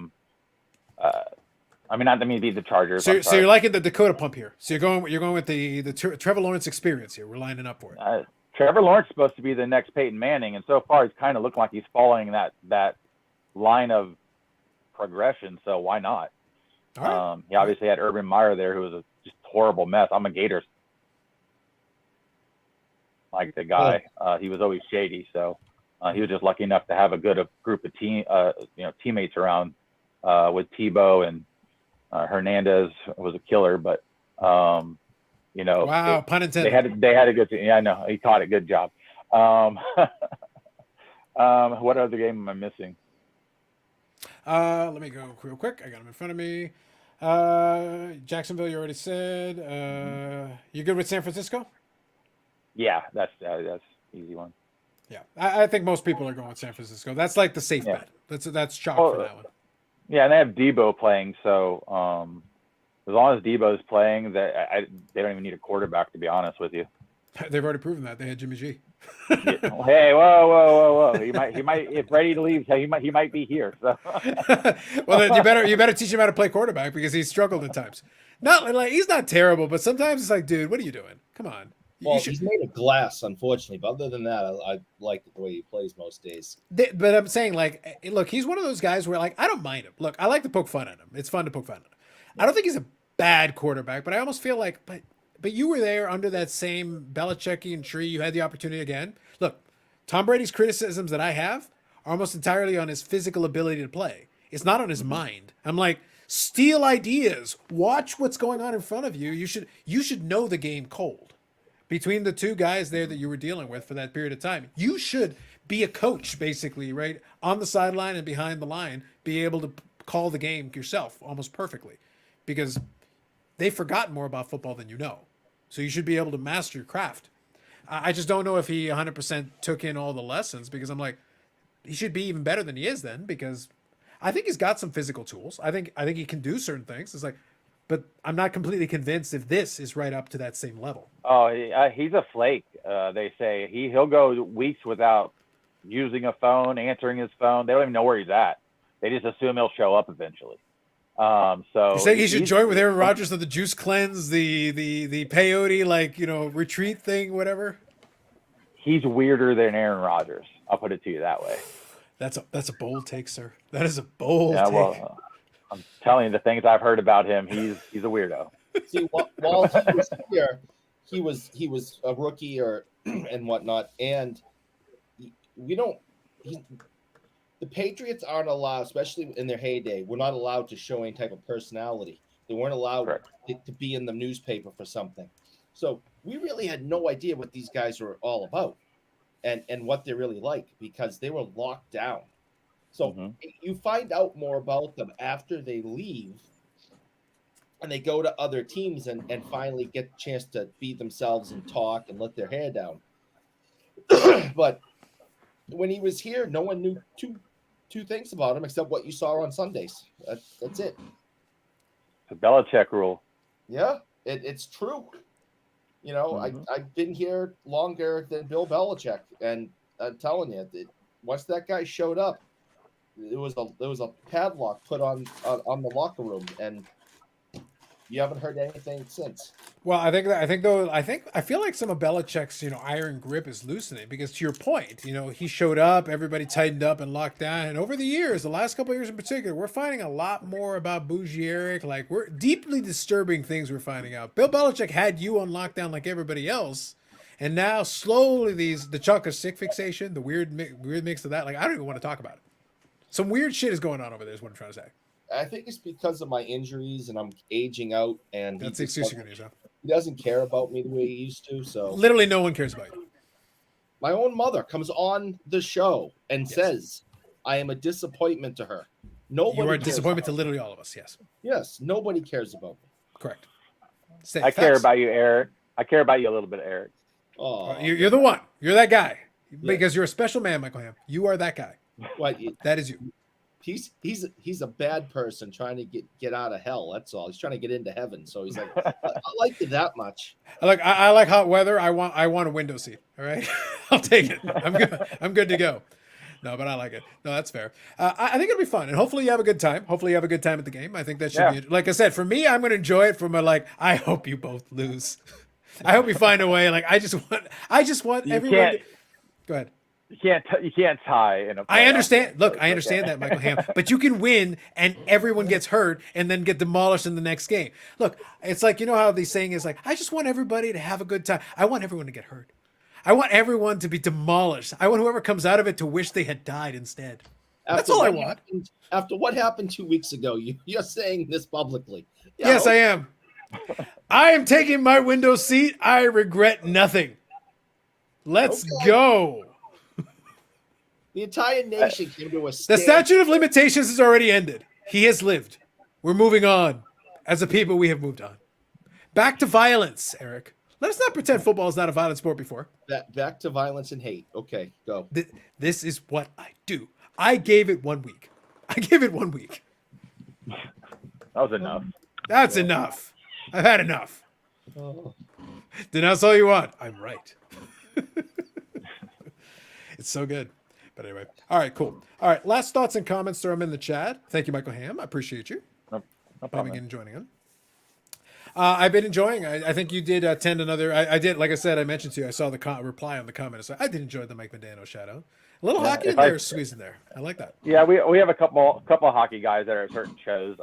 mean, not to beat the Chargers. So you're liking the Dakota pump here. So you're going with the Trevor Lawrence experience here. We're lining up for it. Trevor Lawrence is supposed to be the next Peyton Manning, and so far he's kind of looking like he's following that line of progression. So why not? All right. He obviously had Urban Meyer there, who was a just horrible mess. I'm a Gators like the guy. He was always shady, so he was just lucky enough to have a good group of teammates around with Tebow, and Hernandez was a killer, but wow, pun intended. They had a good team. Yeah, I know, he caught it. Good job. What other game am I missing? Let me go real quick. I got them in front of me. Jacksonville, you already said. You good with San Francisco? Yeah, that's easy one. Yeah, I think most people are going with San Francisco. That's like the safe bet. That's chalk for that one. Yeah, and they have Debo playing, so as long as Debo's playing, they don't even need a quarterback, to be honest with you. They've already proven that. They had Jimmy G. Hey, whoa! He might. If Brady leaves, he might be here. So. Well, then you better teach him how to play quarterback, because he's struggled at times. Not like he's not terrible, but sometimes it's like, dude, what are you doing? Come on. Well, he's made of glass, unfortunately. But other than that, I like the way he plays most days. But I'm saying, like, look, he's one of those guys where, like, I don't mind him. Look, I like to poke fun at him. It's fun to poke fun at him. I don't think he's a bad quarterback, but I almost feel like, but you were there under that same Belichickian tree. You had the opportunity again. Look, Tom Brady's criticisms that I have are almost entirely on his physical ability to play. It's not on his mind. I'm like, steal ideas. Watch what's going on in front of you. You should know the game cold. Between the two guys there that you were dealing with for that period of time, you should be a coach, basically, right? On the sideline and behind the line, be able to call the game yourself almost perfectly, because they've forgotten more about football than you know. So you should be able to master your craft. I just don't know if he 100% took in all the lessons, because I'm like, he should be even better than he is then, because I think he's got some physical tools. I think he can do certain things. It's like, but I'm not completely convinced if this is right up to that same level. Oh, he's a flake. They say he'll go weeks without using a phone, answering his phone. They don't even know where he's at. They just assume he'll show up eventually. So you say he should join with Aaron Rodgers on the juice cleanse, the peyote, retreat thing, whatever. He's weirder than Aaron Rodgers. I'll put it to you that way. That's a bold take, sir. That is a bold take. Well, I'm telling you the things I've heard about him. He's a weirdo. See, while he was here, he was a rookie or and whatnot, and we don't. The Patriots aren't allowed, especially in their heyday, we're not allowed to show any type of personality. They weren't allowed to be in the newspaper for something. So we really had no idea what these guys were all about and what they're really like because they were locked down. So you find out more about them after they leave and they go to other teams and finally get a chance to be themselves and talk and let their hair down. But when he was here, no one knew two things about him except what you saw on Sundays. That's it. The Belichick rule. Yeah, it's true. You know, I've been here longer than Bill Belichick, and I'm telling you, once that guy showed up, there was a padlock put on the locker room, and you haven't heard anything since. Well, I feel like some of Belichick's, iron grip is loosening because to your point, he showed up, everybody tightened up and locked down. And over the years, the last couple of years in particular, we're finding a lot more about Bougie Eric. Like we're deeply disturbing things we're finding out. Bill Belichick had you on lockdown like everybody else. And now slowly the chocolate stick fixation, the weird mix of that, like I don't even want to talk about it. Some weird shit is going on over there is what I'm trying to say. I think it's because of my injuries and I'm aging out, and that's the excuse you're going to use, huh? He doesn't care about me the way he used to. So literally, no one cares about you. My own mother comes on the show and says, "I am a disappointment to her." Nobody. You are a disappointment to literally all of us. Yes. Yes. Nobody cares about me. Correct. I care about you, Eric. I care about you a little bit, Eric. Oh, you're the one. You're that guy because you're a special man, Michael Ham. You are that guy. What? That is you. He's a bad person trying to get out of hell. That's all. He's trying to get into heaven. So he's like, I like you that much. I like hot weather. I want a window seat. All right, I'll take it. I'm good to go. No, but I like it. No, that's fair. I think it'll be fun, and hopefully you have a good time. Hopefully you have a good time at the game. I think that should be, like I said, for me, I'm going to enjoy it from I hope you both lose. I hope you find a way. Like I just want everyone. Go ahead. You can't tie in a playoff. I understand. Look, I understand that, Michael Ham. But you can win, and everyone gets hurt, and then get demolished in the next game. Look, it's like how the saying is I just want everybody to have a good time. I want everyone to get hurt. I want everyone to be demolished. I want whoever comes out of it to wish they had died instead. That's all I want. After what happened 2 weeks ago, you're saying this publicly. Yeah, yes, I am. I am taking my window seat. I regret nothing. Let's go. The entire nation came to a The stand. statute of limitations has already ended. He has lived. We're moving on. As a people, we have moved on. Back to violence, Eric. Let us not pretend football is not a violent sport before. Back to violence and hate. Okay, go. This is what I do. I gave it 1 week. That was enough. That's enough. I've had enough. Denounce all you want. I'm right. It's so good. But anyway, all right, cool. All right, last thoughts and comments. Throw them in the chat. Thank you, Michael Ham. I appreciate you coming in and joining in. I've been enjoying. I think you did attend another. I did. Like I said, I mentioned to you. I saw the reply on the comment. So I did enjoy the Mike Medano shout out. A little hockey in there, squeezing there. I like that. Yeah, we have a couple of hockey guys that are at certain shows.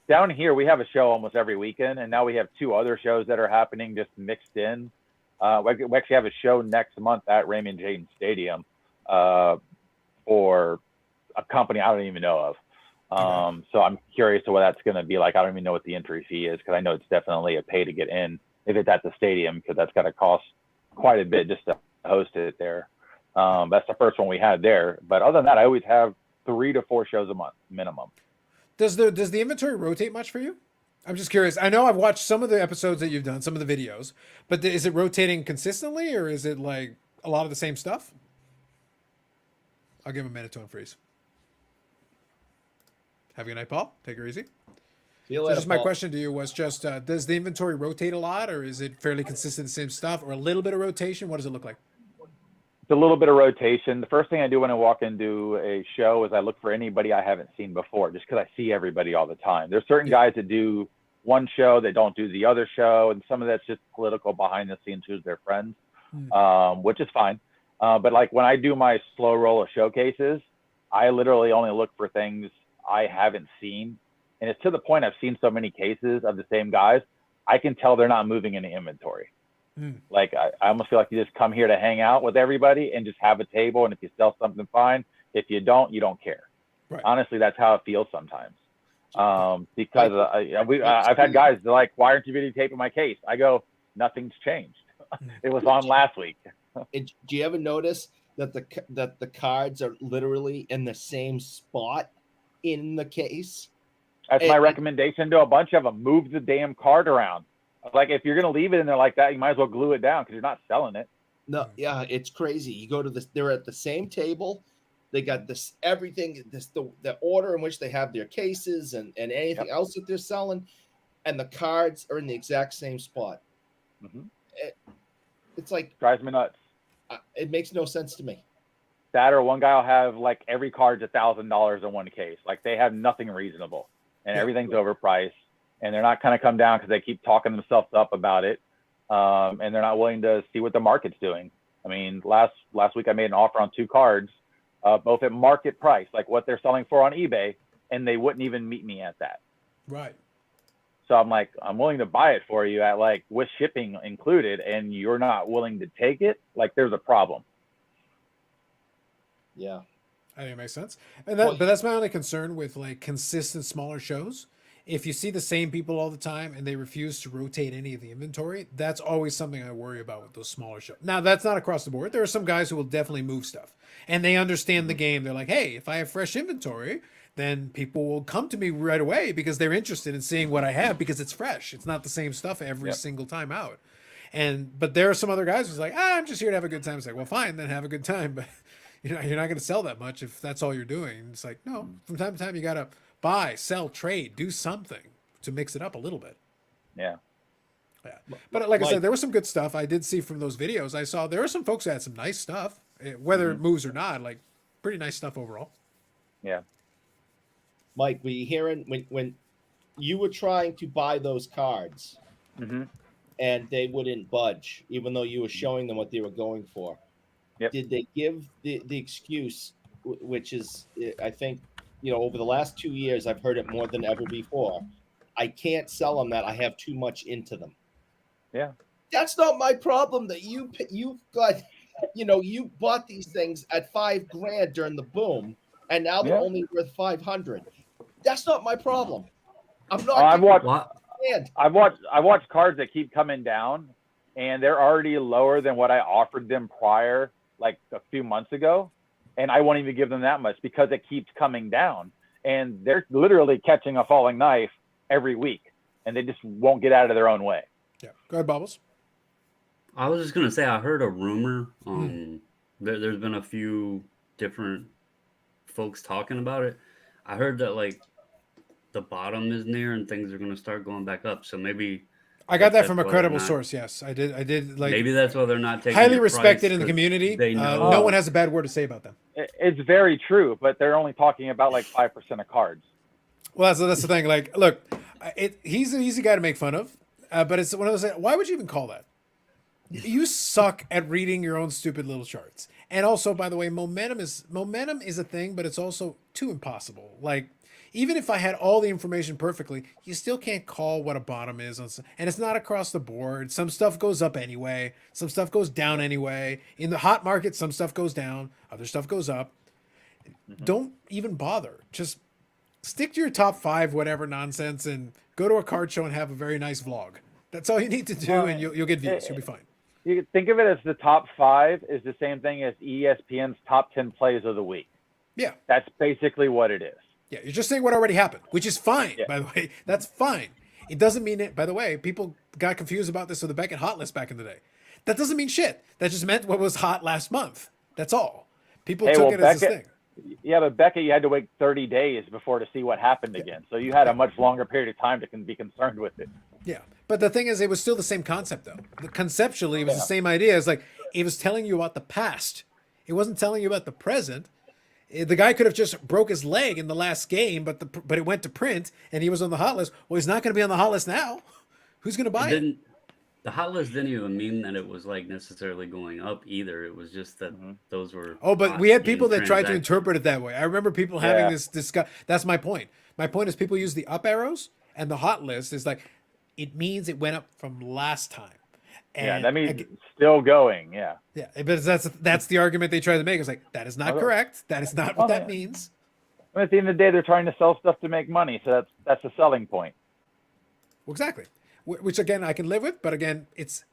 Down here we have a show almost every weekend, and now we have 2 other shows that are happening just mixed in. We actually have a show next month at Raymond James Stadium. For a company I don't even know of. So I'm curious to what that's going to be like. I don't even know what the entry fee is because I know it's definitely a pay to get in if it's at the stadium because that's got to cost quite a bit just to host it there. That's the first one we had there. But other than that, I always have 3 to 4 shows a month minimum. Does the inventory rotate much for you? I'm just curious. I know I've watched some of the episodes that you've done, some of the videos, but is it rotating consistently or is it like a lot of the same stuff? I'll give him a minute to unfreeze. Have a good night, Paul. Take her easy. So just my question to you was just, does the inventory rotate a lot or is it fairly consistent, same stuff or a little bit of rotation? What does it look like? It's a little bit of rotation. The first thing I do when I walk into a show is I look for anybody I haven't seen before just because I see everybody all the time. There's certain guys that do one show, they don't do the other show, and some of that's just political behind the scenes who's their friends, which is fine. But like when I do my slow roll of showcases, I literally only look for things I haven't seen And it's to the point I've seen so many cases of the same guys, I can tell they're not moving any inventory. Like I almost feel like you just come here to hang out with everybody and just have a table. And if you sell something, fine. If you don't, you don't care. Right. Honestly, that's how it feels sometimes. Because I've had guys, they're like, why aren't you videotaping my case? I go, nothing's changed. It was on last week. Do you ever notice that the cards are literally in the same spot in the case? That's my recommendation to a bunch of them. Move the damn card around. Like, if you're going to leave it in there like that, you might as well glue it down because you're not selling it. No, yeah, it's crazy. You go to this, they're at the same table. They got this everything, the order in which they have their cases and anything else that they're selling, and the cards are in the exact same spot. It's like, drives me nuts. It makes no sense to me. That, or one guy will have like every card's $1,000 in one case. Like, they have nothing reasonable, and everything's overpriced, and they're not kind of come down because they keep talking themselves up about it, and they're not willing to see what the market's doing. I mean, last week I made an offer on 2 cards, both at market price, like what they're selling for on eBay, and they wouldn't even meet me at that. Right. So I'm like, I'm willing to buy it for you at like with shipping included, and you're not willing to take it. Like, there's a problem. Yeah. I think it makes sense. And that, but that's my only concern with like consistent smaller shows. If you see the same people all the time and they refuse to rotate any of the inventory, that's always something I worry about with those smaller shows. Now, that's not across the board. There are some guys who will definitely move stuff, and they understand the game. They're like, hey, if I have fresh inventory, then people will come to me right away because they're interested in seeing what I have because it's fresh. It's not the same stuff every single time out. But there are some other guys who's like, I'm just here to have a good time. It's like, well, fine, then have a good time. But you're not going to sell that much if that's all you're doing. It's like, no, from time to time, you got to buy, sell, trade, do something to mix it up a little bit. Yeah. Yeah. But like I said, there was some good stuff I did see from those videos. I saw there were some folks that had some nice stuff, whether it moves or not, like pretty nice stuff overall. Yeah. Mike, were you hearing when you were trying to buy those cards and they wouldn't budge, even though you were showing them what they were going for? Yep. Did they give the excuse, which is, I think, over the last 2 years, I've heard it more than ever before. I can't sell them that I have too much into them. Yeah. That's not my problem that you've got, you bought these things at $5,000 during the boom, and now they're only worth 500. That's not my problem. I'm not. I've watched cards that keep coming down, and they're already lower than what I offered them prior, like a few months ago. And I won't even give them that much because it keeps coming down, and they're literally catching a falling knife every week, and they just won't get out of their own way. Yeah. Go ahead, Bubbles. I was just going to say, I heard a rumor. There's been a few different folks talking about it. I heard that like the bottom is near and things are going to start going back up. So maybe I got that from a credible source. Yes, I did. Like, maybe that's why they're not taking highly respected in the community. They know. No one has a bad word to say about them. It's very true, but they're only talking about like 5% of cards. Well, that's the thing. Like, look, he's an easy guy to make fun of, but it's one of those. Why would you even call that? You suck at reading your own stupid little charts. And also, by the way, momentum is a thing, but it's also too impossible. Like, even if I had all the information perfectly, you still can't call what a bottom is. And it's not across the board. Some stuff goes up anyway. Some stuff goes down anyway. In the hot market, some stuff goes down. Other stuff goes up. Don't even bother. Just stick to your top 5, whatever nonsense, and go to a card show and have a very nice vlog. That's all you need to do, and you'll get views. You'll be fine. You can think of it as the top 5 is the same thing as ESPN's top 10 plays of the week. Yeah. That's basically what it is. Yeah, you're just saying what already happened, which is fine, by the way. That's fine. It doesn't mean it. By the way, people got confused about this with the Beckett hot list back in the day. That doesn't mean shit. That just meant what was hot last month. That's all. People took it as this thing. Yeah, but Beckett, you had to wait 30 days before to see what happened again. So you had a much longer period of time to be concerned with it. Yeah, but the thing is, it was still the same concept, though. Conceptually, it was the same idea. It's like it was telling you about the past. It wasn't telling you about the present. The guy could have just broke his leg in the last game, but it went to print, and he was on the hot list. Well, he's not going to be on the hot list now. Who's going to buy it? The hot list didn't even mean that it was like necessarily going up either. It was just that those were. Oh, but we had people that tried to interpret it that way. I remember people having this discuss. That's my point. My point is people use the up arrows, and the hot list is like, it means it went up from last time. And that means still going. Yeah. yeah, but that's the argument they try to make. It's like, that is not Okay. correct. That is not what that means. At the end of the day, they're trying to sell stuff to make money, so that's a selling point. Well, exactly. Which again I can live with, but again it's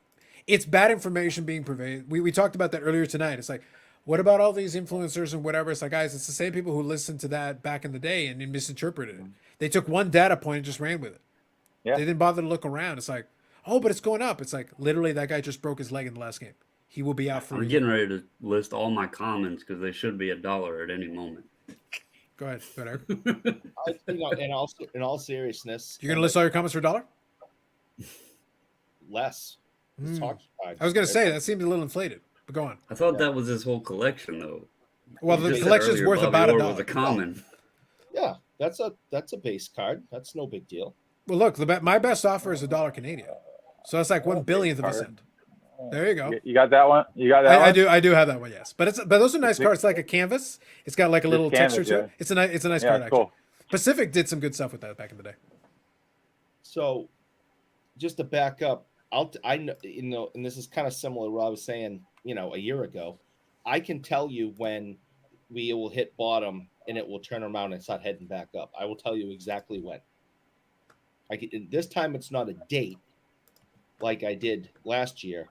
bad information being pervaded. We talked about that earlier tonight. It's like, what about all these influencers and whatever? It's like, guys, it's the same people who listened to that back in the day and misinterpreted it. They took one data point and just ran with it. Yeah. They didn't bother to look around. It's like, oh, but it's going up. It's like, literally, that guy just broke his leg in the last game. He will be out for. I'm getting ready to list all my comments because they should be $1 at any moment. Go ahead, Eric. In all seriousness, You're gonna list all your comments for $1? less. It's hockey cards. I was gonna say that seems a little inflated, but go on. I thought that was his whole collection, though. Well, You the just said collection's earlier worth Bobby about Orr $1. was a common. Yeah, that's a base card. That's no big deal. Well, look, my best offer is $1 Canadian, so that's like 1/1000th of a cent. There you go. You got that one? You got that one? I do have that one, yes. But those are nice cards. It's like a canvas. It's got like a little texture to it. It's a nice card actually. Cool. Pacific did some good stuff with that back in the day. So, just to back up, I know, and this is kind of similar to what I was saying, a year ago. I can tell you when we will hit bottom and it will turn around and start heading back up. I will tell you exactly when. This time it's not a date like I did last year,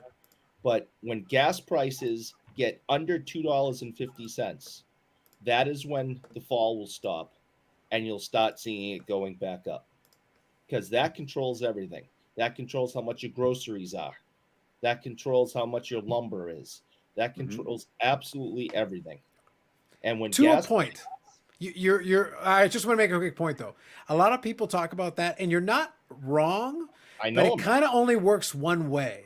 but when gas prices get under $2.50, that is when the fall will stop, and you'll start seeing it going back up, because that controls everything. That controls how much your groceries are. That controls how much your lumber is. That controls absolutely everything. And when to a point, you're. I just want to make a quick point though. A lot of people talk about that, and you're not wrong. I know, but it kind of only works one way.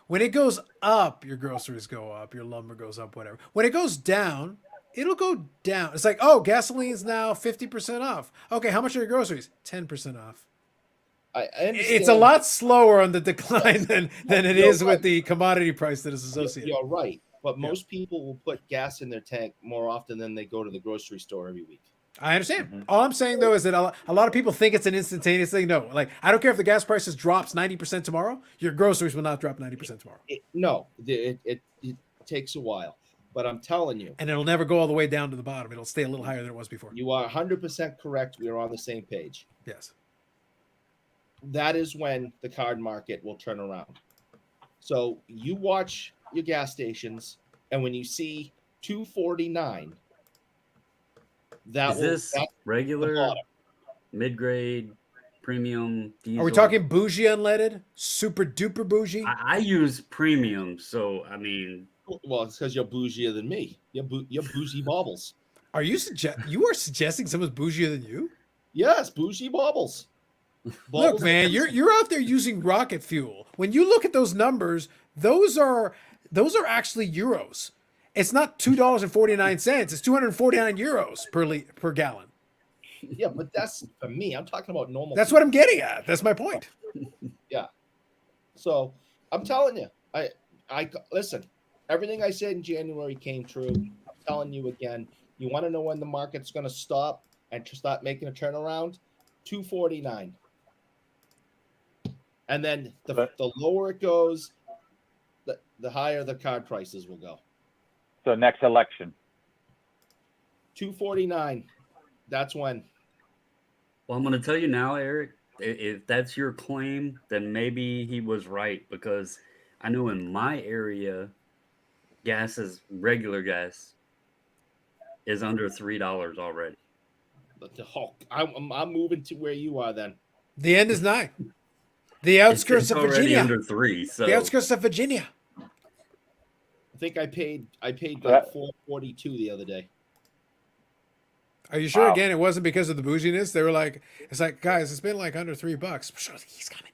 When it goes up, your groceries go up, your lumber goes up, whatever. When it goes down, it'll go down. It's like, oh, gasoline is now 50% off. Okay, how much are your groceries? 10% off. I understand. It's a lot slower on the decline than it is right. with the commodity price that is associated. You're right, but most people will put gas in their tank more often than they go to the grocery store every week. I understand. All I'm saying though is that a lot of people think it's an instantaneous thing. No, like I don't care if the gas prices drops 90% tomorrow. Your groceries will not drop 90% tomorrow. It takes a while, but I'm telling you, And it'll never go all the way down to the bottom. It'll stay a little higher than it was before. you are 100% correct. We are on the same page. Yes. That is when the card market will turn around. So you watch your gas stations, and when you see 249, Is this regular, mid-grade, premium, diesel? Are we talking bougie unleaded? Super duper bougie? I use premium, so I mean, well, it's because you're bougier than me. You're bougie baubles. Are you suggesting someone's bougier than you? Yes, bougie baubles. Look, man, you're out there using rocket fuel. When you look at those numbers, those are actually euros. It's not $2.49. It's 249 euros per gallon. Yeah, but that's for me. I'm talking about normal. That's what I'm getting at. That's my point. Yeah. So I'm telling you, I listen. Everything I said in January came true. I'm telling you again. You want to know when the market's going to stop and to start making a turnaround? 249. And then the lower it goes, the higher the card prices will go. So next election. 249. That's when. well, I'm going to tell you now, Eric, if that's your claim, then maybe he was right, because I know in my area, regular gas is under $3 already. I'm moving to where you are then. The end is nigh. The outskirts It's of already Virginia. under 3. So The outskirts of Virginia. I think I paid So like that- $4.42 the other day. Are you sure? Wow. Again, it wasn't because of the bouginess. They were like, it's like, guys, it's been like under $3. Sure, he's coming.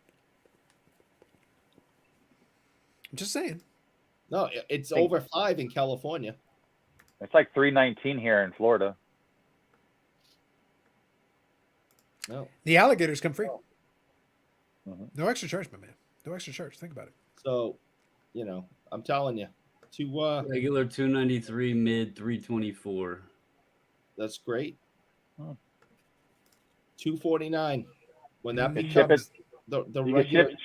I'm just saying. No, it's over 5 in California. It's like 319 here in Florida. No. The alligators come free. Mhm. No extra charge, my man. No extra charge. Think about it. So, I'm telling you, regular 293, mid 324. that's great. $2.49. When that You can ship becomes the You regular, can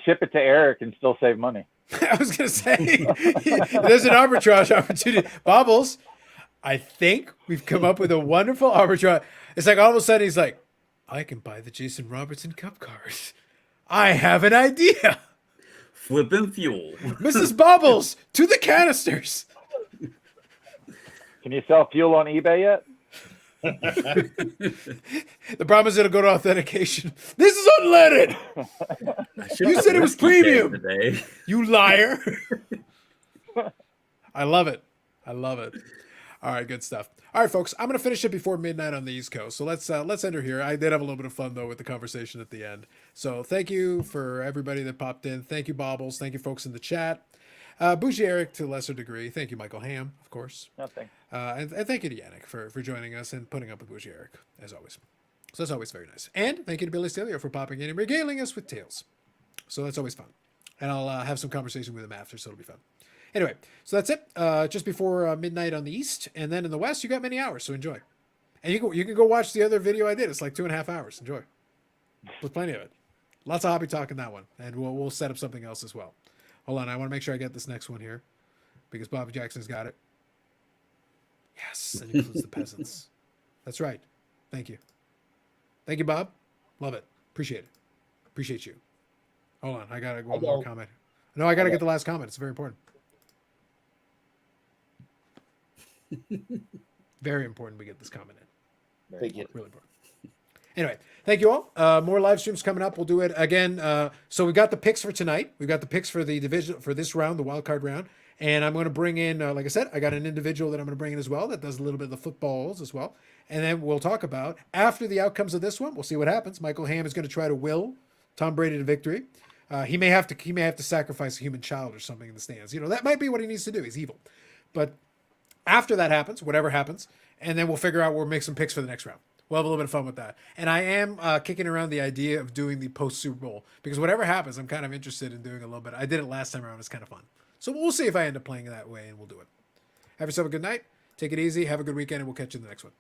ship it to Eric and still save money. I was gonna say there's an arbitrage opportunity. Bobbles, I think we've come up with a wonderful arbitrage. It's like all of a sudden he's like, I can buy the Jason Robertson Cup cards. I have an idea. Flipping fuel. Mrs. Bobbles, to the canisters. Can you sell fuel on eBay yet? The problem is it'll go to authentication. This is unleaded. You said it was premium. Today. You liar. I love it. I love it. All right, good stuff. All right, folks, I'm going to finish it before midnight on the East Coast. So let's end her here. I did have a little bit of fun, though, with the conversation at the end. So thank you for everybody that popped in. Thank you, Bobbles. Thank you, folks in the chat. Bougie Eric to a lesser degree. Thank you, Michael Ham, of course. Nothing. And thank you to Yannick for joining us and putting up with Bougie Eric, as always. So that's always very nice. And thank you to Billy Stelio for popping in and regaling us with tales. So that's always fun. And I'll have some conversation with him after, so it'll be fun. Anyway, so that's it. Just before midnight on the East. And then in the West, you got many hours, so enjoy. And you can go watch the other video I did. It's like 2.5 hours. Enjoy. There's plenty of it. Lots of hobby talk in that one. And we'll set up something else as well. Hold on, I want to make sure I get this next one here. Because Bobby Jackson's got it. Yes, and includes the peasants. That's right. Thank you. Thank you, Bob. Love it. Appreciate it. Appreciate you. Hold on, I got to go one more comment. No, I got to get the last comment. It's very important. Very important we get this comment in. Thank you. Really important. Anyway, thank you all. More live streams coming up. We'll do it again. So we got the picks for tonight. We've got the picks for the division for this round, the wild card round. And I'm going to bring in, like I said, I got an individual that I'm going to bring in as well that does a little bit of the footballs as well. And then we'll talk about, after the outcomes of this one, we'll see what happens. Michael Ham is going to try to will Tom Brady to victory. He may have to sacrifice a human child or something in the stands. You know, that might be what he needs to do. He's evil. But after that happens, whatever happens, and then we'll figure out, we'll make some picks for the next round. We'll have a little bit of fun with that. And I am kicking around the idea of doing the post-Super Bowl. Because whatever happens, I'm kind of interested in doing a little bit. I did it last time around. It was kind of fun. So we'll see if I end up playing that way, and we'll do it. Have yourself a good night. Take it easy. Have a good weekend, and we'll catch you in the next one.